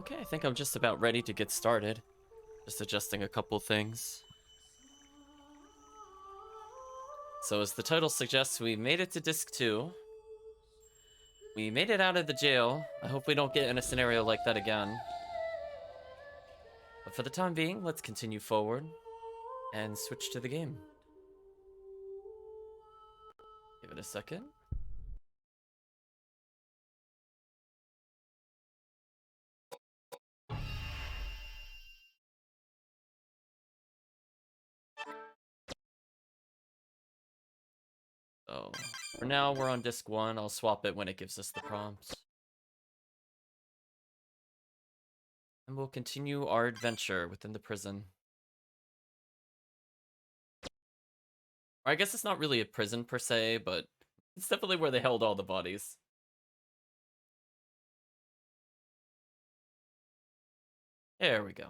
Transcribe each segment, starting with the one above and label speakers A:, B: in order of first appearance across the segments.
A: Okay, I think I'm just about ready to get started. Just adjusting a couple things. So as the title suggests, we made it to disc 2. We made it out of the jail. I hope we don't get in a scenario like that again. But for the time being, let's continue forward and switch to the game. Give it a second. So for now, we're on disc 1. I'll swap it when it gives us the prompts. And we'll continue our adventure within the prison. Or I guess it's not really a prison per se, but it's definitely where they held all the bodies. There we go.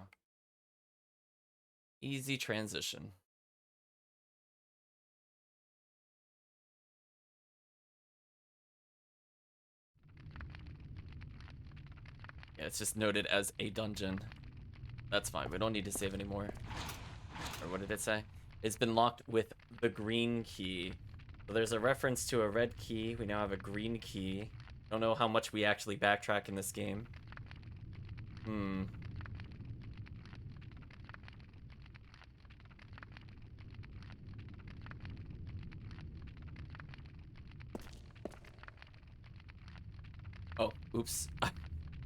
A: Easy transition. Yeah, it's just noted as a dungeon. That's fine. We don't need to save anymore. Or what did it say? It's been locked with the green key. So there's a reference to a red key. We now have a green key. Don't know how much we actually backtrack in this game. Oh, oops.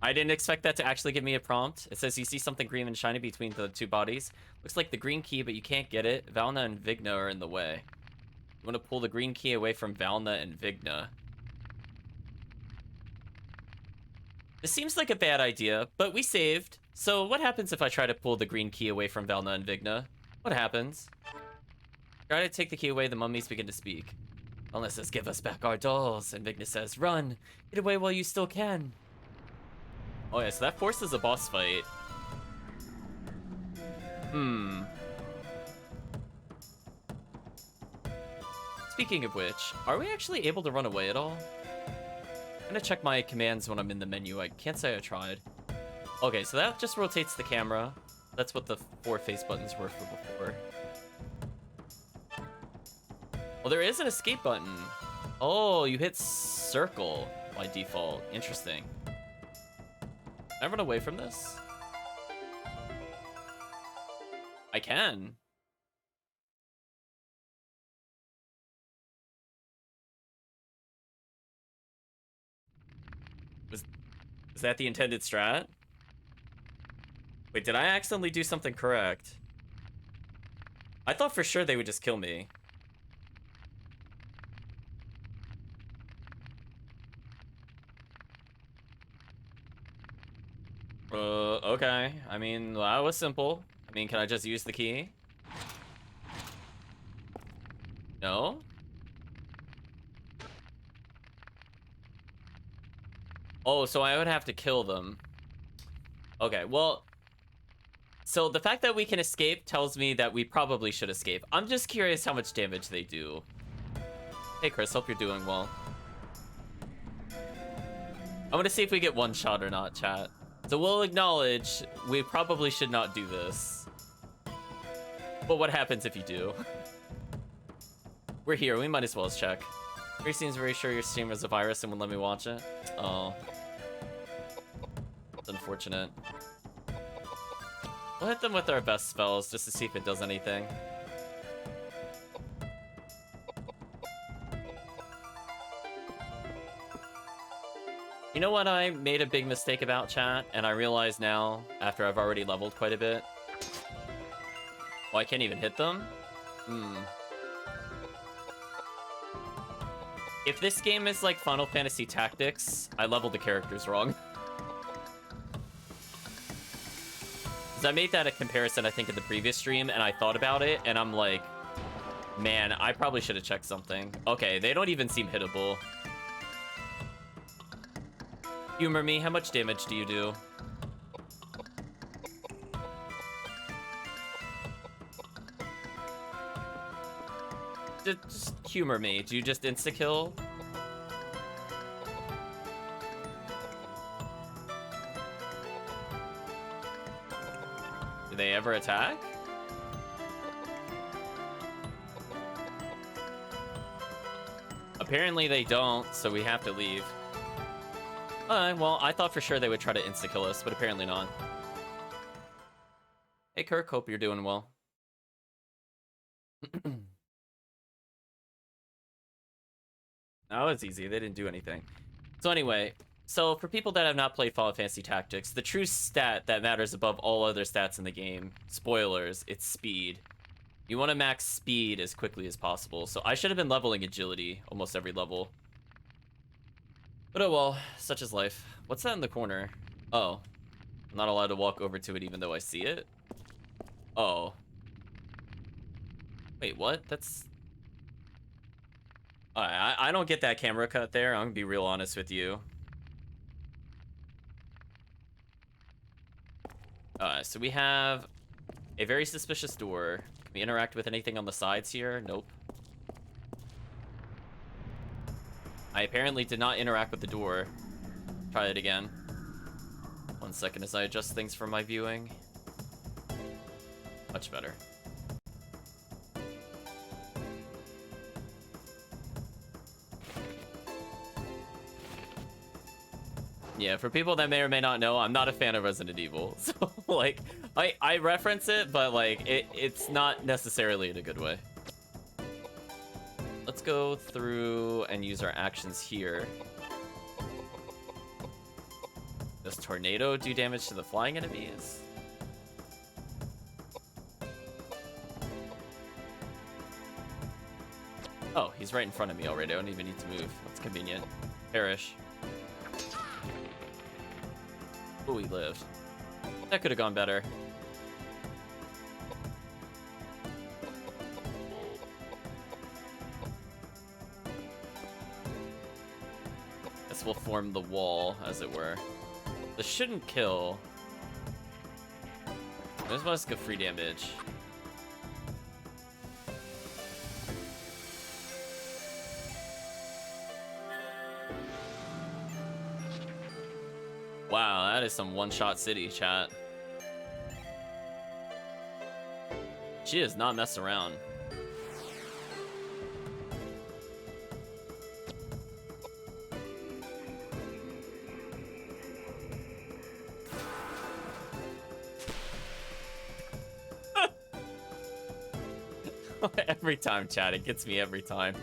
A: I didn't expect that to actually give me a prompt. It says you see something green and shiny between the two bodies. Looks like the green key, but you can't get it. Valna and Vigna are in the way. You want to pull the green key away from Valna and Vigna. This seems like a bad idea, but we saved. So what happens if I try to pull the green key away from Valna and Vigna? What happens? Try to take the key away, the mummies begin to speak. Valna says, give us back our dolls. And Vigna says, run. Get away while you still can. Oh yeah, so that forces a boss fight. Speaking of which, are we actually able to run away at all? I'm gonna check my commands when I'm in the menu. I can't say I tried. Okay, so that just rotates the camera. That's what the 4 face buttons were for before. Well, there is an escape button. Oh, you hit circle by default. Interesting. Can I run away from this? I can. Is that the intended strat? Wait, did I accidentally do something correct? I thought for sure they would just kill me. Okay. I mean, that was simple. I mean, can I just use the key? No? Oh, so I would have to kill them. Okay, well... So the fact that we can escape tells me that we probably should escape. I'm just curious how much damage they do. Hey, Chris, hope you're doing well. I'm gonna see if we get one shot or not, chat. So we'll acknowledge we probably should not do this. But what happens if you do? We're here, we might as well check. He seems very sure your stream has a virus and wouldn't let me watch it. Oh. That's unfortunate. We'll hit them with our best spells just to see if it does anything. You know what I made a big mistake about, chat? And I realize now, after I've already leveled quite a bit. Oh, I can't even hit them? If this game is like Final Fantasy Tactics, I leveled the characters wrong. Because I made that a comparison, I think, in the previous stream, and I thought about it, and I'm like, man, I probably should have checked something. Okay, they don't even seem hittable. Humor me, how much damage do you do? Just humor me. Do you just insta-kill? they ever attack? Apparently they don't, so we have to leave. Well, I thought for sure they would try to insta-kill us, but apparently not. Hey, Kirk, hope you're doing well. Oh, it's easy. They didn't do anything. So anyway, so for people that have not played Final Fantasy Tactics, the true stat that matters above all other stats in the game, spoilers, it's speed. You want to max speed as quickly as possible. So I should have been leveling agility almost every level. But oh well, such is life. What's that in the corner? Oh, I'm not allowed to walk over to it even though I see it? Oh. Wait, what? That's... I don't get that camera cut there. I'm gonna be real honest with you. So we have a very suspicious door. Can we interact with anything on the sides here? Nope. I apparently did not interact with the door. Try it again. 1 second as I adjust things for my viewing. Much better. Yeah, for people that may or may not know, I'm not a fan of Resident Evil. So, like, I reference it, but, like, it's not necessarily in a good way. Let's go through and use our actions here. Does Tornado do damage to the flying enemies? Oh, he's right in front of me already. I don't even need to move. That's convenient. Perish. Oh, he lived. That could have gone better. This will form the wall, as it were. This shouldn't kill. This must get free damage. Wow, that is some one-shot city, chat. She does not mess around. Every time, chat, it gets me every time.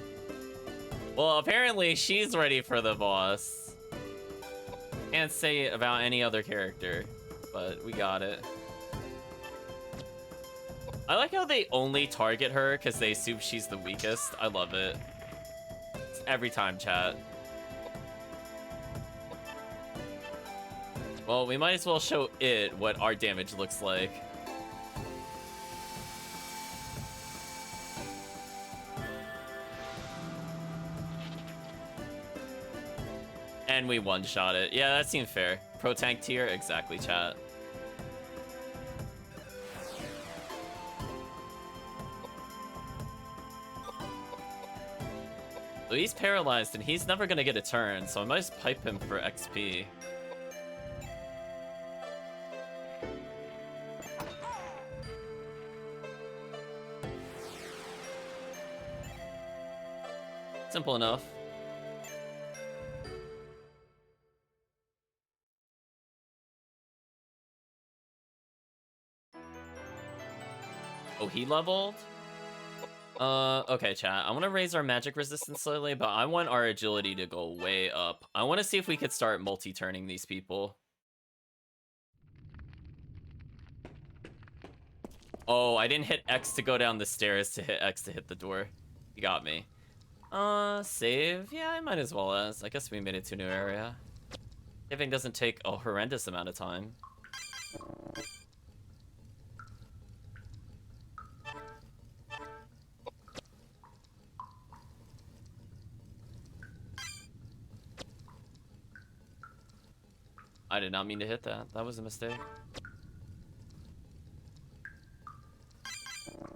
A: Well, apparently she's ready for the boss. Can't say it about any other character, but we got it. I like how they only target her because they assume she's the weakest. I love it. It's every time, chat. Well, we might as well show it what our damage looks like. And we one-shot it. Yeah, that seemed fair. Pro tank tier? Exactly, chat. So he's paralyzed and he's never gonna get a turn, so I might just pipe him for XP. Simple enough. Oh, he leveled? Okay, chat. I want to raise our magic resistance slightly, but I want our agility to go way up. I want to see if we could start multi-turning these people. Oh, I didn't hit X to go down the stairs to hit X to hit the door. You got me. Save? Yeah, I might as well as. I guess we made it to a new area. Saving doesn't take a horrendous amount of time. I did not mean to hit that. That was a mistake.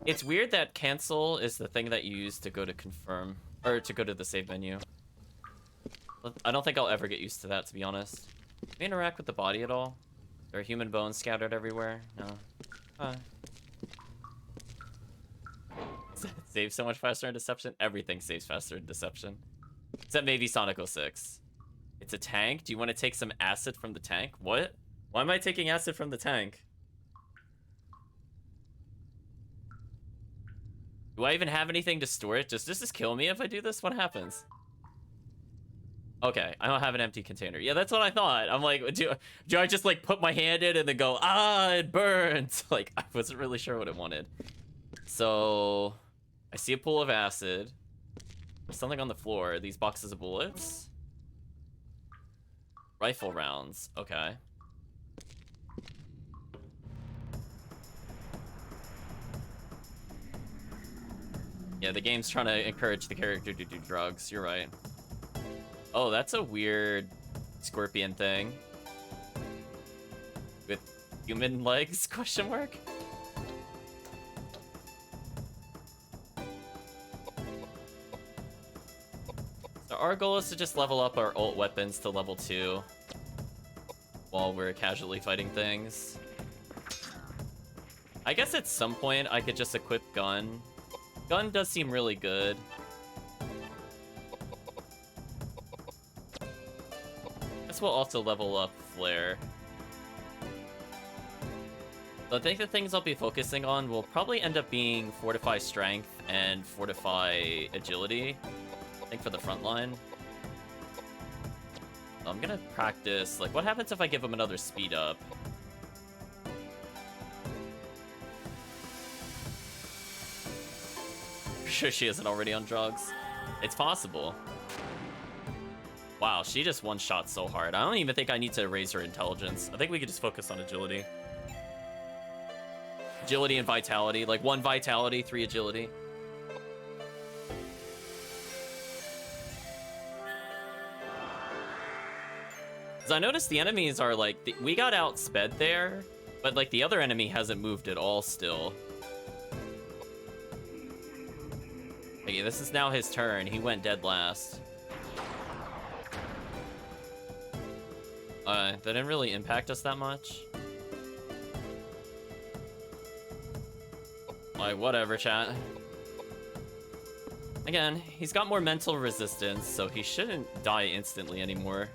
A: It's weird that cancel is the thing that you use to go to confirm, or to go to the save menu. I don't think I'll ever get used to that, to be honest. Can we interact with the body at all? There are human bones scattered everywhere? No. Huh. Saves so much faster in Deception. Everything saves faster in Deception. Except maybe Sonic 06. It's a tank? Do you want to take some acid from the tank? What? Why am I taking acid from the tank? Do I even have anything to store it? Does this kill me if I do this? What happens? Okay, I don't have an empty container. Yeah, that's what I thought. I'm like, do I just like put my hand in and then go, ah, it burns? Like, I wasn't really sure what it wanted. So, I see a pool of acid. There's something on the floor. These boxes of bullets. Rifle rounds. Okay. Yeah, the game's trying to encourage the character to do drugs. You're right. Oh, that's a weird scorpion thing. With human legs, question mark? So our goal is to just level up our ult weapons to level 2. While we're casually fighting things. I guess at some point I could just equip gun. Gun does seem really good. We'll also level up Flare. So I think the things I'll be focusing on will probably end up being Fortify Strength and Fortify Agility. I think for the front line. So I'm gonna practice, like, what happens if I give him another speed up? Sure she isn't already on drugs. It's possible. Wow, she just one-shot so hard. I don't even think I need to raise her intelligence. I think we could just focus on agility. Agility and vitality. Like 1 vitality, 3 agility. Because I noticed the enemies are like... we got outsped there, but like the other enemy hasn't moved at all still. Okay, this is now his turn. He went dead last. That didn't really impact us that much. Like, whatever, chat. Again, he's got more mental resistance, so he shouldn't die instantly anymore.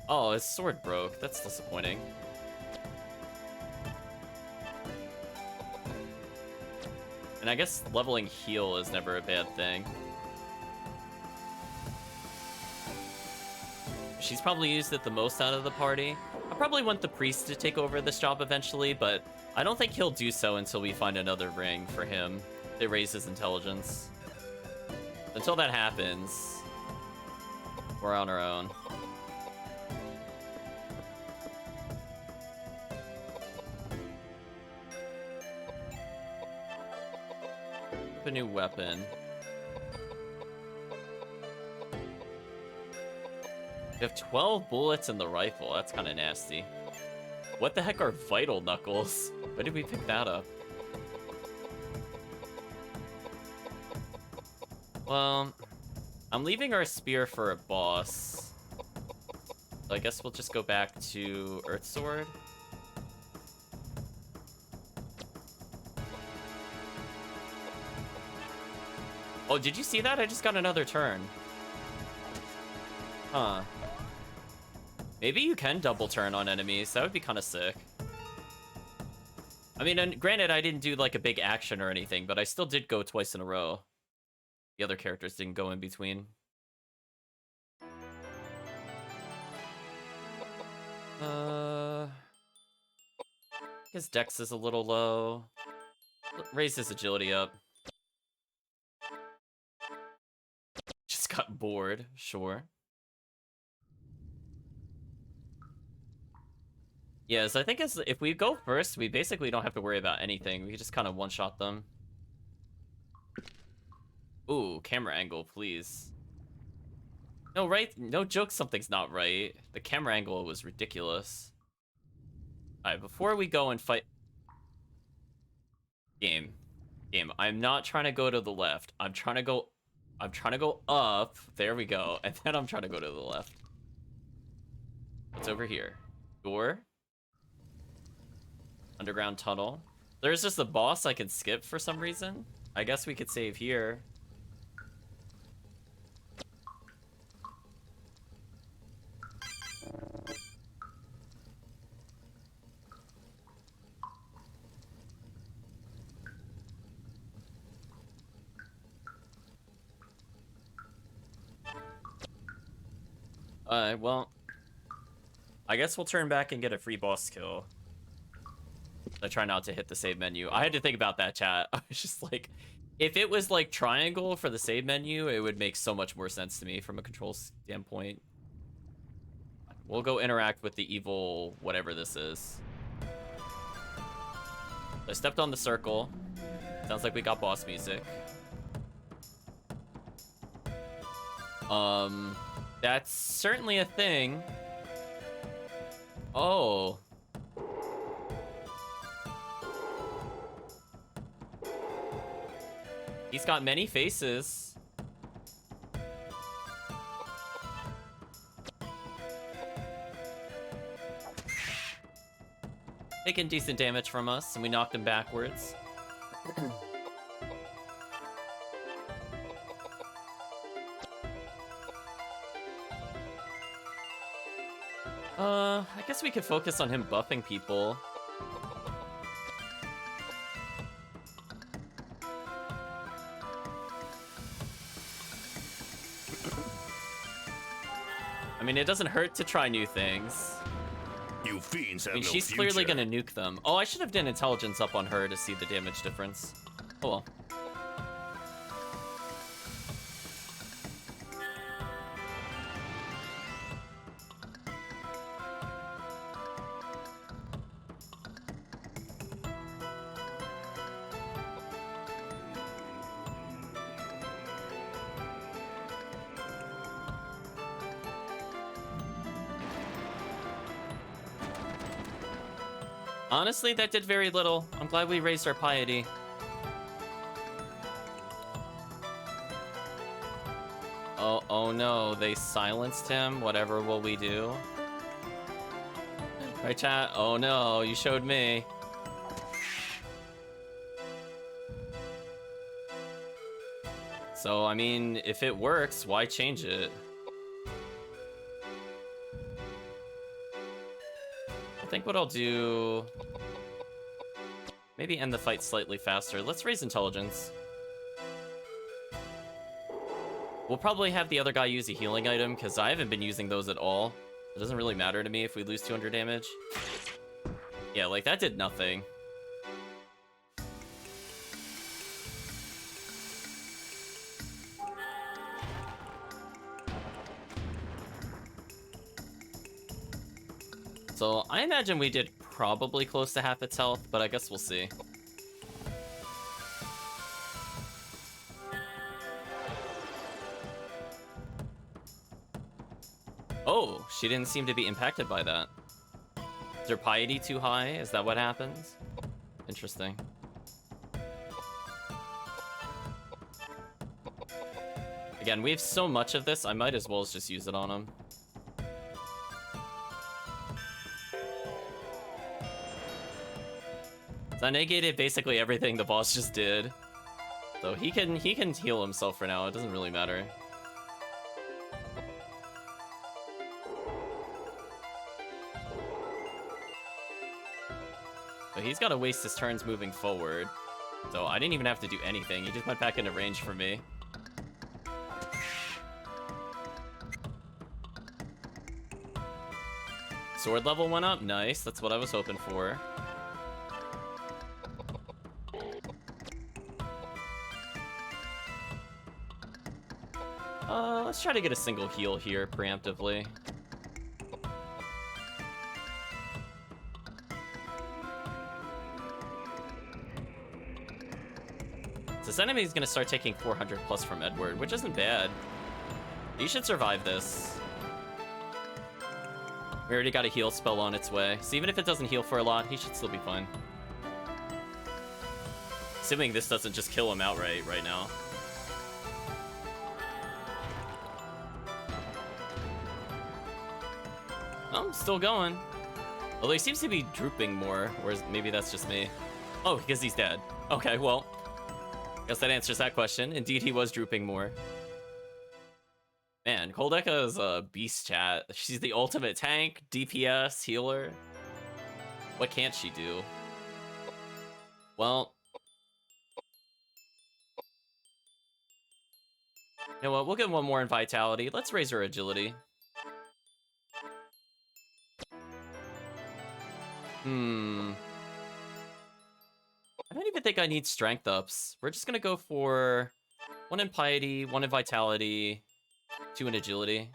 A: Oh, his sword broke. That's disappointing. And I guess leveling heal is never a bad thing. She's probably used it the most out of the party. I probably want the priest to take over this job eventually, but I don't think he'll do so until we find another ring for him that raises intelligence. Until that happens, we're on our own. A new weapon. We have 12 bullets in the rifle. That's kind of nasty. What the heck are vital knuckles? Where did we pick that up? Well, I'm leaving our spear for a boss. So I guess we'll just go back to Earth Sword. Oh, did you see that? I just got another turn. Huh. Maybe you can double turn on enemies. That would be kind of sick. I mean, and granted, I didn't do like a big action or anything, but I still did go twice in a row. The other characters didn't go in between. His dex is a little low. Raise his agility up. Just got bored, sure. Yes, I think if we go first, we basically don't have to worry about anything. We can just kind of one-shot them. Ooh, camera angle, please. No, right? No joke, something's not right. The camera angle was ridiculous. Alright, before we go and fight... Game. I'm not trying to go to the left. I'm trying to go up. There we go. And then I'm trying to go to the left. What's over here? Door? Underground tunnel. There's just a boss I can skip for some reason. I guess we could save here. Well, I guess we'll turn back and get a free boss kill. I try not to hit the save menu. I had to think about that, chat. I was just like, if it was like triangle for the save menu, it would make so much more sense to me from a control standpoint. We'll go interact with the evil whatever this is. I stepped on the circle. Sounds like we got boss music. That's certainly a thing. Oh. He's got many faces. Taking decent damage from us, and we knocked him backwards. I guess we could focus on him buffing people. I mean, it doesn't hurt to try new things.
B: You fiends have
A: I mean,
B: no
A: she's
B: future.
A: clearly gonna nuke them. Oh, I should have done intelligence up on her to see the damage difference. Oh well. Honestly, that did very little. I'm glad we raised our piety. Oh no, they silenced him. Whatever will we do? Right, chat? Oh no, you showed me. So, I mean, if it works, why change it? I think what I'll do... maybe end the fight slightly faster. Let's raise intelligence. We'll probably have the other guy use a healing item, because I haven't been using those at all. It doesn't really matter to me if we lose 200 damage. Yeah, like, that did nothing. So, I imagine we did probably close to half its health, but I guess we'll see. Oh, she didn't seem to be impacted by that. Is her piety too high? Is that what happens? Interesting. Again, we have so much of this, I might as well just use it on him. So I negated basically everything the boss just did. So he can heal himself for now, it doesn't really matter. But he's gotta waste his turns moving forward. So I didn't even have to do anything, he just went back into range for me. Sword level went up, nice, that's what I was hoping for. Let's try to get a single heal here, preemptively. So this enemy is going to start taking 400 plus from Edward, which isn't bad. He should survive this. We already got a heal spell on its way, so even if it doesn't heal for a lot, he should still be fine. Assuming this doesn't just kill him outright right now. Oh, still going. Although he seems to be drooping more, whereas maybe that's just me. Oh, because he's dead. Okay, well, guess that answers that question. Indeed, he was drooping more. Man, Koudelka is a beast, chat. She's the ultimate tank, DPS, healer. What can't she do? Well, you know what? We'll get one more in Vitality. Let's raise her agility. I don't even think I need strength ups. We're just gonna go for 1 in Piety, 1 in Vitality, 2 in Agility.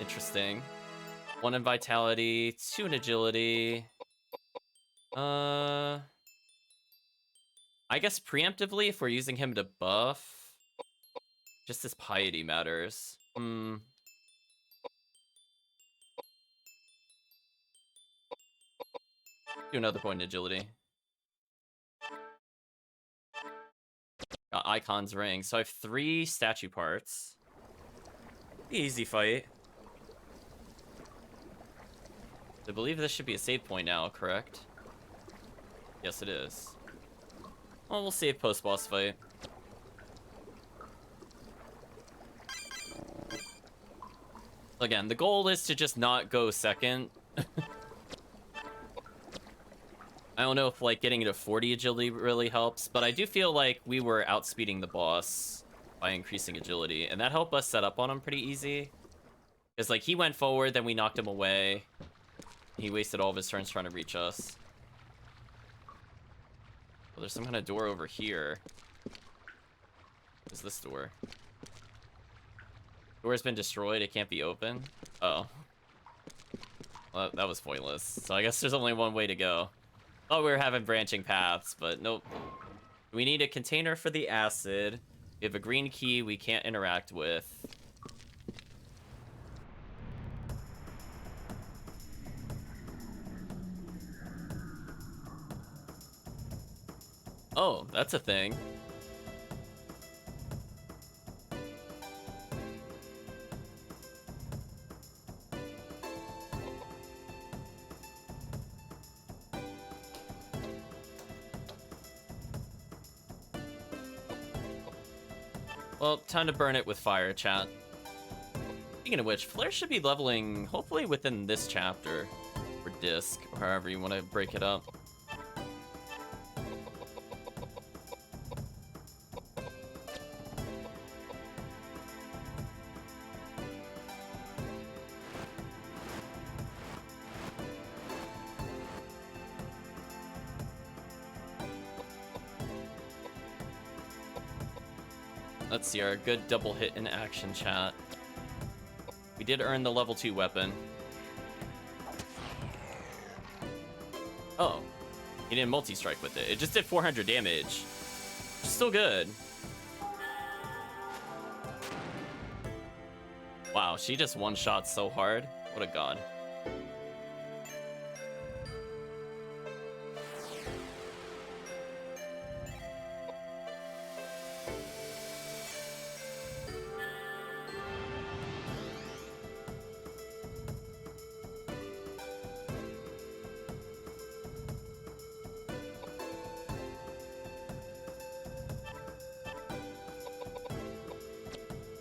A: Interesting. 1 in Vitality, 2 in Agility. I guess preemptively, if we're using him to buff, just his Piety matters. Do another point in Agility. Got Icon's Ring. So I have 3 statue parts. Easy fight. I believe this should be a save point now, correct? Yes, it is. Well, we'll save post-boss fight. Again, the goal is to just not go second. I don't know if, like, getting to 40 agility really helps, but I do feel like we were outspeeding the boss by increasing agility, and that helped us set up on him pretty easy. Because, like, he went forward, then we knocked him away. He wasted all of his turns trying to reach us. Well, there's some kind of door over here. What is this door? Door's been destroyed, it can't be open. Oh. Well, that was pointless. So I guess there's only one way to go. Oh, we were having branching paths, but nope. We need a container for the acid. We have a green key we can't interact with. Oh, that's a thing. Well, time to burn it with fire, chat. Speaking of which, Flare should be leveling, hopefully within this chapter. Or disc, or however you want to break it up. Let's see, our good double hit in action, chat. We did earn the level 2 weapon. Oh, he didn't multi-strike with it. It just did 400 damage. Which is still good. Wow, she just one-shot so hard. What a god.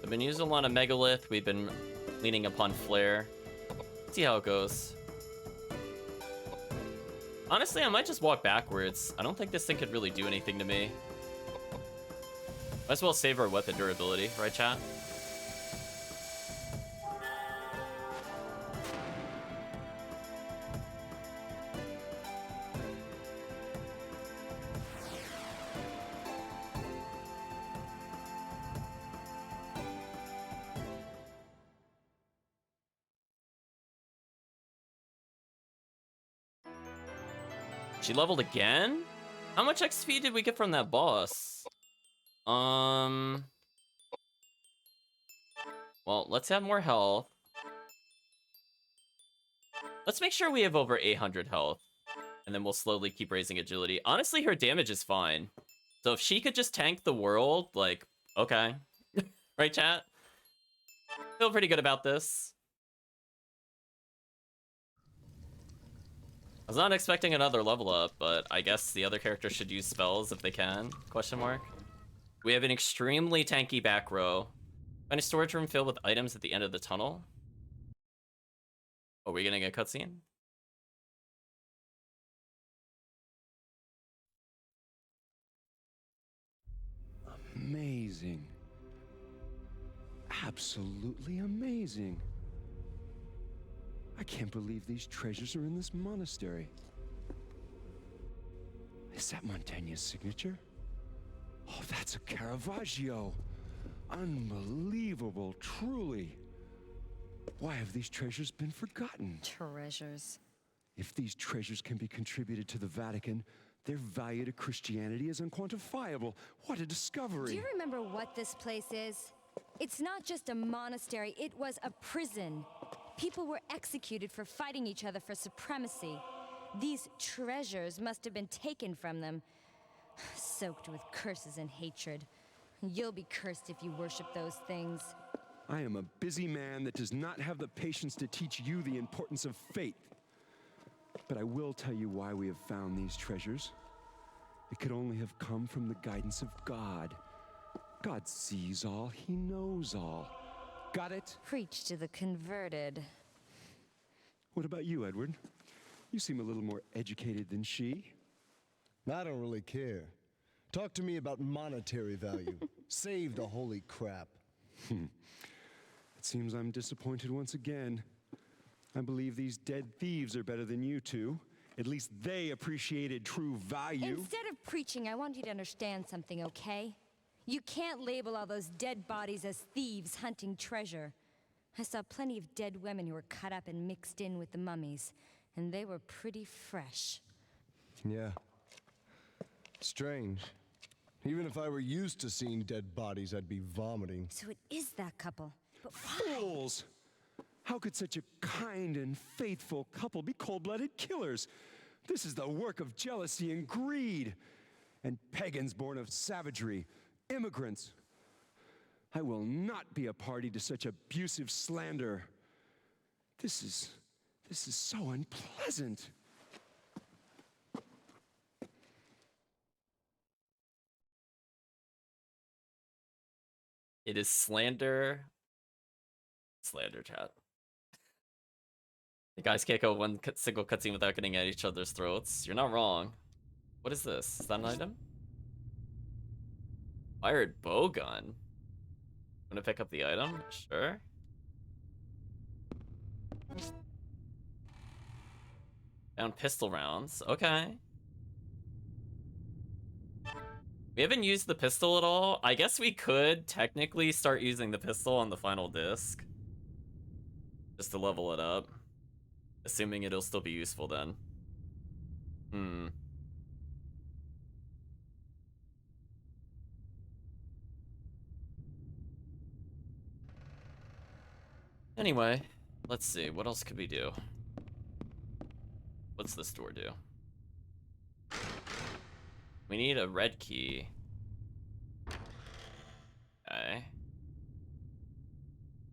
A: I've been using a lot of Megalith. We've been leaning upon Flare. See how it goes. Honestly, I might just walk backwards. I don't think this thing could really do anything to me. Might as well save our weapon durability, right, chat? She leveled again? How much XP did we get from that boss? Well, let's have more health. Let's make sure we have over 800 health. And then we'll slowly keep raising agility. Honestly, her damage is fine. So if she could just tank the world, like, okay. Right, chat? Feel pretty good about this. I was not expecting another level up, but I guess the other characters should use spells if they can, question mark. We have an extremely tanky back row. Find a storage room filled with items at the end of the tunnel. Are we getting a cutscene?
C: Amazing. Absolutely amazing. I can't believe these treasures are in this monastery. Is that Montaigne's signature? Oh, that's a Caravaggio. Unbelievable, truly. Why have these treasures been forgotten?
D: Treasures.
C: If these treasures can be contributed to the Vatican, their value to Christianity is unquantifiable. What a discovery!
D: Do you remember what this place is? It's not just a monastery, it was a prison. People were executed for fighting each other for supremacy. These treasures must have been taken from them, soaked with curses and hatred. You'll be cursed if you worship those things.
C: I am a busy man that does not have the patience to teach you the importance of faith. But I will tell you why we have found these treasures. It could only have come from the guidance of God. God sees all, He knows all. Got it?
D: Preach to the converted.
C: What about you, Edward? You seem a little more educated than she.
E: I don't really care. Talk to me about monetary value. Save the holy crap.
C: It seems I'm disappointed once again. I believe these dead thieves are better than you two. At least they appreciated true value.
D: Instead of preaching, I want you to understand something, okay? You can't label all those dead bodies as thieves hunting treasure. I saw plenty of dead women who were cut up and mixed in with the mummies, and they were pretty fresh.
E: Yeah. Strange. Even if I were used to seeing dead bodies, I'd be vomiting.
D: So it is that couple. But why?
C: Fools! How could such a kind and faithful couple be cold-blooded killers? This is the work of jealousy and greed. And pagans born of savagery, immigrants. I will not be a party to such abusive slander. This is so unpleasant.
A: It is slander. Slander chat. The guys can't go one single cutscene without getting at each other's throats. You're not wrong. What is this? Is that an item? Fired bow gun. Wanna pick up the item? Sure. Found pistol rounds. Okay. We haven't used the pistol at all. I guess we could technically start using the pistol on the final disc. Just to level it up. Assuming it'll still be useful then. Anyway, let's see. What else could we do? What's this door do? We need a red key. Okay.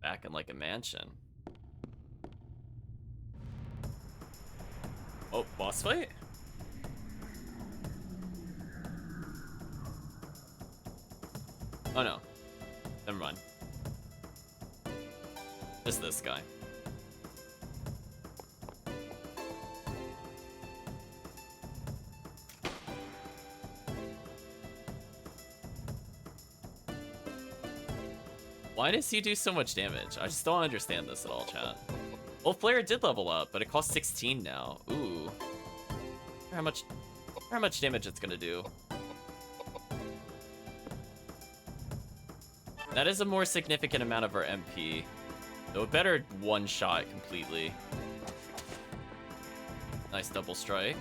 A: Back in like a mansion. Oh, boss fight? Oh no. Never mind. Just this guy. Why does he do so much damage? I just don't understand this at all, chat. Well, Flare did level up, but it costs 16 now. Ooh. How much damage it's gonna do. That is a more significant amount of our MP. Though it better one-shot completely. Nice double strike.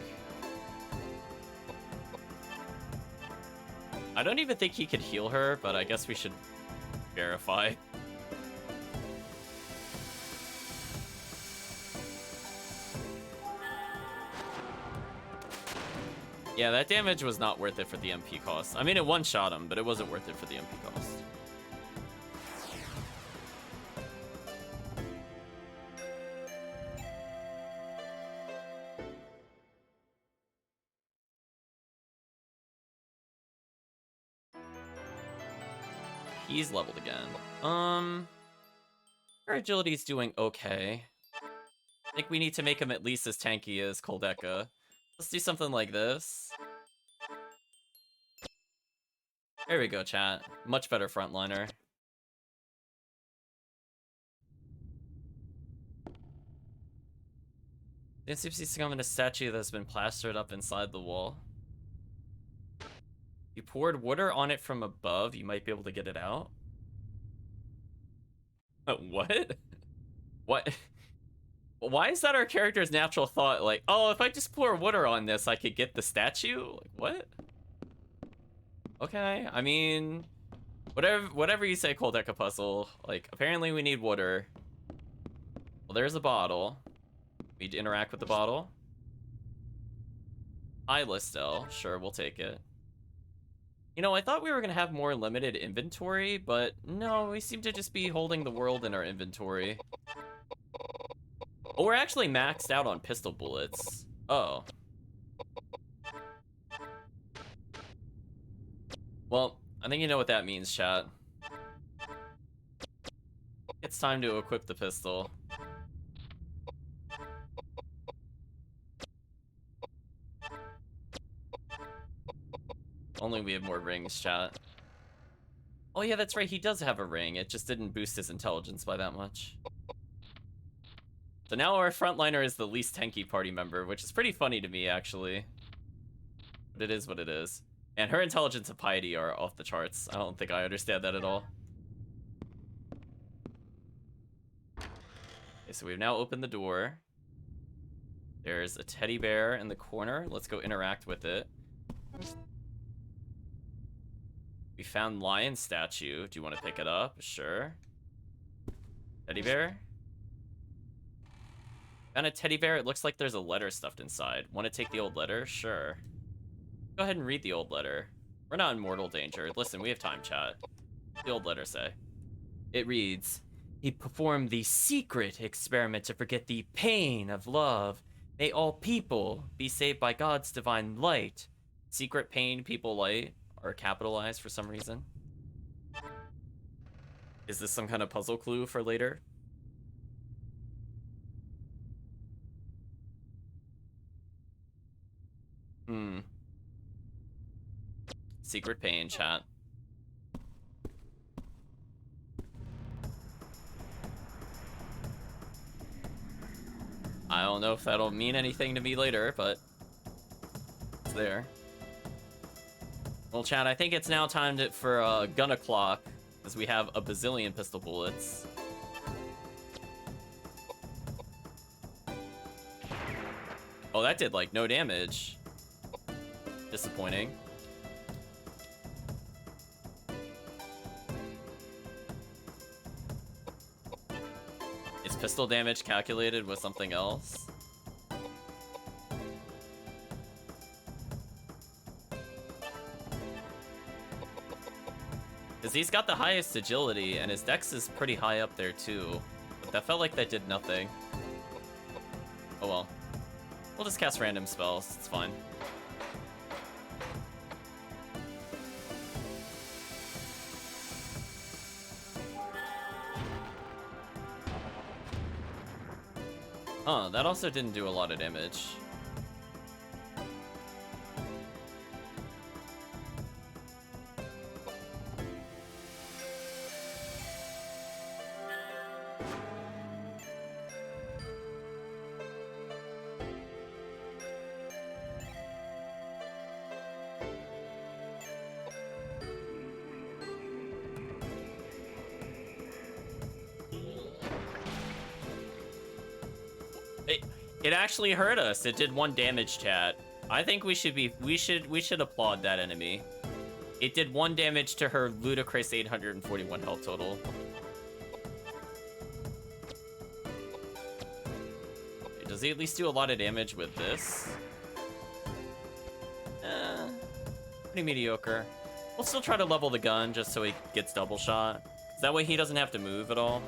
A: I don't even think he could heal her, but I guess we should verify. Yeah, that damage was not worth it for the MP cost. I mean, it one-shot him, but it wasn't worth it for the MP cost. He's leveled again. Our agility's doing okay. I think we need to make him at least as tanky as Koudelka. Let's do something like this. There we go, chat. Much better frontliner. It seems to come in a statue that's been plastered up inside the wall. You poured water on it from above, you might be able to get it out. What? What? Why is that our character's natural thought? Like, oh, if I just pour water on this, I could get the statue? Like, what? Okay, I mean, whatever you say, Koudelka Puzzle. Like, apparently we need water. Well, there's a bottle. We need to interact with the bottle. Hi, Listel. Sure, we'll take it. You know, I thought we were gonna have more limited inventory, but no, we seem to just be holding the world in our inventory. Oh, we're actually maxed out on pistol bullets. Oh. Well, I think you know what that means, chat. It's time to equip the pistol. Only we have more rings, chat. Oh yeah, that's right, he does have a ring. It just didn't boost his intelligence by that much. So now our frontliner is the least tanky party member, which is pretty funny to me, actually. But it is what it is. And her intelligence and piety are off the charts. I don't think I understand that at all. Okay, so we've now opened the door. There's a teddy bear in the corner. Let's go interact with it. We found lion statue. Do you want to pick it up? Sure. Teddy bear? Found a teddy bear. It looks like there's a letter stuffed inside. Want to take the old letter? Sure. Go ahead and read the old letter. We're not in mortal danger. Listen, we have time, chat. What's the old letter say? It reads, he performed the secret experiment to forget the pain of love. May all people be saved by God's divine light. Secret pain, people light are capitalized for some reason. Is this some kind of puzzle clue for later? Secret pain, chat. I don't know if that'll mean anything to me later, but it's there. Well, chat, I think it's now time for a gun o'clock, as we have a bazillion pistol bullets. Oh, that did, like, no damage. Disappointing. Is pistol damage calculated with something else? Because he's got the highest agility, and his dex is pretty high up there, too. But that felt like that did nothing. Oh well. We'll just cast random spells, it's fine. Huh, that also didn't do a lot of damage. It actually hurt us. It did 1 damage, chat. I think we should applaud that enemy. It did 1 damage to her ludicrous 841 health total. Okay, does he at least do a lot of damage with this? Pretty mediocre. We'll still try to level the gun just so he gets double shot. That way he doesn't have to move at all.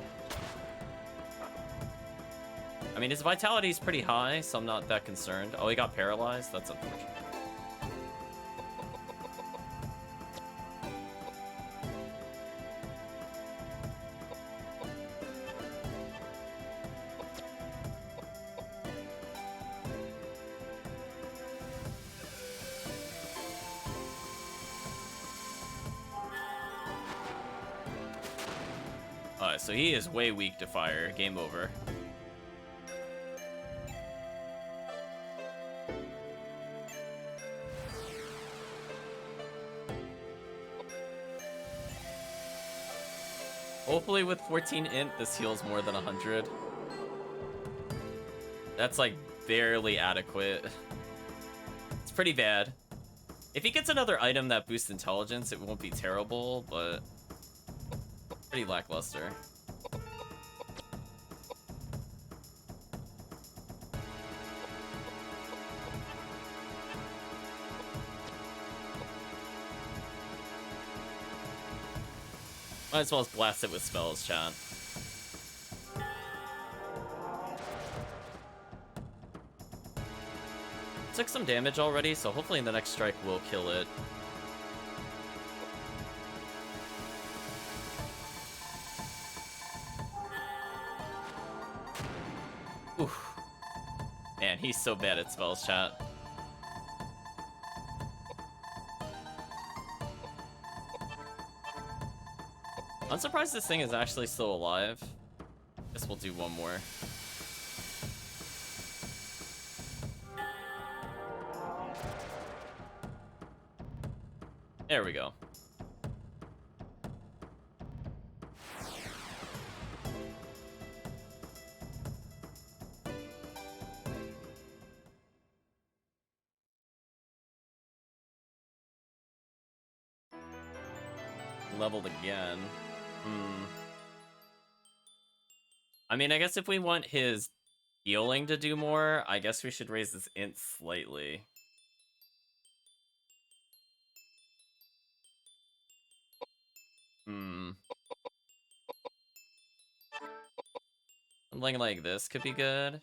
A: I mean, his vitality is pretty high, so I'm not that concerned. Oh, he got paralyzed? That's unfortunate. so he is way weak to fire. Game over. Hopefully with 14 int, this heals more than 100. That's like barely adequate. It's pretty bad. If he gets another item that boosts intelligence, it won't be terrible, but pretty lackluster. Might as well just blast it with spells, chat. Took some damage already, so hopefully in the next strike we'll kill it. Oof. Man, he's so bad at spells, chat. I'm surprised this thing is actually still alive. Guess we'll do one more. There we go. Leveled again. I mean, I guess if we want his healing to do more, I guess we should raise this int slightly. Something like this could be good.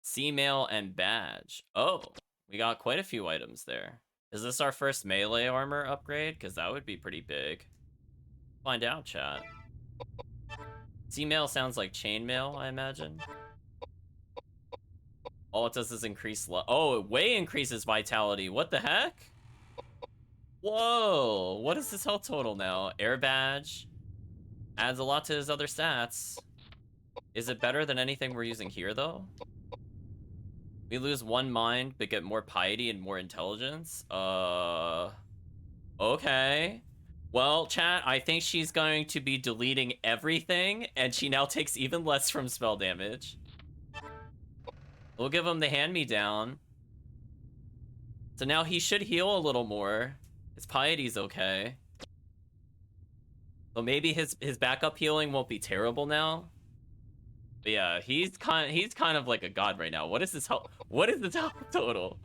A: C-mail and badge. Oh, we got quite a few items there. Is this our first melee armor upgrade? Because that would be pretty big. Find out, chat. C-mail sounds like chainmail, I imagine. All it does is increase oh, it way increases vitality. What the heck? Whoa, what is this health total now? Air badge. Adds a lot to his other stats. Is it better than anything we're using here, though? We lose 1 mind, but get more piety and more intelligence? Okay. Well, chat, I think she's going to be deleting everything, and she now takes even less from spell damage. We'll give him the hand-me-down. So now he should heal a little more. His piety's okay. So maybe his backup healing won't be terrible now. But yeah, he's kind of like a god right now. What is this health? What is the top total?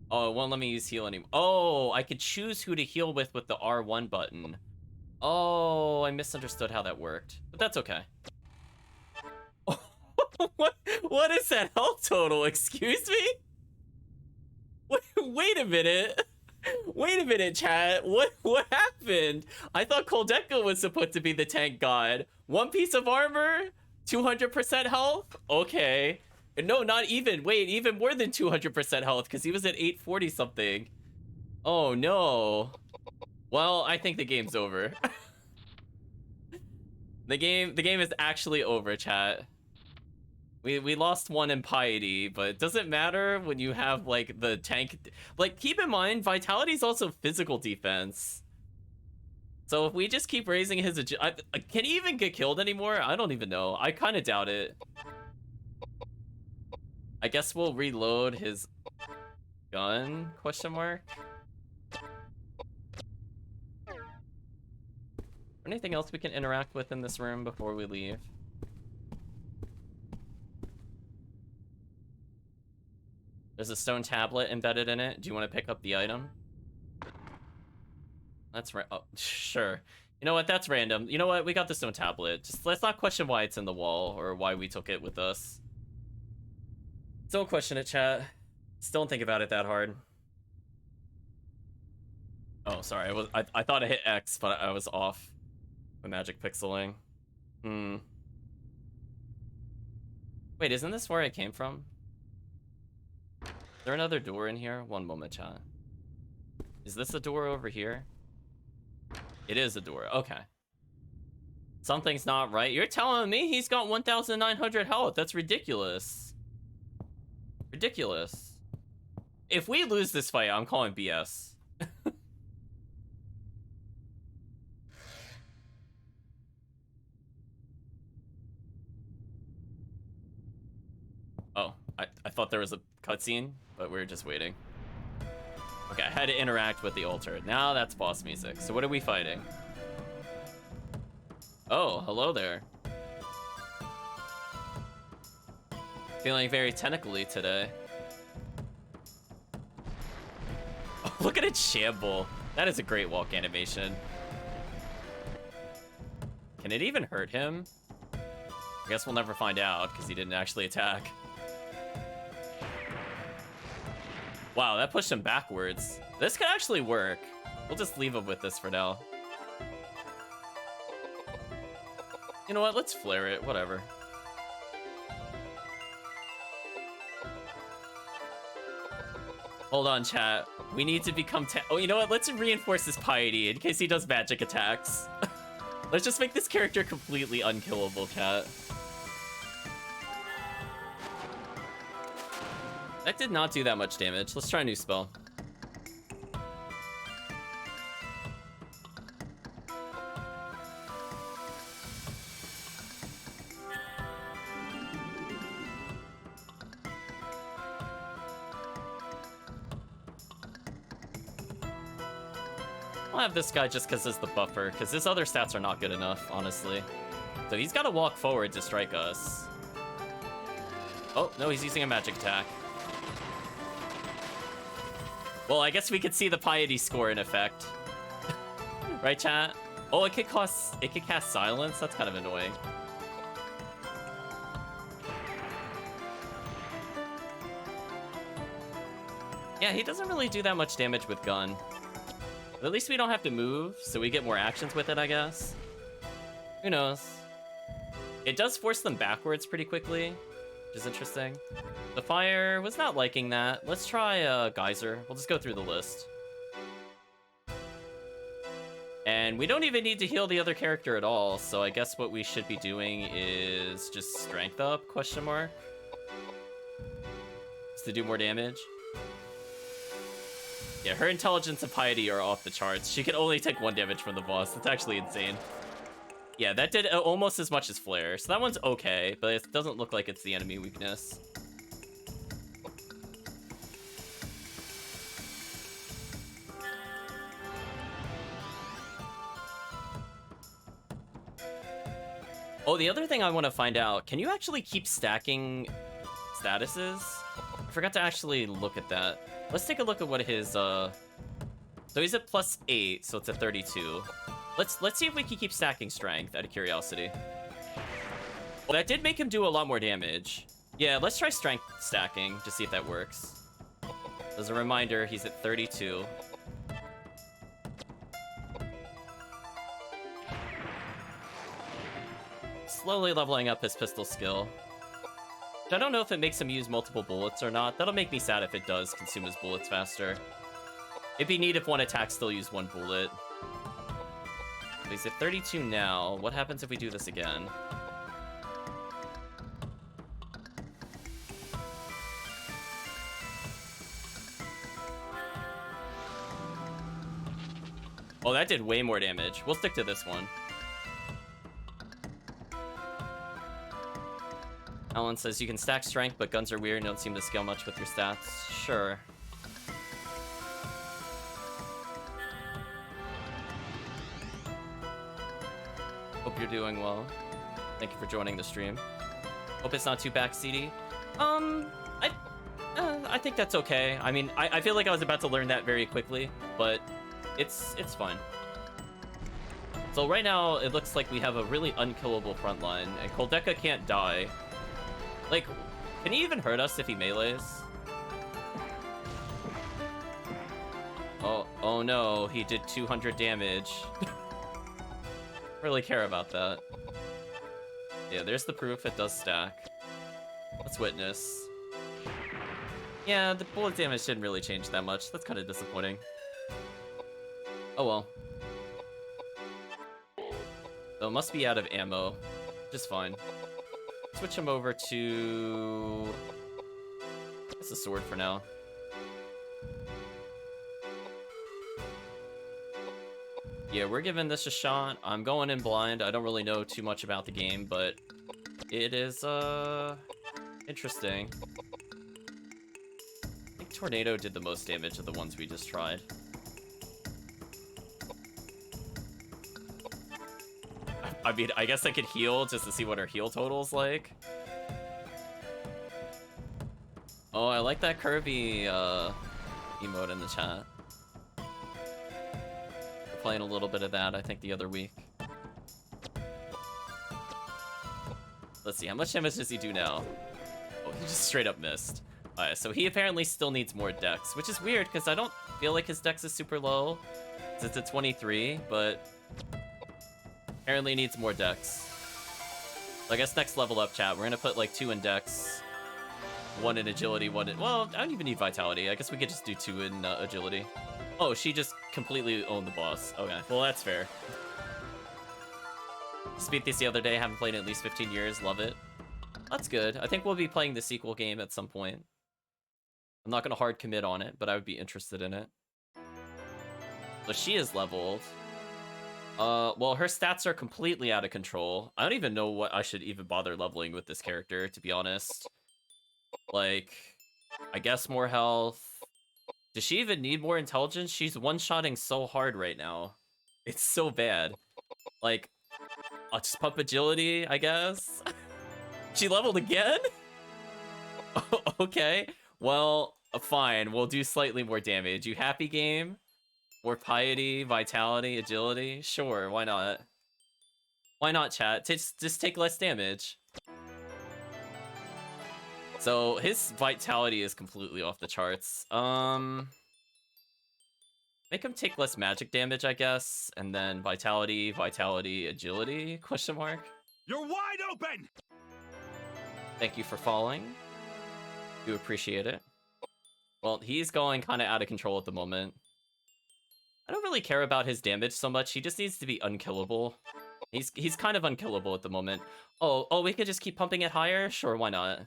A: Oh, it won't let me use heal anymore. Oh, I could choose who to heal with the R1 button. Oh, I misunderstood how that worked. But that's okay. What is that health total? Excuse me? Wait a minute. Wait a minute, chat. What happened? I thought Koudelka was supposed to be the tank god. 1 piece of armor, 200% health? Okay. No, not even. Wait, even more than 200% health, because he was at 840 something. Oh no. Well, I think the game's over. The game is actually over, chat. We lost 1 in piety, but it doesn't matter when you have like the tank. Like, keep in mind, vitality is also physical defense. So if we just keep raising his can he even get killed anymore? I don't even know. I kind of doubt it. I guess we'll reload his gun, question mark. Anything else we can interact with in this room before we leave? There's a stone tablet embedded in it. Do you want to pick up the item? That's right. Oh, sure. You know what? That's random. You know what? We got the stone tablet. Just let's not question why it's in the wall or why we took it with us. Don't question it, chat. Just don't think about it that hard. Oh, sorry. I thought I hit X, but I was off with magic pixeling. Wait, isn't this where I came from? Is there another door in here? One moment, chat. Is this a door over here? It is a door. Okay. Something's not right. You're telling me he's got 1,900 health? That's ridiculous. Ridiculous. If we lose this fight, I'm calling BS. Oh, I thought there was a cutscene, but we were just waiting. Okay, I had to interact with the altar. Now that's boss music. So what are we fighting? Oh, hello there. Feeling very tentacly today. Oh, look at it shamble. That is a great walk animation. Can it even hurt him? I guess we'll never find out because he didn't actually attack. Wow, that pushed him backwards. This could actually work. We'll just leave him with this for now. You know what? Let's flare it. Whatever. Hold on, chat. We need to become... Oh, you know what? Let's reinforce his piety in case he does magic attacks. Let's just make this character completely unkillable, chat. That did not do that much damage. Let's try a new spell. I'll have this guy just because it's the buffer, because his other stats are not good enough, honestly. So he's got to walk forward to strike us. Oh, no, he's using a magic attack. Well, I guess we could see the piety score in effect. Right, chat? Oh, it could cast silence? That's kind of annoying. Yeah, he doesn't really do that much damage with gun. But at least we don't have to move, so we get more actions with it, I guess. Who knows? It does force them backwards pretty quickly, which is interesting. The fire was not liking that. Let's try Geyser. We'll just go through the list. And we don't even need to heal the other character at all, so I guess what we should be doing is just strength up, question mark. Just to do more damage. Yeah, her intelligence and piety are off the charts. She can only take 1 damage from the boss. That's actually insane. Yeah, that did almost as much as Flare, so that one's okay, but it doesn't look like it's the enemy weakness. Oh, the other thing I want to find out, can you actually keep stacking statuses? I forgot to actually look at that. Let's take a look at what his, so he's at +8, so it's at 32. Let's see if we can keep stacking strength, out of curiosity. Well, that did make him do a lot more damage. Yeah, let's try strength stacking to see if that works. As a reminder, he's at 32. Slowly leveling up his pistol skill. I don't know if it makes him use multiple bullets or not. That'll make me sad if it does consume his bullets faster. It'd be neat if one attack still used 1 bullet. But he's at 32 now. What happens if we do this again? Oh, that did way more damage. We'll stick to this one. Alan says, you can stack strength, but guns are weird and don't seem to scale much with your stats. Sure. Hope you're doing well. Thank you for joining the stream. Hope it's not too backseaty. I think that's okay. I mean, I feel like I was about to learn that very quickly, but it's fine. So right now, it looks like we have a really unkillable front line, and Koudelka can't die. Like, can he even hurt us if he melees? Oh, Oh no, he did 200 damage. Really care about that. Yeah, there's the proof, it does stack. Let's witness. Yeah, the bullet damage didn't really change that much. That's kind of disappointing. Oh well. So it must be out of ammo. Just fine. Switch him over to... It's a sword for now. Yeah, we're giving this a shot. I'm going in blind. I don't really know too much about the game, but it is, interesting. I think Tornado did the most damage of the ones we just tried. I mean, I guess I could heal just to see what our heal total's like. Oh, I like that Kirby, emote in the chat. Playing a little bit of that, I think, the other week. Let's see, how much damage does he do now? Oh, he just straight up missed. Alright, so he apparently still needs more dex, which is weird, because I don't feel like his dex is super low. It's at 23, but... apparently needs more dex. So I guess next level up, chat, we're gonna put, like, 2 in dex, 1 in agility, 1 in... well, I don't even need vitality. I guess we could just do 2 in agility. Oh, she just completely owned the boss. Okay, well, that's fair. Just beat this the other day, haven't played in at least 15 years, love it. That's good. I think we'll be playing the sequel game at some point. I'm not gonna hard commit on it, but I would be interested in it. So she is leveled. Well, her stats are completely out of control. I don't even know what I should even bother leveling with this character, to be honest. Like, I guess more health. Does she even need more intelligence? She's one-shotting so hard right now. It's so bad. Like, I'll just pump agility, I guess. She leveled again? Okay. Well, fine. We'll do slightly more damage. You happy, game? More piety, vitality, agility? Sure, why not? Why not, chat? Just take less damage. So, his vitality is completely off the charts. Make him take less magic damage, I guess. And then vitality, agility, question mark.
B: You're wide open!
A: Thank you for following. Do appreciate it. Well, he's going kind of out of control at the moment. I don't really care about his damage so much. He just needs to be unkillable. He's kind of unkillable at the moment. Oh, we could just keep pumping it higher? Sure, why not?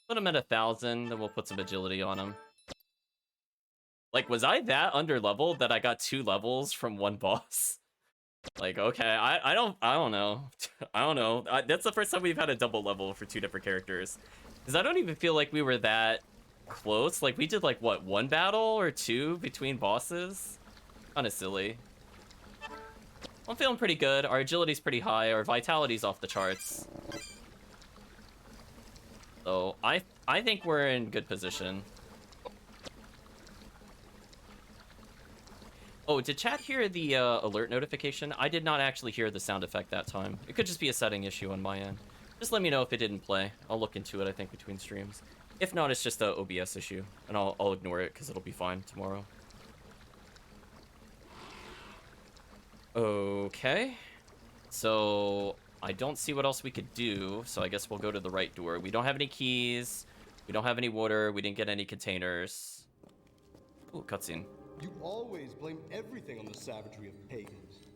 A: Put him at 1,000, then we'll put some agility on him. Like, was I that under-leveled that I got 2 levels from one boss? Like, okay, I don't know. I don't know. That's the first time we've had a double level for 2 different characters. Because I don't even feel like we were that close. Like, we did, like, what, 1 battle or 2 between bosses? Kind of silly. I'm feeling pretty good. Our agility's pretty high. Our vitality's off the charts. So, I think we're in good position. Oh, did chat hear the alert notification? I did not actually hear the sound effect that time. It could just be a setting issue on my end. Just let me know if it didn't play. I'll look into it, I think, between streams. If not, it's just a OBS issue, and I'll ignore it because it'll be fine tomorrow. Okay. So, I don't see what else we could do, so I guess we'll go to the right door. We don't have any keys. We don't have any water. We didn't get any containers. Ooh, cutscene.
E: You always blame everything on the savagery of pagans.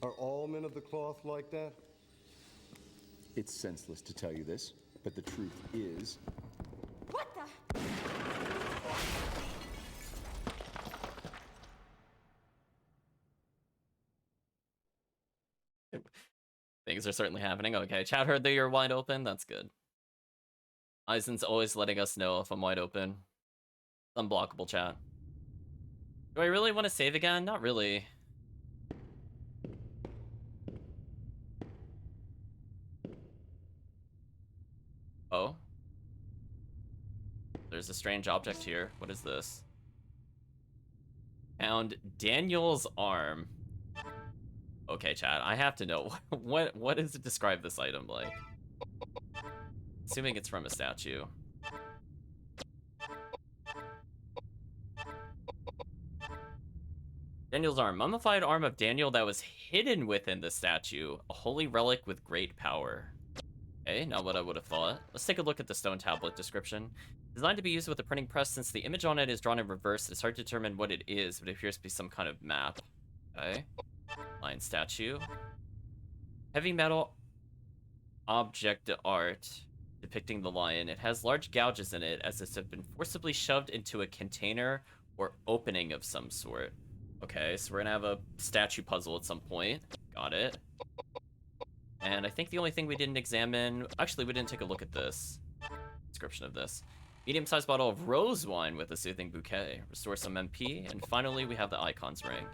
E: Are all men of the cloth like that?
F: It's senseless to tell you this, but the truth is...
D: What the?
A: Things are certainly happening. Okay, chat heard that you're wide open. That's good. Eisen's always letting us know if I'm wide open. Unblockable, chat. Do I really want to save again? Not really. Oh. There's a strange object here. What is this? Found Daniel's arm. Okay, chat, I have to know. What does it describe this item like? Assuming it's from a statue. Daniel's arm. Mummified arm of Daniel that was hidden within the statue. A holy relic with great power. Okay, not what I would have thought. Let's take a look at the stone tablet description. Designed to be used with a printing press, since the image on it is drawn in reverse, it's hard to determine what it is, but it appears to be some kind of map. Okay. Lion statue. Heavy metal object art depicting the lion. It has large gouges in it, as if it's been forcibly shoved into a container or opening of some sort. Okay, so we're gonna have a statue puzzle at some point. Got it. And I think the only thing we didn't examine... Actually, we didn't take a look at this. Description of this. Medium-sized bottle of rose wine with a soothing bouquet. Restore some MP. And finally, we have the icon's ring.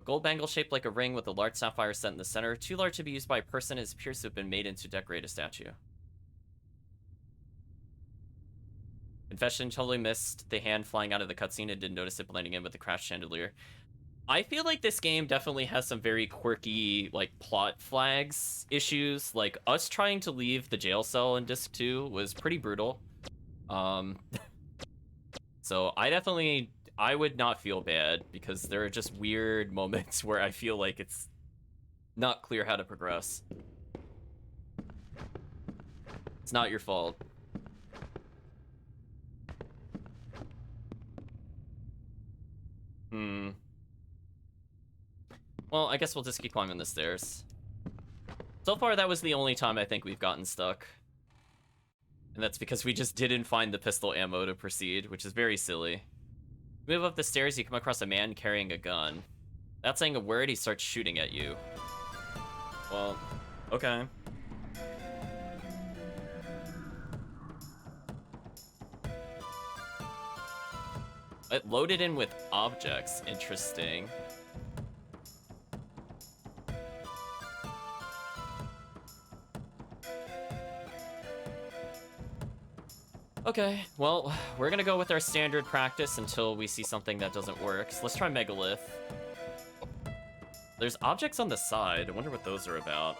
A: A gold bangle shaped like a ring with a large sapphire set in the center. Too large to be used by a person, it appears to have been made in to decorate a statue. Confession, totally missed the hand flying out of the cutscene and didn't notice it blending in with the crashed chandelier. I feel like this game definitely has some very quirky, like, plot flags issues. Like, us trying to leave the jail cell in Disc 2 was pretty brutal. So I would not feel bad, because there are just weird moments where I feel like it's not clear how to progress. It's not your fault. Well, I guess we'll just keep climbing the stairs. So far, that was the only time I think we've gotten stuck. And that's because we just didn't find the pistol ammo to proceed, which is very silly. Move up the stairs, you come across a man carrying a gun. Without saying a word, he starts shooting at you. Well, okay. It loaded in with objects. Interesting. Okay, well, we're gonna go with our standard practice until we see something that doesn't work. So let's try Megalith. There's objects on the side. I wonder what those are about.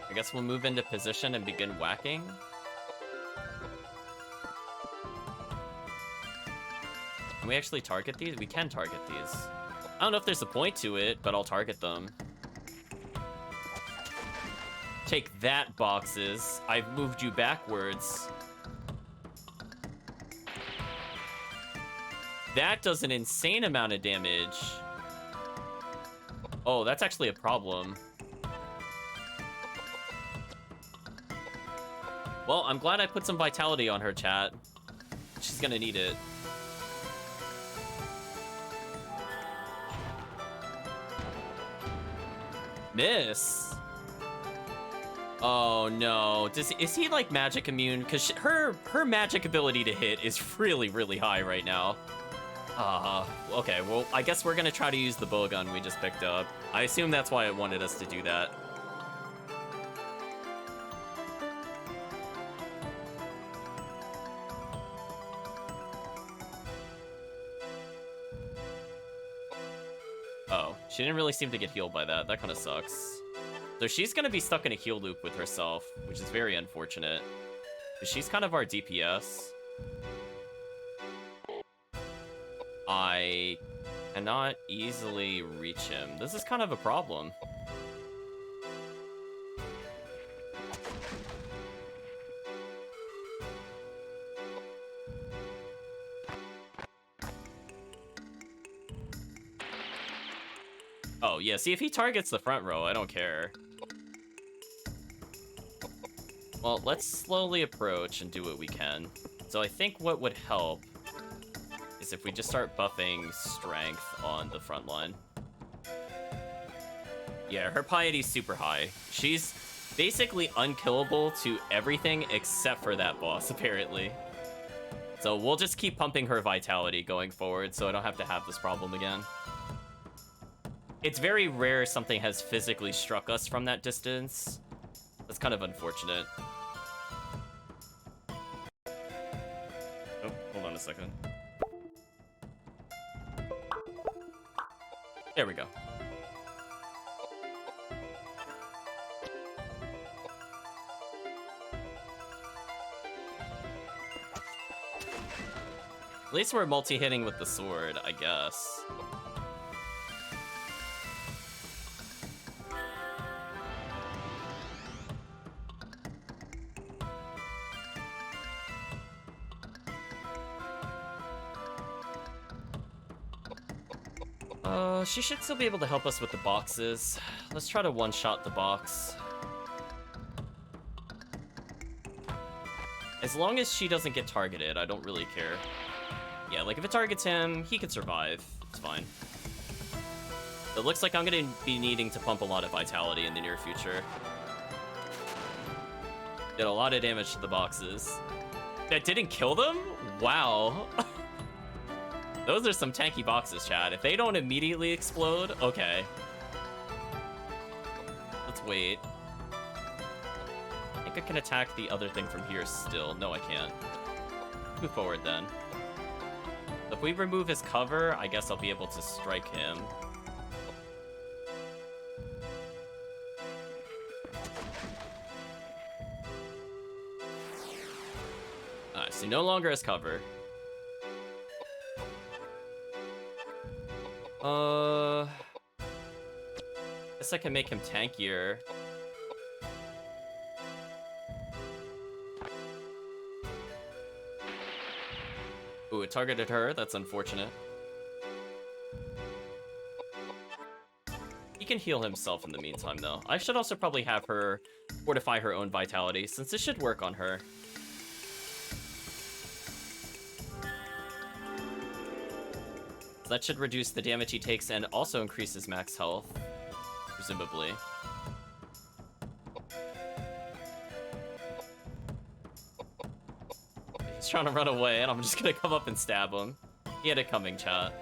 A: I guess we'll move into position and begin whacking. Can we actually target these? We can target these. I don't know if there's a point to it, but I'll target them. Take that, boxes. I've moved you backwards. That does an insane amount of damage. Oh, that's actually a problem. Well, I'm glad I put some vitality on her, chat. She's gonna need it. Miss. Oh no. Is he like magic immune? Because her magic ability to hit is really, really high right now. Okay, well, I guess we're gonna try to use the bow gun we just picked up. I assume that's why it wanted us to do that. Oh, she didn't really seem to get healed by that. That kind of sucks. So she's gonna be stuck in a heal loop with herself, which is very unfortunate. She's kind of our DPS. I cannot easily reach him. This is kind of a problem. Oh, yeah, see, if he targets the front row, I don't care. Well, let's slowly approach and do what we can. So I think what would help is if we just start buffing strength on the front line. Yeah, her piety's super high. She's basically unkillable to everything except for that boss, apparently. So we'll just keep pumping her vitality going forward so I don't have to have this problem again. It's very rare something has physically struck us from that distance. That's kind of unfortunate. second. There we go. At least we're multi-hitting with the sword, I guess. She should still be able to help us with the boxes. Let's try to one-shot the box. As long as she doesn't get targeted, I don't really care. Yeah, like if it targets him, he could survive. It's fine. It looks like I'm gonna be needing to pump a lot of vitality in the near future. Did a lot of damage to the boxes. That didn't kill them? Wow. Those are some tanky boxes, Chad. If they don't immediately explode, okay. Let's wait. I think I can attack the other thing from here still. No, I can't. Move forward then. If we remove his cover, I guess I'll be able to strike him. Alright, so no longer has cover. Guess I can make him tankier. Ooh, it targeted her. That's unfortunate. He can heal himself in the meantime, though. I should also probably have her fortify her own vitality, since this should work on her. That should reduce the damage he takes and also increase his max health, presumably. He's trying to run away, and I'm just gonna come up and stab him. He had it coming, chat.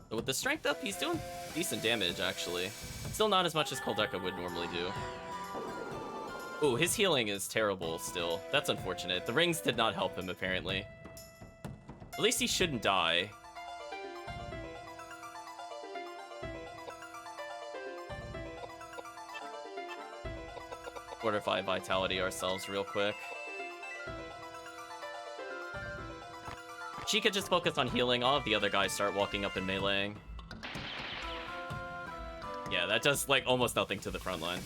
A: So with the strength up, he's doing decent damage, actually. Still not as much as Koudelka would normally do. Ooh, his healing is terrible still. That's unfortunate. The rings did not help him, apparently. At least he shouldn't die. Fortify vitality ourselves real quick. She could just focus on healing. All of the other guys start walking up and meleeing. Yeah, that does, like, almost nothing to the front line.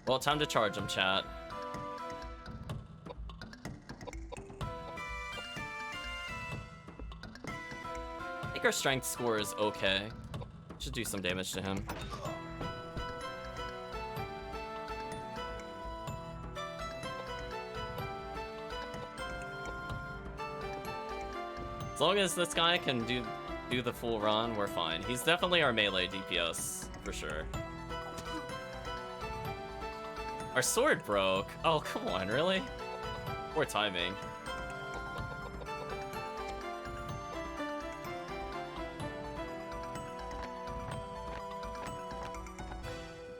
A: Well, time to charge him, chat. I think our strength score is okay. Should do some damage to him. As long as this guy can do the full run, we're fine. He's definitely our melee DPS, for sure. Our sword broke. Oh, come on, really? Poor timing.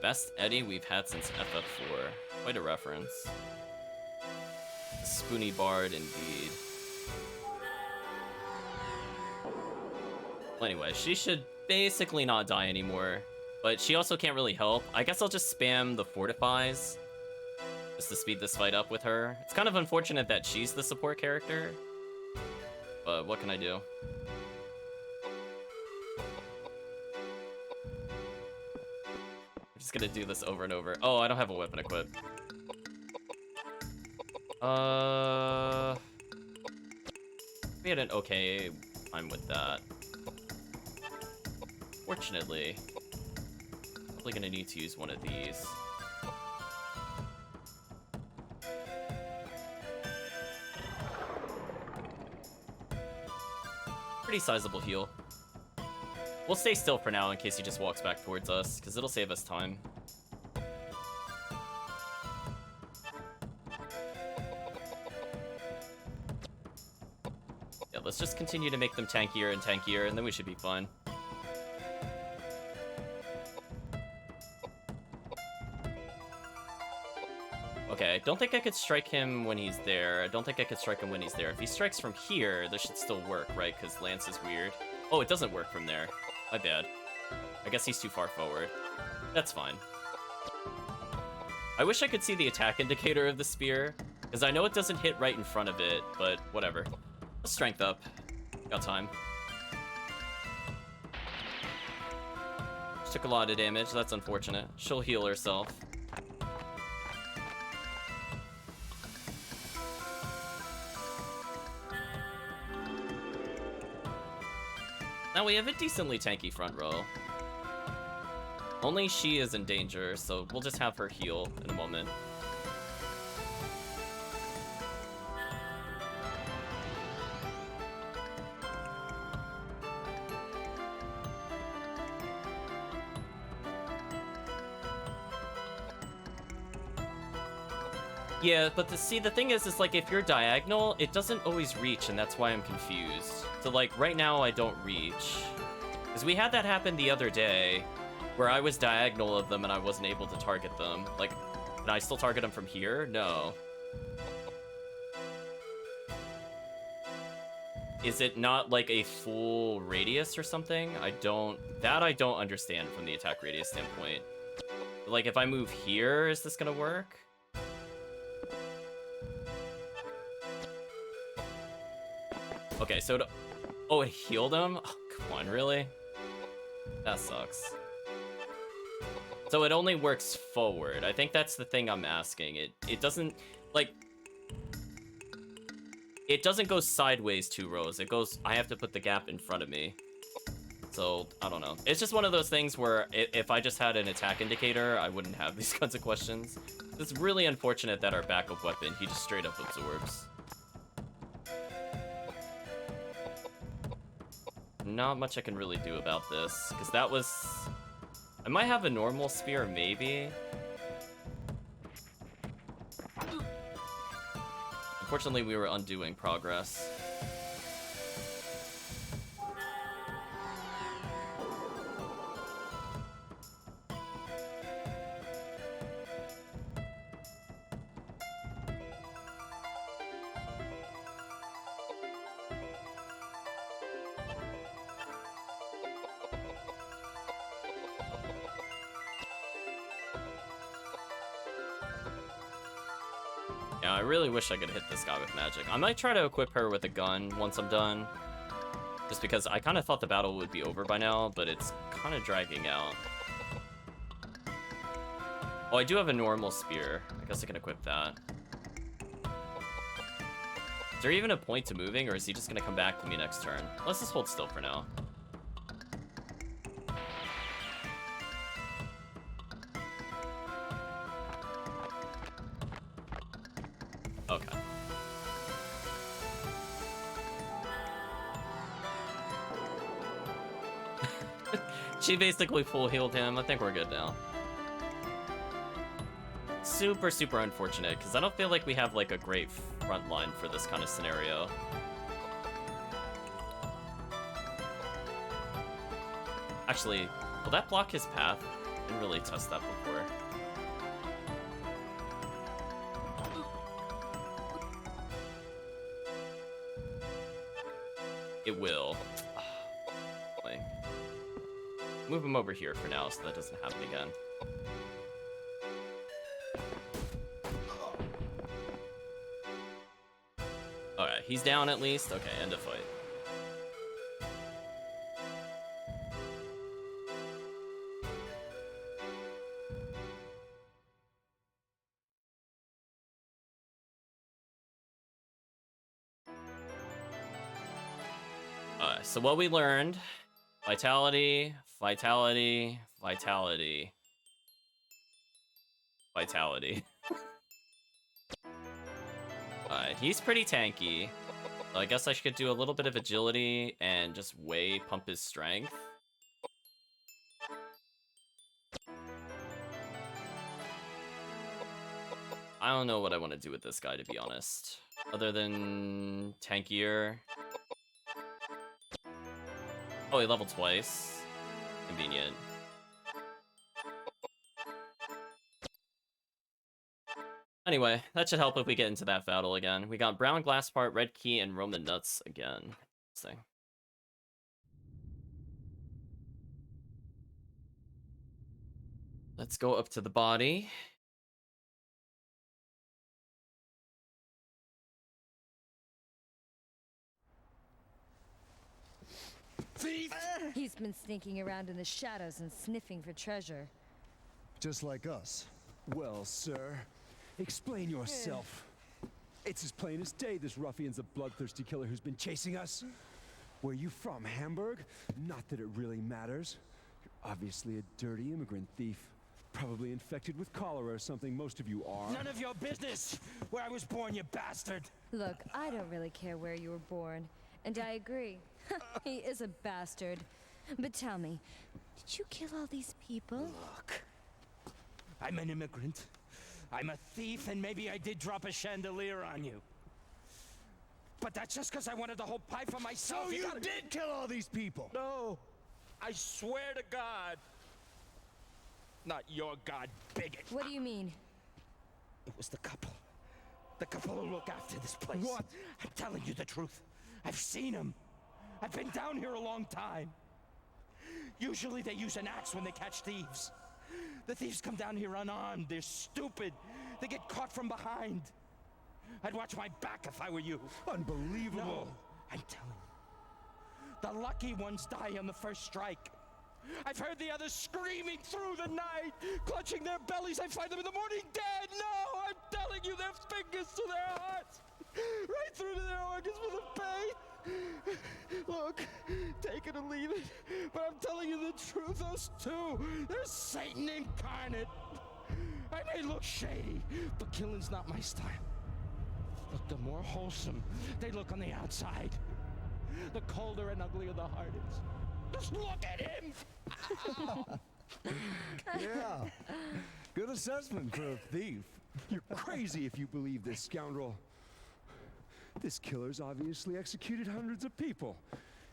A: Best Eddie we've had since FF4. Quite a reference. Spoony Bard, indeed. Well, anyway, she should basically not die anymore. But she also can't really help. I guess I'll just spam the fortifies just to speed this fight up with her. It's kind of unfortunate that she's the support character, but what can I do? I'm just gonna do this over and over. Oh, I don't have a weapon equipped. We had an okay time with that. Fortunately, probably gonna need to use one of these. Pretty sizable heal. We'll stay still for now in case he just walks back towards us, because it'll save us time. Let's just continue to make them tankier and tankier, and then we should be fine. Okay, I don't think I could strike him when he's there. I don't think I could strike him when he's there. If he strikes from here, this should still work, right? Because Lance is weird. Oh, it doesn't work from there. My bad. I guess he's too far forward. That's fine. I wish I could see the attack indicator of the spear, because I know it doesn't hit right in front of it, but whatever. Let's strength up. Got time. She took a lot of damage. That's unfortunate. She'll heal herself. Now we have a decently tanky front row. Only she is in danger, so we'll just have her heal in a moment. Yeah, but see, the thing is like, if you're diagonal, it doesn't always reach, and that's why I'm confused. So, like, right now, I don't reach. Because we had that happen the other day, where I was diagonal of them and I wasn't able to target them. Like, can I still target them from here? No. Is it not, like, a full radius or something? I don't understand from the attack radius standpoint. Like, if I move here, is this gonna work? Okay, so oh, it healed him? Oh, come on, really? That sucks. So it only works forward. I think that's the thing I'm asking. It doesn't, like... It doesn't go sideways 2 rows. It goes... I have to put the gap in front of me. So, I don't know. It's just one of those things where if I just had an attack indicator, I wouldn't have these kinds of questions. It's really unfortunate that our backup weapon, he just straight up absorbs. Not much I can really do about this, because that was... I might have a normal spear, maybe. Unfortunately, we were undoing progress. Yeah, I really wish I could hit this guy with magic. I might try to equip her with a gun once I'm done. Just because I kind of thought the battle would be over by now, but it's kind of dragging out. Oh, I do have a normal spear. I guess I can equip that. Is there even a point to moving, or is he just going to come back to me next turn? Let's just hold still for now. Okay. She basically full healed him. I think we're good now. Super, super unfortunate, because I don't feel like we have, like, a great front line for this kind of scenario. Actually, will that block his path? I didn't really test that before. It will. Move him over here for now so that doesn't happen again. Alright, he's down at least. Okay, end of fight. Alright, so what we learned... Vitality, vitality, vitality. Vitality. He's pretty tanky. So I guess I should do a little bit of agility and just way pump his strength. I don't know what I want to do with this guy, to be honest. Other than tankier. Oh, he leveled twice. Convenient. Anyway, that should help if we get into that battle again. We got brown glass part, red key, and Roman nuts again. Interesting. Let's go up to the body.
C: Thief!
D: He's been sneaking around in the shadows and sniffing for treasure.
E: Just like us.
C: Well, sir, explain yourself. It's as plain as day this ruffian's a bloodthirsty killer who's been chasing us. Where you from, Hamburg? Not that it really matters. You're obviously a dirty immigrant thief. Probably infected with cholera or something, most of you are.
B: None of your business where I was born, you bastard.
D: Look, I don't really care where you were born. And I agree. He is a bastard. But tell me, did you kill all these people?
B: Look, I'm an immigrant. I'm a thief, and maybe I did drop a chandelier on you. But that's just because I wanted the whole pie for myself.
E: So you
B: gotta-
E: did kill all these people?
B: No, I swear to God. Not your God, bigot.
D: What do you mean?
B: It was the couple. The couple who look after this place.
C: What?
B: I'm telling you the truth. I've seen them. I've been down here a long time. Usually they use an axe when they catch thieves. The thieves come down here unarmed. They're stupid. They get caught from behind. I'd watch my back if I were you.
C: Unbelievable.
B: No, I'm telling you. The lucky ones die on the first strike. I've heard the others screaming through the night, clutching their bellies. I find them in the morning dead. No, I'm telling you, their fingers to their hearts, right through to their organs for the pain. Look, take it or leave it, but I'm telling you the truth. Those two, they're Satan incarnate. I may look shady, but killing's not my style. Look, the more wholesome they look on the outside, the colder and uglier the heart is. Just look at him!
E: Yeah. Good assessment for a thief.
C: You're crazy if you believe this scoundrel. This killer's obviously executed hundreds of people.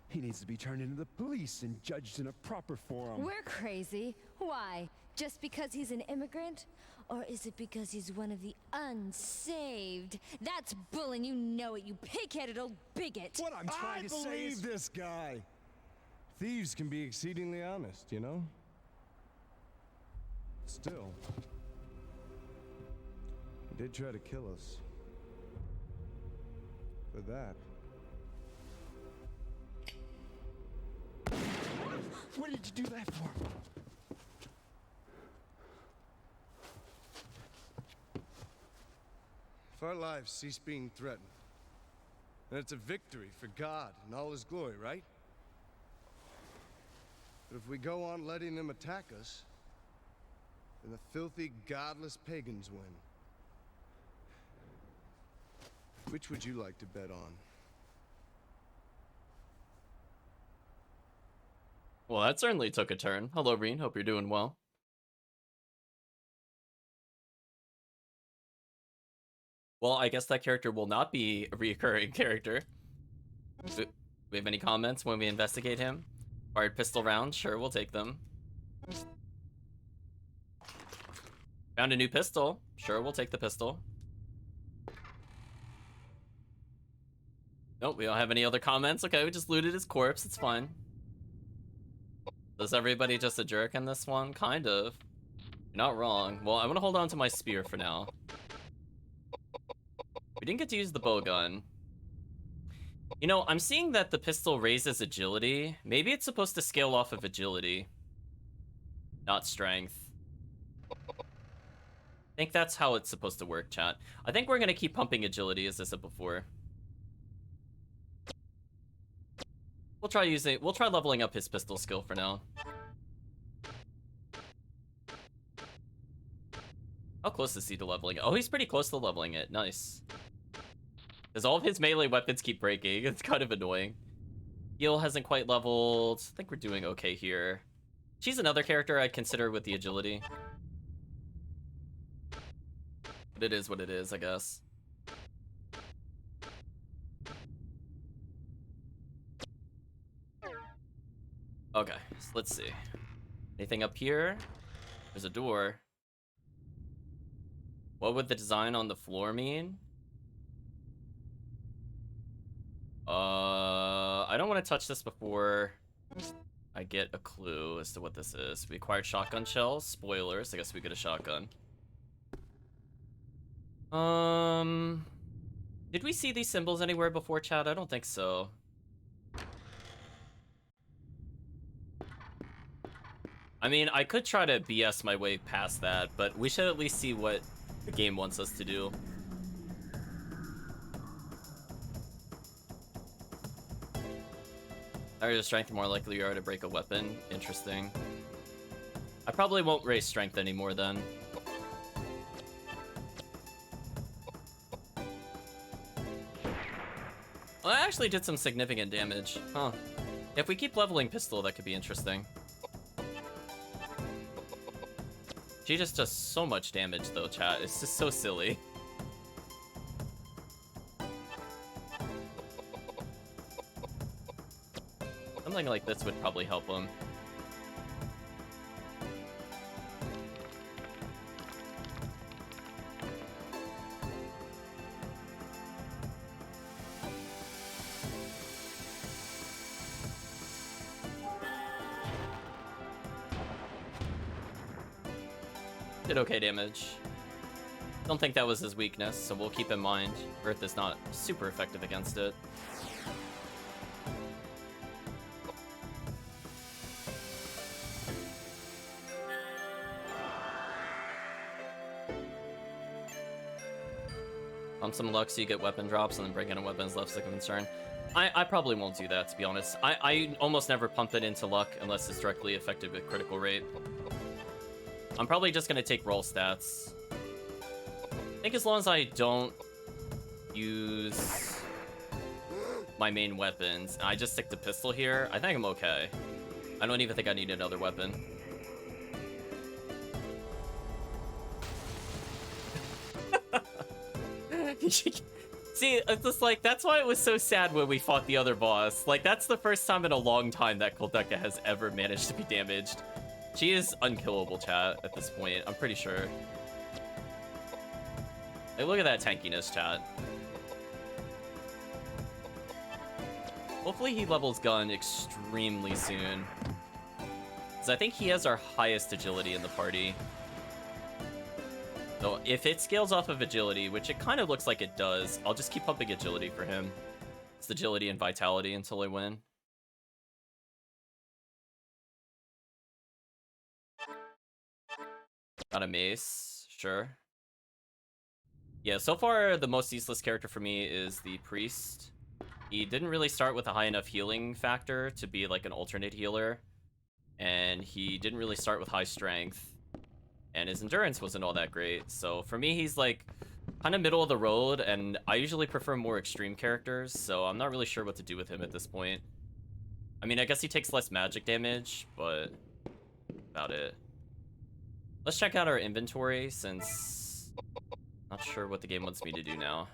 C: He needs to be turned into the police and judged in a proper forum.
D: We're crazy. Why? Just because he's an immigrant? Or is it because he's one of the unsaved? That's bull and you know it, you pig-headed old bigot!
C: What I'm trying
E: I
C: to say
E: believe
C: is...
E: this guy. Thieves can be exceedingly honest, you know? Still, he did try to kill us. For that.
C: What did you do that for?
E: If our lives cease being threatened, then it's a victory for God and all his glory, right? But if we go on letting them attack us, then the filthy, godless pagans win. Which would you like to bet on?
A: Well, that certainly took a turn. Hello, Reen. Hope you're doing well. Well, I guess that character will not be a recurring character. Do we have any comments when we investigate him? Fired pistol rounds? Sure, we'll take them. Found a new pistol? Sure, we'll take the pistol. Nope, we don't have any other comments. Okay, we just looted his corpse. It's fine. Is everybody just a jerk in this one? Kind of. You're not wrong. Well, I'm gonna hold on to my spear for now. We didn't get to use the bow gun. You know, I'm seeing that the pistol raises agility. Maybe it's supposed to scale off of agility, not strength. I think that's how it's supposed to work, chat. I think we're gonna keep pumping agility, as I said before. We'll try leveling up his pistol skill for now. How close is he to leveling it? Oh, he's pretty close to leveling it. Nice. Because all of his melee weapons keep breaking. It's kind of annoying. Heal hasn't quite leveled. I think we're doing okay here. She's another character I'd consider with the agility. But it is what it is, I guess. Okay, so let's see. Anything up here? There's a door. What would the design on the floor mean? I don't want to touch this before I get a clue as to what this is. We acquired shotgun shells. Spoilers. I guess we get a shotgun. Did we see these symbols anywhere before, chat? I don't think so. I mean, I could try to BS my way past that, but we should at least see what the game wants us to do. Higher your strength, the more likely you are to break a weapon. Interesting. I probably won't raise strength anymore then. Well, I actually did some significant damage. Huh. If we keep leveling pistol, that could be interesting. She just does so much damage though, chat. It's just so silly. Something like this would probably help him. Did okay damage. Don't think that was his weakness, so we'll keep in mind. Earth is not super effective against it. Pump some luck so you get weapon drops and then break in a weapon is less of a concern. I probably won't do that, to be honest. I almost never pump it into luck unless it's directly affected with critical rate. I'm probably just gonna take roll stats. I think as long as I don't use my main weapons, and I just stick to pistol here, I think I'm okay. I don't even think I need another weapon. See, it's just like, that's why it was so sad when we fought the other boss. Like, that's the first time in a long time that Koudelka has ever managed to be damaged. She is unkillable, chat, at this point, I'm pretty sure. Like, look at that tankiness, chat. Hopefully he levels gun extremely soon. Because I think he has our highest agility in the party. So if it scales off of agility, which it kind of looks like it does, I'll just keep pumping agility for him. It's agility and vitality until I win. Got a mace, sure. Yeah, so far the most useless character for me is the priest. He didn't really start with a high enough healing factor to be like an alternate healer. And he didn't really start with high strength. And his endurance wasn't all that great. So for me, he's like kind of middle of the road, and I usually prefer more extreme characters, so I'm not really sure what to do with him at this point. I mean, I guess he takes less magic damage, but about it. Let's check out our inventory, since not sure what the game wants me to do now.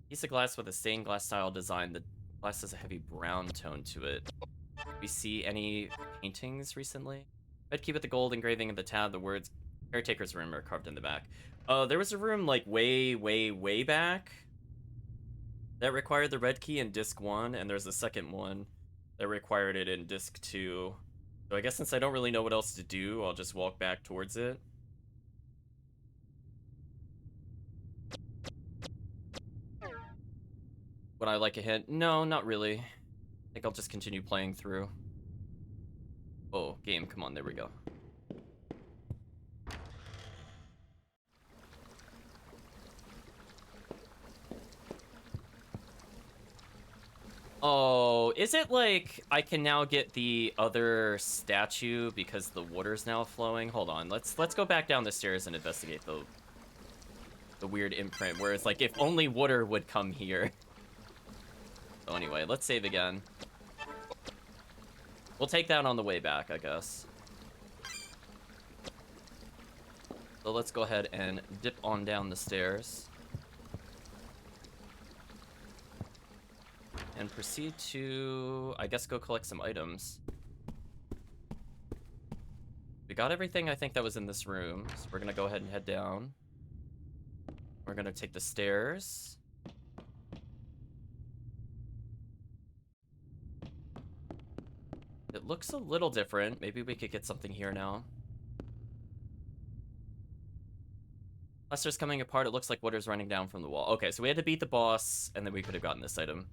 A: Piece of glass with a stained glass style design. The glass has a heavy brown tone to it. We see any paintings recently? Red key with the gold engraving of the tab, the words Caretaker's Room are carved in the back. There was a room like way back that required the red key in disc 1, and there's a second one that required it in disc 2. So I guess since I don't really know what else to do, I'll just walk back towards it. Would I like a hint? No, not really. I think I'll just continue playing through. Oh, game, come on, there we go. Oh, is it like I can now get the other statue because the water's now flowing? Hold on, let's go back down the stairs and investigate the weird imprint where it's like if only water would come here. So anyway, let's save again. We'll take that on the way back, I guess. So let's go ahead and dip on down the stairs. and proceed to, I guess, go collect some items. We got everything I think that was in this room, so we're gonna go ahead and head down. We're gonna take the stairs. It looks a little different. Maybe we could get something here now. Cluster's coming apart. It looks like water's running down from the wall. Okay, so we had to beat the boss, and then we could have gotten this item.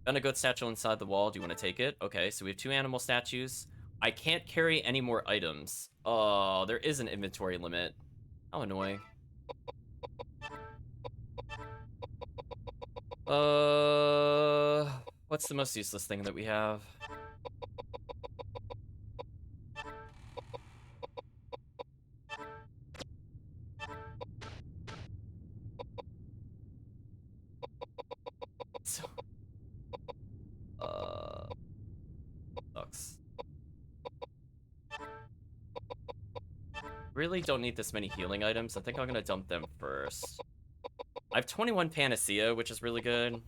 A: Found a goat statue inside the wall. Do you want to take it? Okay, so we have 2 animal statues. I can't carry any more items. Oh, there is an inventory limit. How annoying. What's the most useless thing that we have? So, sucks. Really don't need this many healing items. I think I'm gonna dump them first. I have 21 Panacea, which is really good.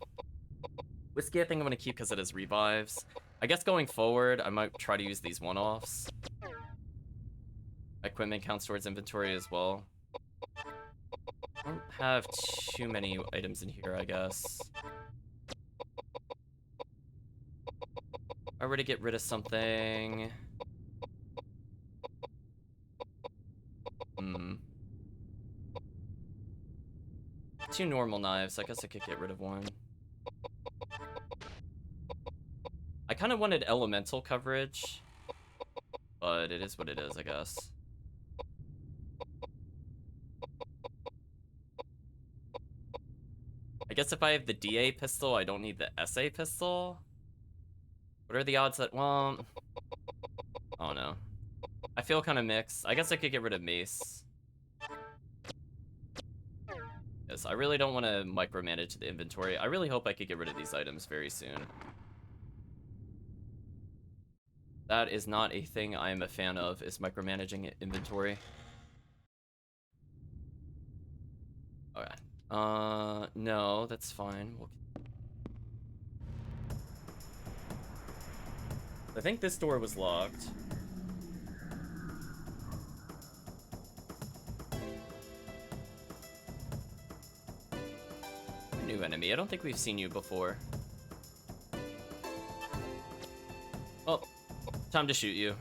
A: Whiskey I think I'm gonna keep because it has revives. I guess going forward, I might try to use these one-offs. Equipment counts towards inventory as well. I don't have too many items in here, I guess. If I were to get rid of something... Two normal knives. I guess I could get rid of one. I kind of wanted elemental coverage, but it is what it is, I guess. I guess if I have the DA pistol, I don't need the SA pistol. What are the odds that, well... Oh no. I feel kind of mixed. I guess I could get rid of mace. Yes, I really don't want to micromanage the inventory. I really hope I could get rid of these items very soon. That is not a thing I am a fan of, is micromanaging inventory. Okay. No, that's fine. I think this door was locked. New enemy. I don't think we've seen you before. Well, time to shoot you.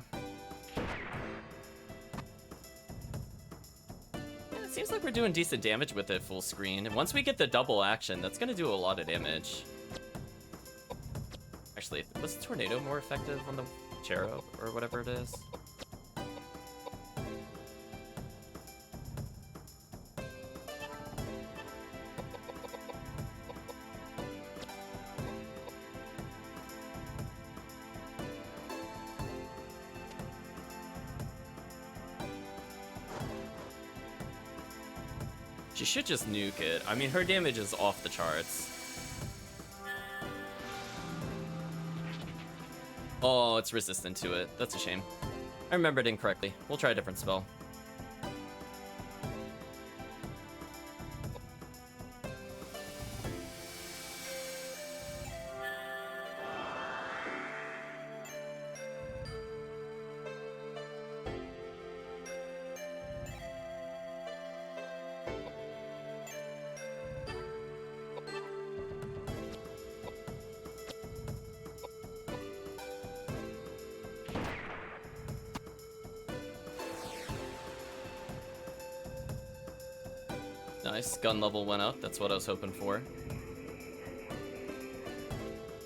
A: Yeah, it seems like we're doing decent damage with it full screen. And once we get the double action, that's gonna do a lot of damage. Actually, was the tornado more effective on the cherub or whatever it is? She should just nuke it. I mean, her damage is off the charts. Oh, it's resistant to it. That's a shame. I remembered incorrectly. We'll try a different spell. Nice, gun level went up. That's what I was hoping for.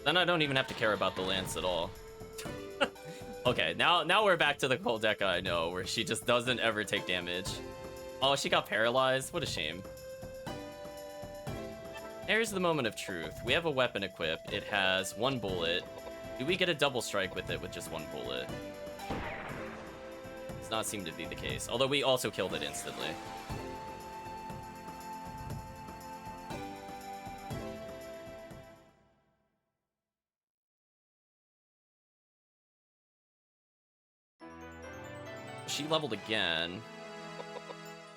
A: Then I don't even have to care about the lance at all. Okay, now we're back to the Koudelka I know, where she just doesn't ever take damage. Oh, she got paralyzed? What a shame. Here's the moment of truth. We have a weapon equipped. It has 1 bullet. Do we get a double strike with it with just 1 bullet? Does not seem to be the case. Although we also killed it instantly. She leveled again.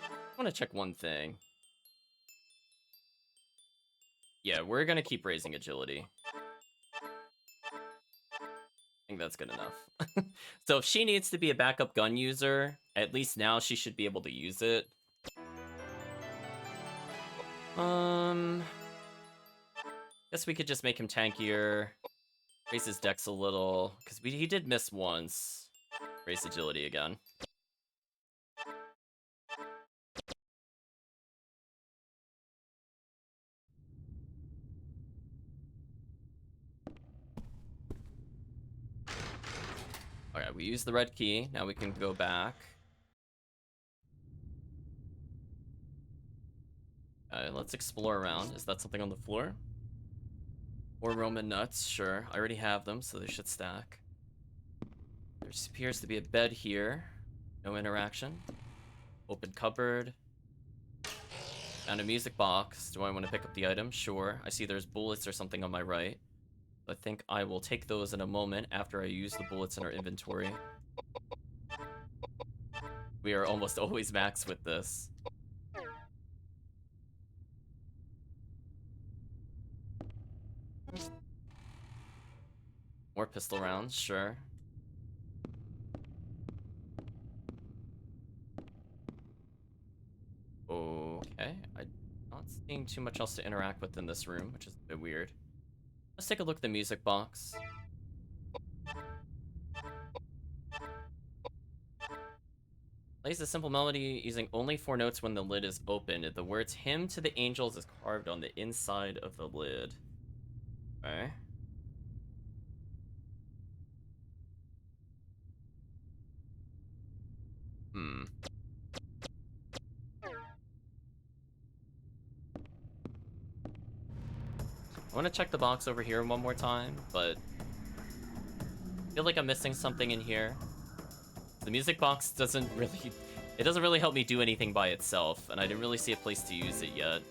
A: I want to check one thing. Yeah, we're going to keep raising agility. think that's good enough. So if she needs to be a backup gun user, at least now she should be able to use it. Guess we could just make him tankier. Raise his dex a little, because he did miss once. Raise agility again. Okay, we used the red key. Now we can go back. Let's explore around. Is that something on the floor? Or Roman nuts? Sure. I already have them, so they should stack. There appears to be a bed here. No interaction. Open cupboard. Found a music box. Do I want to pick up the item? Sure. I see there's bullets or something on my right. I think I will take those in a moment after I use the bullets in our inventory. We are almost always max with this. More pistol rounds, sure. Okay, I'm not seeing too much else to interact with in this room, which is a bit weird. Let's take a look at the music box. Plays a simple melody using only 4 notes when the lid is open. The words "Hymn to the Angels" is carved on the inside of the lid. Okay. I want to check the box over here one more time, but I feel like I'm missing something in here. The music box doesn't really help me do anything by itself, and I didn't really see a place to use it yet.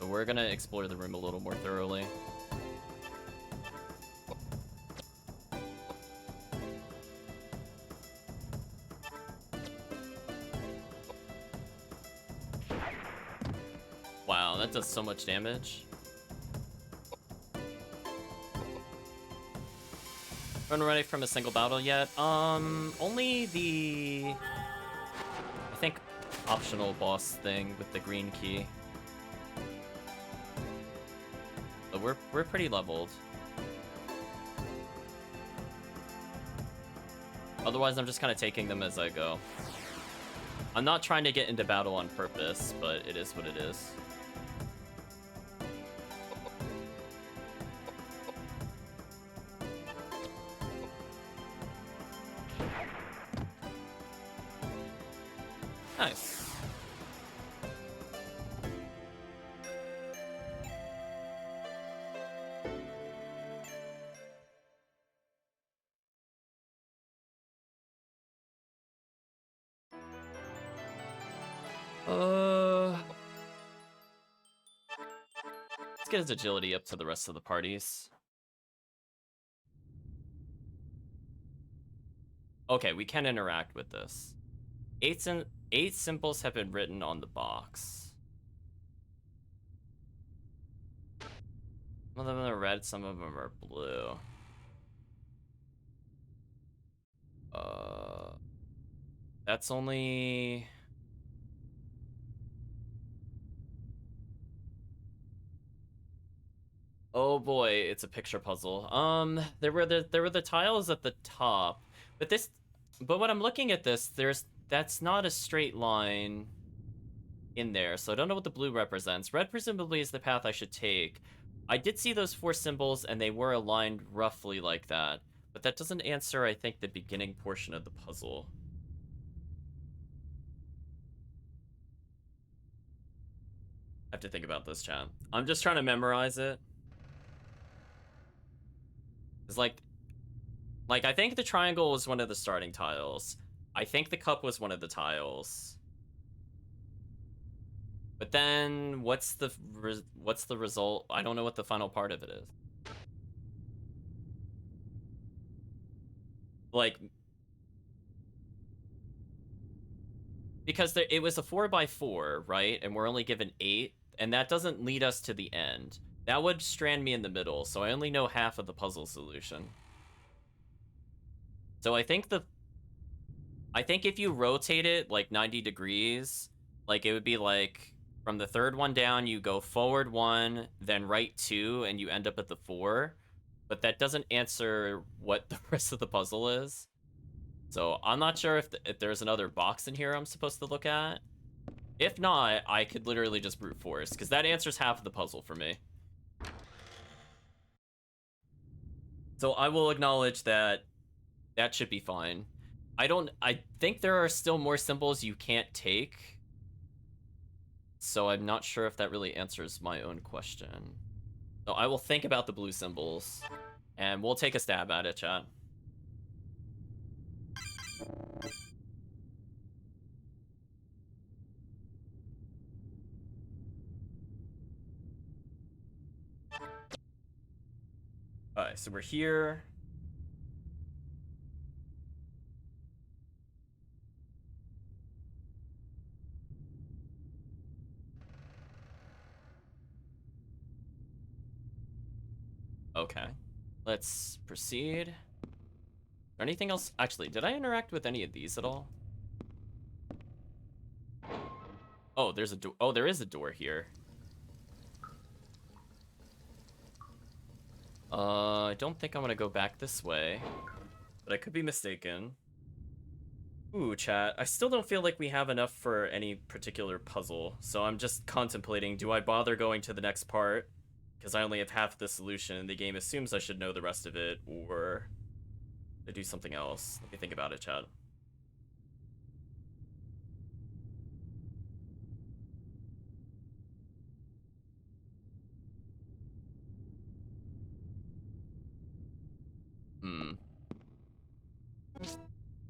A: So we're gonna explore the room a little more thoroughly. Wow, that does so much damage. Run away from a single battle yet? Only the, I think, optional boss thing with the green key. But we're pretty leveled. Otherwise, I'm just kind of taking them as I go. I'm not trying to get into battle on purpose, but it is what it is. Nice. Let's get his agility up to the rest of the parties. Okay, we can interact with this. 8 symbols have been written on the box. Some of them are red, some of them are blue. That's only... Oh boy, it's a picture puzzle. There were the tiles at the top, but when I'm looking at this, that's not a straight line in there, so I don't know what the blue represents. Red presumably is the path I should take. I did see those 4 symbols, and they were aligned roughly like that, but that doesn't answer, I think, the beginning portion of the puzzle. I have to think about this, chat. I'm just trying to memorize it. It's like I think the triangle was one of the starting tiles. I think the cup was one of the tiles. But then what's the result? I don't know what the final part of it is. Like, because it was a 4x4, right? And we're only given 8, and that doesn't lead us to the end. That would strand me in the middle, so I only know half of the puzzle solution. So I think if you rotate it like 90 degrees, like it would be like from the third one down, you go forward 1, then right 2, and you end up at the 4. But that doesn't answer what the rest of the puzzle is. So I'm not sure if there's another box in here I'm supposed to look at. If not, I could literally just brute force, because that answers half of the puzzle for me. So I will acknowledge that that should be fine. I think there are still more symbols you can't take. So I'm not sure if that really answers my own question. So I will think about the blue symbols, and we'll take a stab at it, chat. Alright, so we're here. Okay, let's proceed. Is there anything else? Actually, did I interact with any of these at all? Oh, there's a door. Oh, there is a door here. I don't think I'm gonna go back this way, but I could be mistaken. Ooh, chat. I still don't feel like we have enough for any particular puzzle, so I'm just contemplating, do I bother going to the next part? Because I only have half the solution, and the game assumes I should know the rest of it, or to do something else. Let me think about it, chat.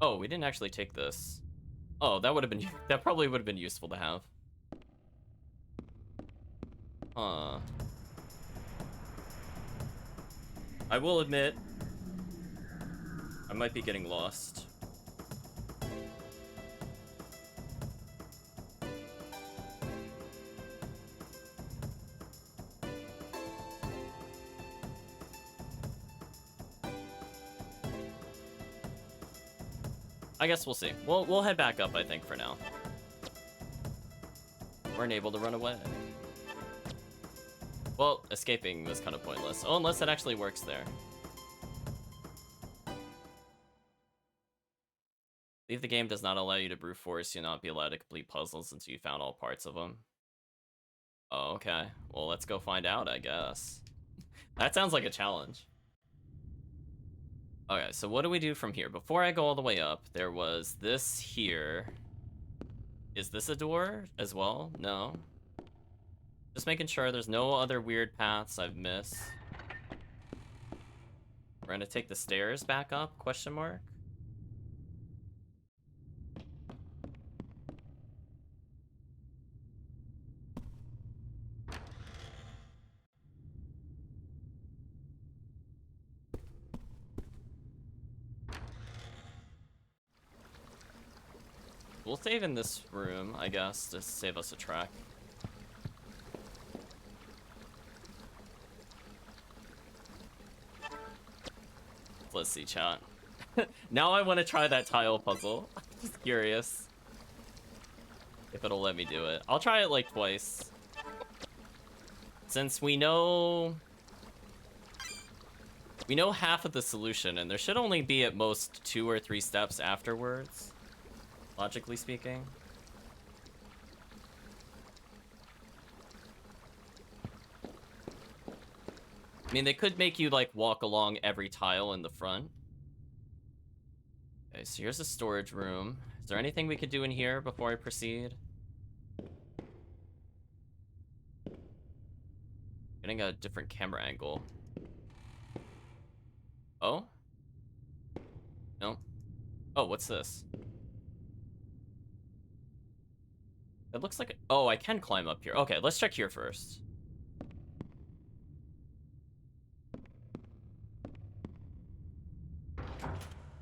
A: Oh, we didn't actually take this. Oh, that would have been that probably would have been useful to have. Huh. I will admit, I might be getting lost. I guess we'll see. We'll head back up, I think, for now. We're unable to run away. Well, escaping was kind of pointless. Oh, unless it actually works there. Leave the game does not allow you to brute force. You'll not be allowed to complete puzzles until you found all parts of them. Oh, okay. Well, let's go find out, I guess. That sounds like a challenge. Okay, so what do we do from here? Before I go all the way up, there was this here. Is this a door as well? No. Just making sure there's no other weird paths I've missed. We're gonna take the stairs back up, question mark? We'll save in this room, I guess, to save us a track. Let's see, chat. Now I want to try that tile puzzle. I'm just curious if it'll let me do it. I'll try it like twice. Since we know half of the solution, and there should only be at most 2 or 3 steps afterwards. Logically speaking. I mean, they could make you, like, walk along every tile in the front. Okay, so here's a storage room. Is there anything we could do in here before I proceed? Getting a different camera angle. Oh? No? Oh, what's this? It looks like... Oh, I can climb up here. Okay, let's check here first.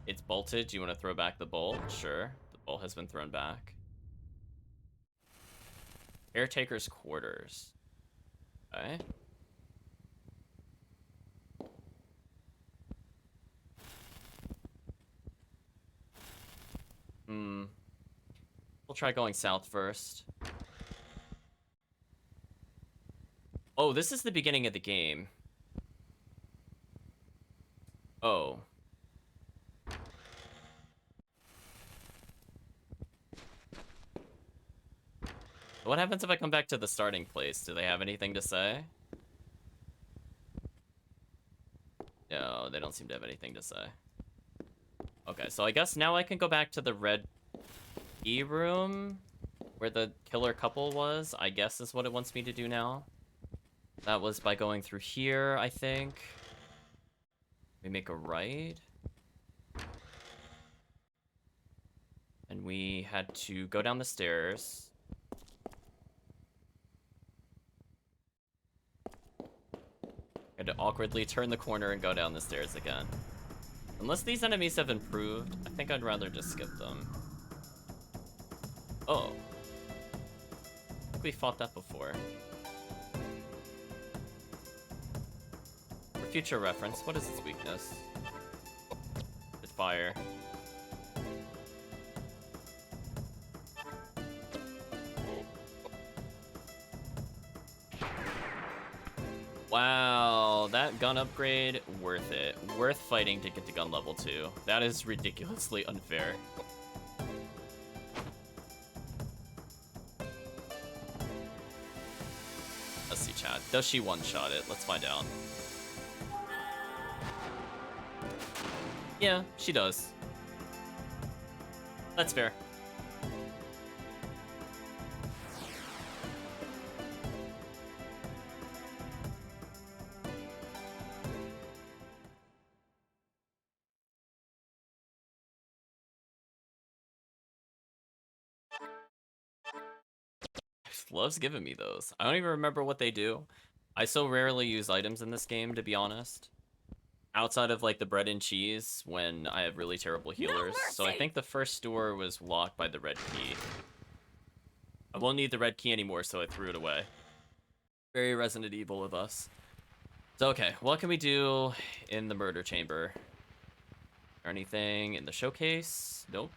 A: It's bolted. Do you want to throw back the bolt? Sure. The bolt has been thrown back. Caretaker's quarters. Okay. We'll try going south first. Oh, this is the beginning of the game. Oh. What happens if I come back to the starting place? Do they have anything to say? No, they don't seem to have anything to say. Okay, so I guess now I can go back to the red key room where the killer couple was, I guess is what it wants me to do now. That was by going through here, I think. We make a right. And we had to go down the stairs. Had to awkwardly turn the corner and go down the stairs again. Unless these enemies have improved, I think I'd rather just skip them. Oh. I think we fought that before. For future reference, what is its weakness? It's fire. Wow, that gun upgrade, worth it. Worth fighting to get to gun level 2. That is ridiculously unfair. Let's see, chat. Does she one-shot it? Let's find out. Yeah, she does. That's fair. Loves giving me those. I don't even remember what they do. I so rarely use items in this game, to be honest. Outside of like the bread and cheese when I have really terrible healers. So I think the first door was locked by the red key. I won't need the red key anymore, so I threw it away. Very Resident Evil of us. So okay, what can we do in the murder chamber? Or anything in the showcase? Nope.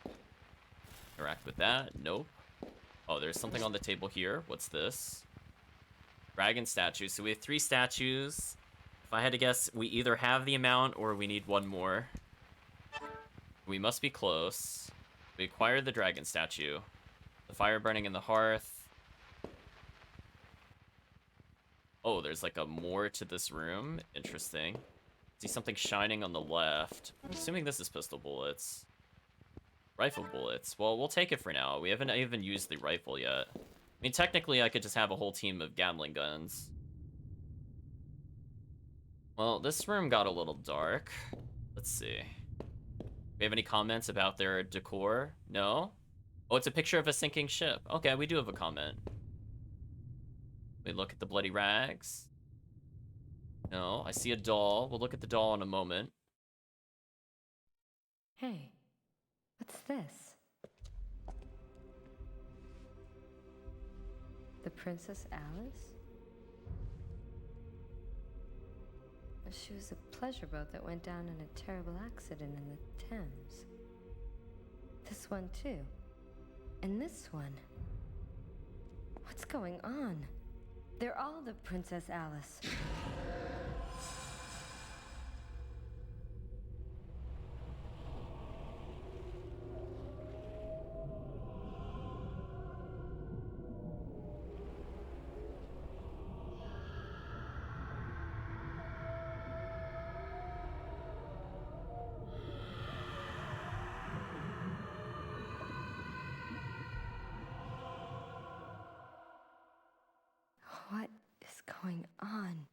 A: Interact with that? Nope. Oh, there's something on the table here. What's this? Dragon statue. So we have 3 statues. If I had to guess, we either have the amount or we need one more. We must be close. We acquired the dragon statue. The fire burning in the hearth. Oh, there's like a more to this room. Interesting. See something shining on the left. I'm assuming this is pistol bullets. Rifle bullets. Well, we'll take it for now. We haven't even used the rifle yet. I mean, technically, I could just have a whole team of Gatling guns. Well, this room got a little dark. Let's see. We have any comments about their decor? No? Oh, it's a picture of a sinking ship. Okay, we do have a comment. We look at the bloody rags. No, I see a doll. We'll look at the doll in a moment.
D: Hey, what's this? The Princess Alice? She was a pleasure boat that went down in a terrible accident in the Thames. This one too. And this one. What's going on? They're all the Princess Alice. What is going on?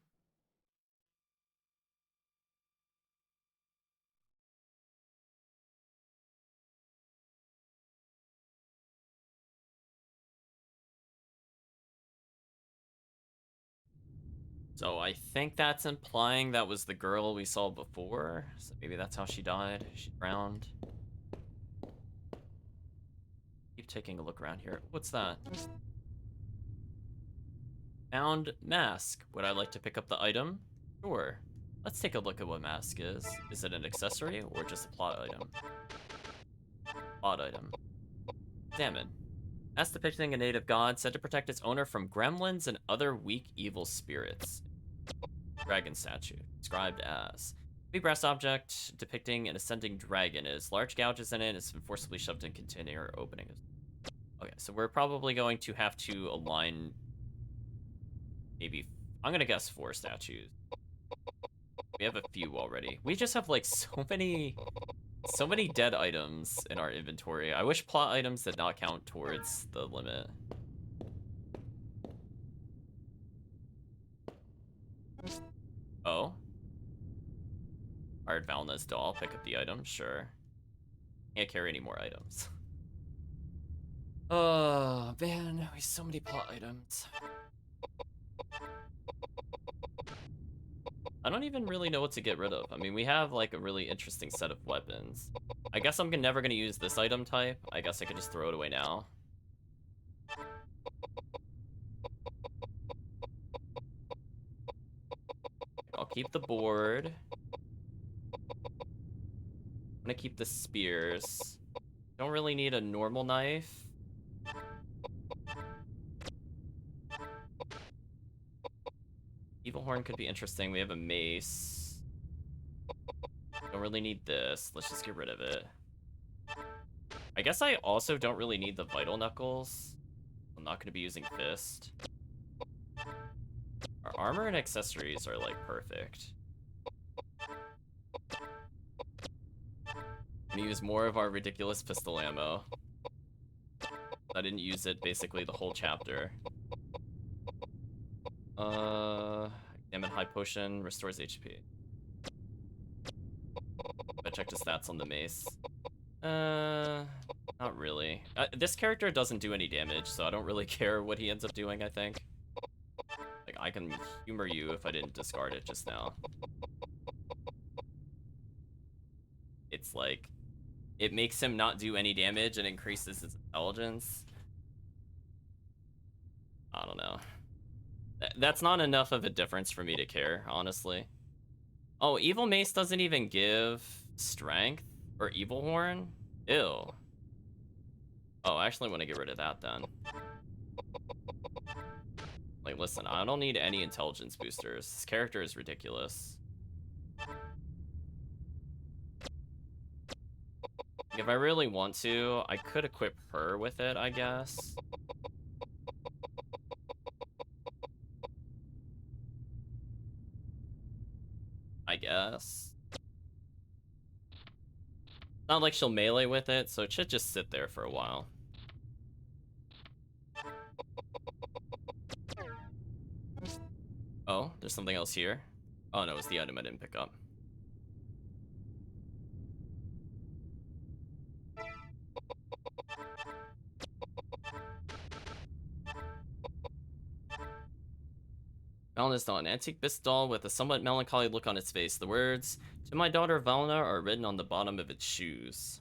A: So I think that's implying that was the girl we saw before. So maybe that's how she died. She drowned. Keep taking a look around here. What's that? Found mask. Would I like to pick up the item? Sure. Let's take a look at what mask is. Is it an accessory or just a plot item? Plot item. Examine. As depicting a native god said to protect its owner from gremlins and other weak evil spirits. Dragon statue, described as big brass object depicting an ascending dragon. It has large gouges in it. It's been forcibly shoved in container opening. Okay, so we're probably going to have to align maybe, I'm gonna guess 4 statues. We have a few already. We just have like so many dead items in our inventory. I wish plot items did not count towards the limit. Oh. Hired Valna's doll. Pick up the item. Sure. Can't carry any more items. Oh, man. We have so many plot items. I don't even really know what to get rid of. I mean, we have like a really interesting set of weapons. I guess I'm never gonna use this item type. I guess I could just throw it away now. I'll keep the board. I'm gonna keep the spears. Don't really need a normal knife. Evil Horn could be interesting. We have a mace. Don't really need this. Let's just get rid of it. I guess I also don't really need the Vital Knuckles. I'm not going to be using Fist. Our armor and accessories are, like, perfect. I'm going to use more of our ridiculous pistol ammo. I didn't use it basically the whole chapter. Examine high potion, restores HP. I checked the stats on the mace. Not really. This character doesn't do any damage, so I don't really care what he ends up doing, I think. Like, I can humor you if I didn't discard it just now. It's like, it makes him not do any damage and increases his intelligence. I don't know. That's not enough of a difference for me to care, honestly. Oh, Evil Mace doesn't even give strength or Evil Horn? Ew. Oh, I actually want to get rid of that then. Like, listen, I don't need any intelligence boosters. This character is ridiculous. If I really want to, I could equip her with it, I guess. I guess. Not like she'll melee with it, so it should just sit there for a while. Oh, there's something else here. Oh no, it's the item I didn't pick up. Valna's doll, an antique bisque doll with a somewhat melancholy look on its face. The words, "To my daughter Valna," are written on the bottom of its shoes.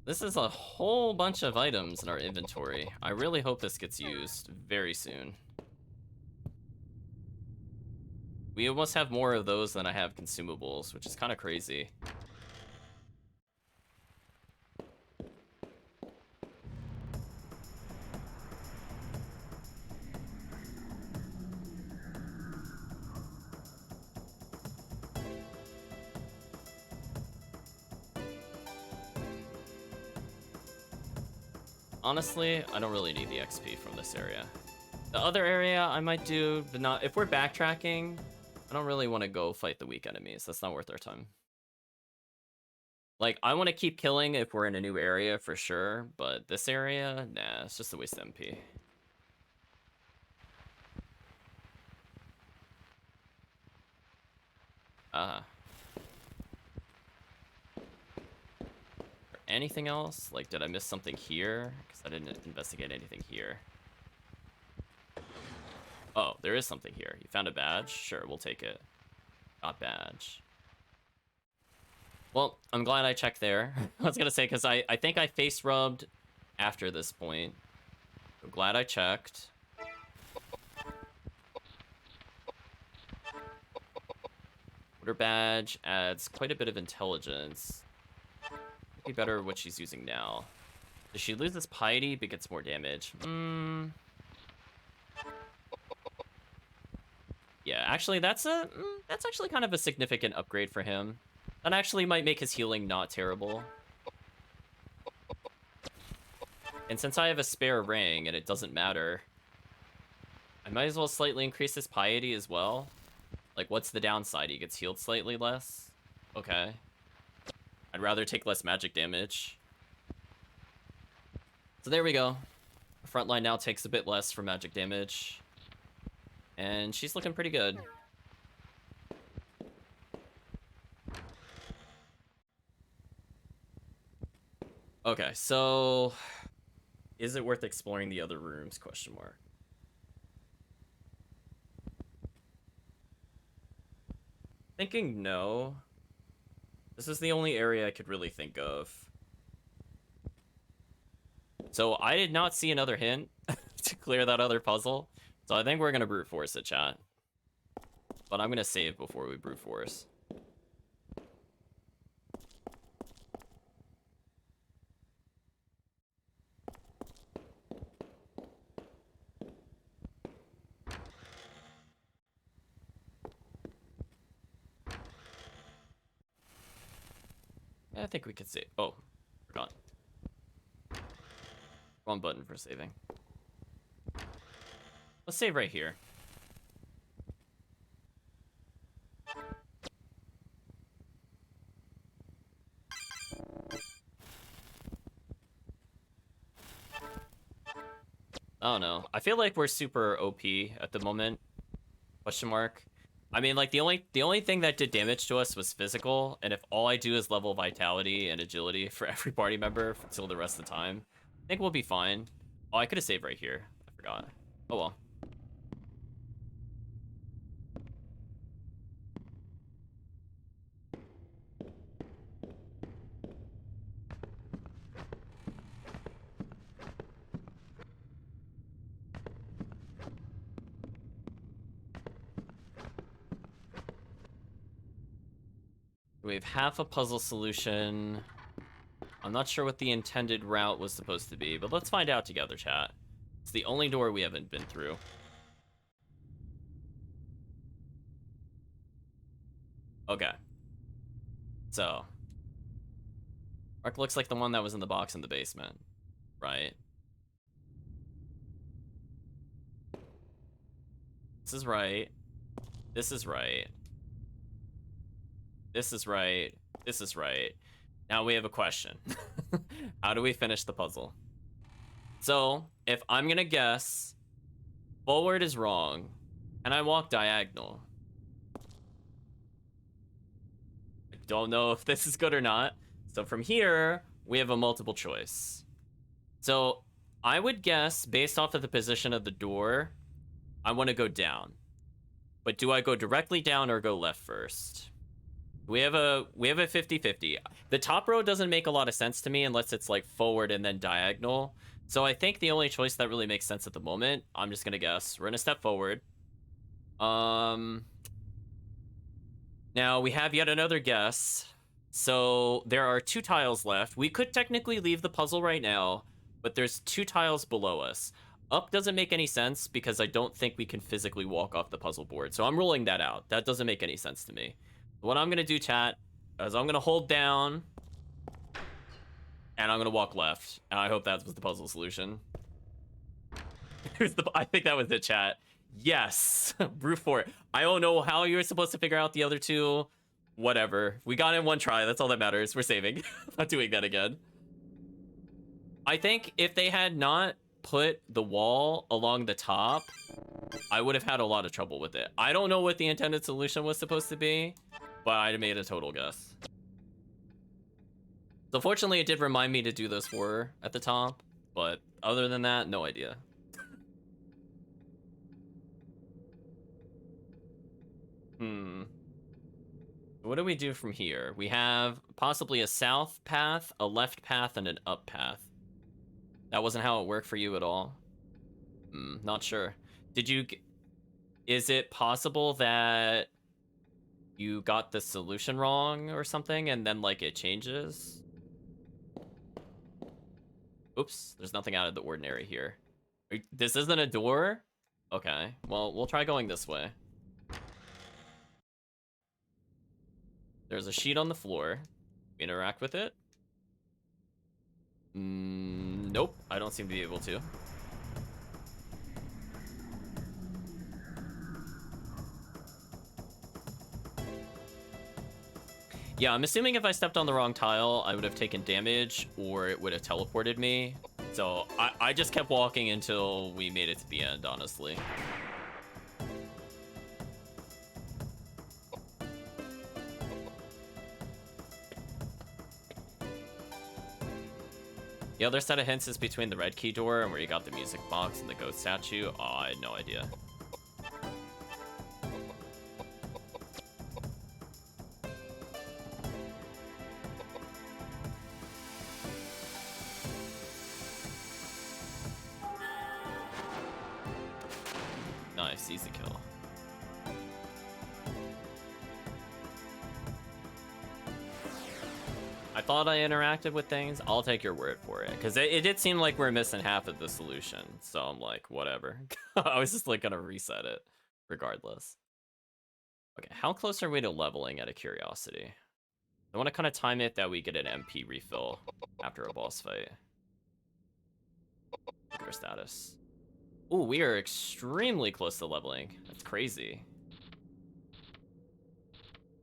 A: This is a whole bunch of items in our inventory. I really hope this gets used very soon. We almost have more of those than I have consumables, which is kind of crazy. Honestly, I don't really need the XP from this area. The other area I might do, but not if we're backtracking. I don't really want to go fight the weak enemies. That's not worth our time. Like, I want to keep killing if we're in a new area for sure, but this area, nah, it's just a waste of MP. Anything else? Like, did I miss something here? Because I didn't investigate anything here. Oh, there is something here. You found a badge? Sure, we'll take it. Got badge. Well, I'm glad I checked there. I was gonna say, because I think I face rubbed after this point. I'm glad I checked. Order badge adds quite a bit of intelligence. Might be better what she's using now. Does she lose this piety but gets more damage? Yeah, actually, that's actually kind of a significant upgrade for him. That actually might make his healing not terrible. And since I have a spare ring and it doesn't matter, I might as well slightly increase his piety as well. Like, what's the downside? He gets healed slightly less? Okay. I'd rather take less magic damage. So there we go. Frontline now takes a bit less for magic damage. And she's looking pretty good. Okay, so... is it worth exploring the other rooms? Question mark. Thinking no. This is the only area I could really think of. So I did not see another hint to clear that other puzzle. So I think we're gonna brute force it, chat. But I'm gonna save before we brute force. I think we could save. Oh, forgot. Wrong button for saving. Let's save right here. I don't know. I feel like we're super OP at the moment. Question mark. I mean, like, the only thing that did damage to us was physical, and if all I do is level vitality and agility for every party member until the rest of the time, I think we'll be fine. Oh, I could have saved right here. I forgot. Oh well. We have half a puzzle solution. I'm not sure what the intended route was supposed to be, but let's find out together, chat. It's the only door we haven't been through. Okay. So. Mark looks like the one that was in the box in the basement, right? This is right. This is right. This is right. This is right. Now we have a question. How do we finish the puzzle? So, if I'm gonna guess, forward is wrong, and I walk diagonal. I don't know if this is good or not. So from here, we have a multiple choice. So, I would guess, based off of the position of the door, I want to go down. But do I go directly down or go left first? We have a 50-50. The top row doesn't make a lot of sense to me unless it's like forward and then diagonal. So I think the only choice that really makes sense at the moment, I'm just gonna guess. We're gonna step forward. Now we have yet another guess. So there are 2 tiles left. We could technically leave the puzzle right now, but there's 2 tiles below us. Up doesn't make any sense because I don't think we can physically walk off the puzzle board. So I'm ruling that out. That doesn't make any sense to me. What I'm gonna do, chat, is I'm gonna hold down, and I'm gonna walk left. And I hope that was the puzzle solution. I think that was it, chat. Yes, brute force. I don't know how you were supposed to figure out the other 2. Whatever. We got in one try. That's all that matters. We're saving. Not doing that again. I think if they had not put the wall along the top, I would have had a lot of trouble with it. I don't know what the intended solution was supposed to be, but I made a total guess. So fortunately, it did remind me to do those 4 at the top, but other than that, no idea. What do we do from here? We have possibly a south path, a left path, and an up path. That wasn't how it worked for you at all? Not sure. Did you... Is it possible that you got the solution wrong or something, and then, like, it changes. Oops, there's nothing out of the ordinary here. This isn't a door? Okay, well, we'll try going this way. There's a sheet on the floor. Interact with it. Nope, I don't seem to be able to. Yeah, I'm assuming if I stepped on the wrong tile, I would have taken damage, or it would have teleported me. So I just kept walking until we made it to the end, honestly. The other set of hints is between the red key door and where you got the music box and the goat statue. Oh, I had no idea. Nice, easy kill. I thought I interacted with things. I'll take your word for it, because it did seem like we're missing half of the solution. So I'm like, whatever. I was just like gonna reset it, regardless. Okay, how close are we to leveling out of curiosity? I want to kind of time it that we get an MP refill after a boss fight. Look at our status. Ooh, we are extremely close to leveling. That's crazy.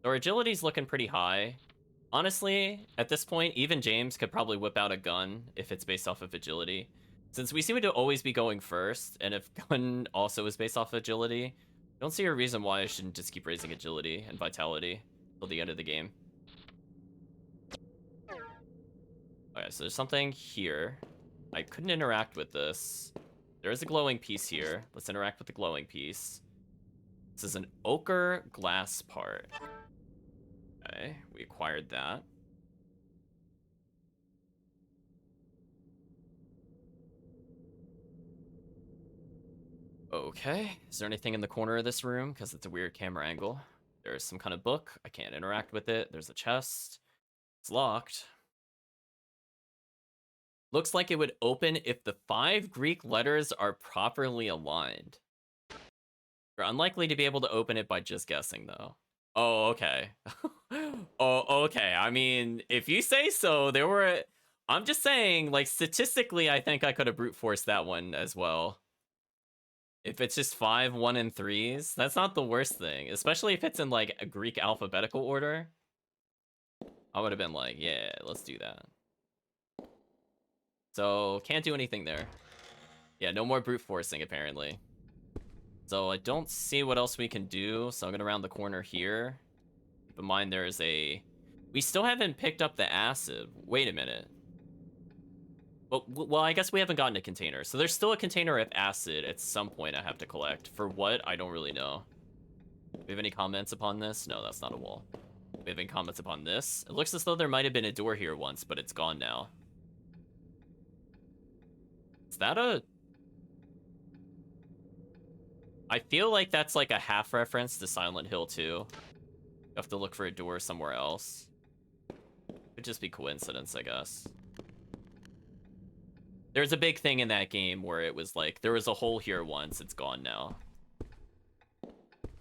A: So our agility's looking pretty high. Honestly, at this point, even James could probably whip out a gun if it's based off of agility. Since we seem to always be going first, and if gun also is based off of agility, I don't see a reason why I shouldn't just keep raising agility and vitality till the end of the game. Okay, so there's something here. I couldn't interact with this. There is a glowing piece here. Let's interact with the glowing piece. This is an ochre glass part. Okay, we acquired that. Okay, is there anything in the corner of this room? Because it's a weird camera angle. There's some kind of book. I can't interact with it. There's a chest. It's locked. Looks like it would open if the 5 Greek letters are properly aligned. You're unlikely to be able to open it by just guessing, though. Oh, okay. Oh, okay. I mean, if you say so, there were... I'm just saying, like, statistically, I think I could have brute forced that one as well. If it's just 5, 1, and 3s, that's not the worst thing. Especially if it's in, like, a Greek alphabetical order. I would have been like, yeah, let's do that. So, can't do anything there. Yeah, no more brute forcing, apparently. So, I don't see what else we can do, so I'm gonna round the corner here. Keep in mind there's a... We still haven't picked up the acid. Wait a minute. Well, I guess we haven't gotten a container. So there's still a container of acid at some point I have to collect. For what? I don't really know. Do we have any comments upon this? No, that's not a wall. Do we have any comments upon this? It looks as though there might have been a door here once, but it's gone now. Is that a... I feel like that's like a half reference to Silent Hill 2. You have to look for a door somewhere else. Could just be coincidence, I guess. There's a big thing in that game where it was like, there was a hole here once, it's gone now.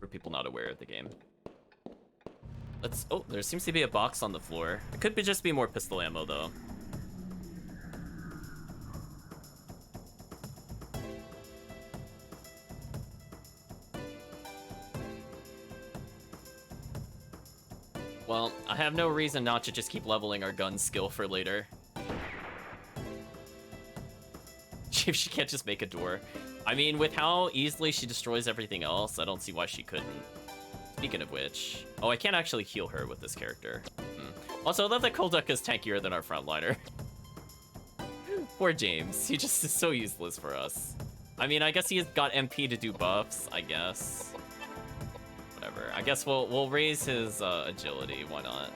A: For people not aware of the game. Let's... Oh, there seems to be a box on the floor. It could be just be more pistol ammo, though. Well, I have no reason not to just keep leveling our gun skill for later. If she can't just make a door. I mean, with how easily she destroys everything else, I don't see why she couldn't. Speaking of which... Oh, I can't actually heal her with this character. Also, I love that Koudelka is tankier than our frontliner. Poor James. He just is so useless for us. I mean, I guess he's got MP to do buffs, I guess. Whatever. I guess we'll raise his agility. Why not?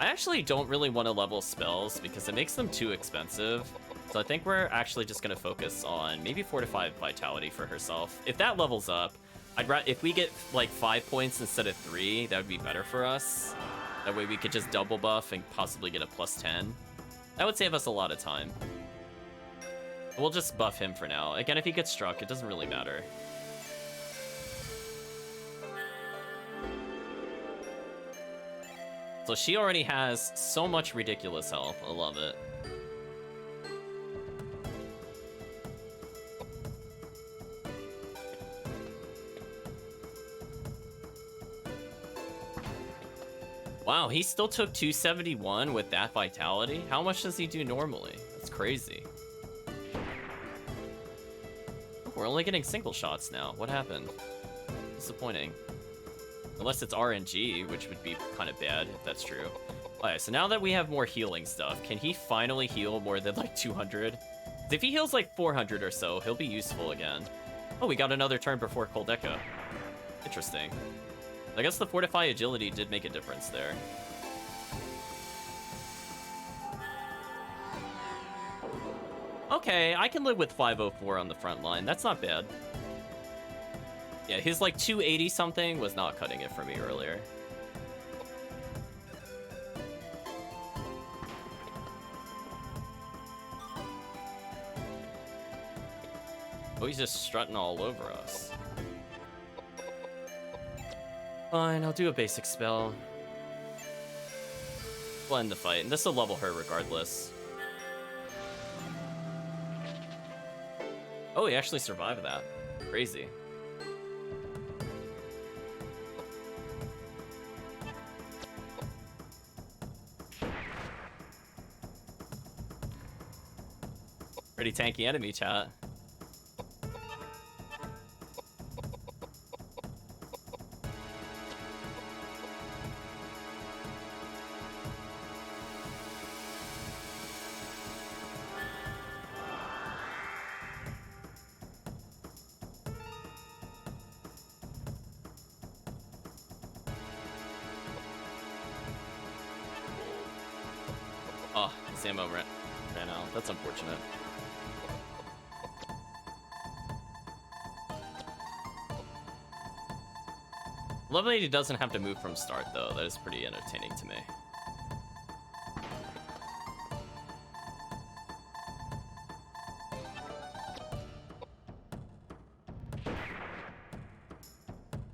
A: I actually don't really want to level spells because it makes them too expensive. So I think we're actually just gonna focus on maybe 4 to 5 vitality for herself. If that levels up, if we get like 5 points instead of 3, that would be better for us. That way we could just double buff and possibly get a +10. That would save us a lot of time. We'll just buff him for now. Again, if he gets struck, it doesn't really matter. So she already has so much ridiculous health. I love it. Wow, he still took 271 with that vitality? How much does he do normally? That's crazy. We're only getting single shots now. What happened? Disappointing. Unless it's RNG, which would be kind of bad if that's true. Alright, so now that we have more healing stuff, can he finally heal more than like 200? If he heals like 400 or so, he'll be useful again. Oh, we got another turn before Koudelka. Interesting. I guess the Fortify Agility did make a difference there. Okay, I can live with 504 on the front line. That's not bad. Yeah, his like 280 something was not cutting it for me earlier. Oh, he's just strutting all over us. Fine, I'll do a basic spell. We'll end the fight, and this will level her regardless. Oh, he actually survived that. Crazy. Pretty tanky enemy, chat. Oh, his ammo ran out. That's unfortunate. Love that he doesn't have to move from start, though. That is pretty entertaining to me.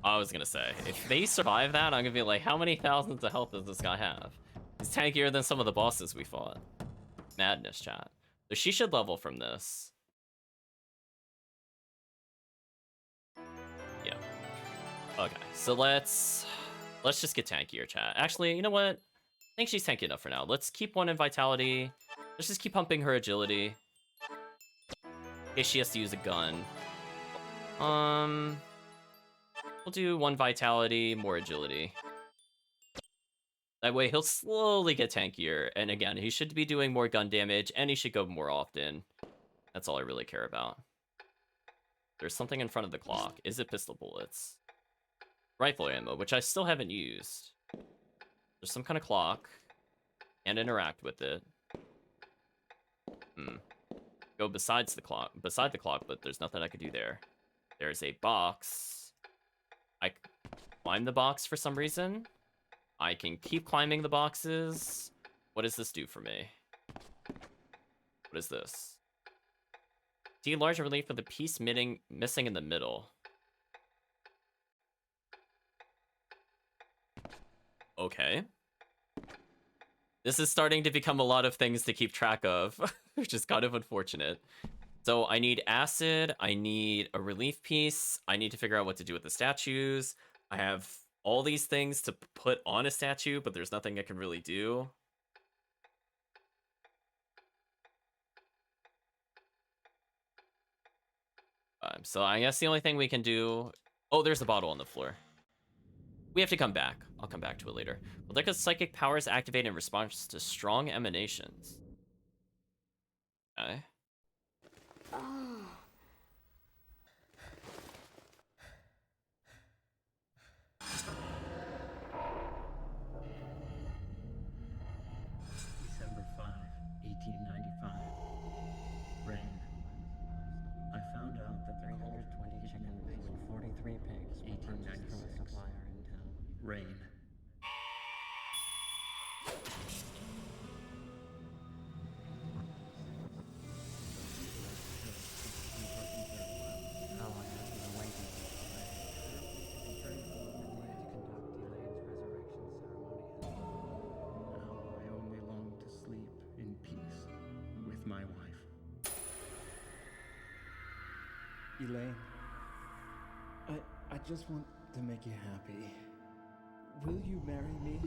A: I was gonna say, if they survive that, I'm gonna be like, how many thousands of health does this guy have? He's tankier than some of the bosses we fought. Madness, chat. So she should level from this. Yeah. Okay, so let's just get tankier, chat. Actually, you know what? I think she's tanky enough for now. Let's keep one in vitality. Let's just keep pumping her agility. In case she has to use a gun. We'll do 1 vitality, more agility. That way he'll slowly get tankier, and again, he should be doing more gun damage, and he should go more often. That's all I really care about. There's something in front of the clock. Is it pistol bullets? Rifle ammo, which I still haven't used. There's some kind of clock. Can't interact with it. Go beside the clock, but there's nothing I could do there. There's a box. I climb the box for some reason. I can keep climbing the boxes. What does this do for me? What is this? See large relief for the piece missing in the middle. Okay. This is starting to become a lot of things to keep track of, which is kind of unfortunate. So I need acid, I need a relief piece, I need to figure out what to do with the statues. I have all these things to put on a statue, but there's nothing I can really do. So I guess the only thing we can do... Oh, there's a bottle on the floor. We have to come back. I'll come back to it later. Koudelka's psychic powers activate in response to strong emanations. Okay.
G: December 5, 1895. my wife. Elaine, I just want to make you happy. Will you marry me?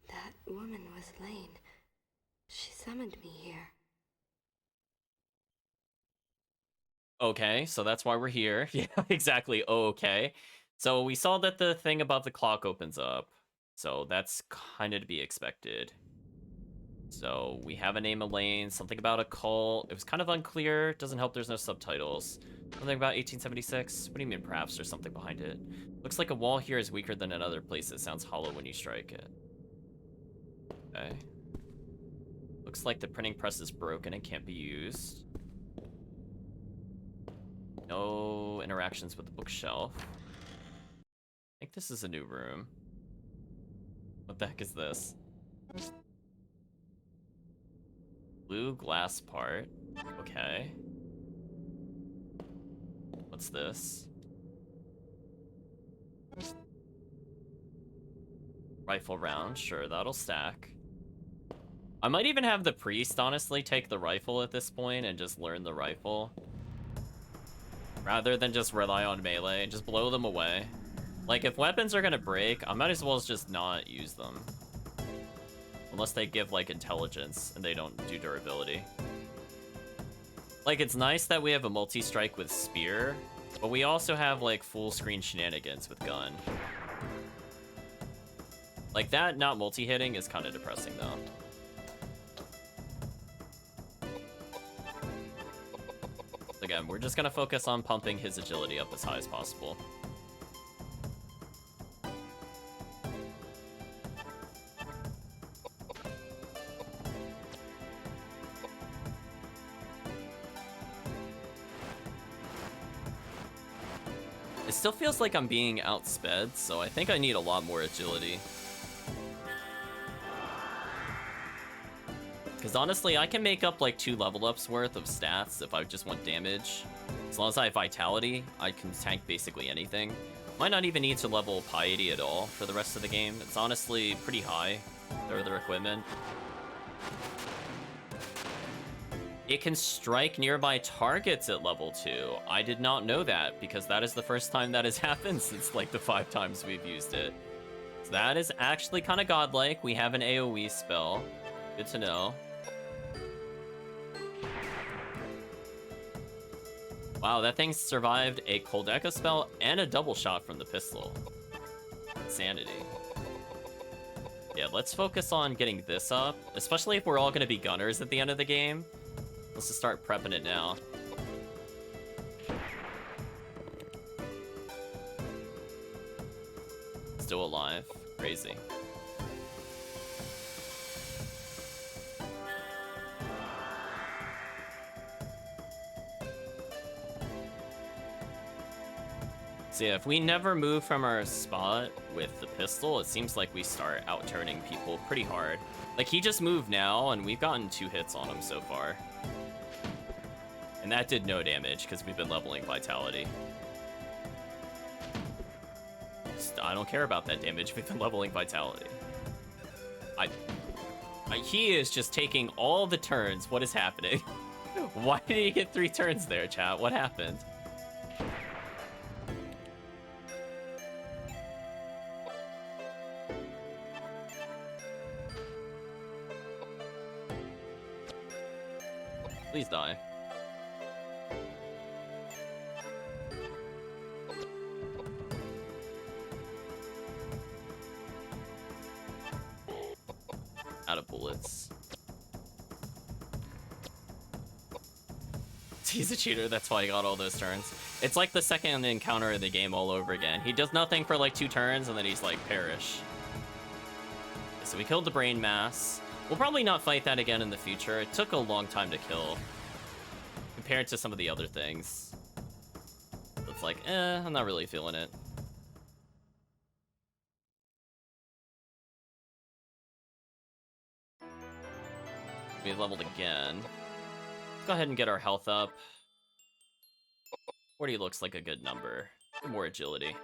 H: That woman was Lane. She summoned me here.
A: Okay, so that's why we're here. Yeah, exactly. Okay. So we saw that the thing above the clock opens up. So that's kind of to be expected. So we have a name Elaine, something about a cult. It was kind of unclear. Doesn't help there's no subtitles. Something about 1876. What do you mean perhaps there's something behind it? Looks like a wall here is weaker than in other places. Sounds hollow when you strike it. Okay. Looks like the printing press is broken and can't be used. No interactions with the bookshelf. I think this is a new room. What the heck is this? Blue glass part. Okay. What's this? Rifle round. Sure, that'll stack. I might even have the priest, honestly, take the rifle at this point and just learn the rifle. Rather than just rely on melee and just blow them away. Like, if weapons are gonna break, I might as well just not use them. Unless they give, like, intelligence and they don't do durability. Like, it's nice that we have a multi-strike with spear, but we also have, like, full-screen shenanigans with gun. Like, that not multi-hitting is kind of depressing, though. Again, we're just gonna focus on pumping his agility up as high as possible. It still feels like I'm being outsped, so I think I need a lot more agility. Because honestly, I can make up like 2 level ups worth of stats if I just want damage. As long as I have vitality, I can tank basically anything. Might not even need to level piety at all for the rest of the game. It's honestly pretty high, their other equipment. It can strike nearby targets at level 2. I did not know that because that is the first time that has happened since like the 5 times we've used it. So that is actually kind of godlike. We have an AoE spell. Good to know. Wow, that thing survived a Koudelka spell and a double shot from the pistol. Insanity. Yeah, let's focus on getting this up, especially if we're all going to be gunners at the end of the game. Let's just start prepping it now. Still alive. Crazy. So yeah, if we never move from our spot with the pistol, it seems like we start out-turning people pretty hard. Like, he just moved now, and we've gotten 2 hits on him so far. And that did no damage, because we've been leveling vitality. I don't care about that damage, we've been leveling vitality. He is just taking all the turns. What is happening? Why did he get 3 turns there, chat? What happened? Please die. Out of bullets. He's a cheater, that's why he got all those turns. It's like the second encounter of the game all over again. He does nothing for like 2 turns and then he's like, perish. So we killed the brain mass. We'll probably not fight that again in the future. It took a long time to kill compared to some of the other things. It's like, I'm not really feeling it. We leveled again. Go ahead and get our health up. 40 looks like a good number. More agility.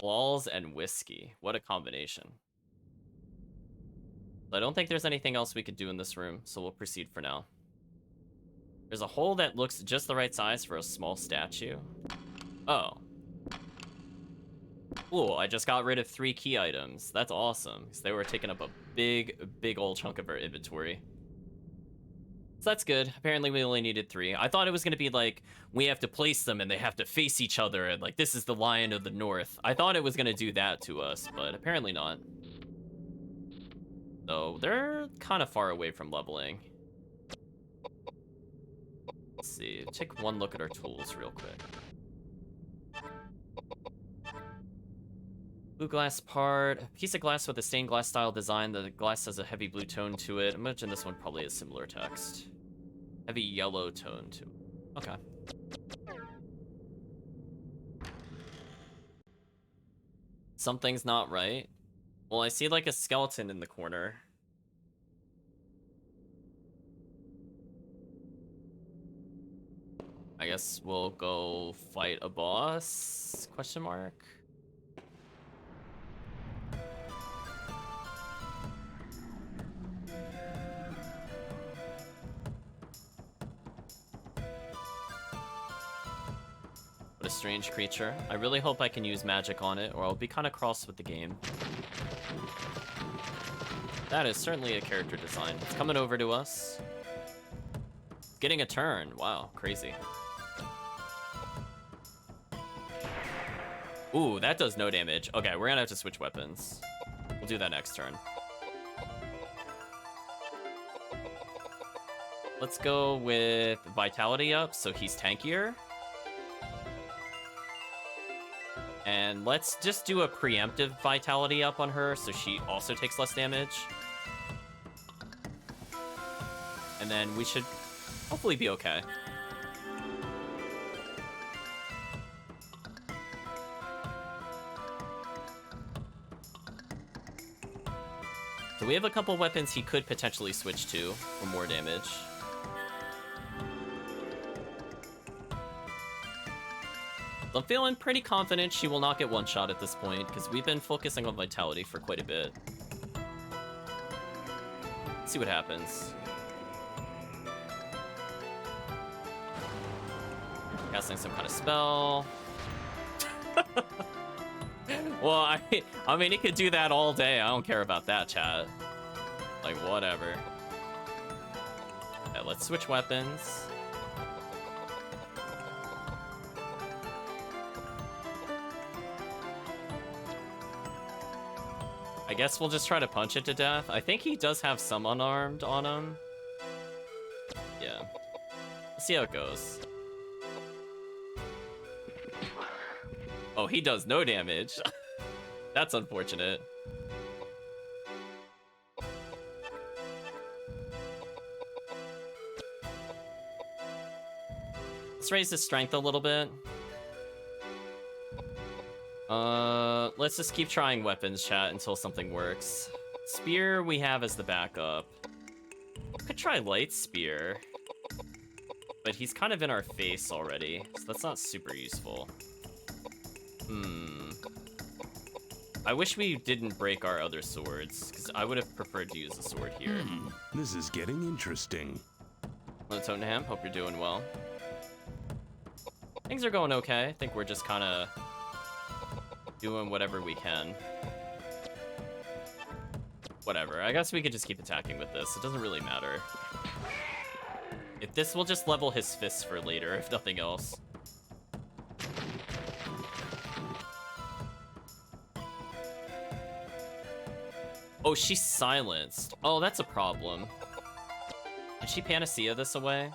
A: Walls and whiskey. What a combination. I don't think there's anything else we could do in this room, so we'll proceed for now. There's a hole that looks just the right size for a small statue. Oh. Cool, I just got rid of 3 key items. That's awesome, because they were taking up a big old chunk of our inventory. So that's good. Apparently we only needed 3. I thought it was going to be like, we have to place them and they have to face each other, and like, this is the Lion of the North. I thought it was going to do that to us, but apparently not. So they're kind of far away from leveling. Let's see, take one look at our tools real quick. Blue glass part, a piece of glass with a stained glass style design. The glass has a heavy blue tone to it. I imagine this one probably has similar text. Heavy yellow tone to it. Okay. Something's not right. Well, I see like a skeleton in the corner. I guess we'll go fight a boss? Question mark. What a strange creature. I really hope I can use magic on it, or I'll be kind of cross with the game. That is certainly a character design. It's coming over to us. It's getting a turn. Wow, crazy. Ooh, that does no damage. Okay, we're gonna have to switch weapons. We'll do that next turn. Let's go with Vitality up, so he's tankier. And let's just do a preemptive Vitality up on her, so she also takes less damage. And then we should hopefully be okay. So we have a couple weapons he could potentially switch to for more damage. I'm feeling pretty confident she will not get one shot at this point, because we've been focusing on Vitality for quite a bit. Let's see what happens. Casting some kind of spell. Well, I mean, it could do that all day. I don't care about that, chat. Like, whatever. Okay, let's switch weapons. I guess we'll just try to punch it to death. I think he does have some unarmed on him. Yeah. Let's see how it goes. Oh, he does no damage. That's unfortunate. Let's raise his strength a little bit. Let's just keep trying weapons, chat, until something works. Spear we have as the backup. Could try light spear. But he's kind of in our face already, so that's not super useful. I wish we didn't break our other swords, because I would have preferred to use the sword here.
I: This is getting interesting.
A: Hello, Totenham. Hope you're doing well. Things are going okay. I think we're just kind of doing whatever we can. Whatever. I guess we could just keep attacking with this. It doesn't really matter. If this will just level his fists for later, if nothing else. Oh, she's silenced. Oh, that's a problem. Did she panacea this away?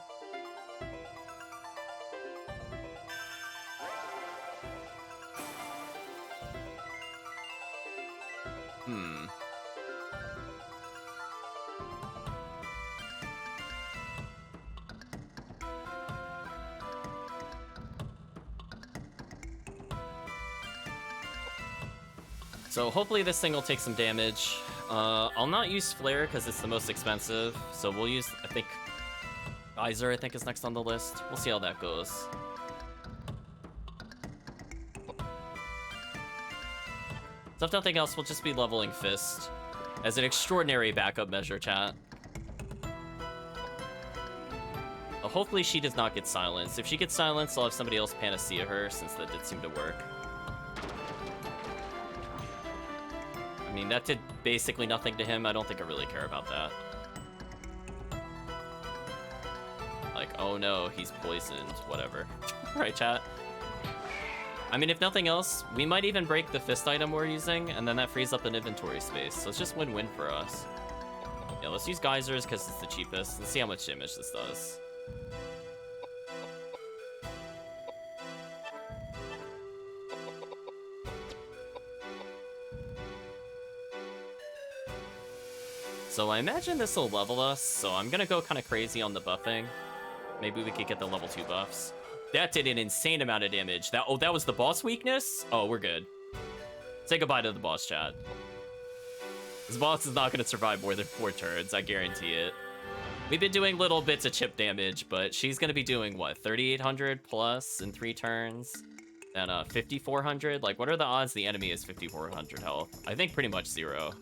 A: So hopefully this thing will take some damage. I'll not use Flare because it's the most expensive, so we'll use, I think, Geyser, I think, is next on the list. We'll see how that goes. So if nothing else, we'll just be leveling Fist as an extraordinary backup measure, chat. Hopefully she does not get silenced. If she gets silenced, I'll have somebody else Panacea her, since that did seem to work. I mean, that did basically nothing to him. I don't think I really care about that. Like, oh no, he's poisoned. Whatever. Right, chat? I mean, if nothing else, we might even break the Fist item we're using, and then that frees up an inventory space. So it's just win-win for us. Yeah, let's use Geysers because it's the cheapest. Let's see how much damage this does. So I imagine this will level us, so I'm gonna go kind of crazy on the buffing. Maybe we could get the level 2 buffs. That did an insane amount of damage. That was the boss weakness? Oh, we're good. Say goodbye to the boss, chat. This boss is not gonna survive more than 4 turns, I guarantee it. We've been doing little bits of chip damage, but she's gonna be doing, what, 3,800 plus in 3 turns? And 5,400? Like, what are the odds the enemy is 5,400 health? I think pretty much 0.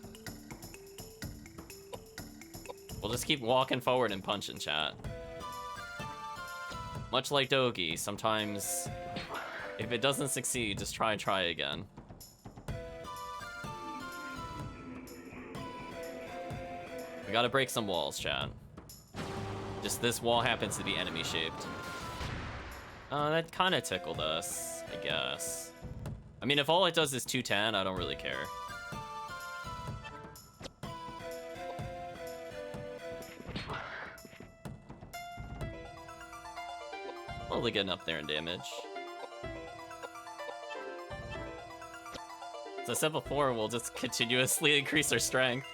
A: We'll just keep walking forward and punching, chat. Much like Dogi, sometimes if it doesn't succeed, just try and try again. We gotta break some walls, chat. Just this wall happens to be enemy shaped. That kind of tickled us, I guess. I mean, if all it does is 210, I don't really care. Slowly getting up there in damage. As I said before, we'll just continuously increase our strength.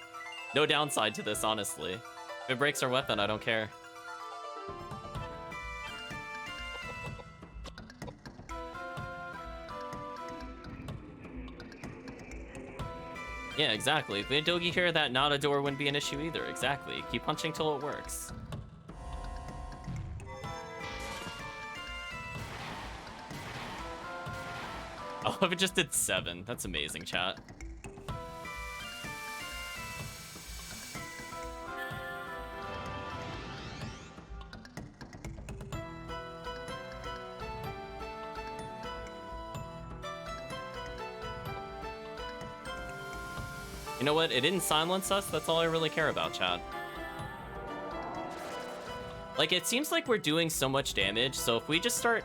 A: No downside to this, honestly. If it breaks our weapon, I don't care. Yeah, exactly. If we had Dogi here, that not a door wouldn't be an issue either. Exactly. Keep punching till it works. Oh, if it just did 7. That's amazing, chat. You know what? It didn't silence us. That's all I really care about, chat. Like, it seems like we're doing so much damage, so if we just start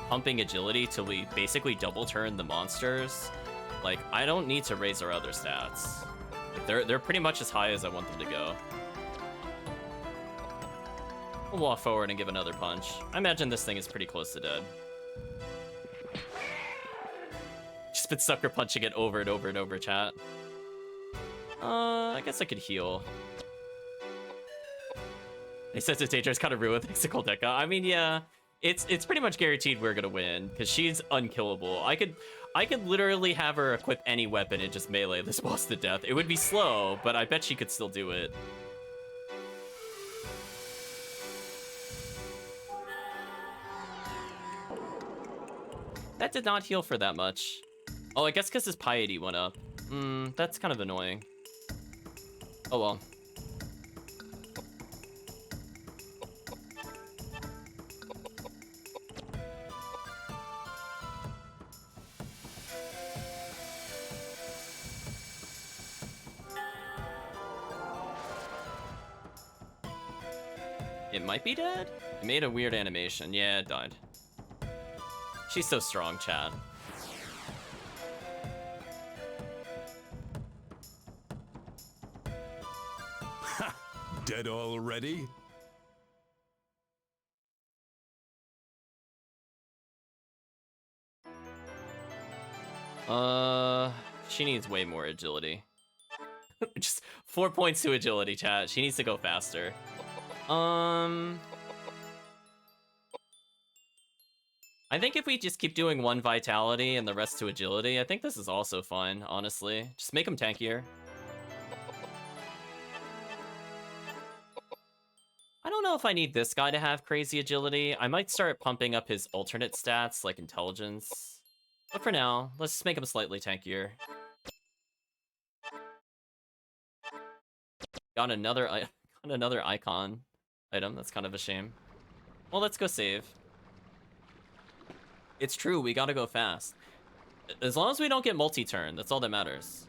A: pumping agility till we basically double turn the monsters, like, I don't need to raise our other stats. Like, they're pretty much as high as I want them to go. We'll walk forward and give another punch. I imagine this thing is pretty close to dead. Just been sucker punching it over and over and over, chat. I guess I could heal. He says it's dangerous, kind of ruined thanks to Koudelka. I mean, yeah. It's pretty much guaranteed we're gonna win, because she's unkillable. I could literally have her equip any weapon and just melee this boss to death. It would be slow, but I bet she could still do it. That did not heal for that much. Oh, I guess because his piety went up. That's kind of annoying. Oh well. It might be dead? It made a weird animation. Yeah, it died. She's so strong, Chad.
I: Ha! Dead already?
A: She needs way more agility. Just 4 points to agility, chat. She needs to go faster. I think if we just keep doing 1 vitality and the rest to agility, I think this is also fine, honestly. Just make him tankier. don't know if I need this guy to have crazy agility. I might start pumping up his alternate stats, like intelligence. But for now, let's just make him slightly tankier. Got another icon item. That's kind of a shame. Well, let's go save. It's true, we gotta go fast. As long as we don't get multi-turn, that's all that matters.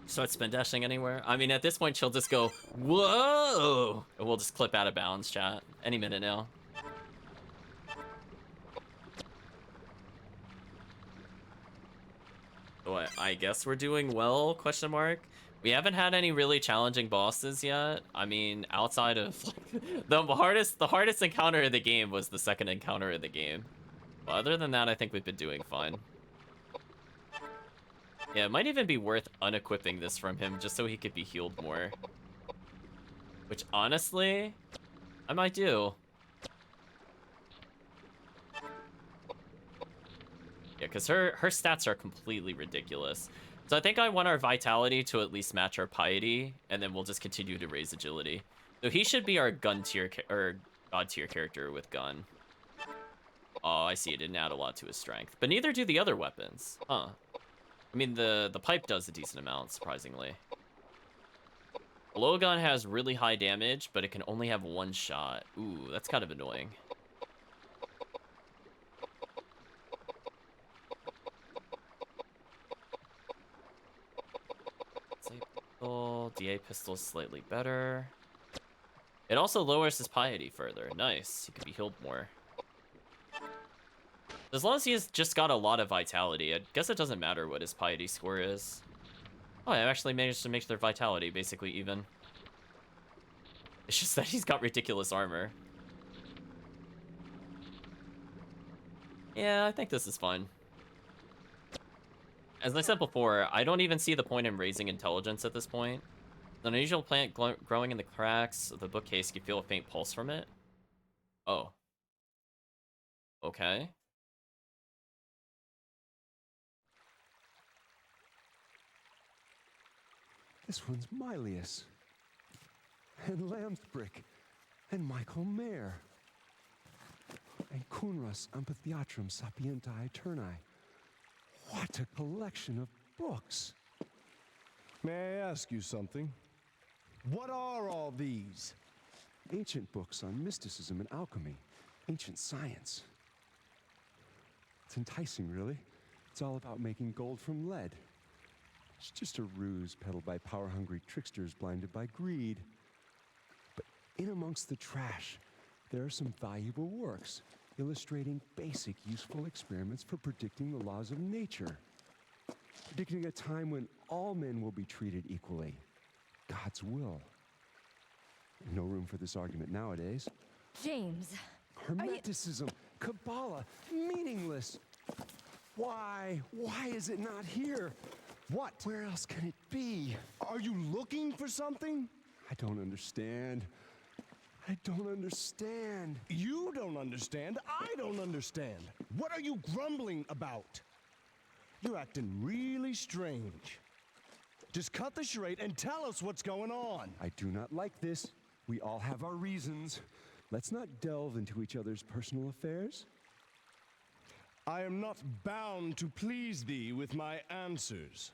A: Start spin dashing anywhere. I mean, at this point, she'll just go, whoa! And we'll just clip out of bounds, chat. Any minute now. So I guess we're doing well, question mark. We haven't had any really challenging bosses yet. I mean, outside of like, the hardest encounter of the game was the second encounter of the game. But other than that, I think we've been doing fine. Yeah, it might even be worth unequipping this from him just so he could be healed more. Which, honestly, I might do. Yeah, because her stats are completely ridiculous. So I think I want our vitality to at least match our piety, and then we'll just continue to raise agility. So he should be our gun tier, or god tier character with gun. Oh, I see, it didn't add a lot to his strength. But neither do the other weapons. Huh. I mean, the pipe does a decent amount, surprisingly. Blowgun has really high damage, but it can only have one shot. Ooh, that's kind of annoying. DA pistol is slightly better. It also lowers his piety further. Nice. He can be healed more. As long as he has just got a lot of vitality, I guess it doesn't matter what his piety score is. Oh, I actually managed to make their vitality basically even. It's just that he's got ridiculous armor. Yeah, I think this is fine. As I said before, I don't even see the point in raising intelligence at this point. An unusual plant growing in the cracks of the bookcase, you feel a faint pulse from it. Oh. Okay.
C: This one's Mylius. And Lamthbrick. And Michael Mayer. And Kunras Amphitheatrum Sapientae Eterni. What a collection of books.
E: May I ask you something? What are all these?
C: Ancient books on mysticism and alchemy. Ancient science. It's enticing, really. It's all about making gold from lead. It's just a ruse peddled by power-hungry tricksters blinded by greed. But in amongst the trash, there are some valuable works illustrating basic, useful experiments for predicting the laws of nature. Predicting a time when all men will be treated equally. God's will. No room for this argument nowadays.
D: James.
C: Hermeticism, Kabbalah, meaningless. Why? Why is it not here?
E: What?
C: Where else can it be?
E: Are you looking for something?
C: I don't understand. I don't understand.
E: You don't understand. I don't understand. What are you grumbling about? You're acting really strange. Just cut the charade and tell us what's going on.
C: I do not like this. We all have our reasons. Let's not delve into each other's personal affairs.
E: I am not bound to please thee with my answers.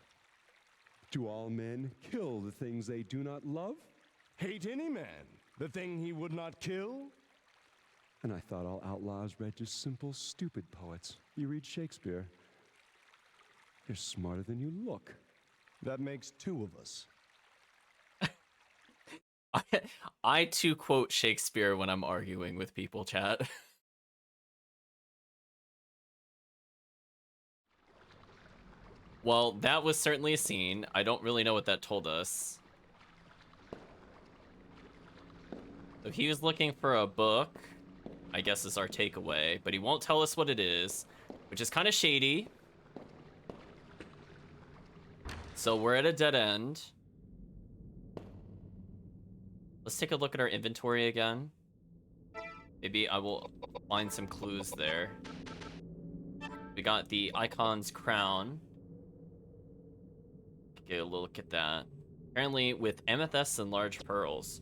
C: Do all men kill the things they do not love?
E: Hate any man, the thing he would not kill?
C: And I thought all outlaws read just simple, stupid poets. You read Shakespeare. You're smarter than you look.
E: That makes two of us.
A: I too quote Shakespeare when I'm arguing with people, chat. Well, that was certainly a scene. I don't really know what that told us. So he was looking for a book, I guess is our takeaway, but he won't tell us what it is, which is kind of shady. So we're at a dead end. Let's take a look at our inventory again. Maybe I will find some clues there. We got the Icon's Crown. Get a look at that. Apparently with amethysts and large pearls.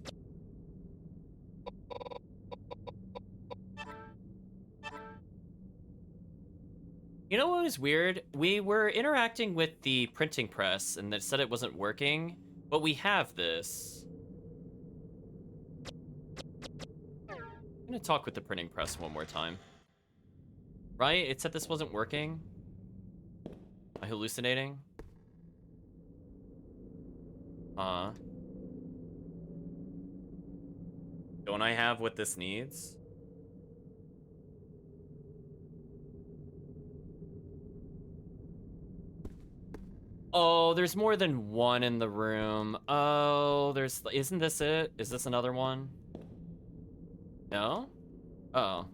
A: You know what was weird? We were interacting with the printing press and it said it wasn't working, but we have this. I'm gonna talk with the printing press one more time. Right? It said this wasn't working. Am I hallucinating? Don't I have what this needs? Oh, there's more than one in the room. Oh, isn't this it? Is this another one? No? Oh.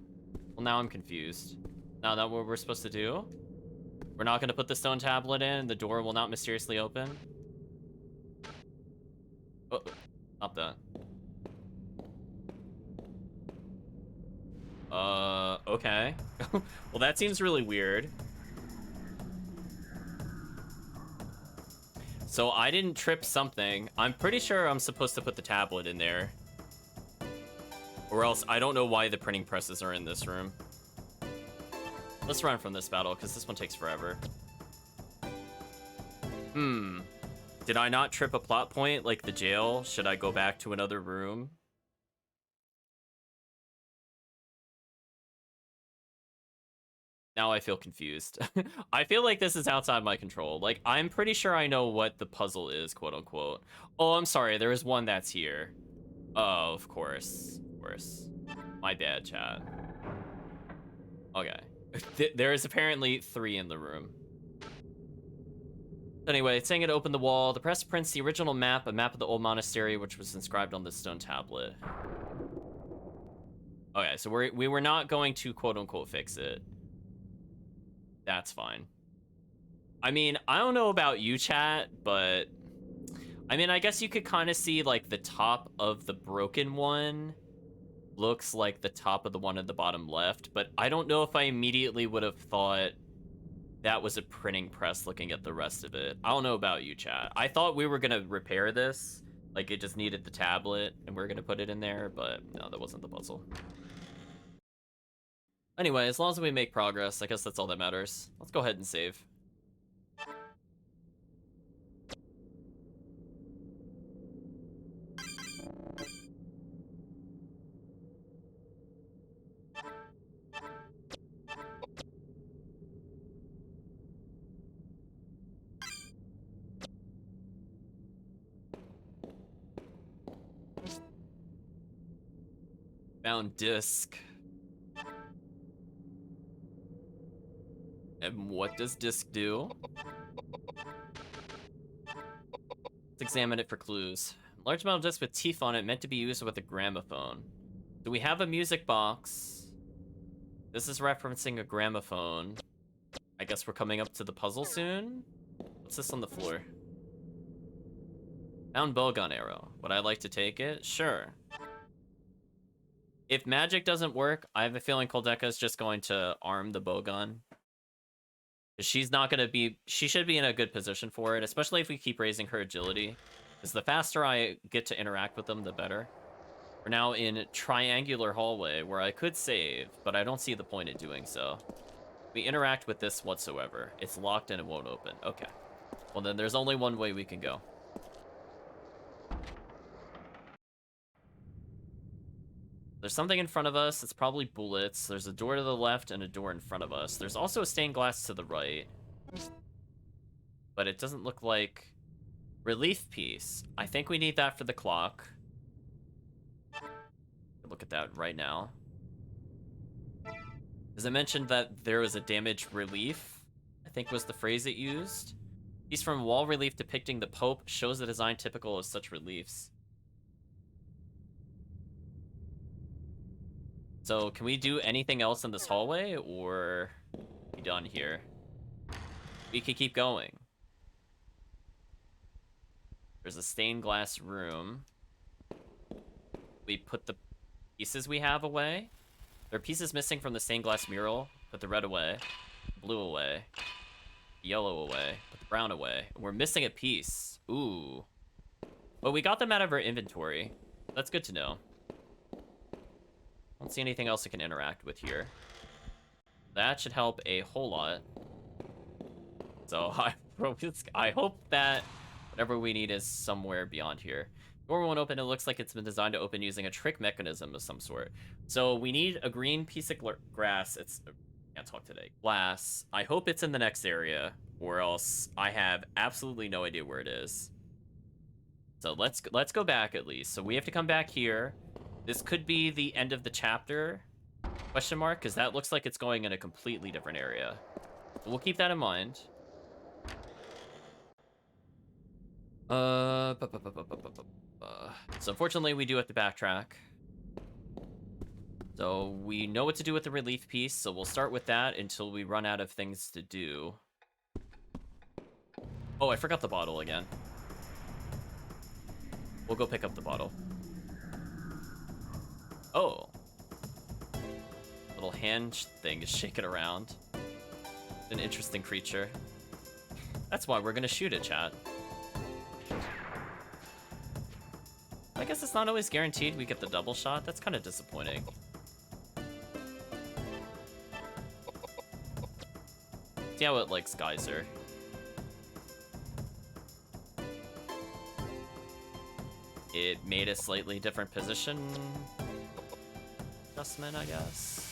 A: Well, now I'm confused. Now that what we're supposed to do? We're not gonna put the stone tablet in, the door will not mysteriously open? Oh, not that. Okay. Well, that seems really weird. So I didn't trip something. I'm pretty sure I'm supposed to put the tablet in there. Or else I don't know why the printing presses are in this room. Let's run from this battle, because this one takes forever. Did I not trip a plot point like the jail? Should I go back to another room? Now I feel confused. I feel like this is outside my control. Like, I'm pretty sure I know what the puzzle is, quote unquote. Oh, I'm sorry. There is one that's here. Oh, of course. Of course. My bad, chat. Okay. There is apparently 3 in the room. Anyway, it's saying it opened the wall. The press prints the original map, a map of the old monastery, which was inscribed on the stone tablet. Okay, so we were not going to quote unquote fix it. That's fine. I mean, I don't know about you, chat, but I mean, I guess you could kind of see like the top of the broken one looks like the top of the one at the bottom left, but I don't know if I immediately would have thought that was a printing press looking at the rest of it. I don't know about you, chat. I thought we were gonna repair this, like it just needed the tablet and we're gonna put it in there, but no, that wasn't the puzzle. Anyway, as long as we make progress, I guess that's all that matters. Let's go ahead and save. Found disc. And what does disc do? Let's examine it for clues. Large metal disc with teeth on it, meant to be used with a gramophone. Do we have a music box? This is referencing a gramophone. I guess we're coming up to the puzzle soon? What's this on the floor? Found bowgun arrow. Would I like to take it? Sure. If magic doesn't work, I have a feeling Koudelka is just going to arm the bowgun. She's not going to be... She should be in a good position for it, especially if we keep raising her agility. Because the faster I get to interact with them, the better. We're now in triangular hallway, where I could save, but I don't see the point in doing so. We interact with this whatsoever. It's locked and it won't open. Okay. Well, then there's only one way we can go. There's something in front of us. It's probably bullets. There's a door to the left and a door in front of us. There's also a stained glass to the right. But it doesn't look like... Relief piece. I think we need that for the clock. Look at that right now. As I mentioned that there was a damage relief, I think was the phrase it used. Piece from wall relief depicting the Pope shows a design typical of such reliefs. So, can we do anything else in this hallway, or are we done here? We could keep going. There's a stained glass room. We put the pieces we have away. There are pieces missing from the stained glass mural. Put the red away, blue away, yellow away, put the brown away. We're missing a piece. Ooh. But we got them out of our inventory. That's good to know. I don't see anything else I can interact with here. That should help a whole lot. So I hope that whatever we need is somewhere beyond here. Door won't open. It looks like it's been designed to open using a trick mechanism of some sort. So we need a green piece of grass. Can't talk today. Glass. I hope it's in the next area, or else I have absolutely no idea where it is. So let's go back at least. So we have to come back here. This could be the end of the chapter, question mark, because that looks like it's going in a completely different area. So we'll keep that in mind. So unfortunately, we do have to backtrack. So we know what to do with the relief piece, so we'll start with that until we run out of things to do. Oh, I forgot the bottle again. We'll go pick up the bottle. Oh. Little hand thing is shaking around. An interesting creature. That's why we're gonna shoot it, chat. I guess it's not always guaranteed we get the double shot. That's kind of disappointing. See how it likes Geyser. It made a slightly different position adjustment, I guess.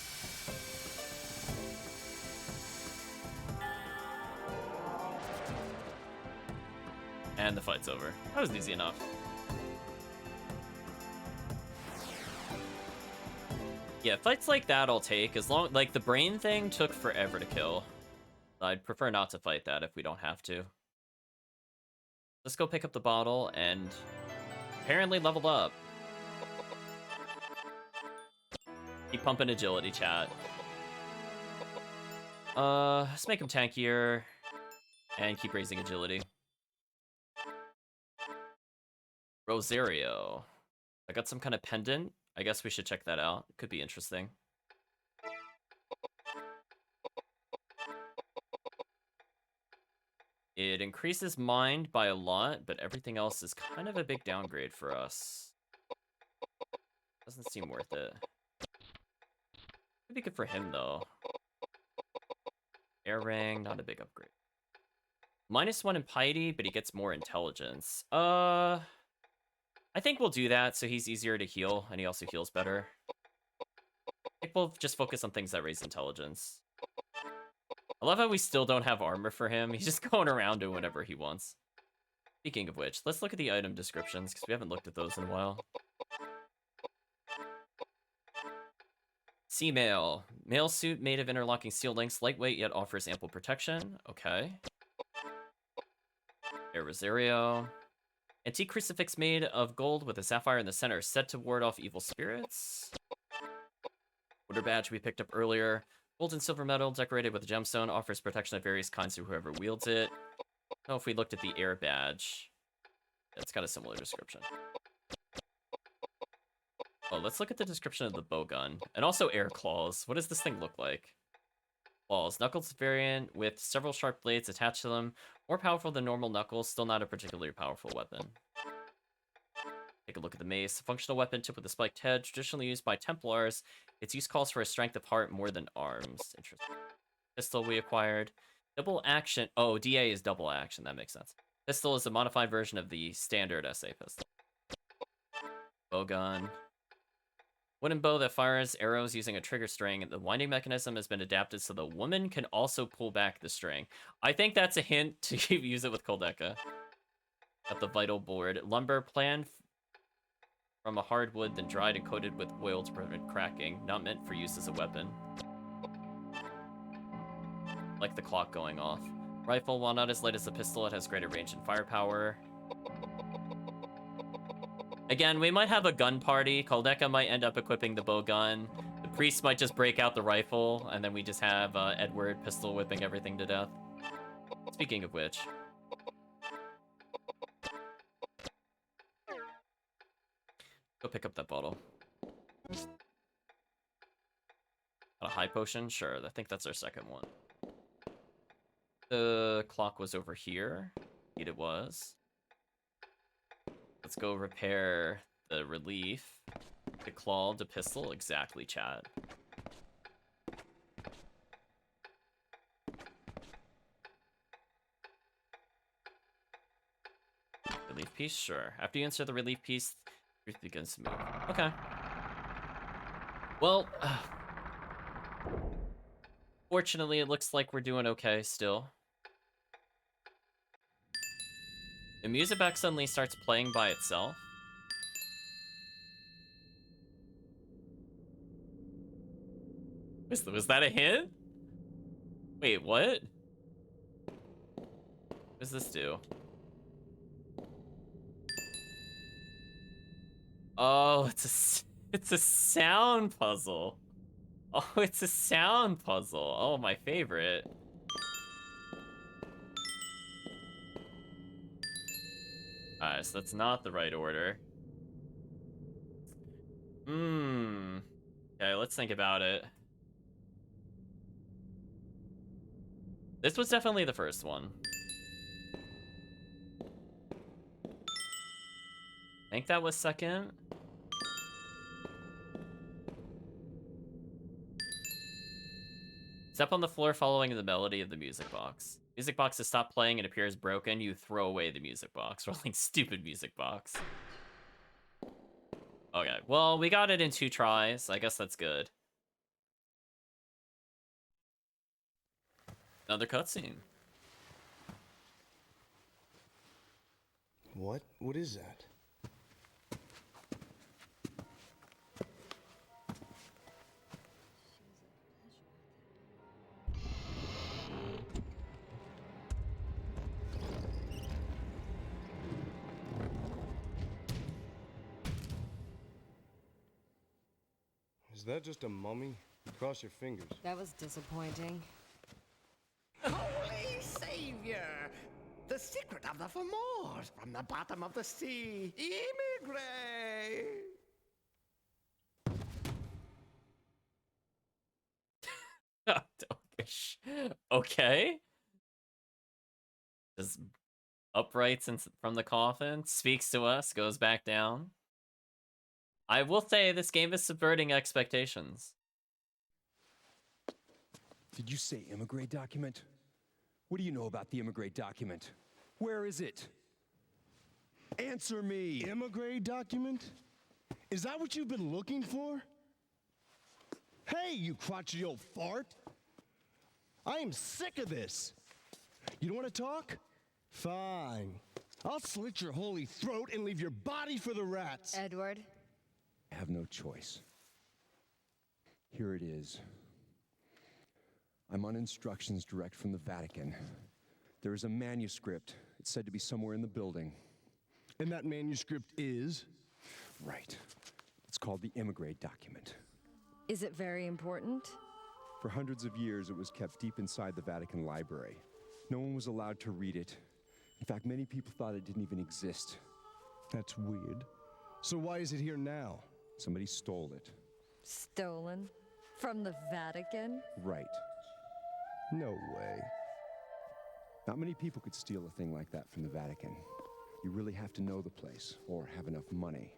A: And the fight's over. That was easy enough. Yeah, fights like that I'll take, as long, like, the brain thing took forever to kill. I'd prefer not to fight that if we don't have to. Let's go pick up the bottle and apparently level up. Keep pumping agility, chat. Let's make him tankier and keep raising agility. Rosario. I got some kind of pendant. I guess we should check that out. It could be interesting. It increases mind by a lot, but everything else is kind of a big downgrade for us. Doesn't seem worth it. Could be good for him, though. Air ring, not a big upgrade. -1 in piety, but he gets more intelligence. I think we'll do that so he's easier to heal, and he also heals better. I think we'll just focus on things that raise intelligence. I love how we still don't have armor for him. He's just going around doing whatever he wants. Speaking of which, let's look at the item descriptions, because we haven't looked at those in a while. Sea mail. Mail suit made of interlocking steel links, lightweight yet offers ample protection. Okay. Air Rosario. Antique crucifix made of gold with a sapphire in the center, set to ward off evil spirits. Order badge we picked up earlier. Gold and silver metal decorated with a gemstone, offers protection of various kinds to whoever wields it. I don't know if we looked at the air badge. It's got a similar description. Oh, let's look at the description of the bowgun. And also air claws. What does this thing look like? Claws. Knuckles variant with several sharp blades attached to them. More powerful than normal knuckles, still not a particularly powerful weapon. Take a look at the mace. Functional weapon tipped with a spiked head, traditionally used by Templars. Its use calls for a strength of heart more than arms. Interesting. Pistol we acquired. Double action. Oh, DA is double action. That makes sense. Pistol is a modified version of the standard SA pistol. Bowgun. Wooden bow that fires arrows using a trigger string. The winding mechanism has been adapted so the woman can also pull back the string. I think that's a hint to use it with Koudelka. Got the vital board. Lumber planned from a hardwood, then dried and coated with oil to prevent cracking. Not meant for use as a weapon. Like the clock going off. Rifle, while not as light as the pistol, it has greater range and firepower. Again, we might have a gun party. Koudelka might end up equipping the bowgun. The priest might just break out the rifle, and then we just have Edward pistol whipping everything to death. Speaking of which. Go pick up that bottle. A high potion? Sure, I think that's our second one. The clock was over here. Indeed it was. Let's go repair the relief. The claw, the pistol. Exactly, chat. piece? Sure. After you insert the relief piece, truth begins to move. Okay. Well, fortunately, it looks like we're doing okay still. The music box suddenly starts playing by itself. Was that a hint? Wait, what? What does this do? Oh, it's a sound puzzle. Oh, it's a sound puzzle. Oh, my favorite. Alright, so that's not the right order. Okay, let's think about it. This was definitely the first one. I think that was second. Step on the floor following the melody of the music box. Music box has stopped playing and appears broken. You throw away the music box. Rolling stupid music box. Okay, well, we got it in 2 tries. I guess that's good. Another cutscene.
E: What? What is that? Is that just a mummy? Cross your fingers.
D: That was disappointing.
J: Holy Savior! The secret of the Fomors from the bottom of the sea. Immigrate!
A: Okay. Just uprights from the coffin, speaks to us, goes back down. I will say this game is subverting expectations.
C: Did you say immigrate document? What do you know about the immigrate document? Where is it? Answer me!
E: Immigrate document? Is that what you've been looking for? Hey, you crotchety old fart! I am sick of this. You don't want to talk? Fine. I'll slit your holy throat and leave your body for the rats.
D: Edward?
C: I have no choice. Here it is. I'm on instructions direct from the Vatican. There is a manuscript. It's said to be somewhere in the building.
E: And that manuscript is?
C: Right. It's called the immigrate document.
D: Is it very important?
C: For hundreds of years, it was kept deep inside the Vatican library. No one was allowed to read it. In fact, many people thought it didn't even exist.
E: That's weird. So why is it here now?
C: Somebody stole it.
D: Stolen? From the Vatican?
C: Right.
E: No way.
C: Not many people could steal a thing like that from the Vatican. You really have to know the place, or have enough money.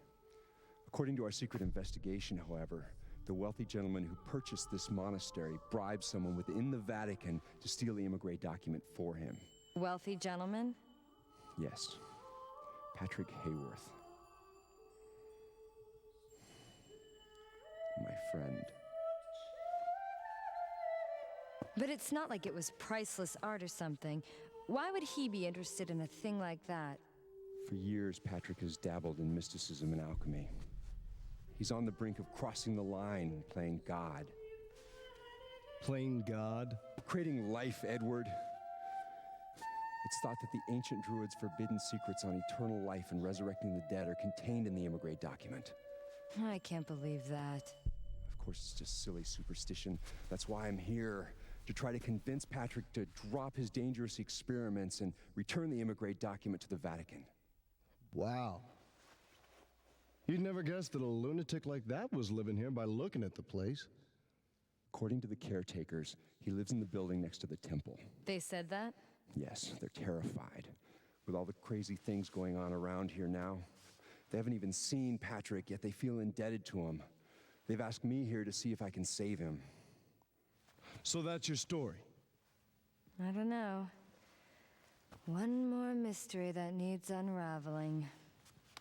C: According to our secret investigation, however, the wealthy gentleman who purchased this monastery bribed someone within the Vatican to steal the immigrate document for him.
D: Wealthy gentleman?
C: Yes. Patrick Hayworth. My friend.
D: But it's not like it was priceless art or something. Why would he be interested in a thing like that?
C: For years, Patrick has dabbled in mysticism and alchemy. He's on the brink of crossing the line, playing God.
E: Playing God?
C: Creating life, Edward. It's thought that the ancient druids' forbidden secrets on eternal life and resurrecting the dead are contained in the immigrate document.
D: I can't believe that.
C: Of course, it's just silly superstition. That's why I'm here, to try to convince Patrick to drop his dangerous experiments and return the immigrate document to the Vatican.
E: Wow. You'd never guess that a lunatic like that was living here by looking at the place.
C: According to the caretakers, he lives in the building next to the temple.
D: They said that?
C: Yes, they're terrified. With all the crazy things going on around here now. They haven't even seen Patrick, yet they feel indebted to him. They've asked me here to see if I can save him.
E: So that's your story?
D: I don't know. One more mystery that needs unraveling.
A: I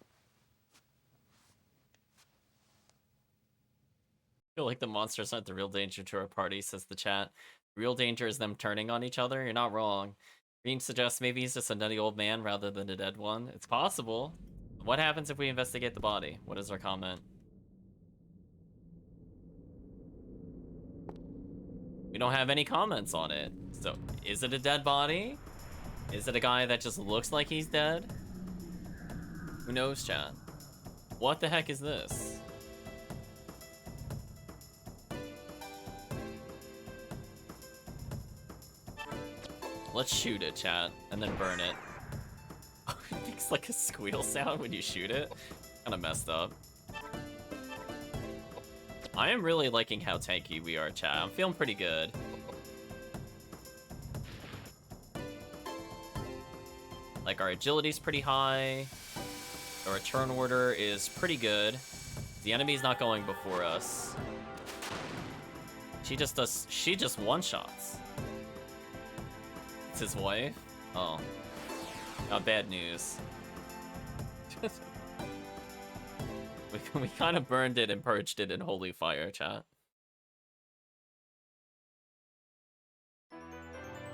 A: feel like the monsters aren't the real danger to our party, says the chat. The real danger is them turning on each other. You're not wrong. Green suggests maybe he's just a nutty old man rather than a dead one. It's possible. What happens if we investigate the body? What is our comment? We don't have any comments on it. So, is it a dead body? Is it a guy that just looks like he's dead? Who knows, chat? What the heck is this? Let's shoot it, chat, and then burn it. It makes like a squeal sound when you shoot it. Kinda messed up. I am really liking how tanky we are, chat. I'm feeling pretty good. Like, our agility's pretty high. Our return order is pretty good. The enemy's not going before us. She just one-shots. It's his wife? Oh. Not bad news. we kind of burned it and purged it in holy fire, chat.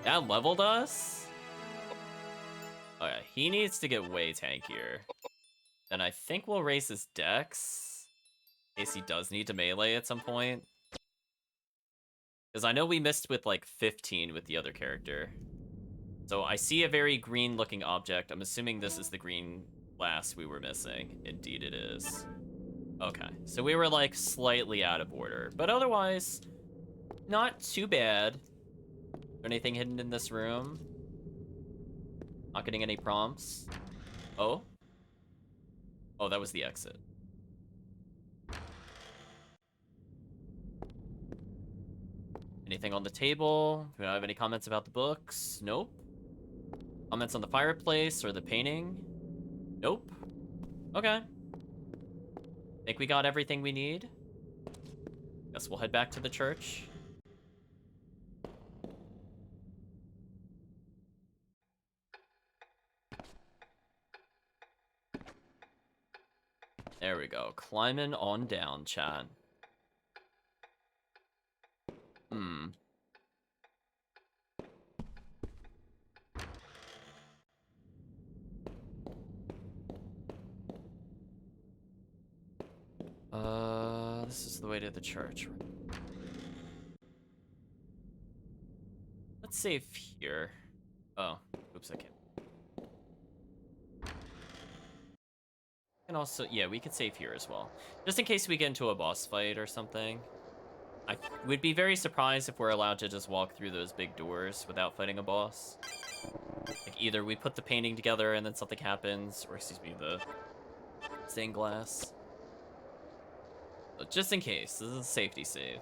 A: That leveled us? Oh yeah, he needs to get way tankier. Then I think we'll raise his dex. In case he does need to melee at some point. Because I know we missed with like 15 with the other character. So I see a very green looking object. I'm assuming this is the green glass we were missing. Indeed it is. Okay, so we were like slightly out of order. But otherwise, not too bad. Is there anything hidden in this room? Not getting any prompts. Oh? Oh, that was the exit. Anything on the table? Do I have any comments about the books? Nope. Comments on the fireplace or the painting? Nope. Okay. Think we got everything we need? Guess we'll head back to the church. There we go. Climbing on down, chat. This is the way to the church. Let's save here. Oh, oops, I can't. And also, yeah, we could save here as well. Just in case we get into a boss fight or something. I would be very surprised if we're allowed to just walk through those big doors without fighting a boss. Like, either we put the painting together and then something happens, or excuse me, the stained glass. So just in case, this is a safety save.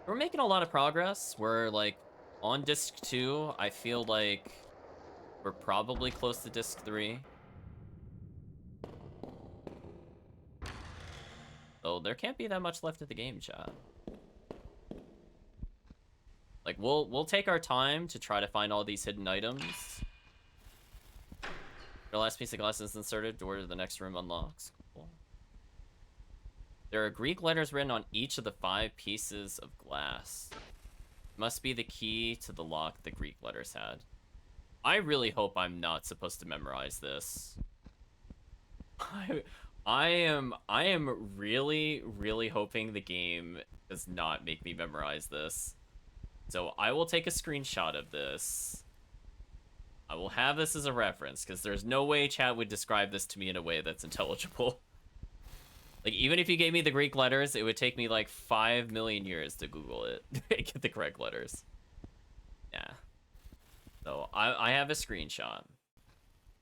A: We're making a lot of progress. We're, like, on disc 2. I feel like we're probably close to disc 3. So there can't be that much left of the game, chat. Like, we'll take our time to try to find all these hidden items. The last piece of glass is inserted, door to the next room unlocks. Cool. There are Greek letters written on each of the 5 pieces of glass. Must be the key to the lock the Greek letters had. I really hope I'm not supposed to memorize this. I am really, really hoping the game does not make me memorize this. So I will take a screenshot of this. I will have this as a reference, because there's no way chat would describe this to me in a way that's intelligible. Like, even if you gave me the Greek letters, it would take me like 5 million years to Google it to get the correct letters. Yeah. So I have a screenshot.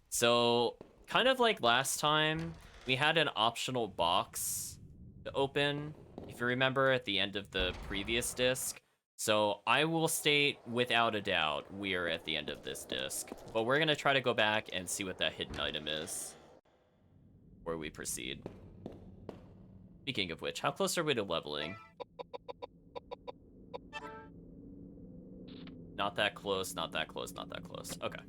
A: So kind of like last time, we had an optional box to open, if you remember, at the end of the previous disc. So I will state without a doubt we are at the end of this disc, but we're gonna try to go back and see what that hidden item is before we proceed. Speaking of which, how close are we to leveling? Not that close, not that close, not that close. Okay.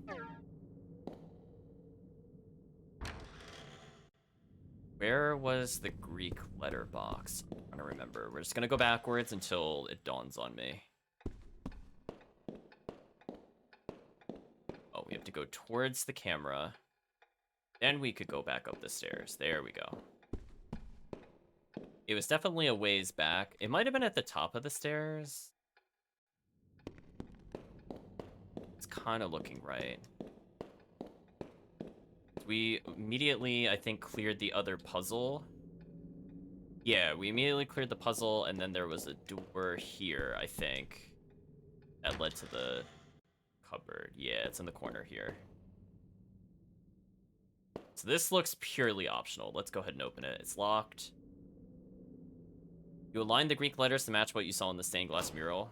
A: Where was the Greek letter box? I'm trying to remember. We're just gonna go backwards until it dawns on me. Oh, we have to go towards the camera. Then we could go back up the stairs. There we go. It was definitely a ways back. It might have been at the top of the stairs. It's kind of looking right. We immediately, I think, cleared the other puzzle. Yeah, we immediately cleared the puzzle, and then there was a door here, I think, that led to the cupboard. Yeah, it's in the corner here. So this looks purely optional. Let's go ahead and open it. It's locked. You align the Greek letters to match what you saw in the stained glass mural.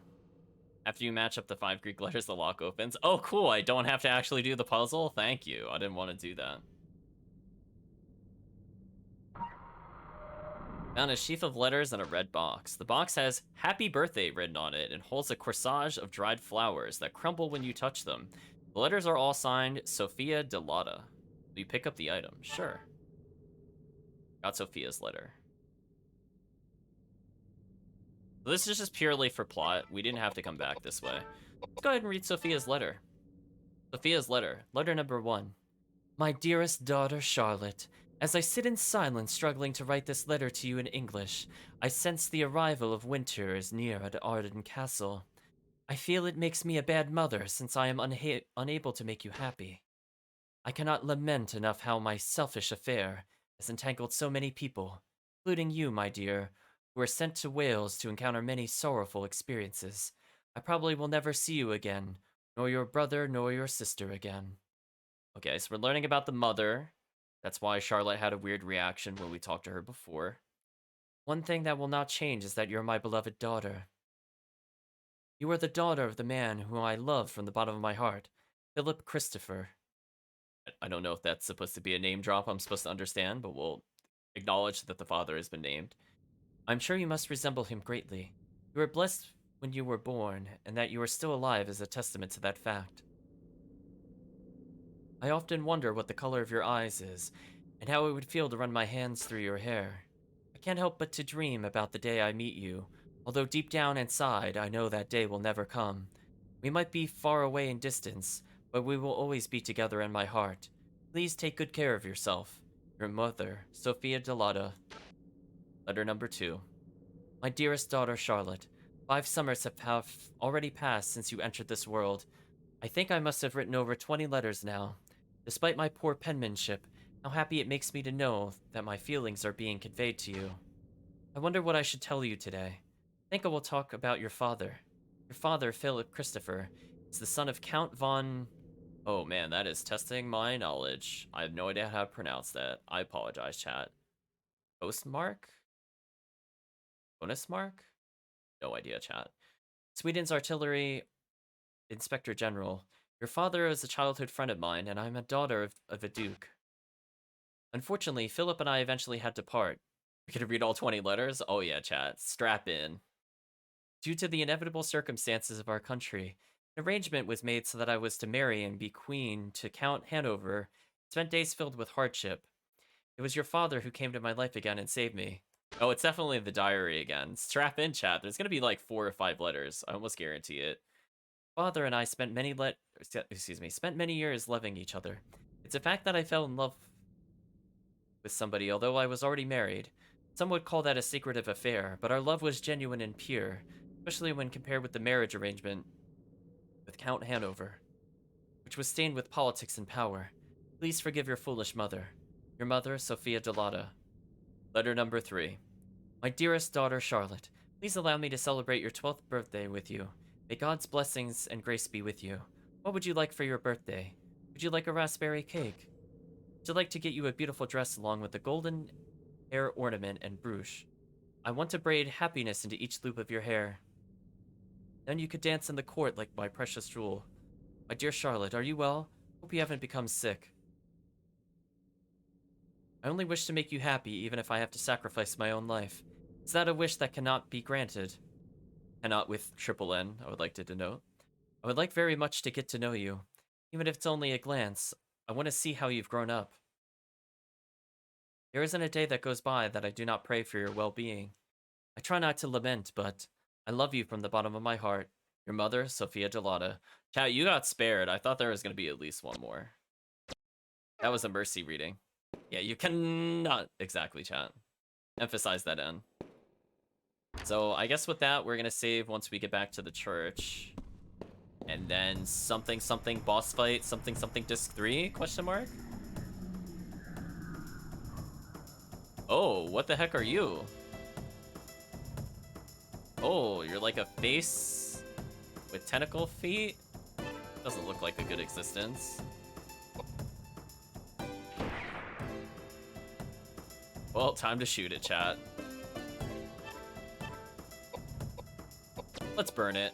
A: After you match up the 5 Greek letters, the lock opens. Oh, cool. I don't have to actually do the puzzle. Thank you. I didn't want to do that. Found a sheaf of letters in a red box. The box has "Happy Birthday" written on it and holds a corsage of dried flowers that crumble when you touch them. The letters are all signed Sophia Delata. Will you pick up the item? Sure. Got Sophia's letter. So this is just purely for plot. We didn't have to come back this way. Let's go ahead and read Sophia's letter. Sophia's letter. Letter number 1. My dearest daughter, Charlotte. As I sit in silence struggling to write this letter to you in English, I sense the arrival of winter is near at Arden Castle. I feel it makes me a bad mother since I am unable to make you happy. I cannot lament enough how my selfish affair has entangled so many people, including you, my dear, who were sent to Wales to encounter many sorrowful experiences. I probably will never see you again, nor your brother nor your sister again. Okay, so we're learning about the mother. That's why Charlotte had a weird reaction when we talked to her before. One thing that will not change is that you're my beloved daughter. You are the daughter of the man whom I love from the bottom of my heart, Philip Christopher. I don't know if that's supposed to be a name drop I'm supposed to understand, but we'll acknowledge that the father has been named. I'm sure you must resemble him greatly. You were blessed when you were born, and that you are still alive is a testament to that fact. I often wonder what the color of your eyes is, and how it would feel to run my hands through your hair. I can't help but to dream about the day I meet you, although deep down inside I know that day will never come. We might be far away in distance, but we will always be together in my heart. Please take good care of yourself. Your mother, Sophia Delata. Letter number 2. My dearest daughter, Charlotte, 5 summers have already passed since you entered this world. I think I must have written over 20 letters now. Despite my poor penmanship, how happy it makes me to know that my feelings are being conveyed to you. I wonder what I should tell you today. I think I will talk about your father. Your father, Philip Christopher, is the son of Count von... Oh man, that is testing my knowledge. I have no idea how to pronounce that. I apologize, chat. Postmark? Bonusmark? No idea, chat. Sweden's artillery inspector general. Your father is a childhood friend of mine, and I'm a daughter of a duke. Unfortunately, Philip and I eventually had to part. We could read all 20 letters? Oh yeah, chat. Strap in. Due to the inevitable circumstances of our country, an arrangement was made so that I was to marry and be queen to Count Hanover. Spent days filled with hardship. It was your father who came to my life again and saved me. Oh, it's definitely the diary again. Strap in, chat. There's gonna be like 4 or 5 letters. I almost guarantee it. Father and I spent many years loving each other. It's a fact that I fell in love with somebody, although I was already married. Some would call that a secretive affair, but our love was genuine and pure, especially when compared with the marriage arrangement with Count Hanover, which was stained with politics and power. Please forgive your foolish mother. Your mother, Sophia Delata. Letter number 3. My dearest daughter, Charlotte, please allow me to celebrate your 12th birthday with you. May God's blessings and grace be with you. What would you like for your birthday? Would you like a raspberry cake? Would you like to get you a beautiful dress along with a golden hair ornament and brooch? I want to braid happiness into each loop of your hair. Then you could dance in the court like my precious jewel. My dear Charlotte, are you well? Hope you haven't become sick. I only wish to make you happy, even if I have to sacrifice my own life. Is that a wish that cannot be granted? Cannot with triple N, I would like to denote. I would like very much to get to know you. Even if it's only a glance, I want to see how you've grown up. There isn't a day that goes by that I do not pray for your well-being. I try not to lament, but I love you from the bottom of my heart. Your mother, Sophia Gelada. Chat, you got spared. I thought there was going to be at least one more. That was a mercy reading. Yeah, you cannot exactly, chat. Emphasize that in. So I guess with that, we're going to save once we get back to the church. And then something something boss fight, something something disc 3, question mark? Oh, what the heck are you? Oh, you're like a face with tentacle feet? Doesn't look like a good existence. Well, time to shoot it, chat. Let's burn it.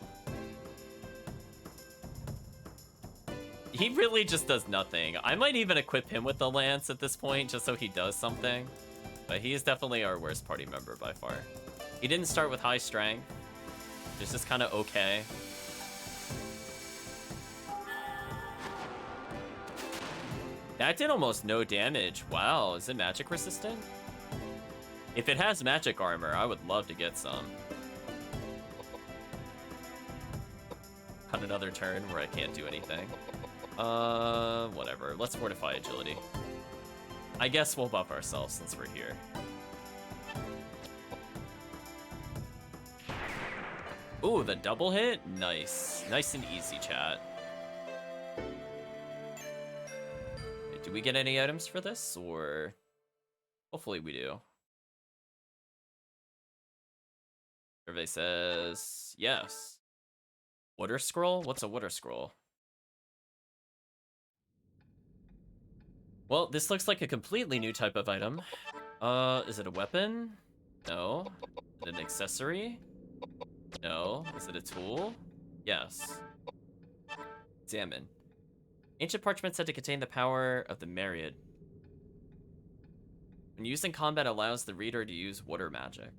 A: He really just does nothing. I might even equip him with the lance at this point just so he does something. But he is definitely our worst party member by far. He didn't start with high strength. It's just kind of okay. That did almost no damage. Wow, is it magic resistant? If it has magic armor, I would love to get some. Cut another turn where I can't do anything. Whatever. Let's fortify agility. I guess we'll buff ourselves since we're here. Ooh, the double hit? Nice. Nice and easy, chat. Do we get any items for this, or... Hopefully we do. Survey says... Yes. Water scroll? What's a water scroll? Well, this looks like a completely new type of item. Is it a weapon? No. Is it an accessory? No. Is it a tool? Yes. Examine. Ancient parchment said to contain the power of the Myriad. When used in combat, allows the reader to use water magic.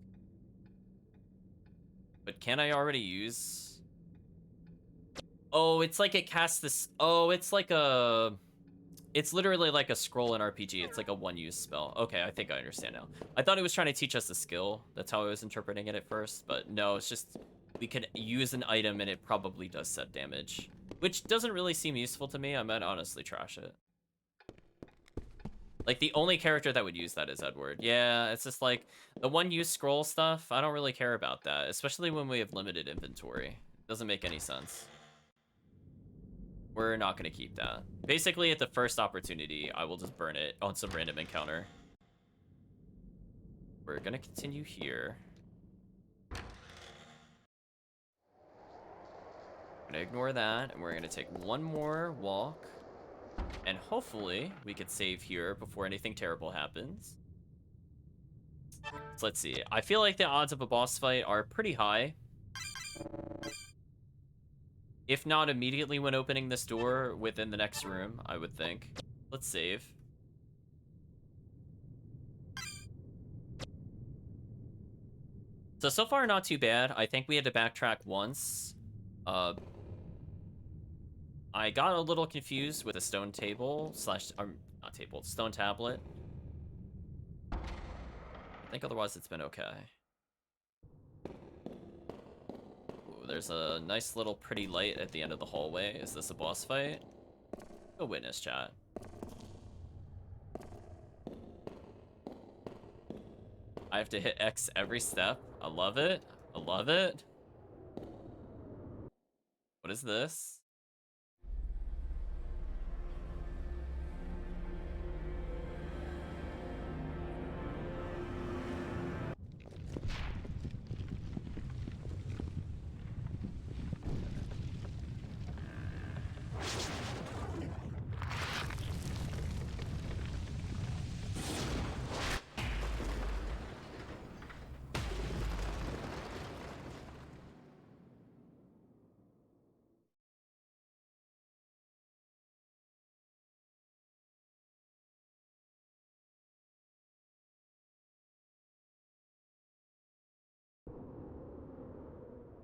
A: But can I already use... Oh, it's like it casts this... Oh, it's like a... It's literally like a scroll in RPG. It's like a one-use spell. Okay, I think I understand now. I thought it was trying to teach us a skill. That's how I was interpreting it at first. But no, it's just... We could use an item and it probably does set damage. Which doesn't really seem useful to me. I might honestly trash it. Like, the only character that would use that is Edward. Yeah, it's just like, the one-use scroll stuff, I don't really care about that. Especially when we have limited inventory. It doesn't make any sense. We're not going to keep that. Basically, at the first opportunity, I will just burn it on some random encounter. We're going to continue here. We're going to ignore that, and we're going to take one more walk. And hopefully, we could save here before anything terrible happens. So let's see. I feel like the odds of a boss fight are pretty high. If not immediately when opening this door, within the next room, I would think. Let's save. So far, not too bad. I think we had to backtrack once. I got a little confused with a stone table slash... not table, stone tablet. I think otherwise it's been okay. There's a nice little pretty light at the end of the hallway. Is this a boss fight? Go witness, chat. I have to hit X every step. I love it. I love it. What is this?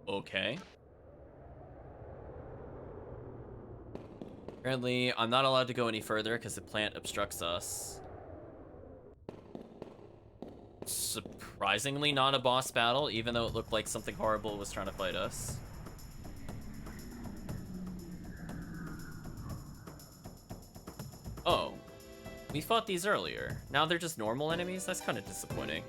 A: Okay. Apparently, I'm not allowed to go any further because the plant obstructs us. Surprisingly not a boss battle, even though it looked like something horrible was trying to fight us. Oh. We fought these earlier. Now they're just normal enemies? That's kind of disappointing.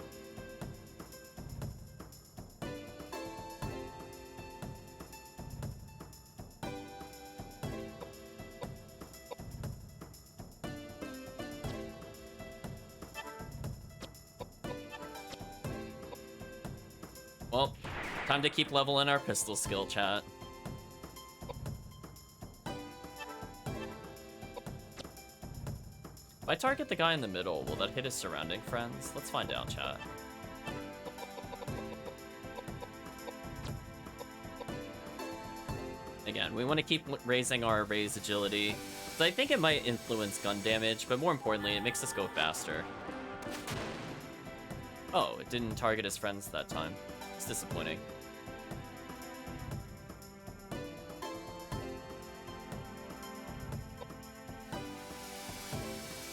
A: Well, time to keep leveling our pistol skill, chat. If I target the guy in the middle, will that hit his surrounding friends? Let's find out, chat. Again, we want to keep raising our raise agility. So I think it might influence gun damage, but more importantly, it makes us go faster. Oh, it didn't target his friends that time. It's disappointing.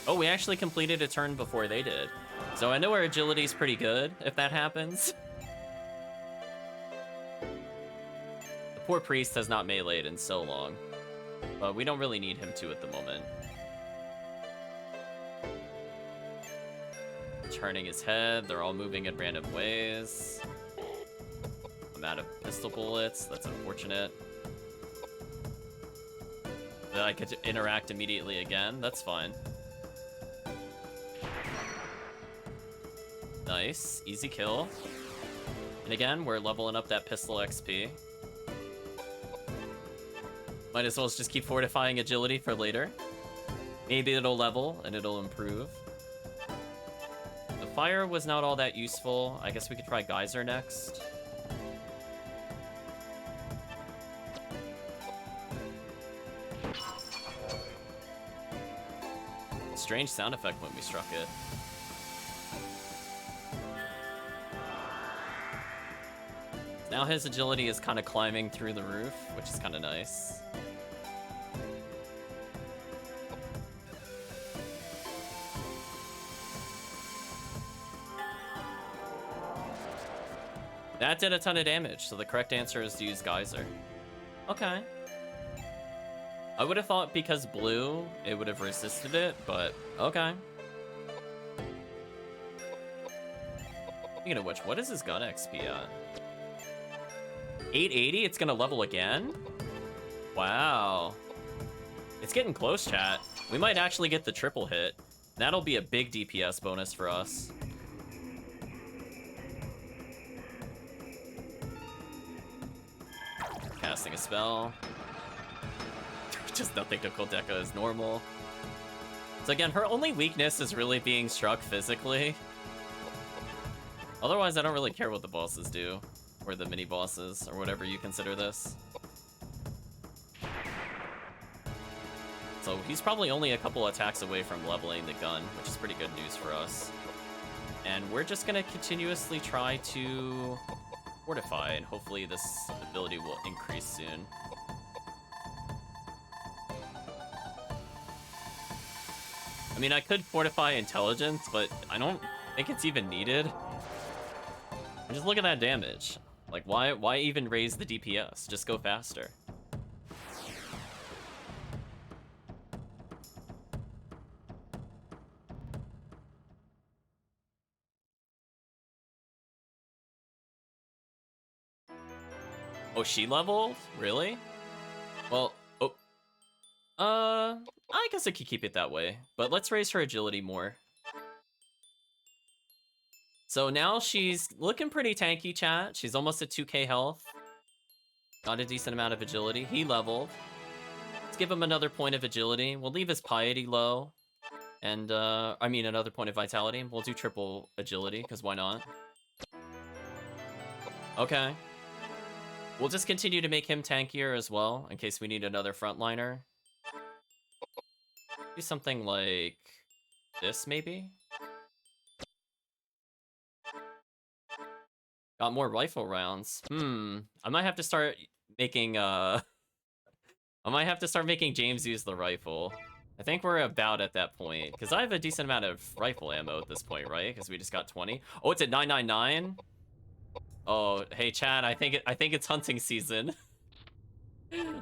A: Oh, we actually completed a turn before they did. So I know our agility is pretty good if that happens. The poor priest has not meleeed in so long, but we don't really need him to at the moment. Turning his head, they're all moving in random ways. I'm out of pistol bullets, that's unfortunate. Then I could interact immediately again, that's fine. Nice, easy kill. And again, we're leveling up that pistol XP. Might as well just keep fortifying agility for later. Maybe it'll level and it'll improve. The fire was not all that useful. I guess we could try Geyser next. Strange sound effect when we struck it. Now his agility is kind of climbing through the roof, which is kind of nice. That did a ton of damage, so the correct answer is to use Geyser. Okay. I would have thought because blue, it would have resisted it, but okay. Speaking of which, what is his gun XP at? 880? It's gonna level again? Wow. It's getting close, chat. We might actually get the triple hit. That'll be a big DPS bonus for us. Casting a spell. Just nothing to Koudelka is normal. So again, her only weakness is really being struck physically. Otherwise, I don't really care what the bosses do. Or the mini-bosses, or whatever you consider this. So he's probably only a couple attacks away from leveling the gun, which is pretty good news for us. And we're just gonna continuously try to fortify, and hopefully this ability will increase soon. I mean, I could fortify intelligence, but I don't think it's even needed. Just look at that damage. Like, why even raise the DPS? Just go faster. Oh, she leveled? Really? Well, oh. I guess I could keep it that way. But let's raise her agility more. So now she's looking pretty tanky, chat. She's almost at 2k health. Got a decent amount of agility. He leveled. Let's give him another point of agility. We'll leave his piety low. And, I mean, another point of vitality. We'll do triple agility, because why not? Okay. We'll just continue to make him tankier as well, in case we need another frontliner. Do something like this, maybe? Got more rifle rounds. I might have to start making, I I might have to start making James use the rifle. I think we're about at that point, because I have a decent amount of rifle ammo at this point, right? Because we just got 20. Oh, it's at 999. Oh, hey Chad, I think it's hunting season.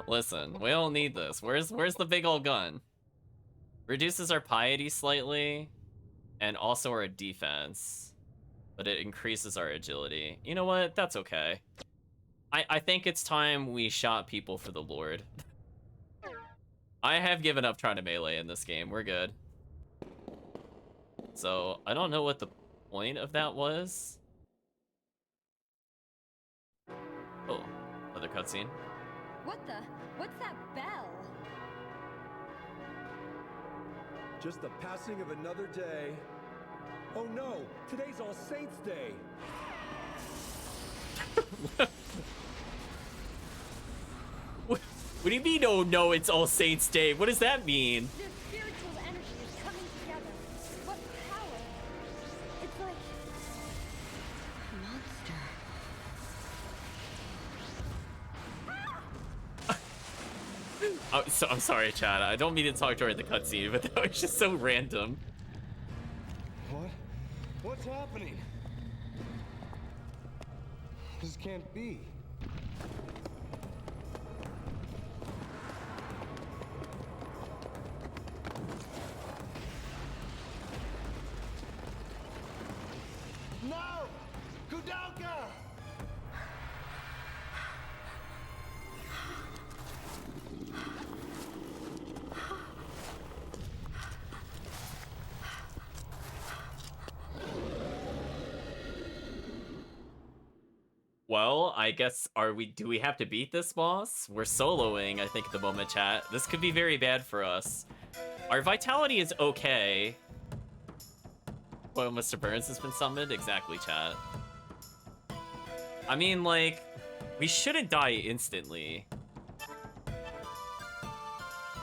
A: Listen, we don't need this. Where's the big old gun? Reduces our piety slightly, and also our defense, but it increases our agility. You know what? That's okay. I think it's time we shot people for the Lord. I have given up trying to melee in this game. We're good. So, I don't know what the point of that was. Oh, another cutscene.
D: What the? What's that bell?
C: Just the passing of another day. Oh no, today's All Saints' Day.
A: What do you mean, oh no, it's All Saints' Day? What does that mean?
D: Their spiritual energy is coming together. What power? It's like a monster.
A: Oh, so, I'm sorry, Chad. I don't mean to talk during the cutscene, but that was just so random.
E: What? What's happening? This can't be. No! Koudelka!
A: Well, I guess, do we have to beat this boss? We're soloing, I think, at the moment, chat. This could be very bad for us. Our vitality is okay. Well, Mr. Burns has been summoned? Exactly, chat. I mean, like, we shouldn't die instantly.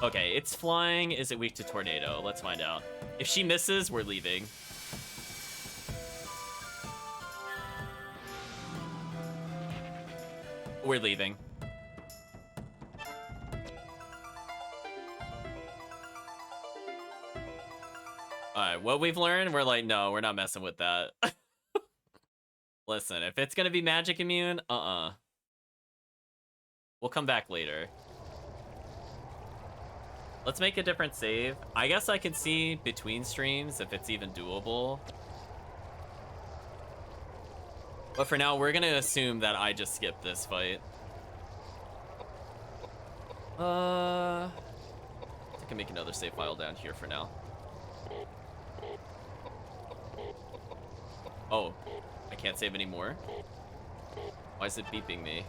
A: Okay, it's flying. Is it weak to tornado? Let's find out. If she misses, we're leaving. We're leaving. Alright, what we've learned, we're like, no, we're not messing with that. Listen, if it's gonna be magic immune, we'll come back later. Let's make a different save. I guess I can see between streams if it's even doable. But for now, we're gonna assume that I just skipped this fight. I can make another save file down here for now. Oh, I can't save anymore? Why is it beeping me?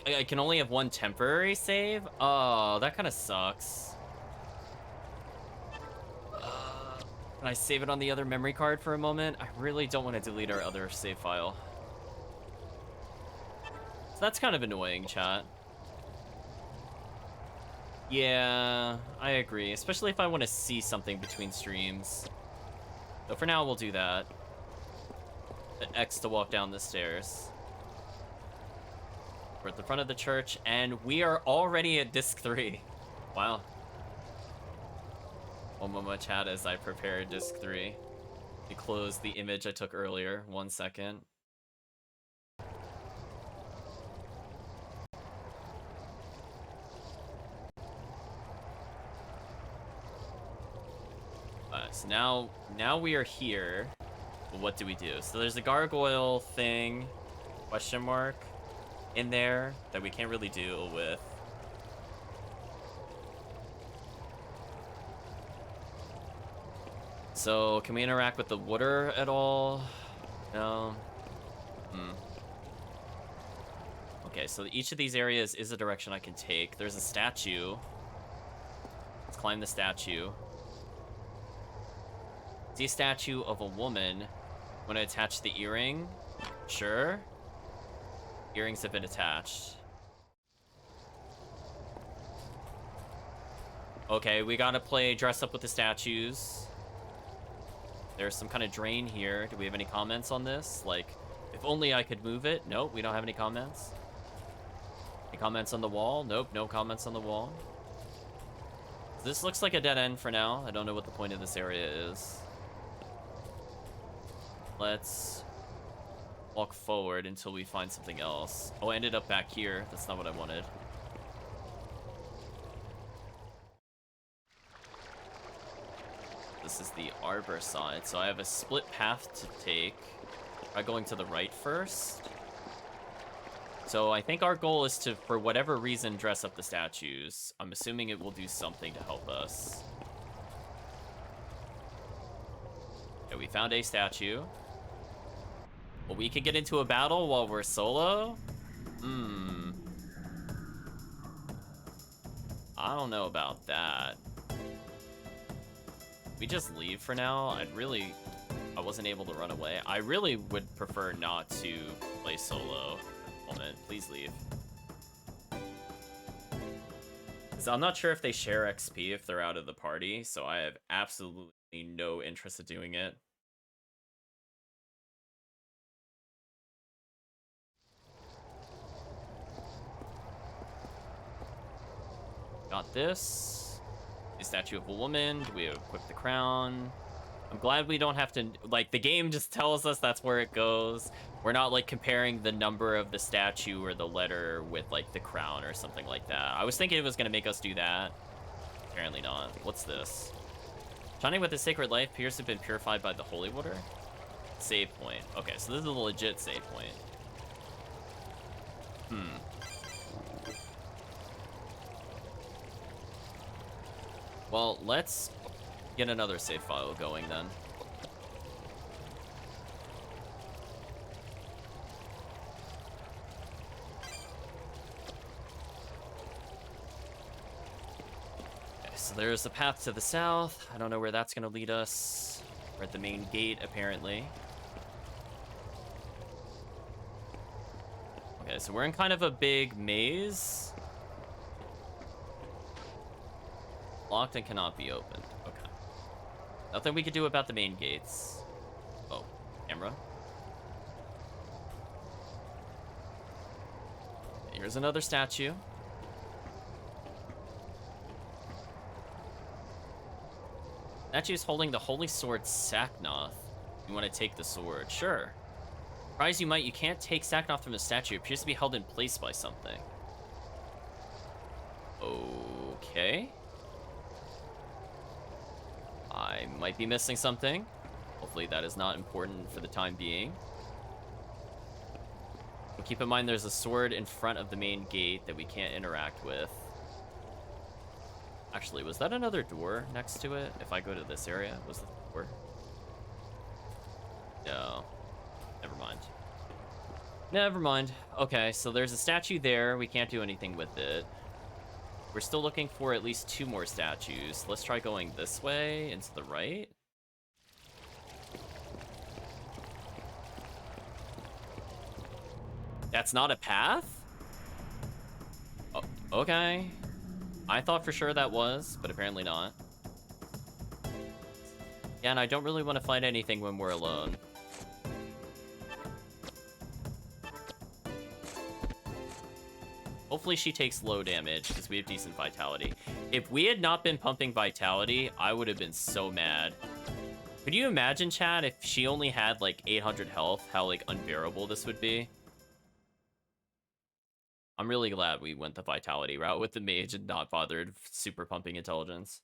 A: I can only have one temporary save? Oh, that kind of sucks. Can I save it on the other memory card for a moment? I really don't want to delete our other save file. So that's kind of annoying, chat. Yeah, I agree. Especially if I want to see something between streams. So for now, we'll do that. Hit X to walk down the stairs. We're at the front of the church, and we are already at disc 3. Wow. One moment, chat, as I prepare disc 3. To close the image I took earlier. 1 second. So now we are here. But what do we do? So there's a gargoyle thing, question mark, in there that we can't really deal with. So can we interact with the water at all? No. Okay, so each of these areas is a direction I can take. There's a statue. Let's climb the statue. See a statue of a woman. Want to attach the earring? Sure. Earrings have been attached. Okay, we gotta play dress up with the statues. There's some kind of drain here. Do we have any comments on this? Like, if only I could move it. Nope, we don't have any comments. Any comments on the wall? Nope, no comments on the wall. This looks like a dead end for now. I don't know what the point of this area is. Let's walk forward until we find something else. Oh, I ended up back here. That's not what I wanted. This is the arbor side, so I have a split path to take. Try going to the right first. So I think our goal is to, for whatever reason, dress up the statues. I'm assuming it will do something to help us. Okay, we found a statue. Well, we could get into a battle while we're solo? I don't know about that. We just leave for now. I wasn't able to run away. I really would prefer not to play solo. Moment, please leave. So I'm not sure if they share XP if they're out of the party, so I have absolutely no interest in doing it. Got this. A statue of a woman. Do we equip the crown? I'm glad we don't have to, like, the game just tells us that's where it goes. We're not, like, comparing the number of the statue or the letter with, like, the crown or something like that. I was thinking it was going to make us do that. Apparently not. What's this? Shining with the sacred life appears to have been purified by the holy water. Save point. Okay, so this is a legit save point. Well, let's get another save file going then. Okay, so there's a path to the south. I don't know where that's going to lead us. We're at the main gate, apparently. Okay, so we're in kind of a big maze. Locked and cannot be opened. Okay. Nothing we could do about the main gates. Oh, camera. Here's another statue. Statue's holding the holy sword Saknoth. You want to take the sword? Sure. Surprise you might, you can't take Saknoth from the statue. It appears to be held in place by something. Okay. I might be missing something. Hopefully that is not important for the time being. But keep in mind there's a sword in front of the main gate that we can't interact with. Actually, was that another door next to it? If I go to this area, was the door? No. Never mind. Never mind. Okay, so there's a statue there. We can't do anything with it. We're still looking for at least 2 more statues. Let's try going this way and to the right. That's not a path? Oh, okay. I thought for sure that was, but apparently not. Yeah, and I don't really want to fight anything when we're alone. Hopefully she takes low damage, because we have decent vitality. If we had not been pumping vitality, I would have been so mad. Could you imagine, chat, if she only had, like, 800 health, how, like, unbearable this would be? I'm really glad we went the vitality route with the mage and not bothered super pumping intelligence.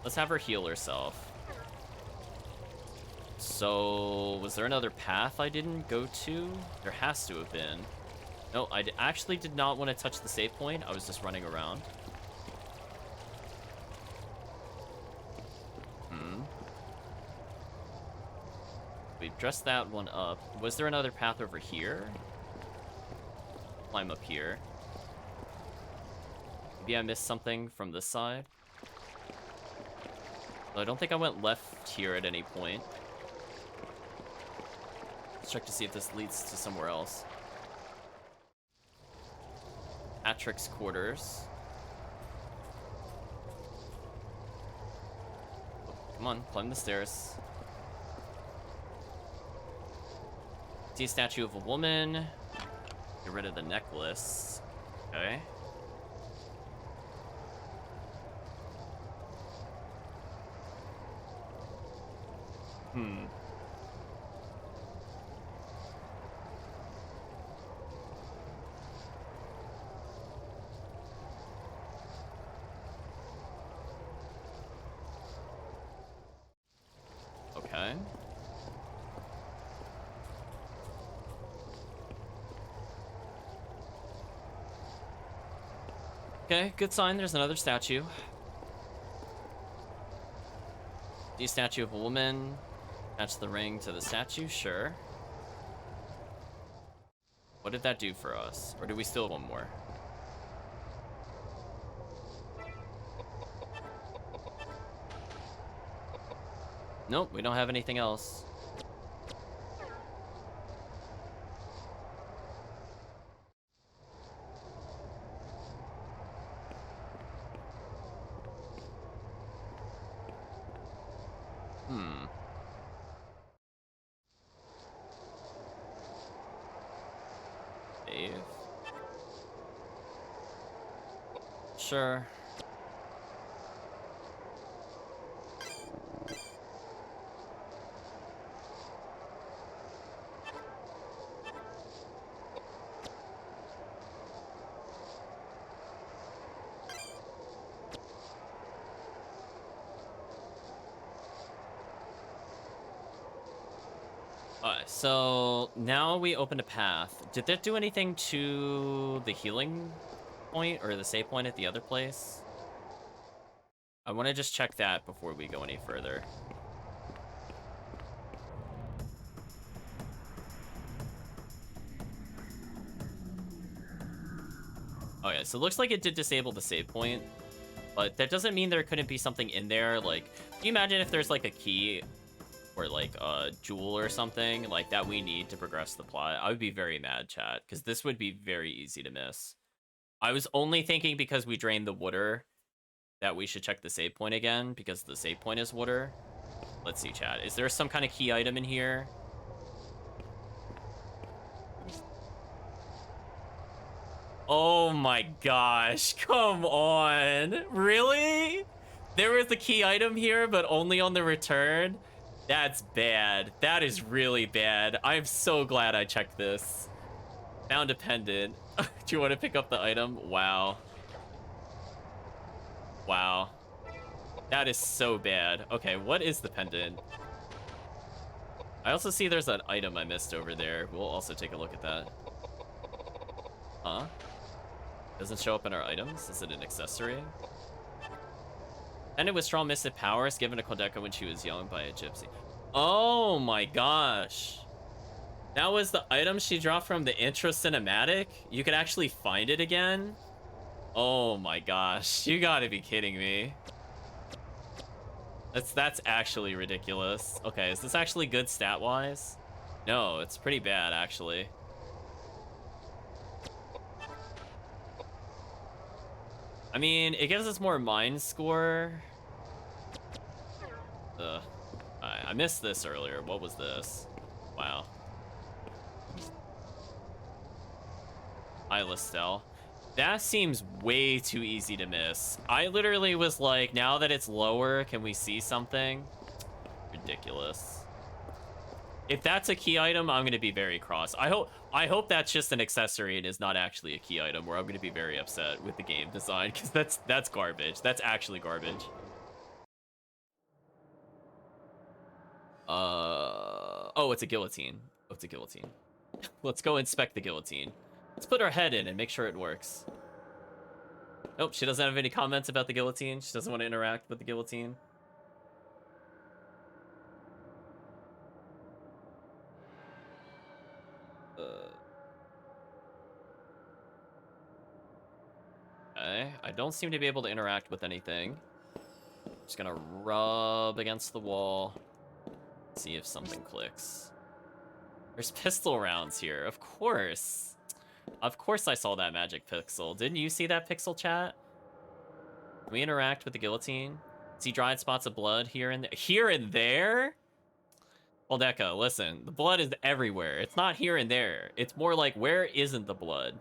A: Let's have her heal herself. So, was there another path I didn't go to? There has to have been. No, I actually did not want to touch the save point. I was just running around. We've dressed that one up. Was there another path over here? Climb up here. Maybe I missed something from this side. I don't think I went left here at any point. Let's check to see if this leads to somewhere else. Patrick's quarters. Oh, come on, climb the stairs. See a statue of a woman. Get rid of the necklace. Okay. Okay. Okay, good sign. There's another statue. The statue of a woman. Attach the ring to the statue, sure. What did that do for us? Or do we still have one more? Nope, we don't have anything else. Save. Sure. Alright, so now we opened a path. Did that do anything to the healing point or the save point at the other place? I want to just check that before we go any further. Okay, so it looks like it did disable the save point, but that doesn't mean there couldn't be something in there. Like, can you imagine if there's like a key or like a jewel or something like that we need to progress the plot? I would be very mad, chat, because this would be very easy to miss. I was only thinking because we drained the water that we should check the save point again, because the save point is water. Let's see, chat. Is there some kind of key item in here? Oh my gosh, come on. Really? There was a key item here, but only on the return? That's bad. That is really bad. I'm so glad I checked this. Found a pendant. Do you want to pick up the item? Wow. Wow. That is so bad. Okay, what is the pendant? I also see there's an item I missed over there. We'll also take a look at that. Huh? Doesn't show up in our items? Is it an accessory? Pendant with strong mystic powers given to Koudelka when she was young by a gypsy. Oh my gosh. That was the item she dropped from the intro cinematic? You could actually find it again? Oh my gosh. You gotta be kidding me. That's actually ridiculous. Okay, is this actually good stat-wise? No, it's pretty bad, actually. I mean, it gives us more mind score. I missed this earlier. What was this? Wow. Listelle. That seems way too easy to miss. I literally was like, now that it's lower, can we see something? Ridiculous. If that's a key item, I'm gonna be very cross. I hope that's just an accessory and is not actually a key item, where I'm gonna be very upset with the game design, because that's garbage. That's actually garbage. Oh, it's a guillotine. Oh, it's a guillotine. Let's go inspect the guillotine. Let's put our head in and make sure it works. Nope, she doesn't have any comments about the guillotine. She doesn't want to interact with the guillotine. Okay, I don't seem to be able to interact with anything. Just gonna rub against the wall. See if something clicks. There's pistol rounds here, of course. Of course I saw that magic pixel. Didn't you see that pixel, chat? We interact with the guillotine. See dried spots of blood here and there. Here and there? Koudelka, listen. The blood is everywhere. It's not here and there. It's more like, where isn't the blood?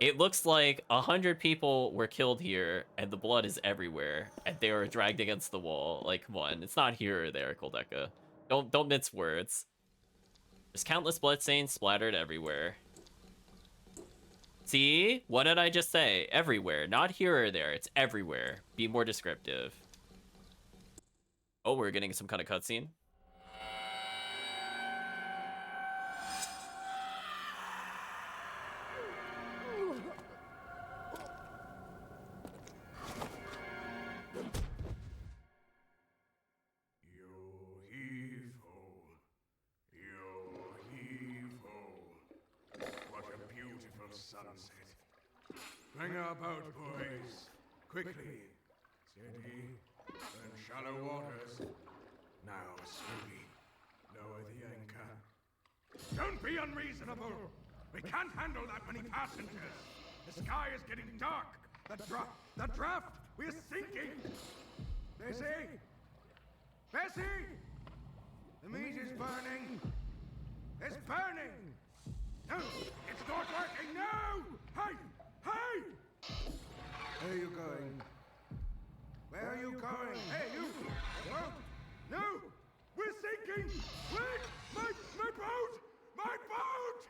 A: It looks like 100 people were killed here, and the blood is everywhere, and they were dragged against the wall. Like, come on. It's not here or there, Koudelka. Don't mince words. There's countless bloodstains splattered everywhere. See? What did I just say? Everywhere. Not here or there. It's everywhere. Be more descriptive. Oh, we're getting some kind of cutscene.
K: Bring up out, boys. Quickly. Steady. Then shallow waters. Now slowly. Lower the anchor. Don't be unreasonable. We can't handle that many passengers. The sky is getting dark. The draft. We're sinking. Bessie. Bessie. The meat is burning. It's burning. No, it's not working. No. Hey. Hey! Where are you going? Where are you going? Hey, you! Boat! No! We're sinking! Wait! My boat! My boat! My boat!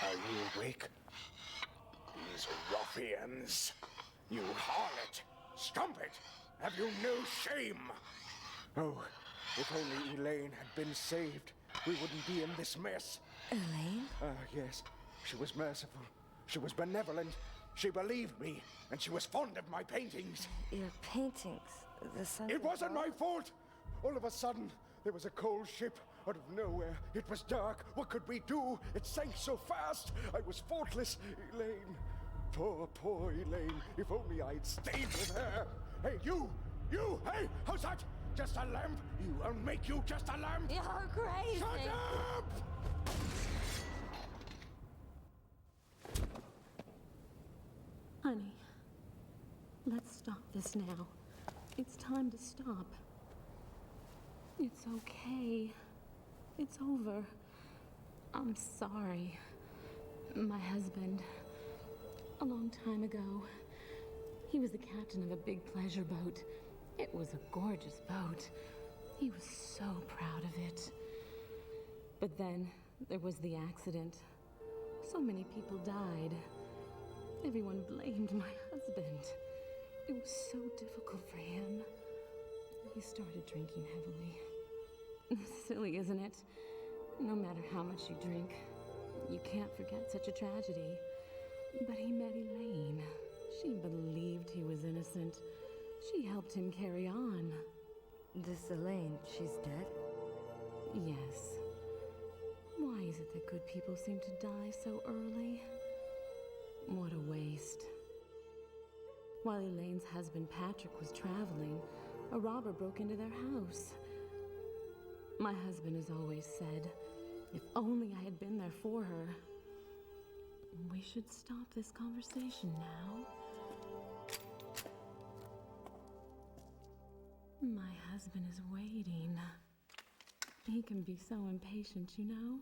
J: Are you awake? These ruffians! You harlot! Strumpet! Have you no shame? Oh, if only Elaine had been saved, we wouldn't be in this mess.
D: Elaine?
J: Yes. She was merciful. She was benevolent. She believed me, and she was fond of my paintings.
D: Your paintings? The sun.
J: It wasn't my fault! All of a sudden, there was a cold ship out of nowhere. It was dark. What could we do? It sank so fast. I was faultless. Elaine. Poor Elaine. If only I'd stayed with her. Hey, you! Hey, how's that? Just a lamp? I'll make you just a lamp?
D: You're crazy!
J: Shut up!
L: Honey, let's stop this now. It's time to stop. It's okay. It's over. I'm sorry. My husband, a long time ago, he was the captain of a big pleasure boat. It was a gorgeous boat. He was so proud of it. But then there was the accident. So many people died. Everyone blamed my husband. It was so difficult for him. He started drinking heavily. Silly, isn't it? No matter how much you drink, you can't forget such a tragedy. But he met Elaine. She believed he was innocent. She helped him carry on.
D: This Elaine, she's dead?
L: Yes. Why is it that good people seem to die so early? What a waste. While Elaine's husband Patrick was traveling, a robber broke into their house. My husband has always said, if only I had been there for her. We should stop this conversation now. My husband is waiting. He can be so impatient, you know?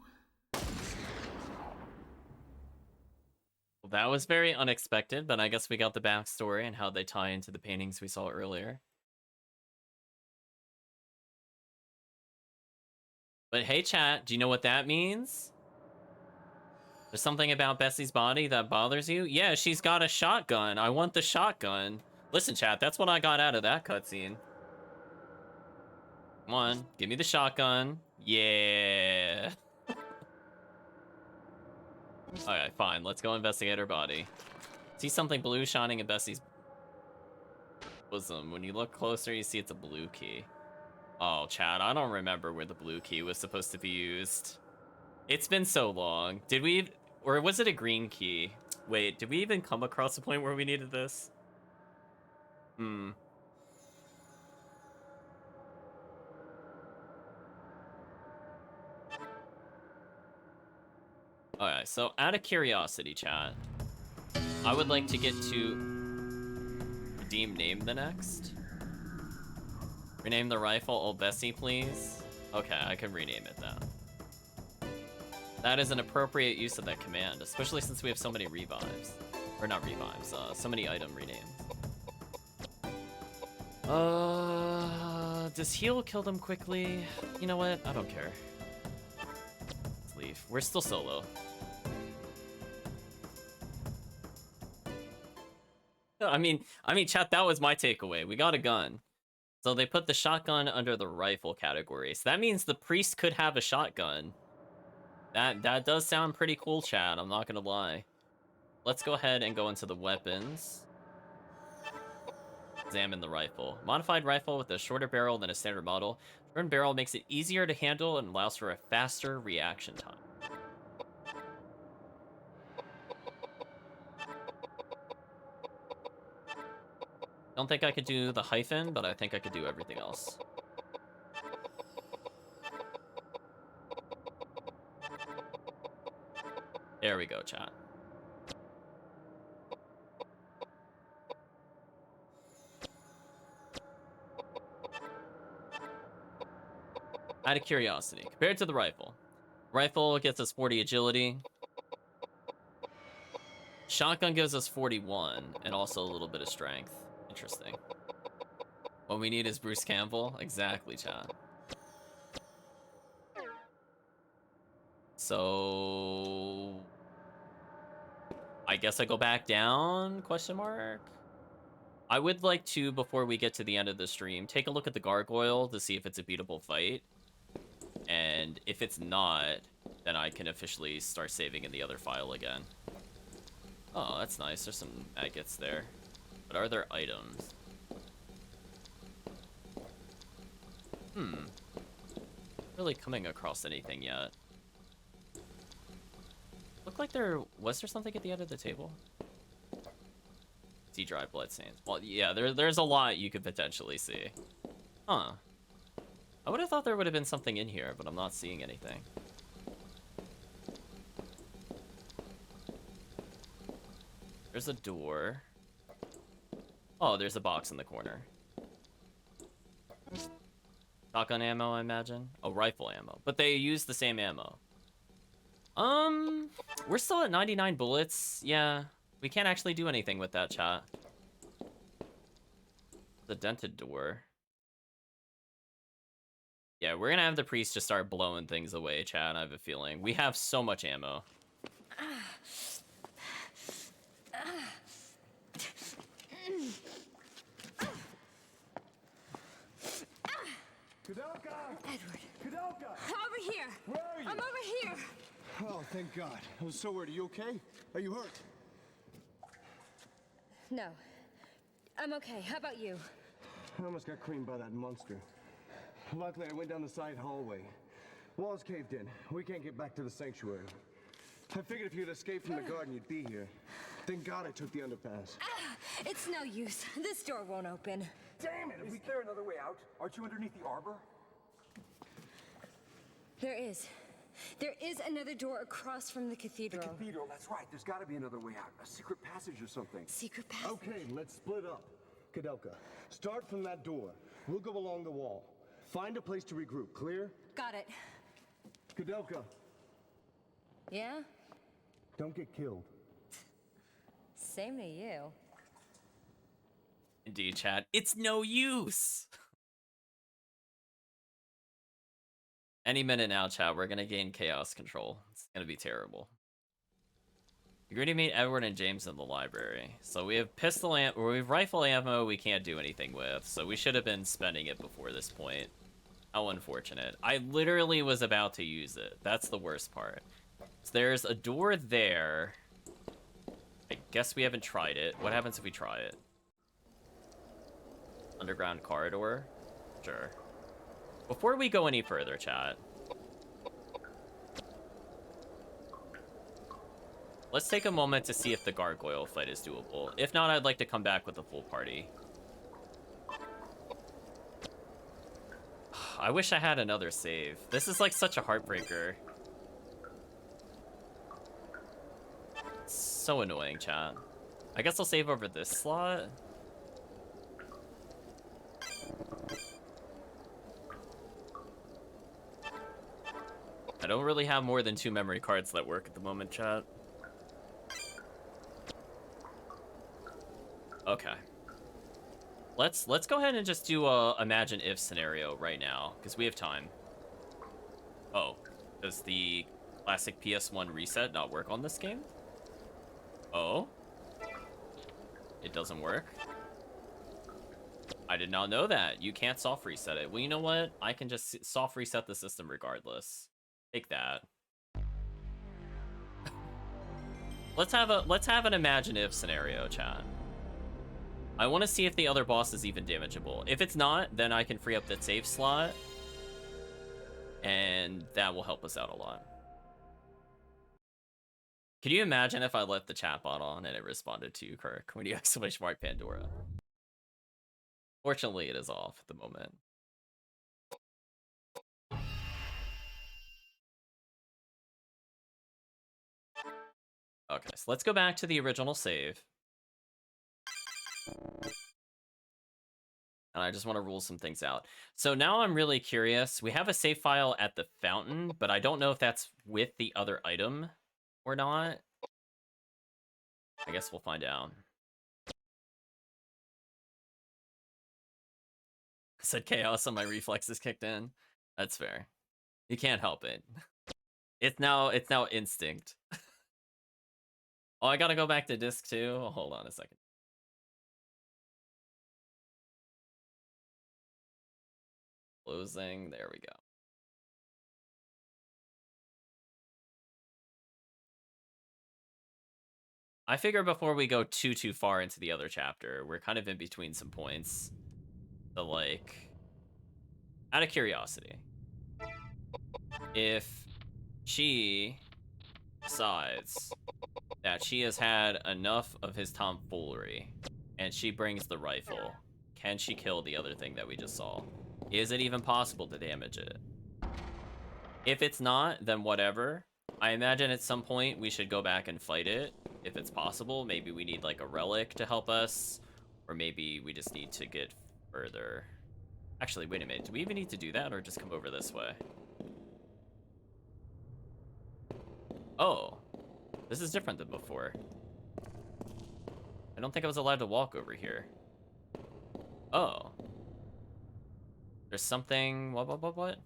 A: Well, that was very unexpected, but I guess we got the backstory and how they tie into the paintings we saw earlier. But hey, chat, do you know what that means? There's something about Bessie's body that bothers you? Yeah, she's got a shotgun. I want the shotgun. Listen, chat, that's what I got out of that cutscene. Come on, give me the shotgun. Yeah. Okay, fine. Let's go investigate her body. See something blue shining in Bessie's bosom. When you look closer, you see it's a blue key. Oh, Chad, I don't remember where the blue key was supposed to be used. It's been so long. Did we... Or was it a green key? Wait, did we even come across a point where we needed this? Alright, so out of curiosity, chat, I would like to get to redeem name the next. Rename the rifle Old Bessie, please. Okay, I can rename it then. That is an appropriate use of that command, especially since we have so many revives. Or not revives, so many item renames. Does heal kill them quickly? You know what? I don't care. Let's leave. We're still solo. I mean, chat, that was my takeaway. We got a gun. So they put the shotgun under the rifle category. So that means the priest could have a shotgun. That does sound pretty cool, chat. I'm not gonna lie. Let's go ahead and go into the weapons. Examine the rifle. Modified rifle with a shorter barrel than a standard model. Shortened barrel makes it easier to handle and allows for a faster reaction time. Don't think I could do the hyphen, but I think I could do everything else. There we go, chat. Out of curiosity, compared to the rifle. Rifle gets us 40 agility. Shotgun gives us 41, and also a little bit of strength. Interesting. What we need is Bruce Campbell. Exactly, chat. So I guess I go back down, question mark? I would like to, before we get to the end of the stream, take a look at the gargoyle to see if it's a beatable fight. And if it's not, then I can officially start saving in the other file again. Oh, that's nice. There's some agates there. But are there items? Really coming across anything yet. Looked like was there something at the end of the table? See dry blood stains. Well, yeah, there's a lot you could potentially see. Huh. I would have thought there would have been something in here, but I'm not seeing anything. There's a door. Oh, there's a box in the corner. Shotgun ammo, I imagine. Oh, rifle ammo. But they use the same ammo. We're still at 99 bullets. Yeah, we can't actually do anything with that, chat. The dented door. Yeah, we're gonna have the priest just start blowing things away, chat. I have a feeling. We have so much ammo.
E: Koudelka!
L: Edward.
E: Koudelka!
L: Over here!
E: Where are you?
L: I'm over here!
E: Oh, thank God. I was so worried. Are you okay? Are you hurt?
D: No. I'm okay. How about you?
E: I almost got creamed by that monster. Luckily, I went down the side hallway. Walls caved in. We can't get back to the sanctuary. I figured if you'd escaped from the garden, you'd be here. Thank God I took the underpass.
D: It's no use. This door won't open.
J: Damn it! Is there another way out? Aren't you underneath the arbor?
D: There is. There is another door across from the cathedral.
J: The cathedral, that's right. There's got to be another way out. A secret passage or something.
D: Secret passage?
E: Okay, let's split up. Koudelka, start from that door. We'll go along the wall. Find a place to regroup. Clear?
D: Got it.
E: Koudelka,
D: Yeah?
E: don't get killed.
D: Same to you.
A: Indeed, chat. It's no use. Any minute now, chat. We're gonna gain chaos control. It's gonna be terrible. You're going to meet Edward and James in the library. So we have we have rifle ammo we can't do anything with. So we should have been spending it before this point. How unfortunate. I literally was about to use it. That's the worst part. So there's a door there. I guess we haven't tried it. What happens if we try it? Underground corridor? Sure. Before we go any further, chat. Let's take a moment to see if the gargoyle fight is doable. If not, I'd like to come back with a full party. I wish I had another save. This is like such a heartbreaker. It's so annoying, chat. I guess I'll save over this slot. I don't really have more than 2 memory cards that work at the moment, chat. Okay. Let's go ahead and just do a imagine if scenario right now, because we have time. Oh, does the classic PS1 reset not work on this game? Oh? It doesn't work? I did not know that. You can't soft reset it. Well, you know what? I can just soft reset the system regardless. Take that. Let's have an imagine if scenario, chat. I want to see if the other boss is even damageable. If it's not, then I can free up that save slot. And that will help us out a lot. Can you imagine if I left the chatbot on and it responded to you, Kirk, when you exclamation mark Pandora? Fortunately, it is off at the moment. Okay, so let's go back to the original save. And I just want to rule some things out. So now I'm really curious. We have a save file at the fountain, but I don't know if that's with the other item or not. I guess we'll find out. I said chaos and my reflexes kicked in. That's fair. You can't help it. It's now instinct. Oh, I gotta go back to disc 2. Oh, hold on a second. Closing. There we go. I figure before we go too far into the other chapter, we're kind of in between some points. So, like, out of curiosity, if she decides that she has had enough of his tomfoolery and she brings the rifle, can she kill the other thing that we just saw? Is it even possible to damage it? If it's not, then whatever. I imagine at some point we should go back and fight it, if it's possible. Maybe we need like a relic to help us, or maybe we just need to get further. Actually, wait a minute. Do we even need to do that, or just come over this way? Oh, this is different than before. I don't think I was allowed to walk over here. Oh. There's something, what?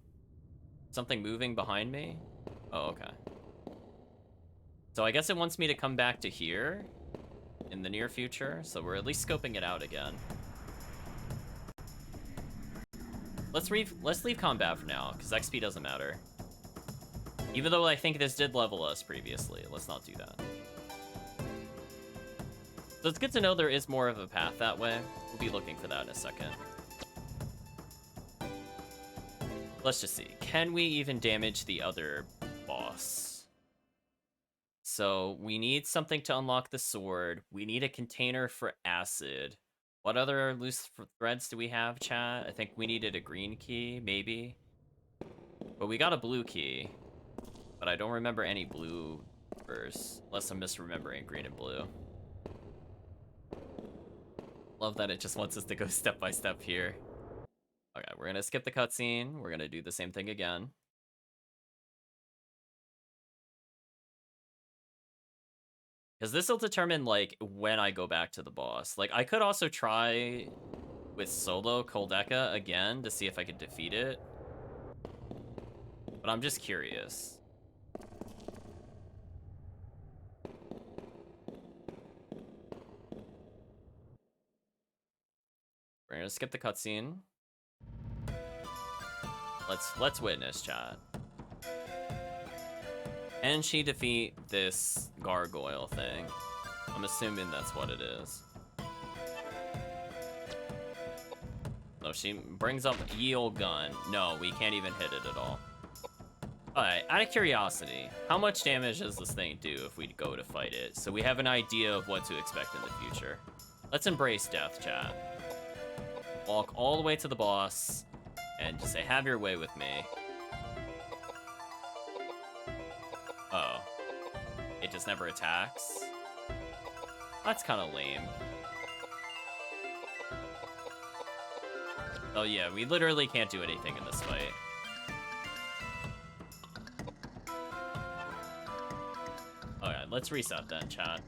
A: Something moving behind me? Oh, okay. So I guess it wants me to come back to here in the near future, so we're at least scoping it out again. Let's leave combat for now, because XP doesn't matter. Even though I think this did level us previously, let's not do that. So it's good to know there is more of a path that way. We'll be looking for that in a second. Let's just see. Can we even damage the other boss? So we need something to unlock the sword. We need a container for acid. What other loose threads do we have, chat? I think we needed a green key, maybe. But we got a blue key. But I don't remember any blue first. Unless I'm misremembering green and blue. Love that it just wants us to go step by step here. Okay, we're gonna skip the cutscene. We're gonna do the same thing again. Because this will determine, like, when I go back to the boss. Like, I could also try with solo Koudelka again to see if I could defeat it. But I'm just curious. We're gonna skip the cutscene. Let's witness, chat. Can she defeat this gargoyle thing? I'm assuming that's what it is. No, she brings up ye old gun. No, we can't even hit it at all. Alright, out of curiosity, how much damage does this thing do if we go to fight it? So we have an idea of what to expect in the future. Let's embrace death, chat. Walk all the way to the boss and just say, have your way with me. Oh. It just never attacks? That's kind of lame. Oh yeah, we literally can't do anything in this fight. Alright, let's reset then, chat.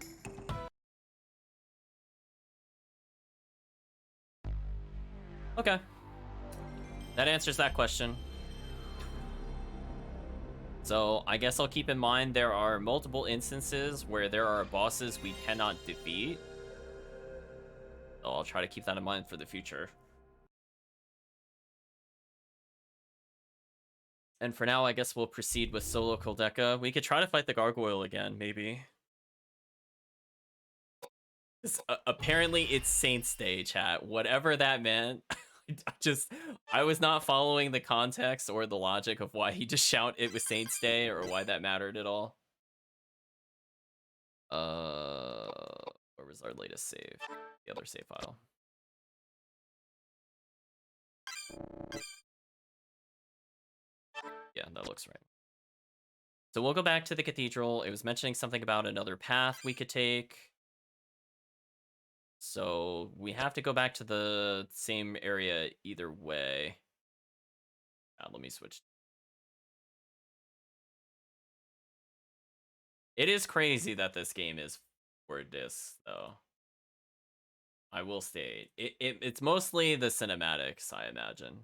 A: Okay. That answers that question. So, I guess I'll keep in mind there are multiple instances where there are bosses we cannot defeat. So I'll try to keep that in mind for the future. And for now, I guess we'll proceed with solo Koudelka. We could try to fight the gargoyle again, maybe. Apparently, it's Saints Day, chat. Whatever that meant. I was not following the context or the logic of why he just shout it was Saints Day or why that mattered at all. Where was our latest save? The other save file. Yeah, that looks right. So we'll go back to the cathedral. It was mentioning something about another path we could take. So we have to go back to the same area either way. Let me switch. It is crazy that this game is 4 discs, though. I will state. It's mostly the cinematics, I imagine.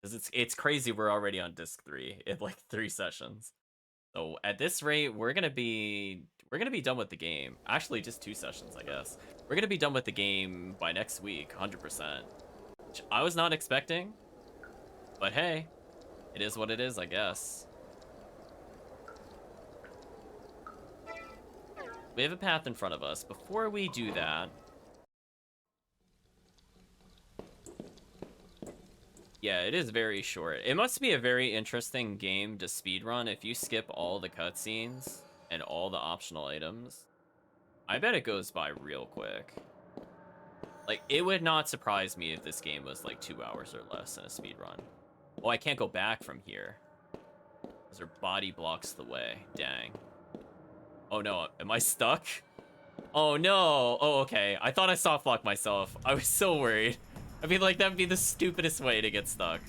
A: Because it's crazy we're already on disc 3 in like 3 sessions. So at this rate, we're gonna be done with the game. Actually, just 2 sessions, I guess. We're gonna be done with the game by next week, 100%. Which I was not expecting. But hey, it is what it is, I guess. We have a path in front of us. Before we do that, yeah, it is very short. It must be a very interesting game to speedrun if you skip all the cutscenes and all the optional items. I bet it goes by real quick. Like, it would not surprise me if this game was like 2 hours or less in a speedrun. Oh, I can't go back from here. Because her body blocks the way. Dang. Oh no, am I stuck? Oh no! Oh, okay. I thought I soft locked myself. I was so worried. I mean, like, that'd be the stupidest way to get stuck.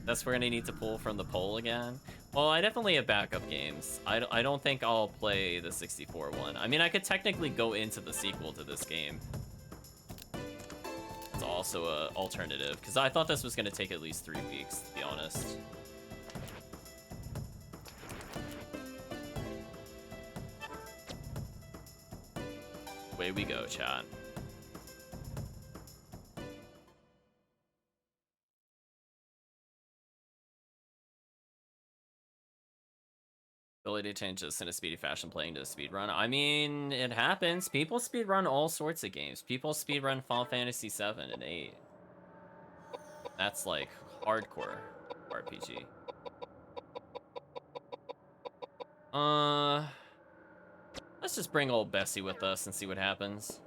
A: That's we're gonna need to pull from the pole again. Well, I definitely have backup games. I don't think I'll play the 64 one. I mean, I could technically go into the sequel to this game. It's also a alternative, because I thought this was gonna take at least 3 weeks, to be honest. Away we go, chat. Ability to change this in a speedy fashion playing to a speedrun. I mean, it happens. People speedrun all sorts of games. People speedrun Final Fantasy 7 and 8. That's like hardcore RPG. Let's just bring old Bessie with us and see what happens.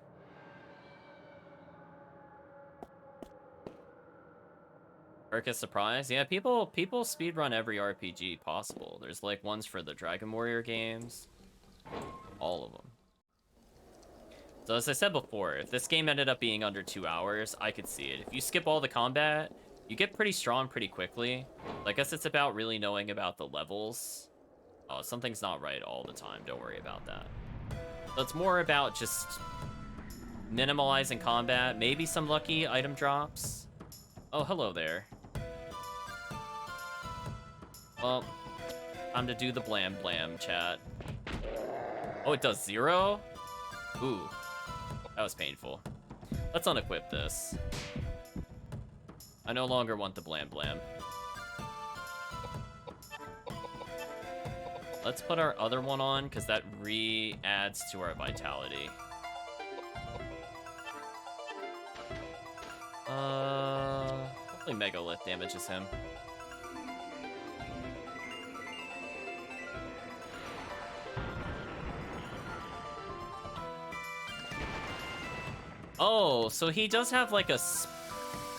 A: Circus Surprise? Yeah, people speedrun every RPG possible. There's like ones for the Dragon Warrior games. All of them. So as I said before, if this game ended up being under 2 hours, I could see it. If you skip all the combat, you get pretty strong pretty quickly. I guess it's about really knowing about the levels. Oh, something's not right all the time. Don't worry about that. So it's more about just minimalizing combat. Maybe some lucky item drops. Oh, hello there. Well, time to do the blam blam, chat. Oh, it does 0? Ooh, that was painful. Let's unequip this. I no longer want the blam blam. Let's put our other one on, because that re-adds to our vitality. Hopefully Megalith damages him. Oh, so he does have like a...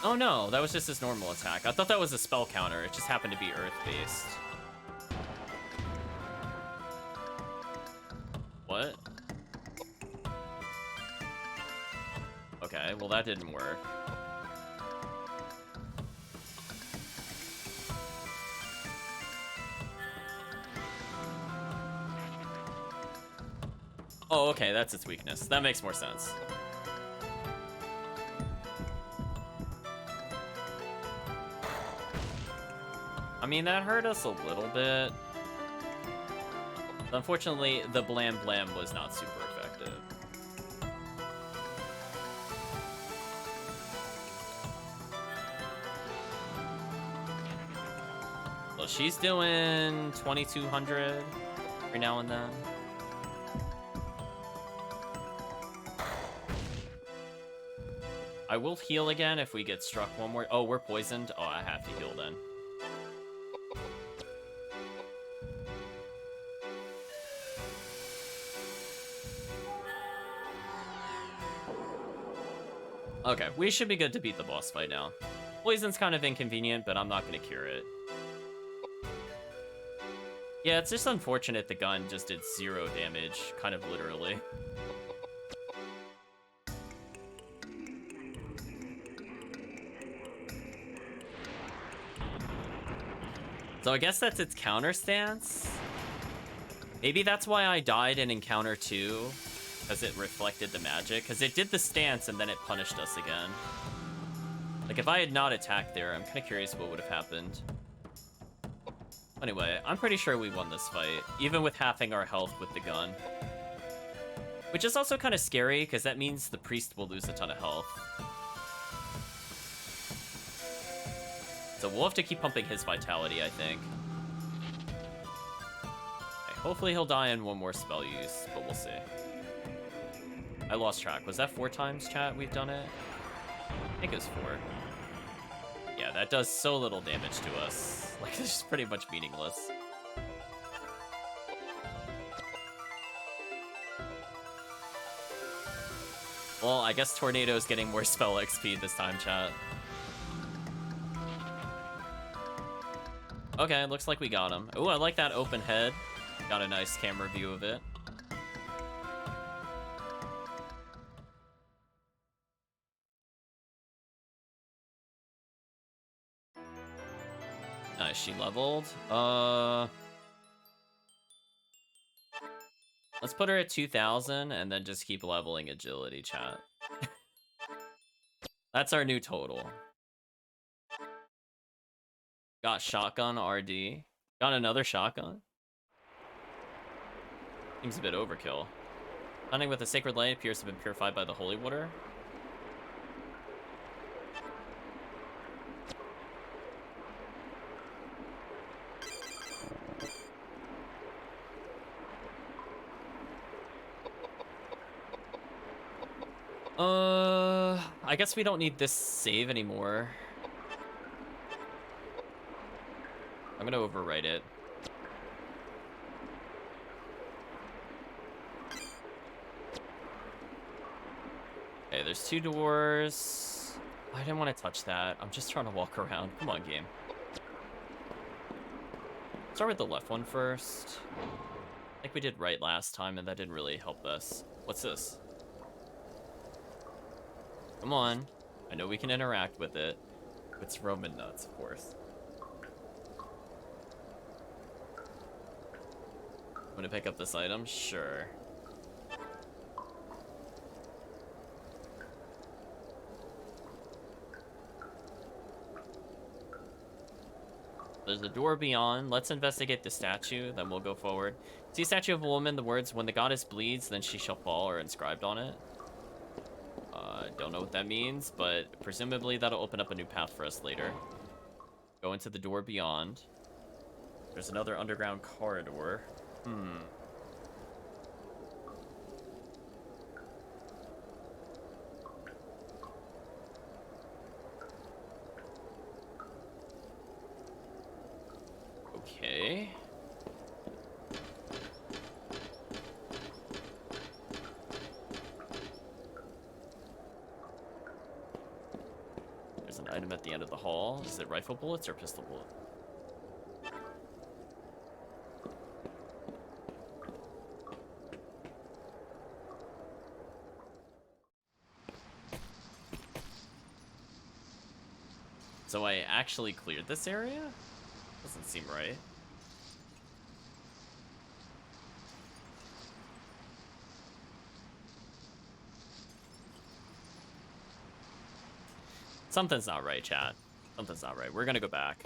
A: Oh no, that was just his normal attack. I thought that was a spell counter. It just happened to be earth-based. What? Okay, well that didn't work. Oh, okay, that's its weakness. That makes more sense. I mean, that hurt us a little bit. Unfortunately, the Blam Blam was not super effective. Well, she's doing 2,200 every now and then. I will heal again if we get struck one more. Oh, we're poisoned. Oh, I have to heal then. Okay, we should be good to beat the boss fight now. Poison's kind of inconvenient, but I'm not going to cure it. Yeah, it's just unfortunate the gun just did 0 damage, kind of literally. So I guess that's its counter stance. Maybe that's why I died in Encounter 2, because it reflected the magic. Because it did the stance and then it punished us again. Like, if I had not attacked there, I'm kind of curious what would have happened. Anyway, I'm pretty sure we won this fight, even with halving our health with the gun. Which is also kind of scary, because that means the priest will lose a ton of health. So we'll have to keep pumping his vitality, I think. Okay, hopefully he'll die in one more spell use, but we'll see. I lost track. Was that 4 times, chat, we've done it? I think it was 4. Yeah, that does so little damage to us. Like, it's just pretty much meaningless. Well, I guess Tornado's getting more spell XP this time, chat. Okay, looks like we got him. Oh, I like that open head. Got a nice camera view of it. Nice, she leveled. Let's put her at 2,000 and then just keep leveling agility, chat. That's our new total. Got shotgun RD. Got another shotgun. Seems a bit overkill. Hunting with a sacred light appears to have been purified by the holy water. I guess we don't need this save anymore. I'm gonna overwrite it. Okay, there's 2 doors. I didn't want to touch that. I'm just trying to walk around. Come on, game. Start with the left one first. I think we did right last time, and that didn't really help us. What's this? Come on. I know we can interact with it. It's Roman nuts, of course. I'm gonna pick up this item? Sure. There's a door beyond. Let's investigate the statue, then we'll go forward. See a statue of a woman, the words, "When the goddess bleeds, then she shall fall," are inscribed on it. Don't know what that means, but presumably that'll open up a new path for us later. Go into the door beyond. There's another underground corridor. Okay. item at the end of the hall. Is it rifle bullets or pistol bullet? So I actually cleared this area? Doesn't seem right. Something's not right, chat. Something's not right. We're gonna go back.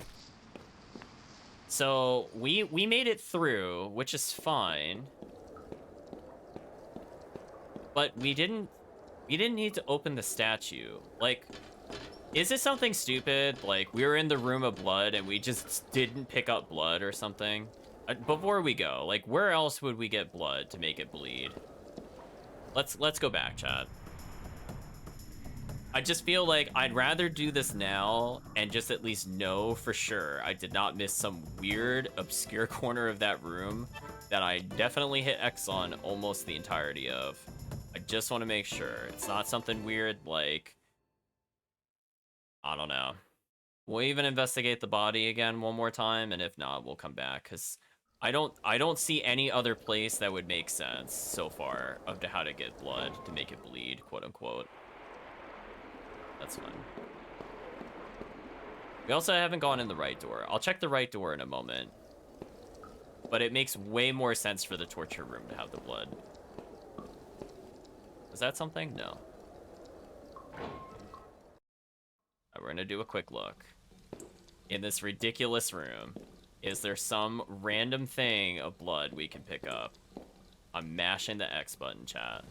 A: So we made it through, which is fine. But we didn't need to open the statue. Like, is it something stupid? Like, we were in the room of blood and we just didn't pick up blood or something? Before we go, like, where else would we get blood to make it bleed? Let's go back, chat. I just feel like I'd rather do this now and just at least know for sure I did not miss some weird, obscure corner of that room that I definitely hit X on almost the entirety of. I just want to make sure it's not something weird like, I don't know. We'll even investigate the body again one more time, and if not, we'll come back, because I don't see any other place that would make sense so far of how to get blood to make it bleed, quote unquote. That's fine. We also haven't gone in the right door. I'll check the right door in a moment. But it makes way more sense for the torture room to have the blood. Is that something? No. Right, we're gonna do a quick look. In this ridiculous room, is there some random thing of blood we can pick up? I'm mashing the X button, chat.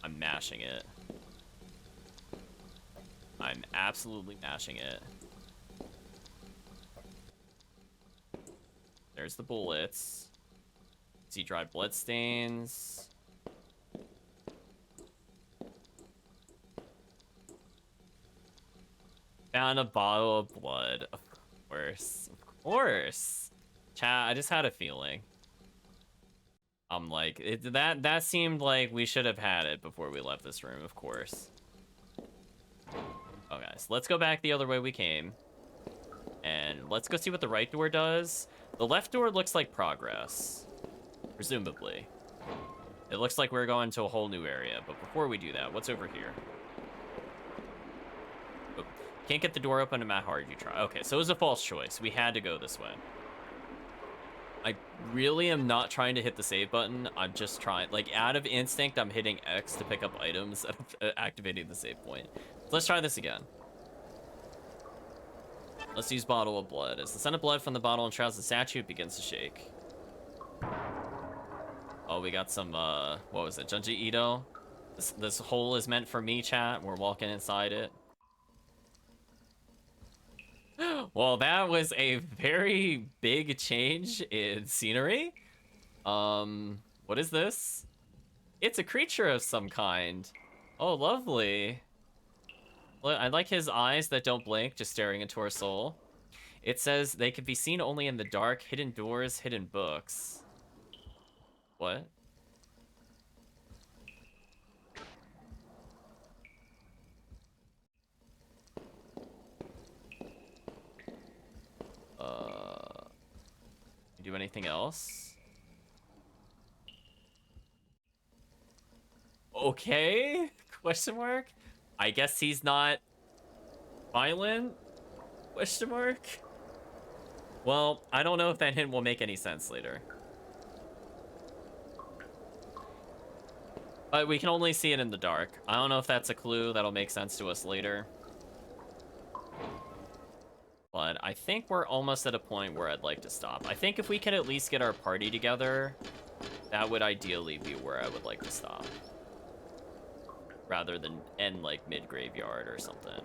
A: I'm mashing it. I'm absolutely mashing it. There's the bullets. See dried blood stains. Found a bottle of blood. Of course. Of course. Chat, I just had a feeling. I'm like, that seemed like we should have had it before we left this room, of course. Okay, so let's go back the other way we came. And let's go see what the right door does. The left door looks like progress. Presumably. It looks like we're going to a whole new area. But before we do that, what's over here? Oh, can't get the door open no matter how hard you try. Okay, so it was a false choice. We had to go this way. I really am not trying to hit the save button. I'm just trying, like, out of instinct, I'm hitting X to pick up items and activating the save point. Let's try this again. Let's use bottle of blood. As the scent of blood from the bottle enshrouds the statue, it begins to shake. Oh, we got some, what was it? Junji Ito? This hole is meant for me, chat. We're walking inside it. Well, that was a very big change in scenery. What is this? It's a creature of some kind. Oh, lovely. I like his eyes that don't blink, just staring into our soul. It says they can be seen only in the dark, hidden doors, hidden books. What? Do anything else? Okay? Question mark? I guess he's not violent? Question mark? Well, I don't know if that hint will make any sense later. But we can only see it in the dark. I don't know if that's a clue that'll make sense to us later. But I think we're almost at a point where I'd like to stop. I think if we can at least get our party together, that would ideally be where I would like to stop. Rather than end, like, mid-graveyard or something.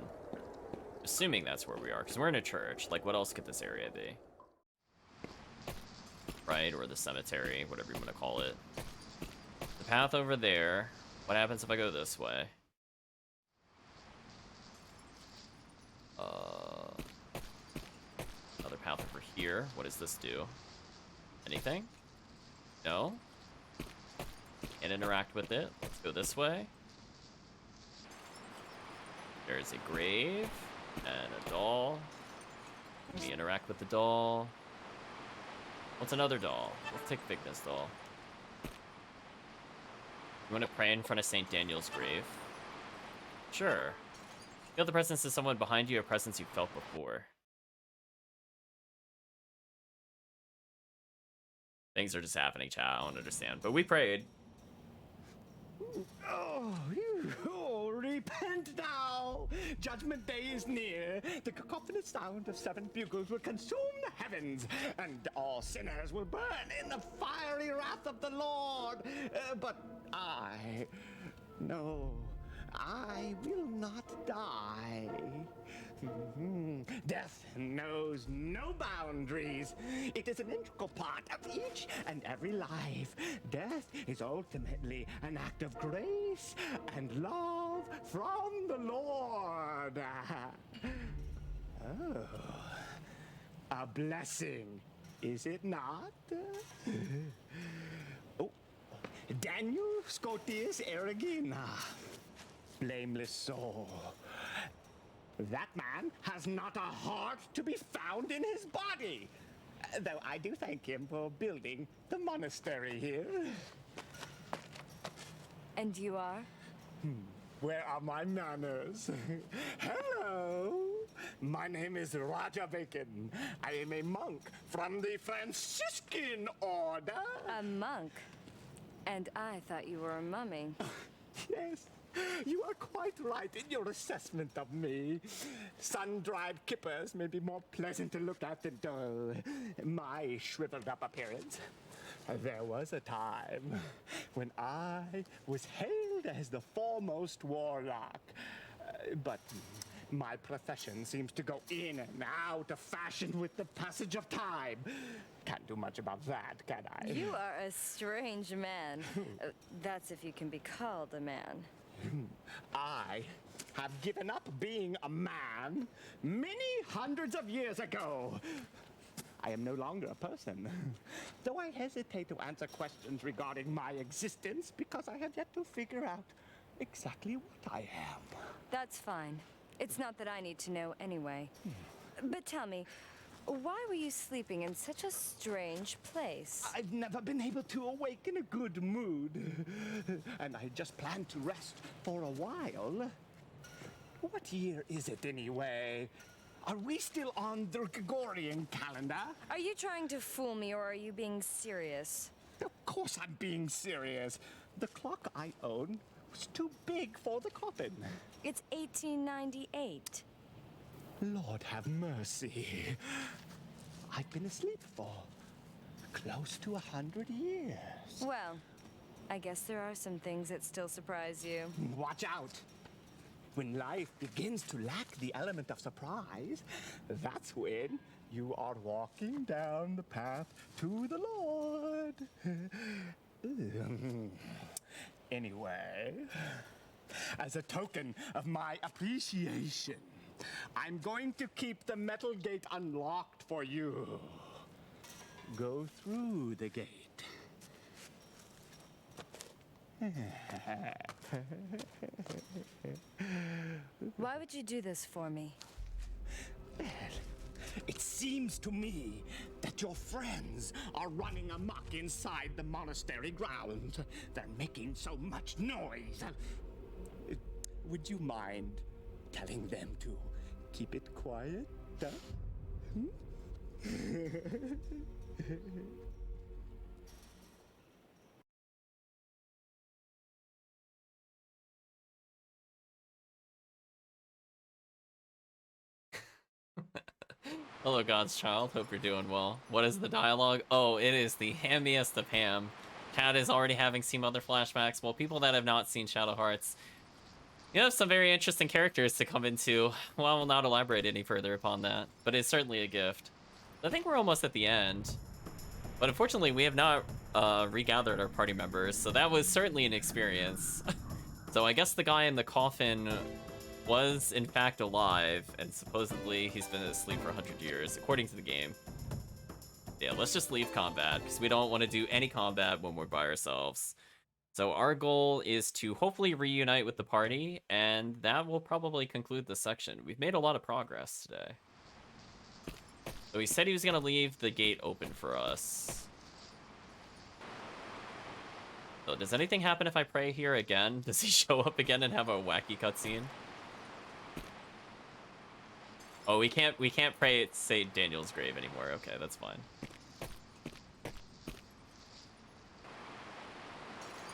A: Assuming that's where we are, because we're in a church. Like, what else could this area be? Right? Or the cemetery, whatever you want to call it. The path over there. What happens if I go this way? Another path over here. What does this do? Anything? No? Can't interact with it. Let's go this way. There's a grave. And a doll. We interact with the doll. What's another doll? Let's take Vigna's doll. You want to pray in front of St. Daniel's grave? Sure. Feel the presence of someone behind you, a presence you've felt before. Things are just happening, chat. I don't understand. But we prayed.
E: Oh, repent now! Judgment Day is near. The cacophonous sound of 7 bugles will consume the heavens, and all sinners will burn in the fiery wrath of the Lord. But I will not die. Death knows no boundaries. It is an integral part of each and every life. Death is ultimately an act of grace and love from the Lord. Oh, a blessing, is it not? Oh, Daniel Scotius Erigena, blameless soul. That man has not a heart to be found in his body. Though I do thank him for building the monastery here.
D: And you are?
E: Where are my manners? Hello! My name is Raja Bacon. I am a monk from the Franciscan order.
D: A monk? And I thought you were a mummy.
E: Yes. You are quite right in your assessment of me. Sun-dried kippers may be more pleasant to look at than my shriveled-up appearance. There was a time when I was hailed as the foremost warlock. But my profession seems to go in and out of fashion with the passage of time. Can't do much about that, can I?
D: You are a strange man. That's if you can be called a man.
E: I have given up being a man many hundreds of years ago. I am no longer a person, though I hesitate to answer questions regarding my existence because I have yet to figure out exactly what I am.
D: That's fine. It's not that I need to know anyway. But tell me, why were you sleeping in such a strange place?
E: I've never been able to awake in a good mood. And I just planned to rest for a while. What year is it anyway? Are we still on the Gregorian calendar?
D: Are you trying to fool me or are you being serious?
E: Of course I'm being serious. The clock I own was too big for the coffin.
D: It's 1898.
E: Lord have mercy. I've been asleep for close to 100 years.
D: Well, I guess there are some things that still surprise you.
E: Watch out. When life begins to lack the element of surprise, that's when you are walking down the path to the Lord. Anyway, as a token of my appreciation, I'm going to keep the metal gate unlocked for you. Go through the gate.
D: Why would you do this for me?
E: Well, it seems to me that your friends are running amok inside the monastery grounds. They're making so much noise. Would you mind telling them to keep it quiet?
A: Hello, God's child. Hope you're doing well. What is the dialogue? Oh, it is the hammiest of ham. Cat is already having seen other flashbacks. Well, people that have not seen Shadow Hearts, you have some very interesting characters to come into. Well, I will not elaborate any further upon that, but it's certainly a gift. I think we're almost at the end. But unfortunately, we have not regathered our party members, so that was certainly an experience. So I guess the guy in the coffin was in fact alive, and supposedly he's been asleep for 100 years, according to the game. Yeah, let's just leave combat, because we don't want to do any combat when we're by ourselves. So our goal is to hopefully reunite with the party, and that will probably conclude the section. We've made a lot of progress today. So he said he was going to leave the gate open for us. So does anything happen if I pray here again? Does he show up again and have a wacky cutscene? Oh, we can't pray at St. Daniel's grave anymore. Okay, that's fine.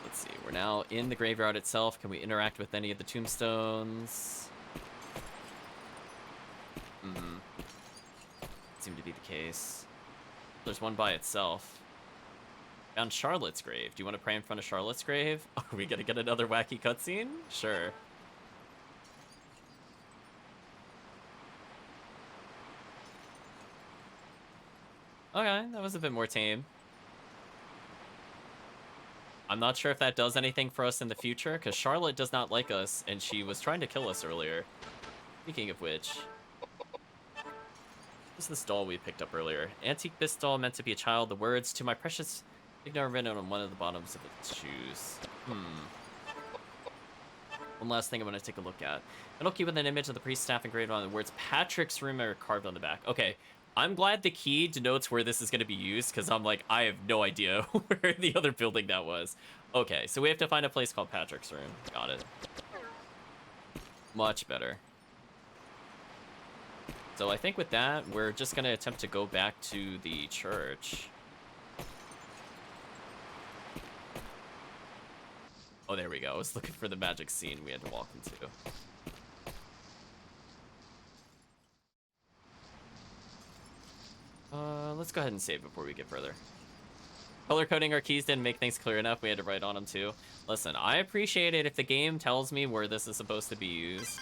A: Let's see. We're now in the graveyard itself. Can we interact with any of the tombstones? Seemed to be the case. There's one by itself. Found Charlotte's grave. Do you want to pray in front of Charlotte's grave? Are we gonna get another wacky cutscene? Sure. Okay, that was a bit more tame. I'm not sure if that does anything for us in the future, because Charlotte does not like us, and she was trying to kill us earlier. Speaking of which... what's this doll we picked up earlier? Antique bisque doll meant to be a child. The words, "To my precious Ignar," written on one of the bottoms of its shoes. One last thing I'm going to take a look at. Metal key with an image of the priest staff engraved on the words "Patrick's Room" are carved on the back. Okay, I'm glad the key denotes where this is going to be used, because I'm like, I have no idea where the other building that was. Okay, so we have to find a place called Patrick's Room. Got it. Much better. So I think with that, we're just going to attempt to go back to the church. Oh, there we go. I was looking for the magic scene we had to walk into. Let's go ahead and save before we get further. Color coding our keys didn't make things clear enough. We had to write on them too. Listen, I appreciate it if the game tells me where this is supposed to be used.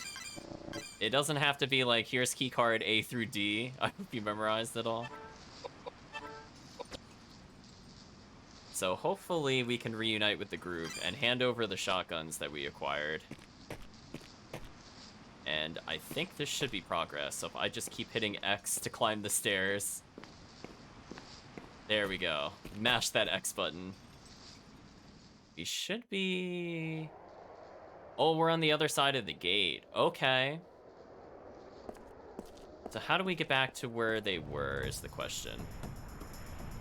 A: It doesn't have to be like, here's key card A through D. I hope you memorized it all. So hopefully we can reunite with the group and hand over the shotguns that we acquired. And I think this should be progress. So if I just keep hitting X to climb the stairs. There we go. Mash that X button. We should be... oh, we're on the other side of the gate. Okay. So how do we get back to where they were is the question.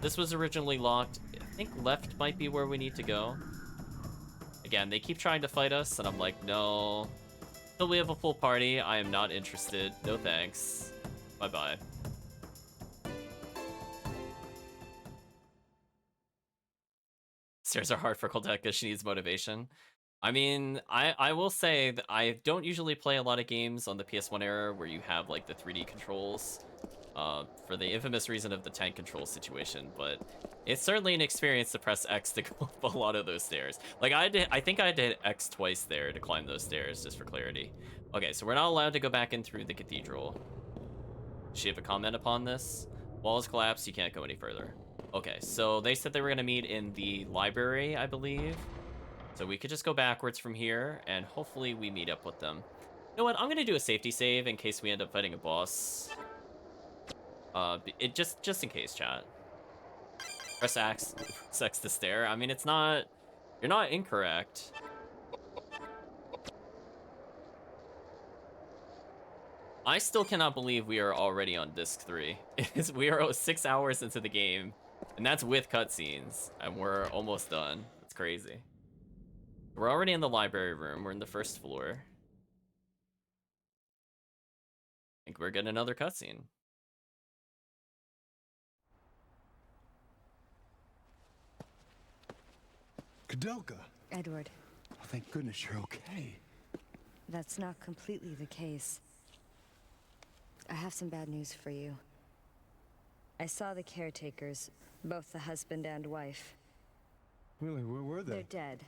A: This was originally locked. I think left might be where we need to go. Again, they keep trying to fight us, and I'm like, no. Until we have a full party, I am not interested. No thanks. Bye-bye. Stairs are hard for Koudelka. She needs motivation. I mean, I will say that I don't usually play a lot of games on the PS1 era where you have, like, the 3D controls. For the infamous reason of the tank control situation, but it's certainly an experience to press X to go up a lot of those stairs. Like, I think I had to hit X twice there to climb those stairs, just for clarity. Okay, so we're not allowed to go back in through the cathedral. Does she have a comment upon this? Walls collapsed, you can't go any further. Okay, so they said they were going to meet in the library, I believe. So we could just go backwards from here, and hopefully we meet up with them. You know what, I'm going to do a safety save in case we end up fighting a boss. Just in case, chat. Press X to stare. I mean, it's not... you're not incorrect. I still cannot believe we are already on disc 3. We are 6 hours into the game, and that's with cutscenes, and we're almost done. It's crazy. We're already in the library room. We're in the first floor. I think we're getting another cutscene.
C: Koudelka.
D: Edward.
C: Oh, thank goodness you're okay.
D: That's not completely the case. I have some bad news for you. I saw the caretakers, both the husband and wife.
C: Really, where were they?
D: They're dead.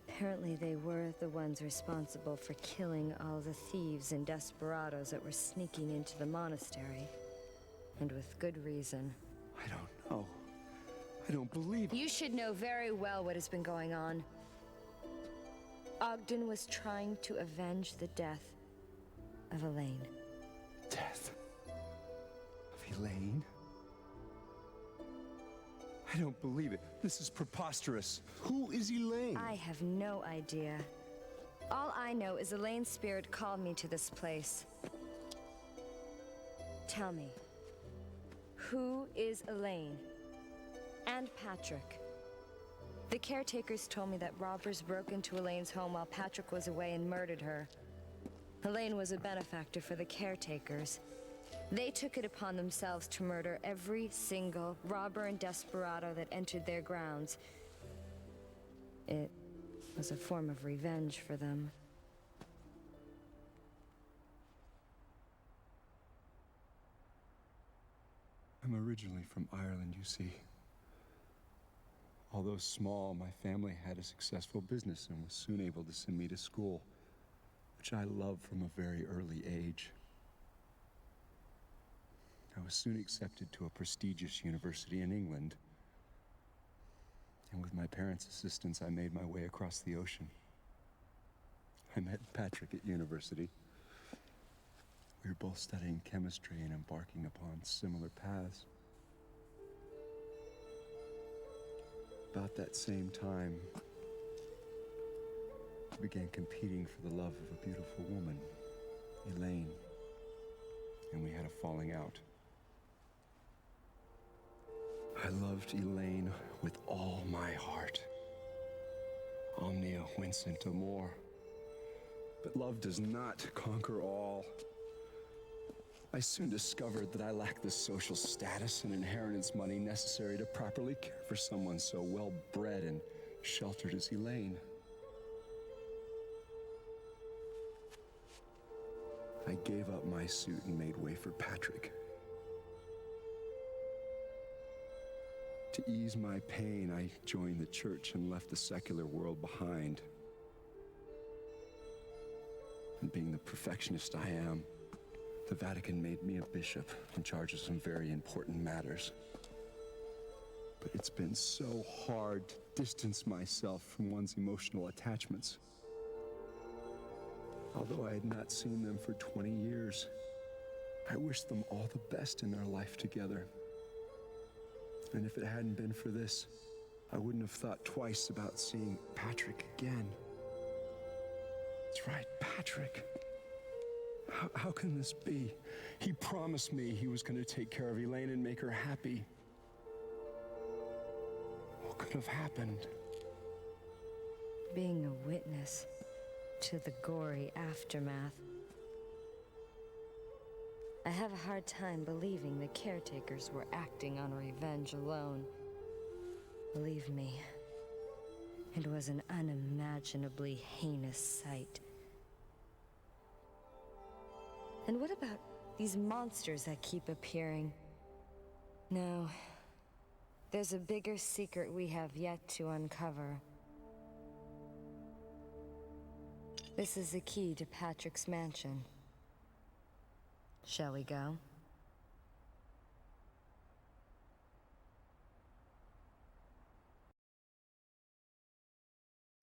D: Apparently they were the ones responsible for killing all the thieves and desperados that were sneaking into the monastery. And with good reason.
C: I don't know. I don't believe...
D: You should know very well what has been going on. Ogden was trying to avenge the death of Elaine.
C: Death? Of Elaine? I don't believe it. This is preposterous.
E: Who is Elaine?
D: I have no idea. All I know is Elaine's spirit called me to this place. Tell me, who is Elaine? And Patrick? The caretakers told me that robbers broke into Elaine's home while Patrick was away and murdered her. Elaine was a benefactor for the caretakers. They took it upon themselves to murder every single robber and desperado that entered their grounds. It was a form of revenge for them.
C: I'm originally from Ireland, you see. Although small, my family had a successful business and was soon able to send me to school, which I loved from a very early age. I was soon accepted to a prestigious university in England. And with my parents' assistance, I made my way across the ocean. I met Patrick at university. We were both studying chemistry and embarking upon similar paths. About that same time, I began competing for the love of a beautiful woman, Elaine, and we had a falling out. I loved Elaine with all my heart. Omnia vincit amor. But love does not conquer all. I soon discovered that I lacked the social status and inheritance money necessary to properly care for someone so well-bred and sheltered as Elaine. I gave up my suit and made way for Patrick. To ease my pain, I joined the church and left the secular world behind. And being the perfectionist I am, the Vatican made me a bishop in charge of some very important matters. But it's been so hard to distance myself from one's emotional attachments. Although I had not seen them for 20 years, I wish them all the best in their life together. And if it hadn't been for this, I wouldn't have thought twice about seeing Patrick again. That's right, Patrick. How can this be? He promised me he was going to take care of Elaine and make her happy. What could have happened?
D: Being a witness to the gory aftermath. I have a hard time believing the caretakers were acting on revenge alone. Believe me, it was an unimaginably heinous sight. And what about these monsters that keep appearing? No, there's a bigger secret we have yet to uncover. This is the key to Patrick's mansion. Shall we go?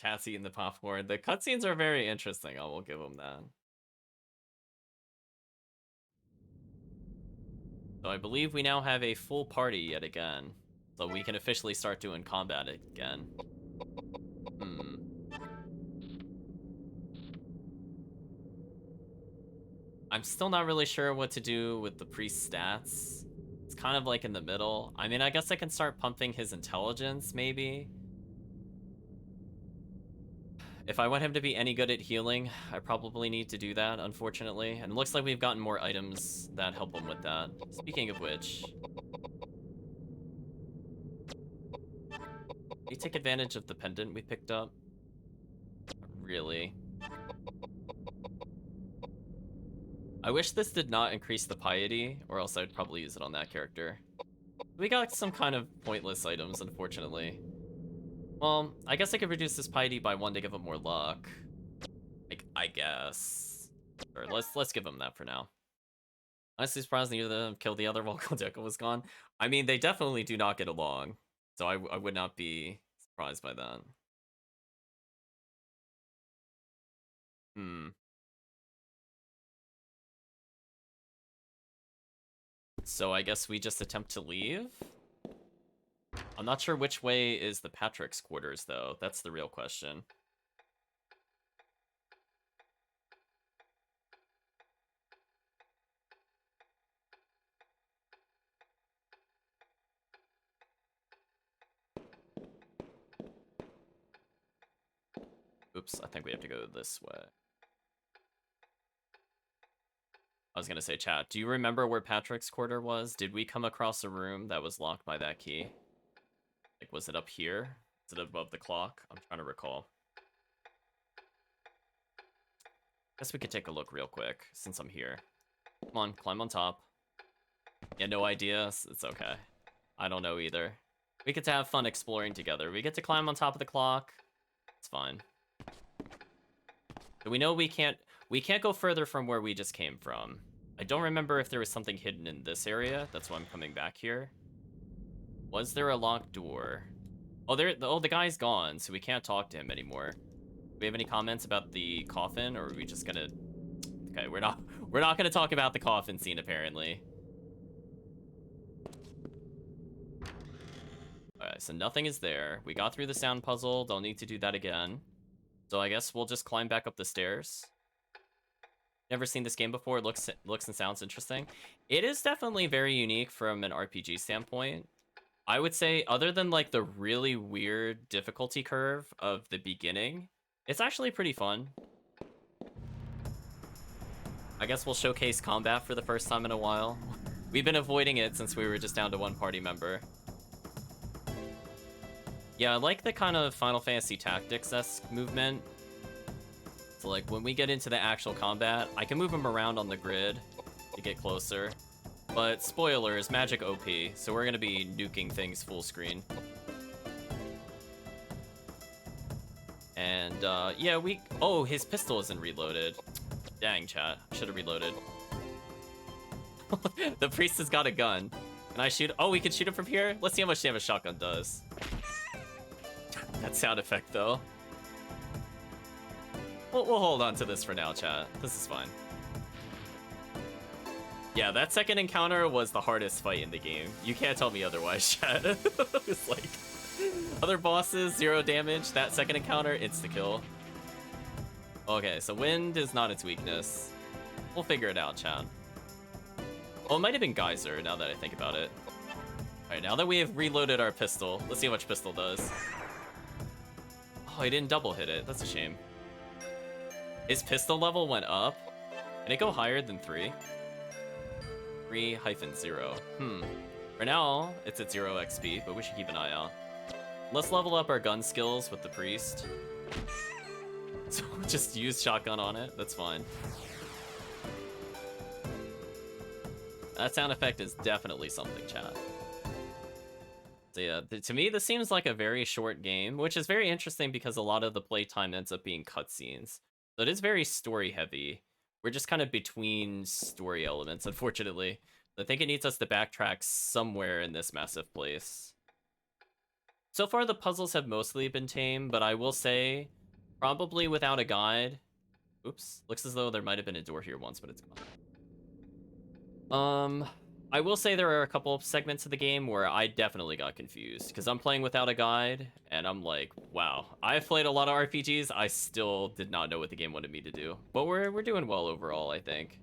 A: Cassie and the popcorn. The cutscenes are very interesting. I will give them that. So I believe we now have a full party yet again. So we can officially start doing combat again. I'm still not really sure what to do with the priest's stats. It's kind of like in the middle. I mean, I guess I can start pumping his intelligence, maybe. If I want him to be any good at healing, I probably need to do that, unfortunately. And it looks like we've gotten more items that help him with that. Speaking of which... you take advantage of the pendant we picked up? Really? I wish this did not increase the piety, or else I'd probably use it on that character. We got some kind of pointless items, unfortunately. Well, I guess I could reduce this piety by 1 to give him more luck. I guess. Or let's give him that for now. Honestly surprised neither of them killed the other while Koudelka was gone. I mean, they definitely do not get along. So I would not be surprised by that. So I guess we just attempt to leave? I'm not sure which way is the Patrick's quarters, though. That's the real question. Oops, I think we have to go this way. I was gonna say, chat, do you remember where Patrick's quarter was? Did we come across a room that was locked by that key? Like, was it up here? Is it above the clock? I'm trying to recall. Guess we could take a look real quick, since I'm here. Come on, climb on top. Yeah, no idea? It's okay. I don't know either. We get to have fun exploring together. We get to climb on top of the clock. It's fine. But we know we can't go further from where we just came from. I don't remember if there was something hidden in this area. That's why I'm coming back here. Was there a locked door? Oh, the guy's gone, so we can't talk to him anymore. Do we have any comments about the coffin, or are we just gonna... Okay, we're not gonna talk about the coffin scene, apparently. Alright, so nothing is there. We got through the sound puzzle. Don't need to do that again. So I guess we'll just climb back up the stairs. Never seen this game before. It looks and sounds interesting. It is definitely very unique from an RPG standpoint. I would say, other than like the really weird difficulty curve of the beginning, it's actually pretty fun. I guess we'll showcase combat for the first time in a while. We've been avoiding it since we were just down to one party member. Yeah, I like the kind of Final Fantasy Tactics-esque movement. So like when we get into the actual combat, I can move him around on the grid to get closer. But spoilers, magic OP, so we're gonna be nuking things full screen. And yeah, oh, his pistol isn't reloaded. Dang, chat, should have reloaded. The priest has got a gun. Can I shoot? Oh, we can shoot him from here? Let's see how much damage a shotgun does. That sound effect, though. We'll hold on to this for now, chat. This is fine. Yeah, that second encounter was the hardest fight in the game. You can't tell me otherwise, chat. It's like... Other bosses, 0 damage. That second encounter, insta-kill. Okay, so wind is not its weakness. We'll figure it out, chat. Oh, it might have been Geyser, now that I think about it. Alright, now that we have reloaded our pistol, let's see how much pistol does. Oh, he didn't double hit it. That's a shame. His pistol level went up. Can it go higher than 3? 3-0. For now, it's at 0 XP, but we should keep an eye out. Let's level up our gun skills with the priest. So just use shotgun on it. That's fine. That sound effect is definitely something, chat. So yeah, to me, this seems like a very short game, which is very interesting because a lot of the playtime ends up being cutscenes. So it is very story heavy. We're just kind of between story elements, unfortunately. I think it needs us to backtrack somewhere in this massive place. So far, the puzzles have mostly been tame, but I will say, probably without a guide. Oops, looks as though there might have been a door here once, but it's gone. I will say there are a couple of segments of the game where I definitely got confused, because I'm playing without a guide, and I'm like, wow, I've played a lot of RPGs, I still did not know what the game wanted me to do. But we're doing well overall, I think.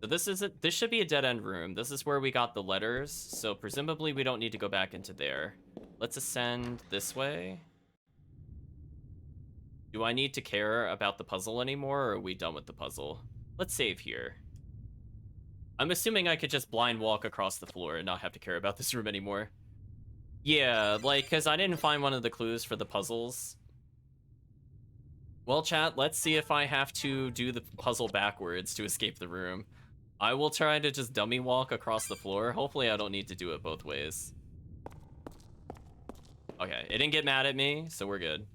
A: So this should be a dead-end room. This is where we got the letters, so presumably we don't need to go back into there. Let's ascend this way. Do I need to care about the puzzle anymore, or are we done with the puzzle? Let's save here. I'm assuming I could just blind walk across the floor and not have to care about this room anymore. Yeah, like, because I didn't find one of the clues for the puzzles. Well, chat, let's see if I have to do the puzzle backwards to escape the room. I will try to just dummy walk across the floor. Hopefully I don't need to do it both ways. Okay, it didn't get mad at me, so we're good.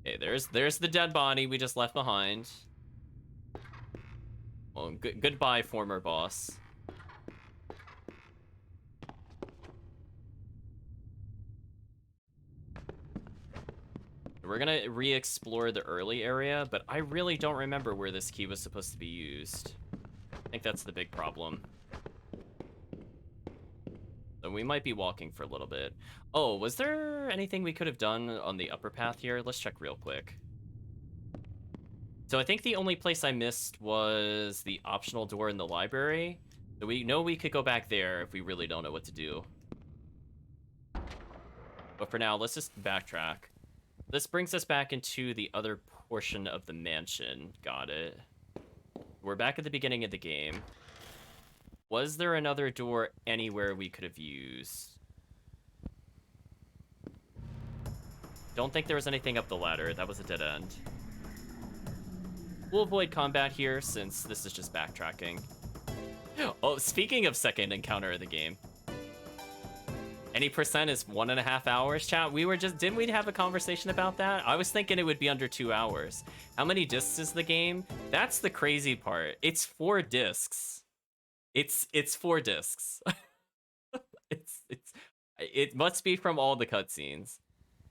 A: Okay, there's the dead body we just left behind. Well, goodbye, former boss. We're gonna re-explore the early area, but I really don't remember where this key was supposed to be used. I think that's the big problem. So we might be walking for a little bit. Oh, was there anything we could have done on the upper path here? Let's check real quick. So I think the only place I missed was the optional door in the library. So we know we could go back there if we really don't know what to do. But for now, let's just backtrack. This brings us back into the other portion of the mansion. Got it. We're back at the beginning of the game. Was there another door anywhere we could have used? Don't think there was anything up the ladder. That was a dead end. We'll avoid combat here since this is just backtracking. Oh, speaking of second encounter of the game. Any percent is 1.5 hours, chat? We were just, didn't we have a conversation about that? I was thinking it would be under 2 hours. How many discs is the game? That's the crazy part. It's 4 discs. It's 4 discs. It must be from all the cutscenes.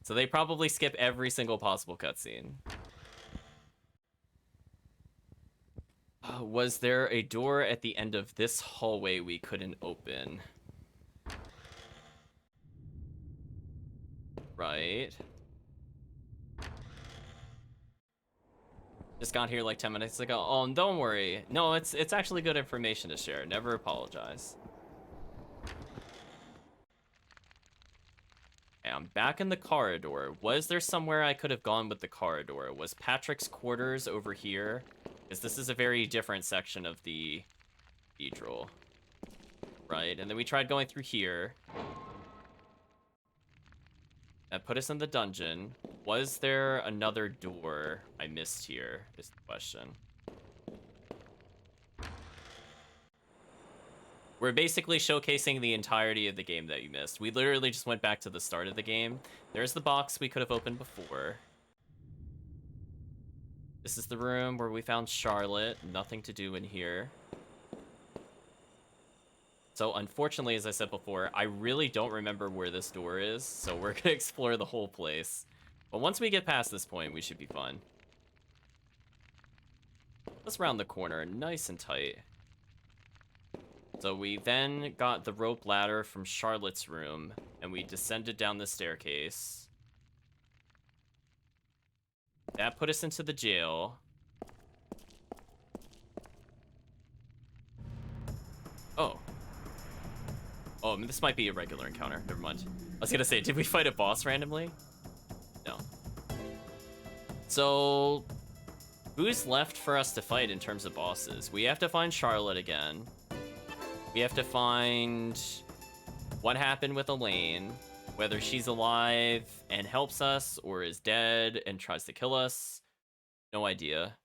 A: So they probably skip every single possible cutscene. Was there a door at the end of this hallway we couldn't open? Right. Just got here like 10 minutes ago. Oh, don't worry. No, it's actually good information to share. Never apologize. Okay, I'm back in the corridor. Was there somewhere I could have gone with the corridor? Was Patrick's quarters over here? Because this is a very different section of the cathedral. Right, and then we tried going through here. That put us in the dungeon. Was there another door I missed here, is the question. We're basically showcasing the entirety of the game that you missed. We literally just went back to the start of the game. There's the box we could have opened before. This is the room where we found Charlotte. Nothing to do in here. So unfortunately, as I said before, I really don't remember where this door is, so we're gonna explore the whole place. But once we get past this point, we should be fine. Let's round the corner, nice and tight. So we then got the rope ladder from Charlotte's room, and we descended down the staircase. That put us into the jail. Oh. Oh, I mean, this might be a regular encounter. Never mind. I was gonna say, did we fight a boss randomly? No. So, who's left for us to fight in terms of bosses? We have to find Charlotte again. We have to find what happened with Elaine, whether she's alive and helps us or is dead and tries to kill us. No idea.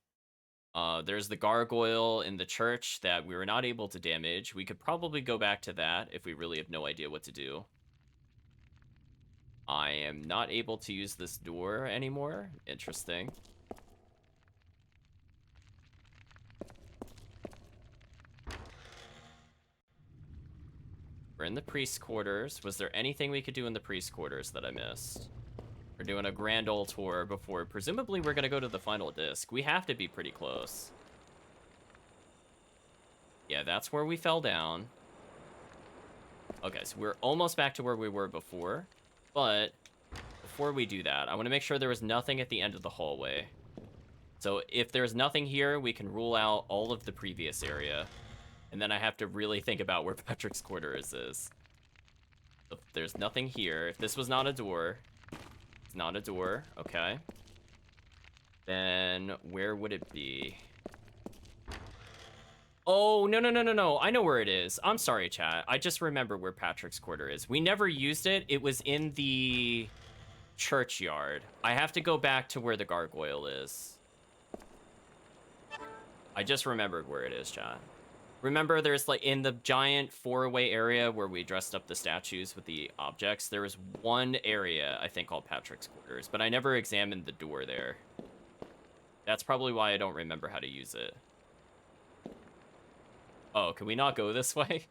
A: There's the gargoyle in the church that we were not able to damage. We could probably go back to that if we really have no idea what to do. I am not able to use this door anymore. Interesting. We're in the priest's quarters. Was there anything we could do in the priest's quarters that I missed? We're doing a grand old tour before, presumably we're gonna go to the final disc. We have to be pretty close. Yeah, that's where we fell down. Okay, so we're almost back to where we were before, but before we do that, I want to make sure there was nothing at the end of the hallway. So if there's nothing here, we can rule out all of the previous area, and then I have to really think about where Patrick's quarters is. If there's nothing here, if this was not a door, it's not a door, okay. Then where would it be? Oh, no. I know where it is. I'm sorry, chat. I just remember where Patrick's quarter is. We never used it. It was in the churchyard. I have to go back to where the gargoyle is. I just remembered where it is, chat. Remember, there's like in the giant 4-way area where we dressed up the statues with the objects, there was one area, I think, called Patrick's quarters, but I never examined the door there. That's probably why I don't remember how to use it. Oh, can we not go this way?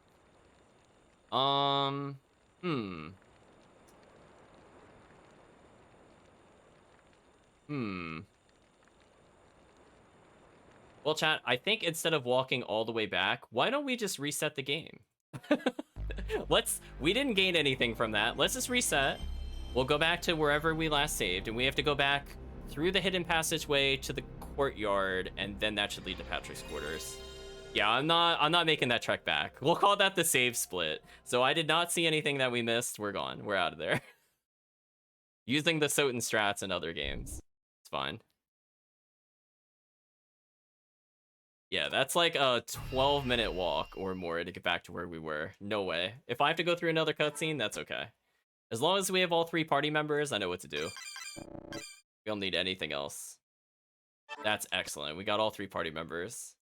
A: Well, chat, I think instead of walking all the way back, why don't we just reset the game? We didn't gain anything from that. Let's just reset. We'll go back to wherever we last saved, and we have to go back through the hidden passageway to the courtyard, and then that should lead to Patrick's quarters. Yeah, I'm not making that trek back. We'll call that the save split. So I did not see anything that we missed. We're gone. We're out of there. Using the Soten strats in other games. It's fine. Yeah, that's like a 12-minute walk or more to get back to where we were. No way. If I have to go through another cutscene, that's okay. As long as we have all 3 party members, I know what to do. We don't need anything else. That's excellent. We got all 3 party members.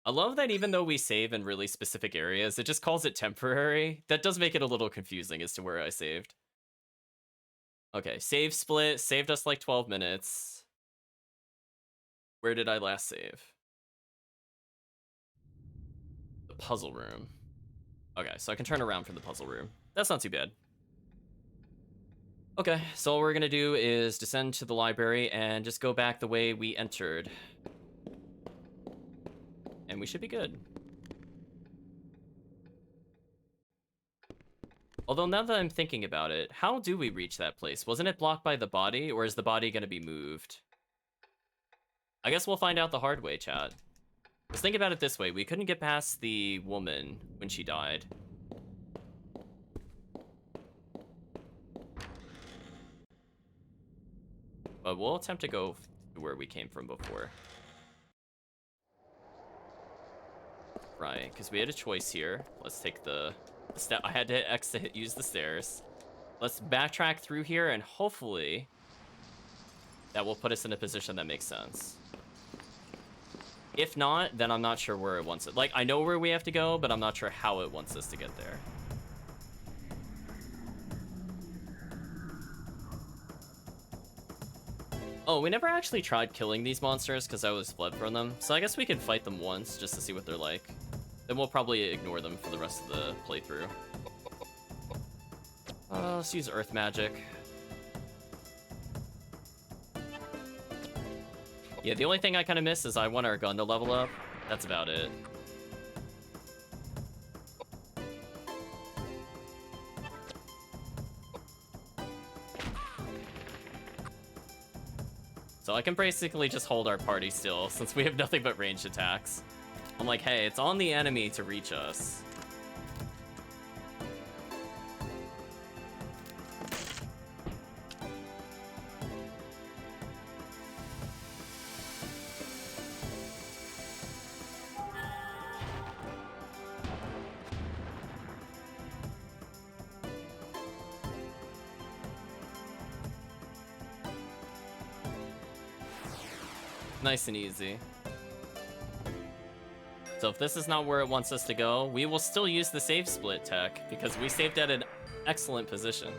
A: I love that even though we save in really specific areas, it just calls it temporary. That does make it a little confusing as to where I saved. Okay, save split. Saved us like 12 minutes. Where did I last save? The puzzle room. Okay, so I can turn around from the puzzle room. That's not too bad. Okay, so all we're gonna do is descend to the library and just go back the way we entered. And we should be good. Although now that I'm thinking about it, how do we reach that place? Wasn't it blocked by the body, or is the body gonna be moved? I guess we'll find out the hard way, chat. Let's think about it this way. We couldn't get past the woman when she died. But we'll attempt to go to where we came from before. Right, because we had a choice here. Let's take the step. I had to hit X to use the stairs. Let's backtrack through here, and hopefully that will put us in a position that makes sense. If not, then I'm not sure where it wants it. Like, I know where we have to go, but I'm not sure how it wants us to get there. Oh, we never actually tried killing these monsters because I always fled from them. So I guess we could fight them once just to see what they're like. Then we'll probably ignore them for the rest of the playthrough. Let's use Earth Magic. Yeah, the only thing I kind of miss is I want our gun to level up. That's about it. So I can basically just hold our party still since we have nothing but ranged attacks. I'm like, hey, it's on the enemy to reach us. Nice and easy. So if this is not where it wants us to go, we will still use the save split tech because we saved at an excellent position.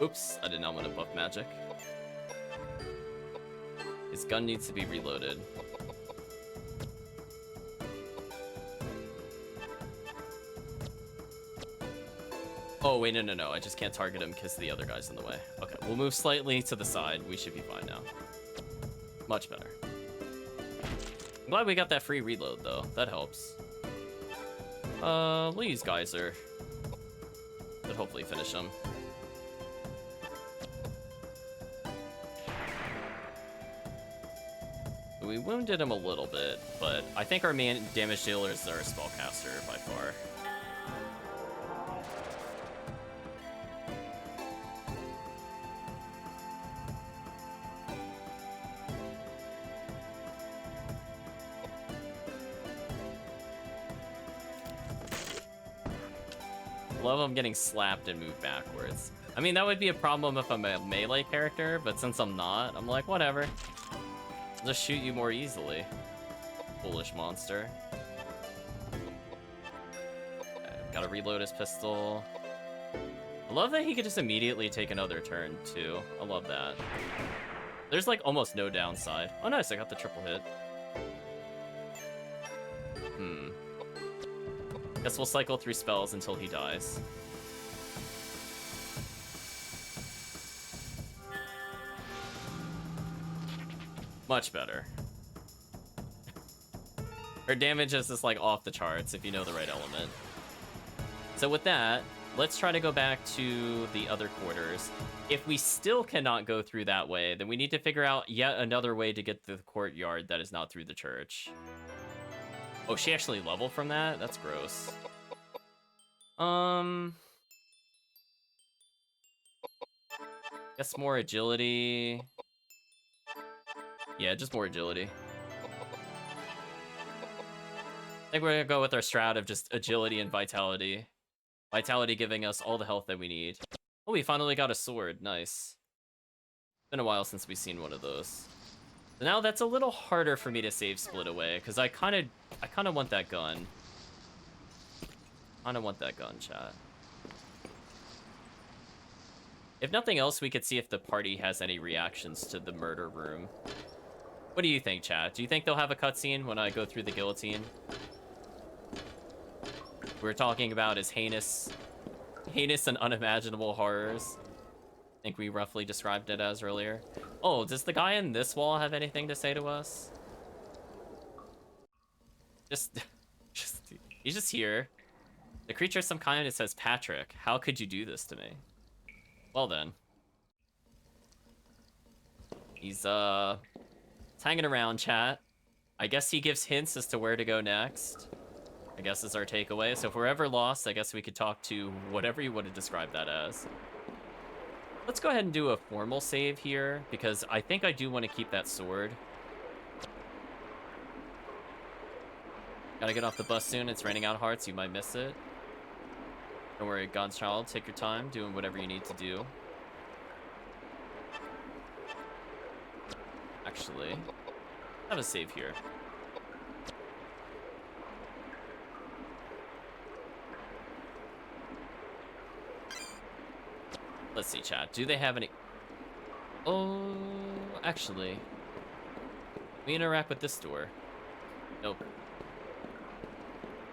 A: Oops, I did not want to buff magic. His gun needs to be reloaded. Oh, wait, no. I just can't target him because the other guy's in the way. Okay, we'll move slightly to the side. We should be fine now. Much better. I'm glad we got that free reload, though. That helps. We'll use Geyser. But hopefully finish him. We wounded him a little bit, but I think our main damage dealer is our spellcaster by far. Love I'm getting slapped and moved backwards. I mean, that would be a problem if I'm a melee character, but since I'm not, I'm like, whatever. I'll just shoot you more easily. Foolish monster. Okay, gotta reload his pistol. I love that he could just immediately take another turn, too. I love that. There's, like, almost no downside. Oh, nice, I got the triple hit. Guess we'll cycle through spells until he dies. Much better. Her damage is just like off the charts if you know the right element. So with that, let's try to go back to the other quarters. If we still cannot go through that way, then we need to figure out yet another way to get to the courtyard that is not through the church. Oh, she actually leveled from that? That's gross. Guess more agility. Yeah, just more agility. I think we're gonna go with our strat of just agility and vitality. Vitality giving us all the health that we need. Oh, we finally got a sword. Nice. Been a while since we've seen one of those. So now that's a little harder for me to save split away, because I kind of want that gun. I don't want that gun, chat. If nothing else, we could see if the party has any reactions to the murder room. What do you think, chat? Do you think they'll have a cutscene when I go through the guillotine? We're talking about as heinous and unimaginable horrors. I think we roughly described it as earlier. Oh, does the guy in this wall have anything to say to us? He's just here. The creature is some kind. It says, Patrick, how could you do this to me? Well then. He's hanging around, chat. I guess he gives hints as to where to go next. I guess is our takeaway. So if we're ever lost, I guess we could talk to whatever you want to describe that as. Let's go ahead and do a formal save here, because I think I do want to keep that sword. Gotta get off the bus soon. It's raining out hearts. You might miss it. Don't worry, God's child. Take your time doing whatever you need to do. Actually, have a save here. Let's see, chat. Do they have any... Oh, actually. We interact with this door. Nope.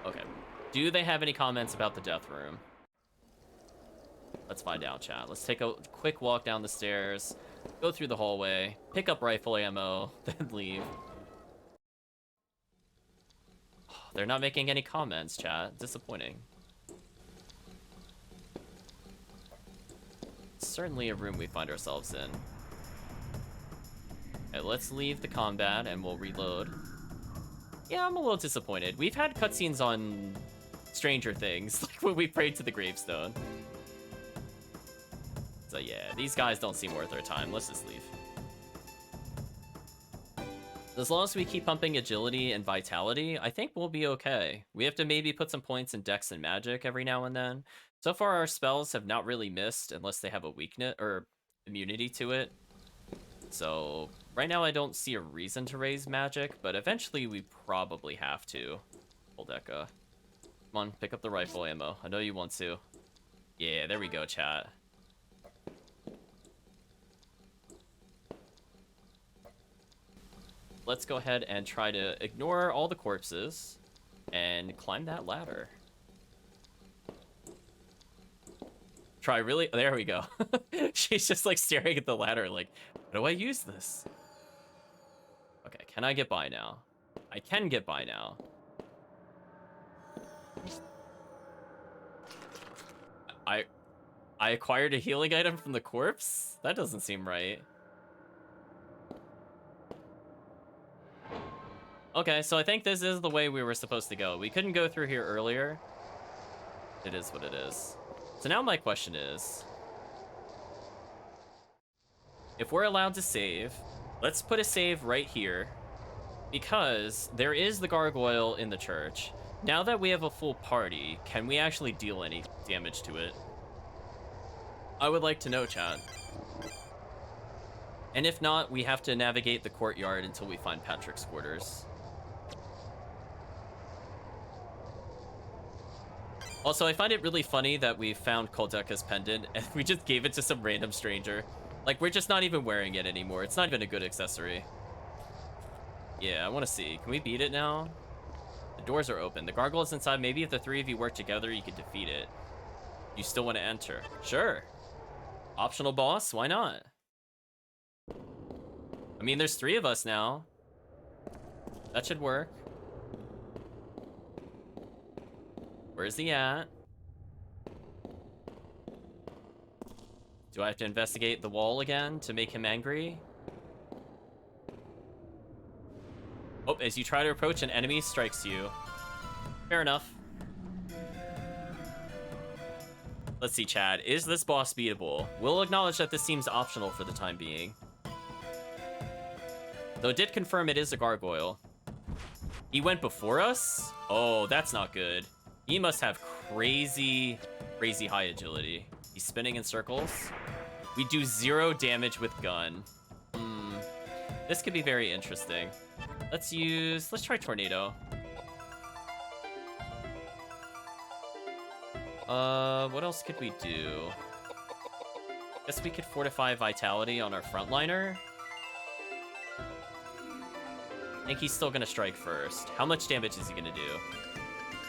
A: Okay. Do they have any comments about the death room? Let's find out, chat. Let's take a quick walk down the stairs, go through the hallway, pick up rifle ammo, then leave. Oh, they're not making any comments, chat. Disappointing. Certainly a room we find ourselves in. Okay, let's leave the combat and we'll reload. Yeah, I'm a little disappointed. We've had cutscenes on Stranger Things, like when we prayed to the gravestone. So yeah, these guys don't seem worth our time. Let's just leave. As long as we keep pumping agility and vitality, I think we'll be okay. We have to maybe put some points in dex and magic every now and then. So far, our spells have not really missed unless they have a weakness or immunity to it. So right now, I don't see a reason to raise magic, but eventually we probably have to. Koudelka. Come on, pick up the rifle ammo. I know you want to. Yeah, there we go, chat. Let's go ahead and try to ignore all the corpses and climb that ladder. Try really? There we go. She's just like staring at the ladder like, how do I use this? Okay, can I get by now? I can get by now. I acquired a healing item from the corpse? That doesn't seem right. Okay, so I think this is the way we were supposed to go. We couldn't go through here earlier. It is what it is. So now my question is, if we're allowed to save, let's put a save right here, because there is the gargoyle in the church. Now that we have a full party, can we actually deal any damage to it? I would like to know, chat. And if not, we have to navigate the courtyard until we find Patrick's quarters. Also, I find it really funny that we found Koudelka's pendant and we just gave it to some random stranger. Like, we're just not even wearing it anymore. It's not even a good accessory. Yeah, I want to see. Can we beat it now? The doors are open. The gargoyle is inside. Maybe if the three of you work together, you could defeat it. You still want to enter? Sure. Optional boss? Why not? I mean, there's 3 of us now. That should work. Where's he at? Do I have to investigate the wall again to make him angry? Oh, as you try to approach, an enemy strikes you. Fair enough. Let's see, Chad. Is this boss beatable? We'll acknowledge that this seems optional for the time being. Though it did confirm it is a gargoyle. He went before us? Oh, that's not good. He must have crazy, crazy high agility. He's spinning in circles. We do 0 damage with gun. This could be very interesting. Let's try Tornado. What else could we do? Guess we could fortify Vitality on our frontliner. I think he's still gonna strike first. How much damage is he gonna do?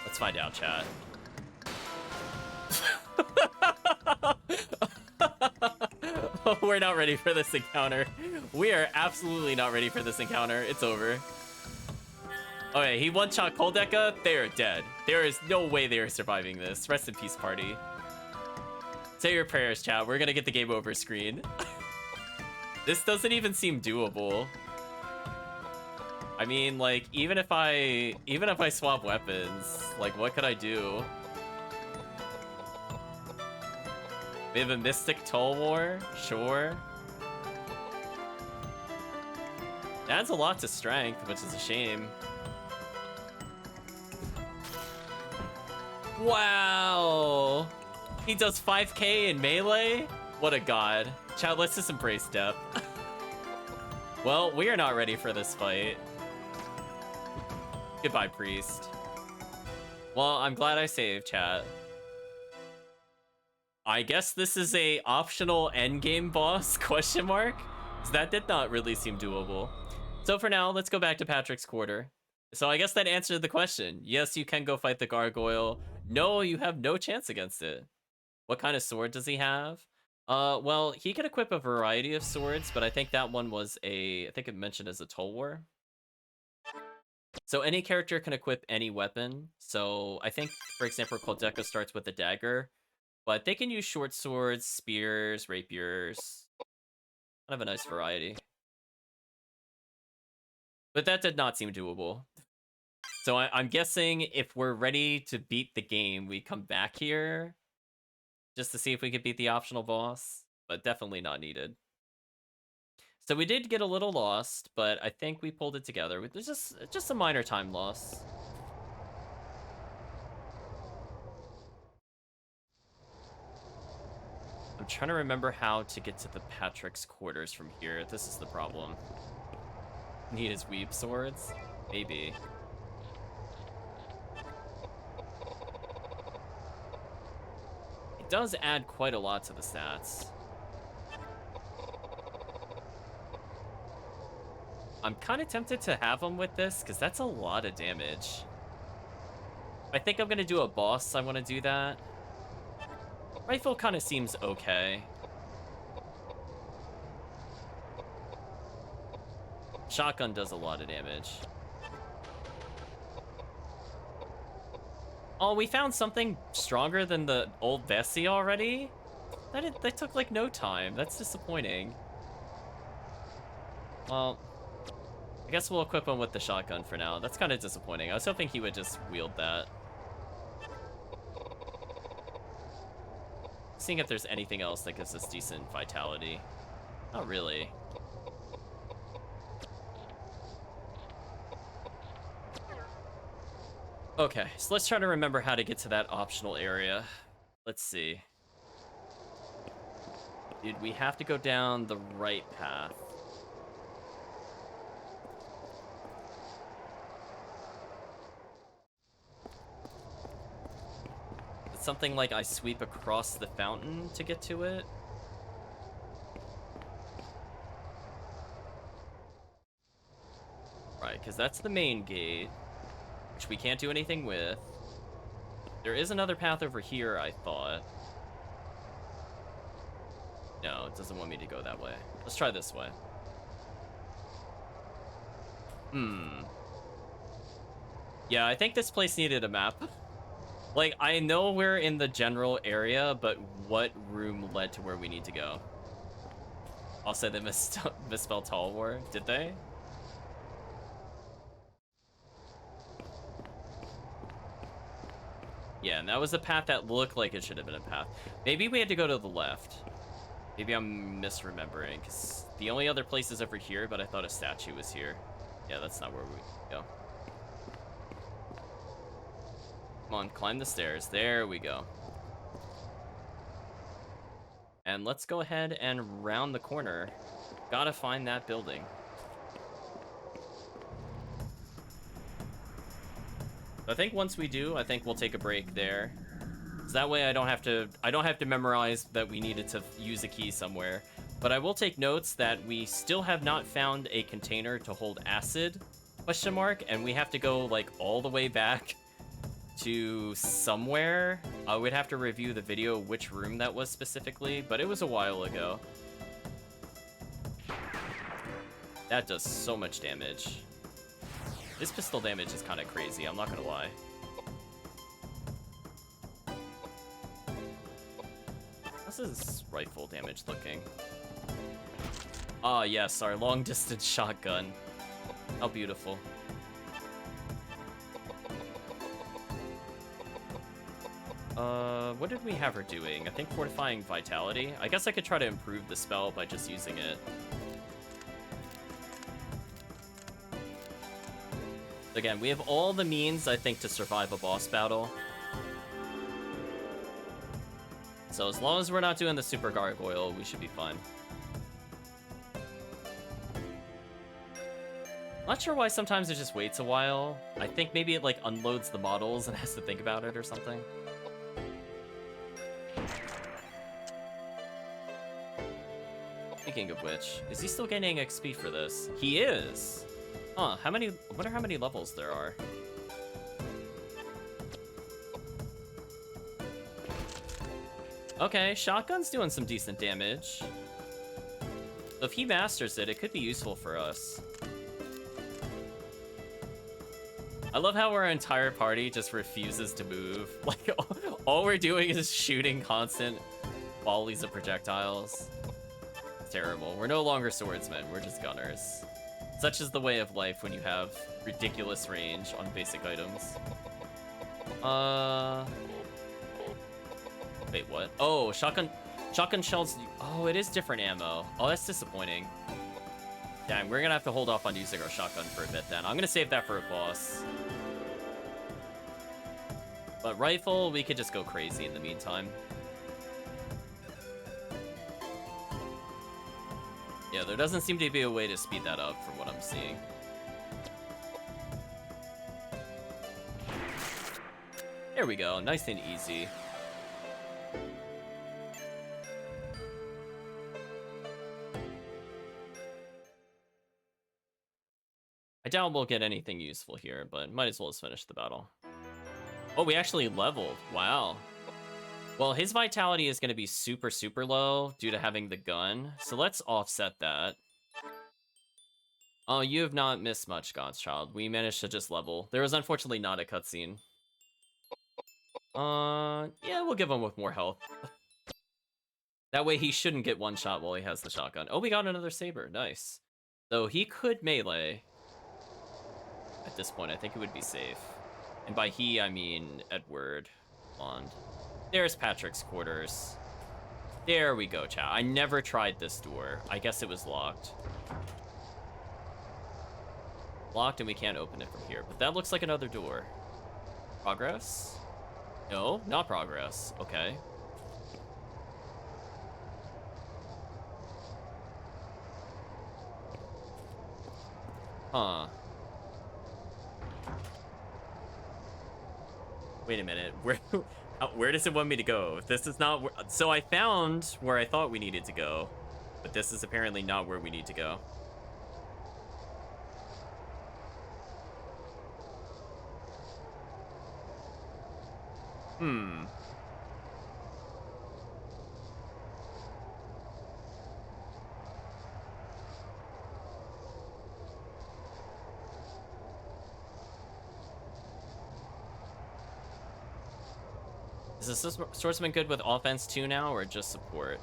A: Let's find out, chat. We're not ready for this encounter. We are absolutely not ready for this encounter. It's over. Okay, he one-shot Koudelka. They are dead. There is no way they are surviving this. Rest in peace, party. Say your prayers, chat. We're gonna get the game over screen. This doesn't even seem doable. I mean, like, even if I swap weapons, like, what could I do? We have a Mystic Toll War? Sure. Adds a lot to strength, which is a shame. Wow! He does 5k in melee? What a god. Chat, let's just embrace death. Well, we are not ready for this fight. Goodbye, priest. Well, I'm glad I saved, chat. I guess this is a optional endgame boss, question mark? 'Cause that did not really seem doable. So for now, let's go back to Patrick's quarter. So I guess that answered the question. Yes, you can go fight the gargoyle. No, you have no chance against it. What kind of sword does he have? Well, he can equip a variety of swords, but I think that one was I think it mentioned as a Toll War. So any character can equip any weapon. So I think, for example, Koudelka starts with a dagger, but they can use short swords, spears, rapiers. Kind of a nice variety. But that did not seem doable. So I'm guessing if we're ready to beat the game, we come back here just to see if we could beat the optional boss, but definitely not needed. So we did get a little lost, but I think we pulled it together. There's just a minor time loss. I'm trying to remember how to get to the Patrick's quarters from here. This is the problem. Need his weeb swords? Maybe. It does add quite a lot to the stats. I'm kind of tempted to have him with this, because that's a lot of damage. I think I'm going to do a boss. I want to do that. Rifle kind of seems okay. Shotgun does a lot of damage. Oh, we found something stronger than the old Bessie already? That took like no time. That's disappointing. Well, I guess we'll equip him with the shotgun for now. That's kind of disappointing. I was hoping he would just wield that. Seeing if there's anything else that gives us decent vitality. Not really. Okay, so let's try to remember how to get to that optional area. Let's see. Did we have to go down the right path? It's something like I sweep across the fountain to get to it. Right, because that's the main gate, which we can't do anything with. There is another path over here, I thought. No, it doesn't want me to go that way. Let's try this way. Yeah, I think this place needed a map. Like, I know we're in the general area, but what room led to where we need to go? Also, they misspelled Tall War. Did they? Yeah, and that was a path that looked like it should have been a path. Maybe we had to go to the left. Maybe I'm misremembering, because the only other place is over here, but I thought a statue was here. Yeah, that's not where we go. Come on, climb the stairs. There we go. And let's go ahead and round the corner. Gotta find that building. I think once we do, I think we'll take a break there. So that way I don't have to memorize that we needed to use a key somewhere. But I will take notes that we still have not found a container to hold acid, ? And we have to go like all the way back to somewhere. I would have to review the video which room that was specifically, but it was a while ago. That does so much damage. This pistol damage is kind of crazy, I'm not gonna lie. How's this rifle damage looking? Ah, yes, our long-distance shotgun. How beautiful. What did we have her doing? I think fortifying vitality. I guess I could try to improve the spell by just using it. Again, we have all the means, I think, to survive a boss battle. So as long as we're not doing the super gargoyle, we should be fine. Not sure why sometimes it just waits a while. I think maybe it like unloads the models and has to think about it or something. Speaking of which, is he still getting XP for this? He is! Huh, how many, I wonder how many levels there are. Okay, shotgun's doing some decent damage. So if he masters it, it could be useful for us. I love how our entire party just refuses to move. Like, all we're doing is shooting constant volleys of projectiles. It's terrible. We're no longer swordsmen, we're just gunners. Such is the way of life when you have ridiculous range on basic items. Wait, what? Oh, shotgun shells. Oh, it is different ammo. Oh, that's disappointing. Dang, we're gonna have to hold off on using our shotgun for a bit then. I'm gonna save that for a boss. But rifle, we could just go crazy in the meantime. Yeah, there doesn't seem to be a way to speed that up from what I'm seeing. There we go, nice and easy. I doubt we'll get anything useful here, but might as well just finish the battle. Oh, we actually leveled. Wow. Well, his vitality is going to be super, super low due to having the gun. So let's offset that. Oh, you have not missed much, God's Child. We managed to just level. There was unfortunately not a cutscene. Yeah, we'll give him with more health. That way he shouldn't get one shot while he has the shotgun. Oh, we got another saber. Nice. So he could melee. At this point, I think it would be safe. And by he, I mean Edward Bond. There's Patrick's quarters. There we go, chat. I never tried this door. I guess it was locked. Locked and we can't open it from here. But that looks like another door. Progress? No, not progress. Okay. Huh. Wait a minute. Where does it want me to go? This is not where... So I found where I thought we needed to go, but this is apparently not where we need to go. Hmm. Is the swordsman good with offense too now, or just support?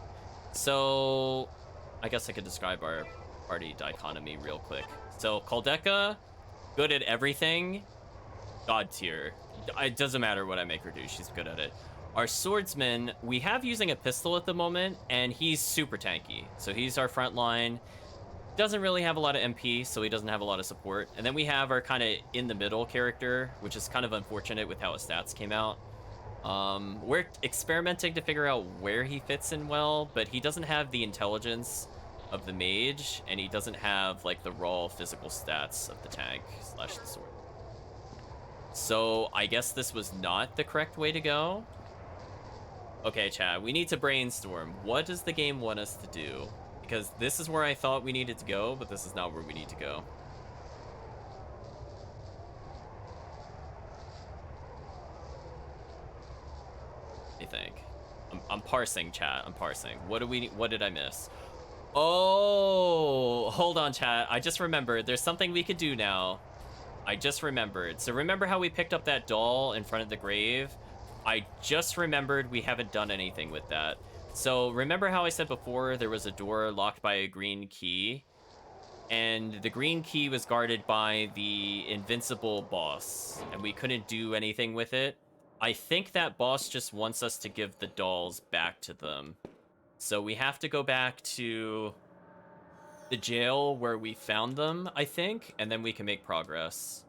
A: So, I guess I could describe our party dichotomy real quick. So, Koudelka, good at everything. God tier. It doesn't matter what I make her do, she's good at it. Our swordsman, we have using a pistol at the moment, and he's super tanky. So he's our front line. Doesn't really have a lot of MP, so he doesn't have a lot of support. And then we have our kind of in-the-middle character, which is kind of unfortunate with how his stats came out. We're experimenting to figure out where he fits in well, but he doesn't have the intelligence of the mage, and he doesn't have, like, the raw physical stats of the tank / the sword. So I guess this was not the correct way to go. Okay, chat, we need to brainstorm. What does the game want us to do? Because this is where I thought we needed to go, but this is not where we need to go. I think. I'm parsing, chat. I'm parsing. What did I miss? Oh, hold on, chat. I just remembered. There's something we could do now. I just remembered. So remember how we picked up that doll in front of the grave? I just remembered we haven't done anything with that. So remember how I said before there was a door locked by a green key? And the green key was guarded by the invincible boss, and we couldn't do anything with it. I think that boss just wants us to give the dolls back to them. So we have to go back to the jail where we found them, I think, and then we can make progress.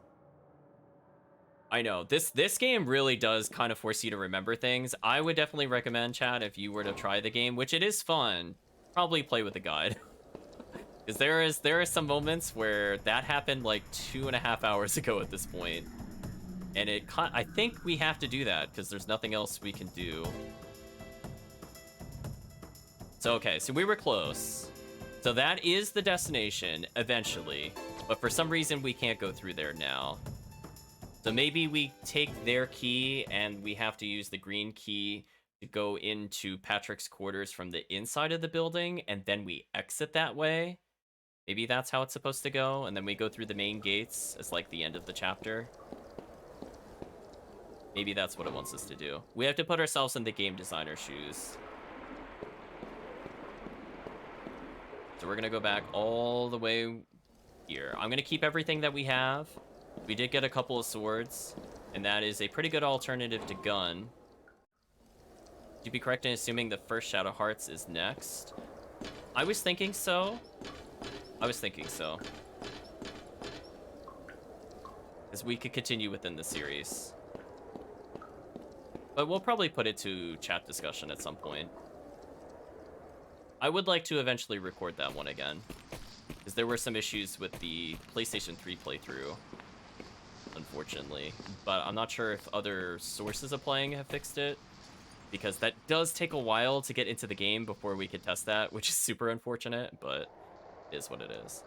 A: I know, this game really does kind of force you to remember things. I would definitely recommend, chat, if you were to try the game, which it is fun, probably play with a guide. Because there are some moments where that happened like 2.5 hours ago at this point. And I think we have to do that, because there's nothing else we can do. So, okay, so we were close. So that is the destination, eventually. But for some reason, we can't go through there now. So maybe we take their key, and we have to use the green key to go into Patrick's quarters from the inside of the building, and then we exit that way. Maybe that's how it's supposed to go, and then we go through the main gates as, like, the end of the chapter. Maybe that's what it wants us to do. We have to put ourselves in the game designer's shoes. So we're gonna go back all the way here. I'm gonna keep everything that we have. We did get a couple of swords, and that is a pretty good alternative to gun. Would you be correct in assuming the first Shadow Hearts is next? I was thinking so. Because we could continue within the series. But we'll probably put it to chat discussion at some point. I would like to eventually record that one again, because there were some issues with the PlayStation 3 playthrough, unfortunately. But I'm not sure if other sources of playing have fixed it, because that does take a while to get into the game before we could test that, which is super unfortunate, but it is what it is.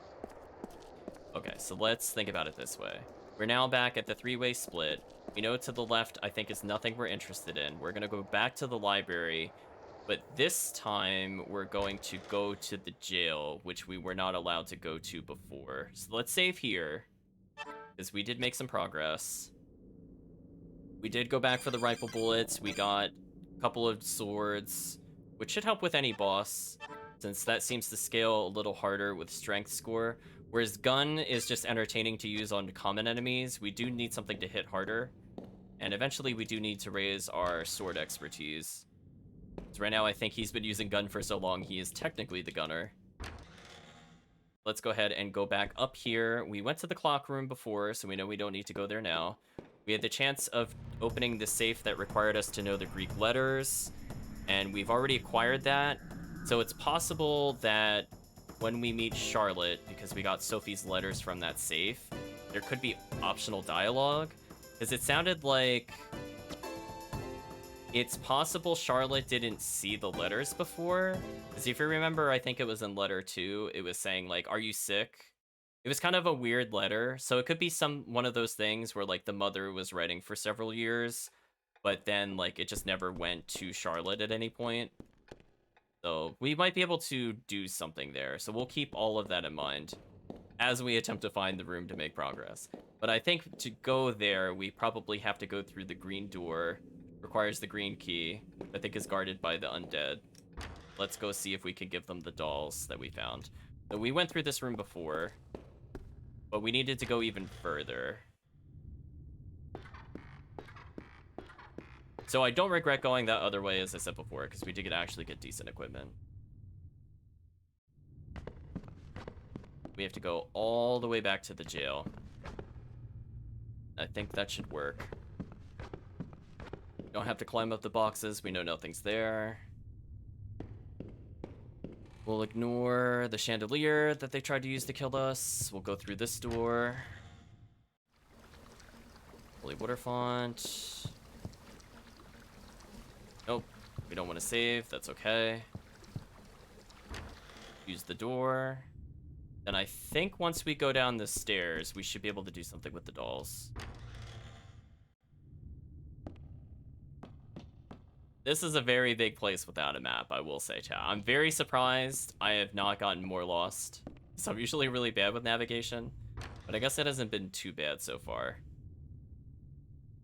A: Okay, so let's think about it this way. We're now back at the three-way split. We know to the left, I think, is nothing we're interested in. We're going to go back to the library, but this time we're going to go to the jail, which we were not allowed to go to before. So let's save here, because we did make some progress. We did go back for the rifle bullets. We got a couple of swords, which should help with any boss, since that seems to scale a little harder with strength score. Whereas gun is just entertaining to use on common enemies, we do need something to hit harder. And eventually we do need to raise our sword expertise. So right now I think he's been using gun for so long, he is technically the gunner. Let's go ahead and go back up here. We went to the clock room before, so we know we don't need to go there now. We had the chance of opening the safe that required us to know the Greek letters, and we've already acquired that. So it's possible that when we meet Charlotte, because we got Sophie's letters from that safe, there could be optional dialogue, because it sounded like it's possible Charlotte didn't see the letters before. Because if you remember, I think it was in letter 2, it was saying, like, are you sick? It was kind of a weird letter, so it could be one of those things where, like, the mother was writing for several years, but then, like, it just never went to Charlotte at any point. So we might be able to do something there. So we'll keep all of that in mind as we attempt to find the room to make progress. But I think to go there, we probably have to go through the green door requires the green key. I think is guarded by the undead. Let's go see if we can give them the dolls that we found. So we went through this room before, but we needed to go even further. So I don't regret going that other way, as I said before, because we did actually get decent equipment. We have to go all the way back to the jail. I think that should work. Don't have to climb up the boxes. We know nothing's there. We'll ignore the chandelier that they tried to use to kill us. We'll go through this door. Holy water font. Nope. We don't want to save. That's okay. Use the door. Then I think once we go down the stairs, we should be able to do something with the dolls. This is a very big place without a map, I will say, chat. I'm very surprised I have not gotten more lost. So I'm usually really bad with navigation, but I guess it hasn't been too bad so far.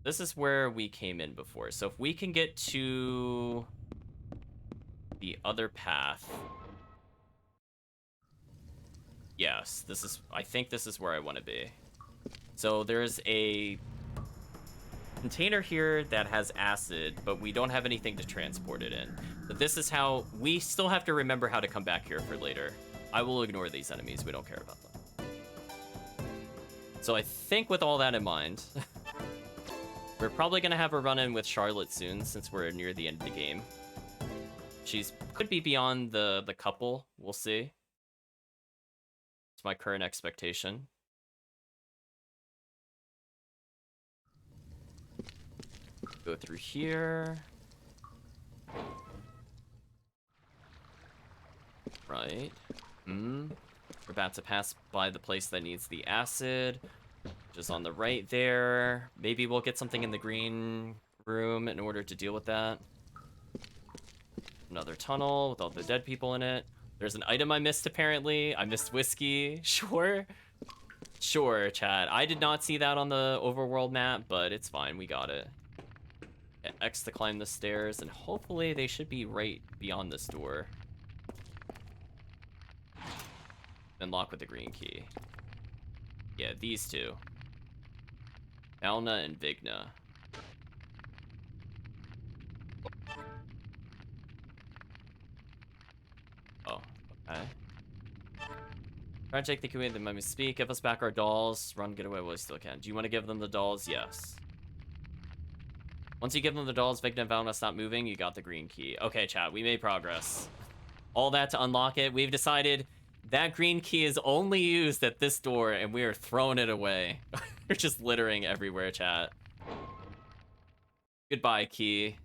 A: This is where we came in before. So if we can get to the other path. Yes, this is, I think this is where I want to be. So there's a container here that has acid, but we don't have anything to transport it in. But this is how, we still have to remember how to come back here for later. I will ignore these enemies, we don't care about them. So I think with all that in mind, we're probably gonna have a run-in with Charlotte soon, since we're near the end of the game. She's could be beyond the couple, we'll see. It's my current expectation. Go through here. Right. We're about to pass by the place that needs the acid, which is on the right there. Maybe we'll get something in the green room in order to deal with that. Another tunnel with all the dead people in it. There's an item I missed, apparently. I missed whiskey. Sure. Sure, chat. I did not see that on the overworld map, but it's fine. We got it. Hit X to climb the stairs, and hopefully they should be right beyond this door. Unlock with the green key. Yeah, these two. Alna and Vigna. Oh, okay. Try to take the key, then let me speak. Give us back our dolls. Run, get away while you still can. Do you want to give them the dolls? Yes. Once you give them the dolls, Vigna and Valna stop moving, you got the green key. Okay, chat, we made progress. All that to unlock it. We've decided that green key is only used at this door, and we are throwing it away. We're just littering everywhere, chat. Goodbye, key.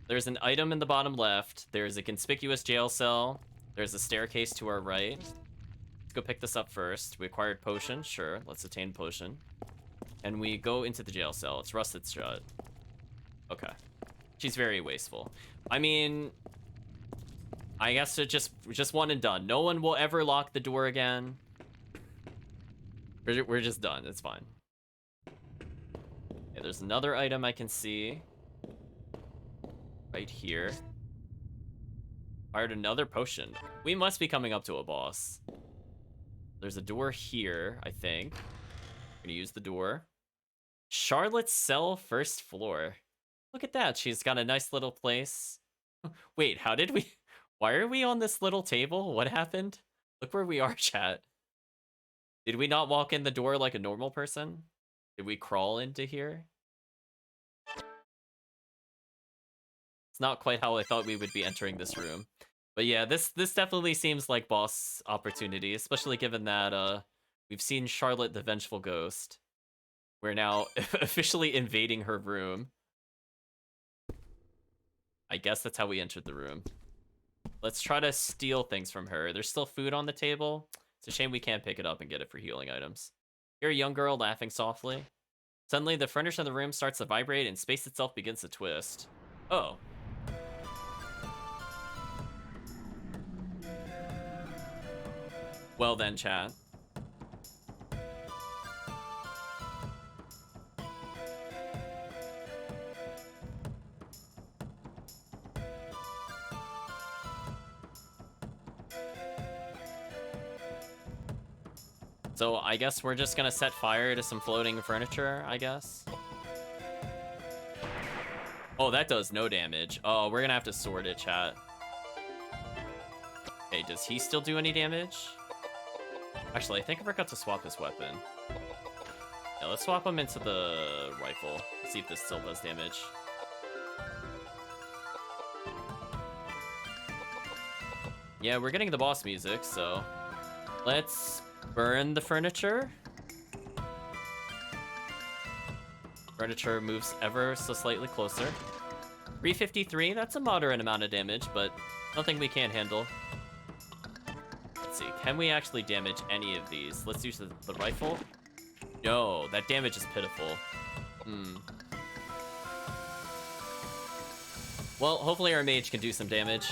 A: There's an item in the bottom left. There's a conspicuous jail cell. There's a staircase to our right. Let's go pick this up first. We acquired potion. Sure, let's attain potion. And we go into the jail cell. It's rusted shut. Okay. She's very wasteful. I mean, I guess it just one and done. No one will ever lock the door again. We're just done. It's fine. Okay, there's another item I can see. Right here. Fired another potion. We must be coming up to a boss. There's a door here, I think. I'm gonna use the door. Charlotte's cell, first floor. Look at that. She's got a nice little place. Wait, how did we... Why are we on this little table? What happened? Look where we are, chat. Did we not walk in the door like a normal person? Did we crawl into here? It's not quite how I thought we would be entering this room. But yeah, this definitely seems like boss opportunity, especially given that we've seen Charlotte the Vengeful Ghost. We're now officially invading her room. I guess that's how we entered the room. Let's try to steal things from her. There's still food on the table. It's a shame we can't pick it up and get it for healing items. Hear a young girl laughing softly. Suddenly, the furniture in the room starts to vibrate and space itself begins to twist. Oh. Well then, chat. So I guess we're just gonna set fire to some floating furniture, I guess. Oh, that does no damage. Oh, we're gonna have to sword it, chat. Hey, does he still do any damage? Actually, I think I forgot to swap his weapon. Yeah, let's swap him into the rifle. See if this still does damage. Yeah, we're getting the boss music, so let's burn the furniture. Furniture moves ever so slightly closer. 353, that's a moderate amount of damage, but nothing we can't handle. Let's see, can we actually damage any of these? Let's use the rifle. No, that damage is pitiful. Well, hopefully our mage can do some damage.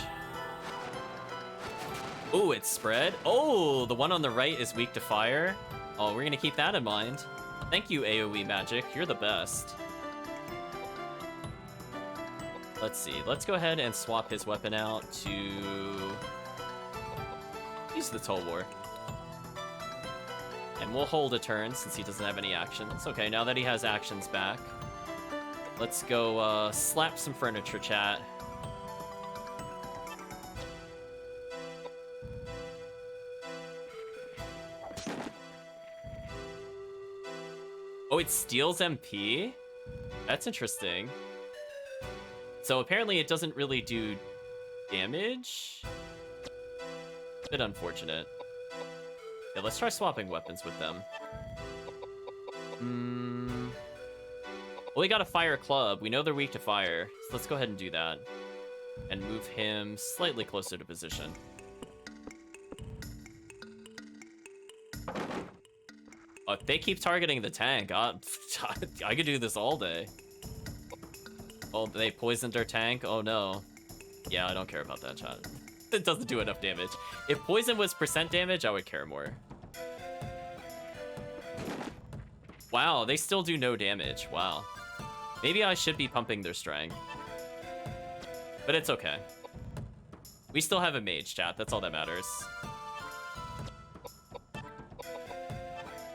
A: Ooh, it's spread. Oh, the one on the right is weak to fire. Oh, we're gonna keep that in mind. Thank you, AoE Magic. You're the best. Let's see. Let's go ahead and swap his weapon out to use the Toll War. And we'll hold a turn since he doesn't have any actions. Okay, now that he has actions back, let's go slap some furniture, chat. Oh, it steals MP? That's interesting. So apparently it doesn't really do damage? Bit unfortunate. Yeah, let's try swapping weapons with them. Well, we got a fire club. We know they're weak to fire. So let's go ahead and do that. And move him slightly closer to position. If they keep targeting the tank, I could do this all day. Oh, they poisoned our tank? Oh no. Yeah, I don't care about that, chat. It doesn't do enough damage. If poison was percent damage, I would care more. Wow, they still do no damage. Wow. Maybe I should be pumping their strength. But it's okay. We still have a mage, chat. That's all that matters.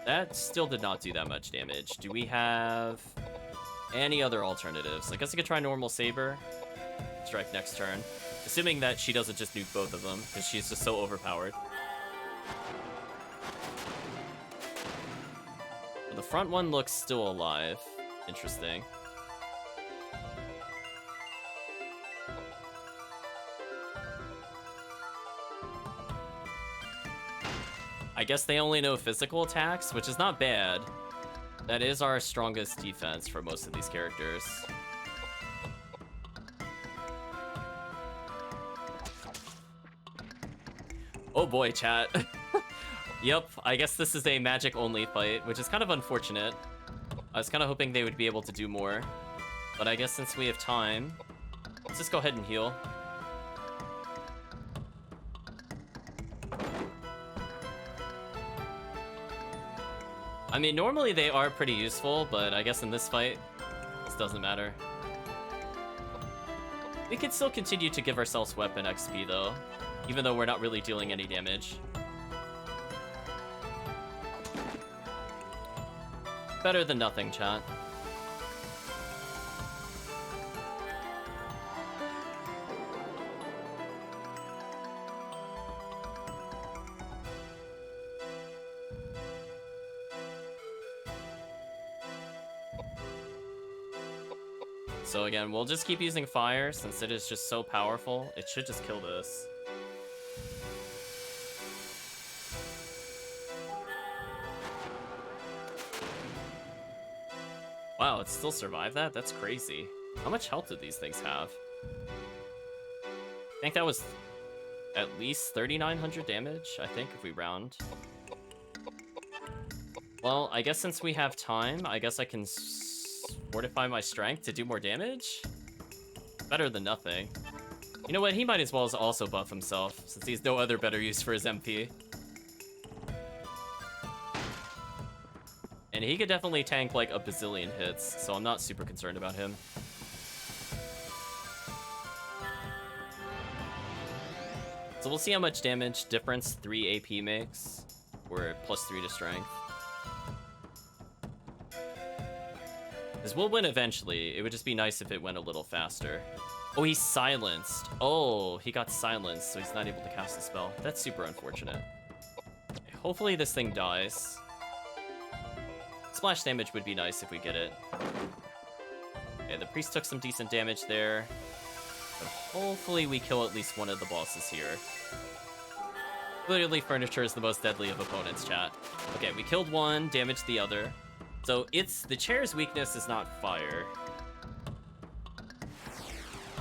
A: That still did not do that much damage. Do we have any other alternatives? I guess I could try normal saber. Strike next turn. Assuming that she doesn't just nuke both of them, because she's just so overpowered. The front one looks still alive. Interesting. I guess they only know physical attacks, which is not bad. That is our strongest defense for most of these characters. Oh boy, chat. Yep, I guess this is a magic-only fight, which is kind of unfortunate. I was kind of hoping they would be able to do more. But I guess since we have time, let's just go ahead and heal. I mean, normally they are pretty useful, but I guess in this fight, this doesn't matter. We could still continue to give ourselves weapon XP, though, even though we're not really dealing any damage. Better than nothing, chat. So again, we'll just keep using fire since it is just so powerful. It should just kill this. Wow, it still survived that? That's crazy. How much health do these things have? I think that was at least 3,900 damage, I think, if we round. Well, I guess since we have time, I guess I can fortify my strength to do more damage? Better than nothing. You know what? He might as well also buff himself, since he has no other better use for his MP. And he could definitely tank like a bazillion hits, so I'm not super concerned about him. So we'll see how much damage difference 3 AP makes. Or +3 to strength. Because we'll win eventually. It would just be nice if it went a little faster. Oh, he's silenced. Oh, he got silenced, so he's not able to cast the spell. That's super unfortunate. Okay, hopefully this thing dies. Splash damage would be nice if we get it. Okay, the priest took some decent damage there. But hopefully we kill at least one of the bosses here. Clearly, furniture is the most deadly of opponents, chat. Okay, we killed one, damaged the other. So the chair's weakness is not fire.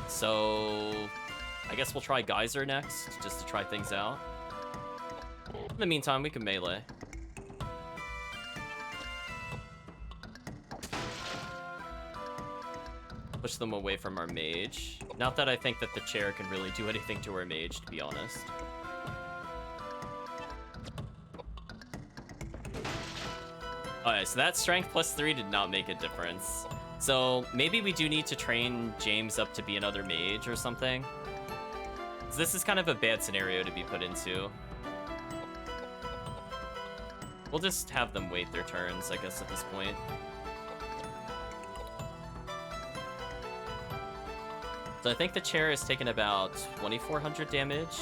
A: So I guess we'll try Geyser next, just to try things out. In the meantime, we can melee. Push them away from our mage. Not that I think that the chair can really do anything to our mage, to be honest. Alright, so that strength +3 did not make a difference. So maybe we do need to train James up to be another mage or something. So this is kind of a bad scenario to be put into. We'll just have them wait their turns, I guess, at this point. So I think the chair has taken about 2,400 damage.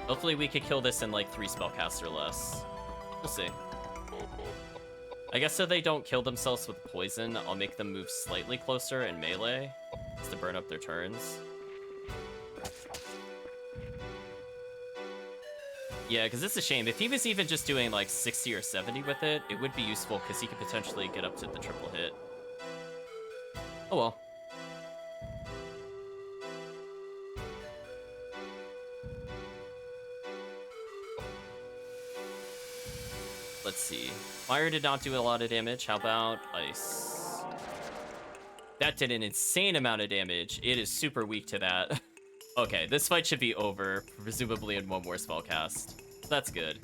A: Hopefully we could kill this in like 3 spellcasts or less. We'll see. I guess so they don't kill themselves with poison, I'll make them move slightly closer in melee, just to burn up their turns. Yeah, because it's a shame. If he was even just doing like 60 or 70 with it, it would be useful because he could potentially get up to the triple hit. Oh well. Let's see. Fire did not do a lot of damage. How about ice? That did an insane amount of damage. It is super weak to that. Okay, this fight should be over, presumably in one more spellcast. So that's good.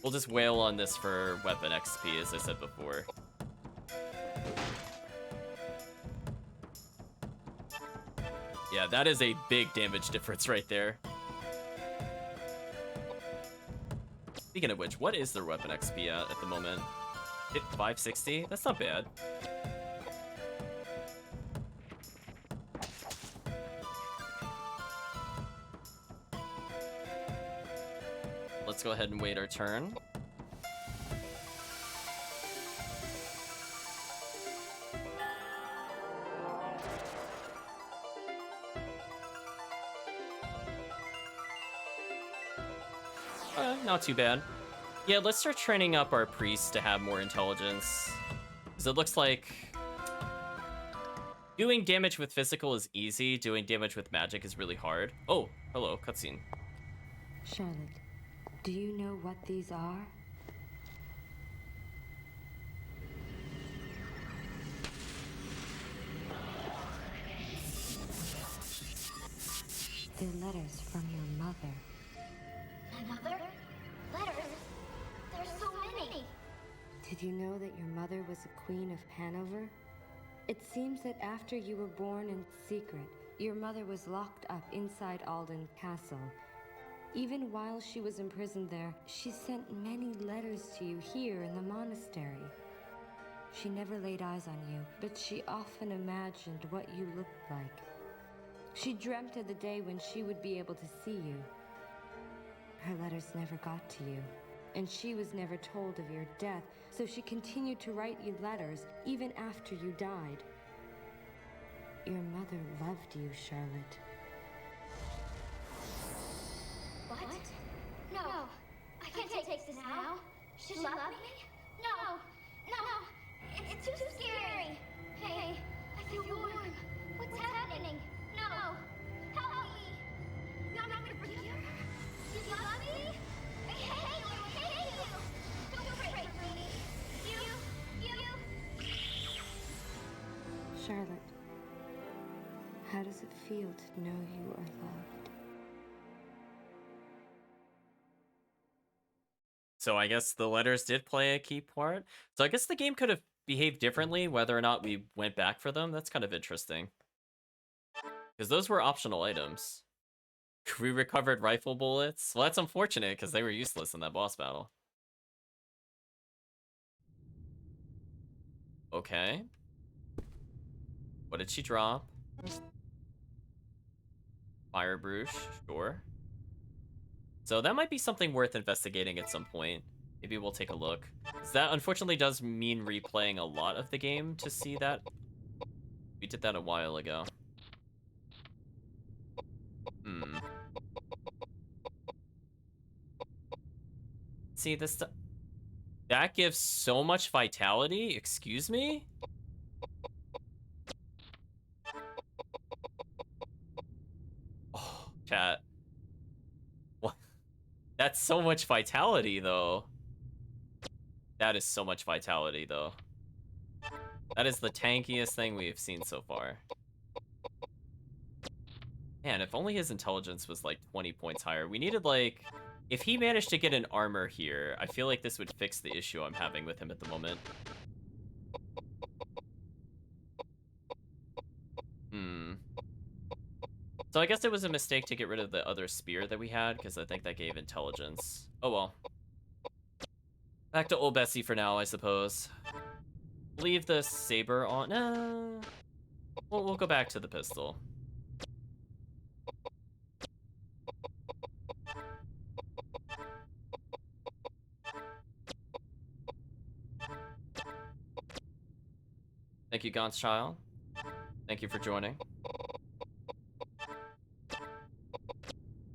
A: We'll just wail on this for weapon XP, as I said before. Yeah, that is a big damage difference right there. Speaking of which, what is their weapon XP at the moment? Hit 560? That's not bad. Let's go ahead and wait our turn. Not too bad. Yeah, let's start training up our priests to have more intelligence. Because it looks like doing damage with physical is easy, doing damage with magic is really hard. Oh, hello, cutscene.
H: Charlotte, do you know what these are? They're letters from your mother.
M: My mother? Letters? There's so many!
H: Did you know that your mother was a queen of Hanover? It seems that after you were born in secret, your mother was locked up inside Alden Castle. Even while she was imprisoned there, she sent many letters to you here in the monastery. She never laid eyes on you, but she often imagined what you looked like. She dreamt of the day when she would be able to see you. Her letters never got to you, and she was never told of your death, so she continued to write you letters even after you died. Your mother loved you, Charlotte.
M: What? No, I can't take this now. She love me? No, no, it's too scary. Hey, I feel warm. What's happening? No, help me. You're not gonna forgive her? You love me? I hate you. Don't pray for me. You.
H: Charlotte, how does it feel to know you are loved?
A: So I guess the letters did play a key part. So I guess the game could have behaved differently whether or not we went back for them. That's kind of interesting. Because those were optional items. We recovered rifle bullets. Well, that's unfortunate because they were useless in that boss battle. Okay. What did she drop? Fire Bruise, sure. So that might be something worth investigating at some point. Maybe we'll take a look. 'Cause that unfortunately does mean replaying a lot of the game to see that. We did that a while ago. Hmm. See, this... That gives so much vitality? Excuse me? Oh, chat. What? That's so much vitality, though. That is so much vitality, though. That is the tankiest thing we've seen so far. Man, if only his intelligence was like 20 points higher. We needed like... If he managed to get an armor here, I feel like this would fix the issue I'm having with him at the moment. Hmm. So I guess it was a mistake to get rid of the other spear that we had, because I think that gave intelligence. Oh well. Back to old Bessie for now, I suppose. Leave the saber on. Nah. We'll go back to the pistol. Thank you, Gaunt's Child. Thank you for joining.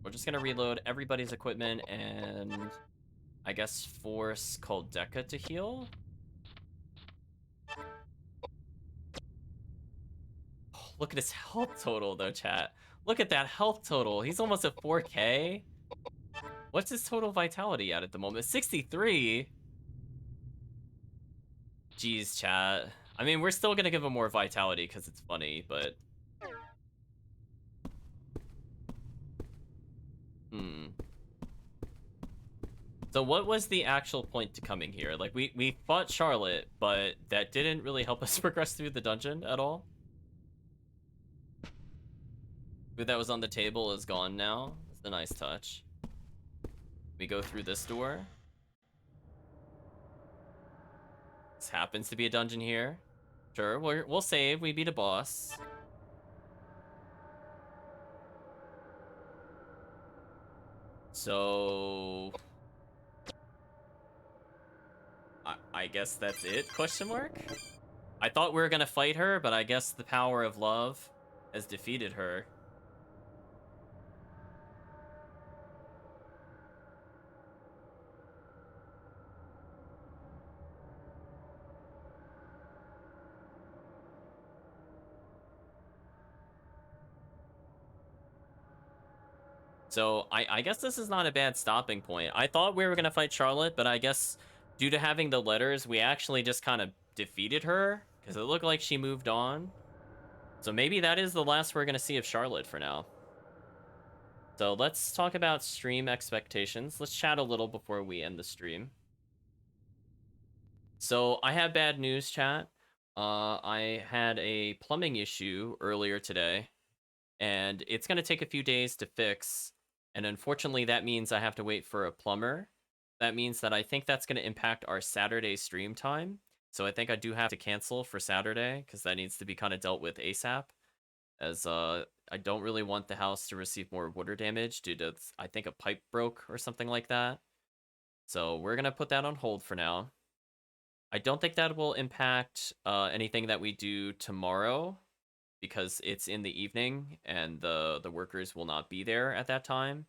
A: We're just gonna reload everybody's equipment and I guess force Koudelka to heal. Oh, look at his health total though, chat. Look at that health total. He's almost at 4K. What's his total vitality at the moment? 63? Jeez, chat. I mean, we're still gonna give him more vitality because it's funny, but... Hmm. So what was the actual point to coming here? Like, we fought Charlotte, but that didn't really help us progress through the dungeon at all. Food that was on the table is gone now. It's a nice touch. We go through this door. This happens to be a dungeon here. Sure, we'll save. We beat a boss. So... I guess that's it, question mark? I thought we were gonna fight her, but I guess the power of love has defeated her. So I guess this is not a bad stopping point. I thought we were gonna fight Charlotte, but I guess due to having the letters, we actually just kind of defeated her because it looked like she moved on. So maybe that is the last we're gonna see of Charlotte for now. So let's talk about stream expectations. Let's chat a little before we end the stream. So I have bad news, chat. I had a plumbing issue earlier today, and it's gonna take a few days to fix. And unfortunately, that means I have to wait for a plumber. That means that I think that's going to impact our Saturday stream time. So I think I do have to cancel for Saturday because that needs to be kind of dealt with ASAP. As I don't really want the house to receive more water damage due to, I think, a pipe broke or something like that. So we're going to put that on hold for now. I don't think that will impact anything that we do tomorrow, because it's in the evening and the workers will not be there at that time.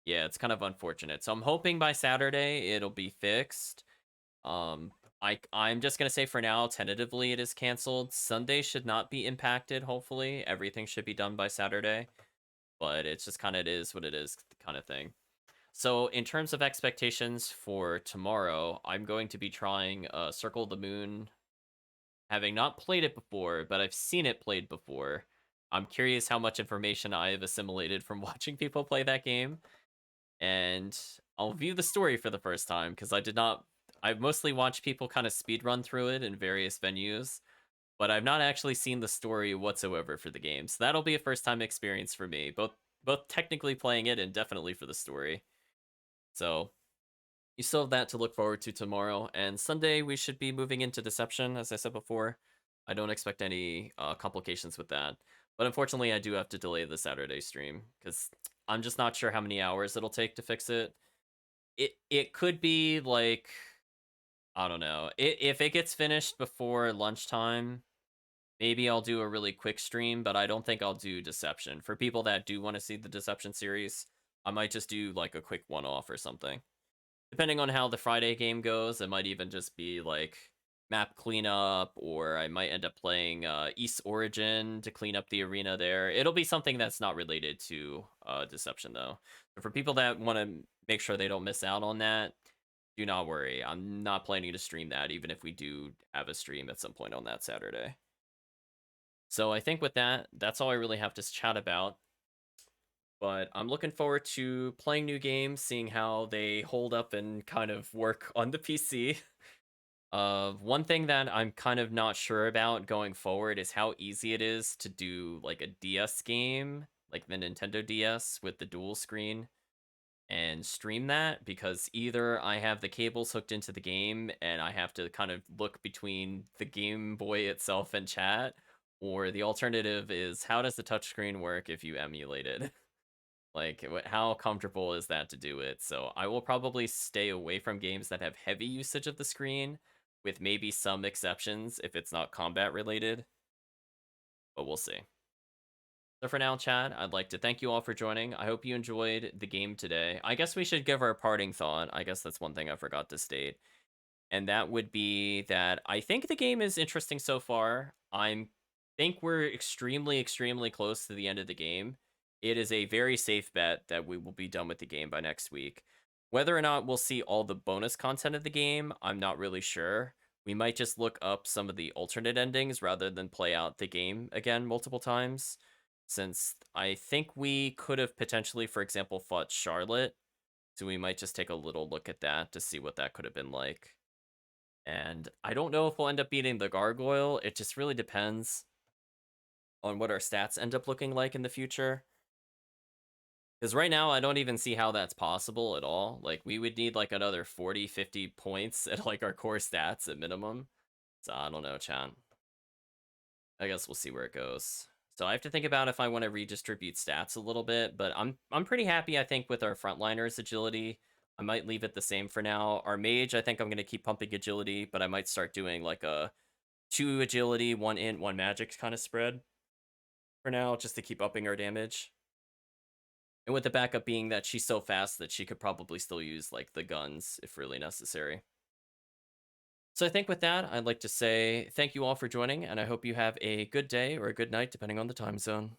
A: Yeah, it's kind of unfortunate. So I'm hoping by Saturday it'll be fixed. I'm just gonna say for now, tentatively it is canceled. Sunday should not be impacted, hopefully. Everything should be done by Saturday. But it's just kind of, it is what it is kind of thing. So in terms of expectations for tomorrow, I'm going to be trying Circle the Moon. Having not played it before, but I've seen it played before. I'm curious how much information I have assimilated from watching people play that game. And I'll view the story for the first time, because I've mostly watched people kind of speedrun through it in various venues, but I've not actually seen the story whatsoever for the game. So that'll be a first time experience for me, both both technically playing it and definitely for the story. So you still have that to look forward to tomorrow. And Sunday, we should be moving into Deception, as I said before. I don't expect any complications with that. But unfortunately, I do have to delay the Saturday stream because I'm just not sure how many hours it'll take to fix it. It could be like, I don't know. If it gets finished before lunchtime, maybe I'll do a really quick stream, but I don't think I'll do Deception. For people that do want to see the Deception series, I might just do like a quick one-off or something. Depending on how the Friday game goes, it might even just be like map cleanup, or I might end up playing East Origin to clean up the arena there. It'll be something that's not related to Deception, though. So for people that want to make sure they don't miss out on that, do not worry. I'm not planning to stream that, even if we do have a stream at some point on that Saturday. So I think with that, that's all I really have to chat about. But I'm looking forward to playing new games, seeing how they hold up and kind of work on the PC. One thing that I'm kind of not sure about going forward is how easy it is to do like a DS game, like the Nintendo DS with the dual screen, and stream that, because either I have the cables hooked into the game and I have to kind of look between the Game Boy itself and chat, or the alternative is how does the touchscreen work if you emulate it? Like, how comfortable is that to do it? So I will probably stay away from games that have heavy usage of the screen, with maybe some exceptions if it's not combat related. But we'll see. So for now, chat, I'd like to thank you all for joining. I hope you enjoyed the game today. I guess we should give our parting thought. I guess that's one thing I forgot to state. And that would be that I think the game is interesting so far. I think we're extremely, extremely close to the end of the game. It is a very safe bet that we will be done with the game by next week. Whether or not we'll see all the bonus content of the game, I'm not really sure. We might just look up some of the alternate endings rather than play out the game again multiple times, since I think we could have potentially, for example, fought Charlotte. So we might just take a little look at that to see what that could have been like. And I don't know if we'll end up beating the Gargoyle. It just really depends on what our stats end up looking like in the future. Because right now, I don't even see how that's possible at all. Like, we would need, like, another 40, 50 points at, like, our core stats at minimum. So, I don't know, chat. I guess we'll see where it goes. So, I have to think about if I want to redistribute stats a little bit. But I'm pretty happy, I think, with our frontliners' agility. I might leave it the same for now. Our mage, I think I'm going to keep pumping agility. But I might start doing, like, a 2 agility, 1 int, 1 magic kind of spread for now, just to keep upping our damage. And with the backup being that she's so fast that she could probably still use, like, the guns if really necessary. So I think with that, I'd like to say thank you all for joining, and I hope you have a good day or a good night, depending on the time zone.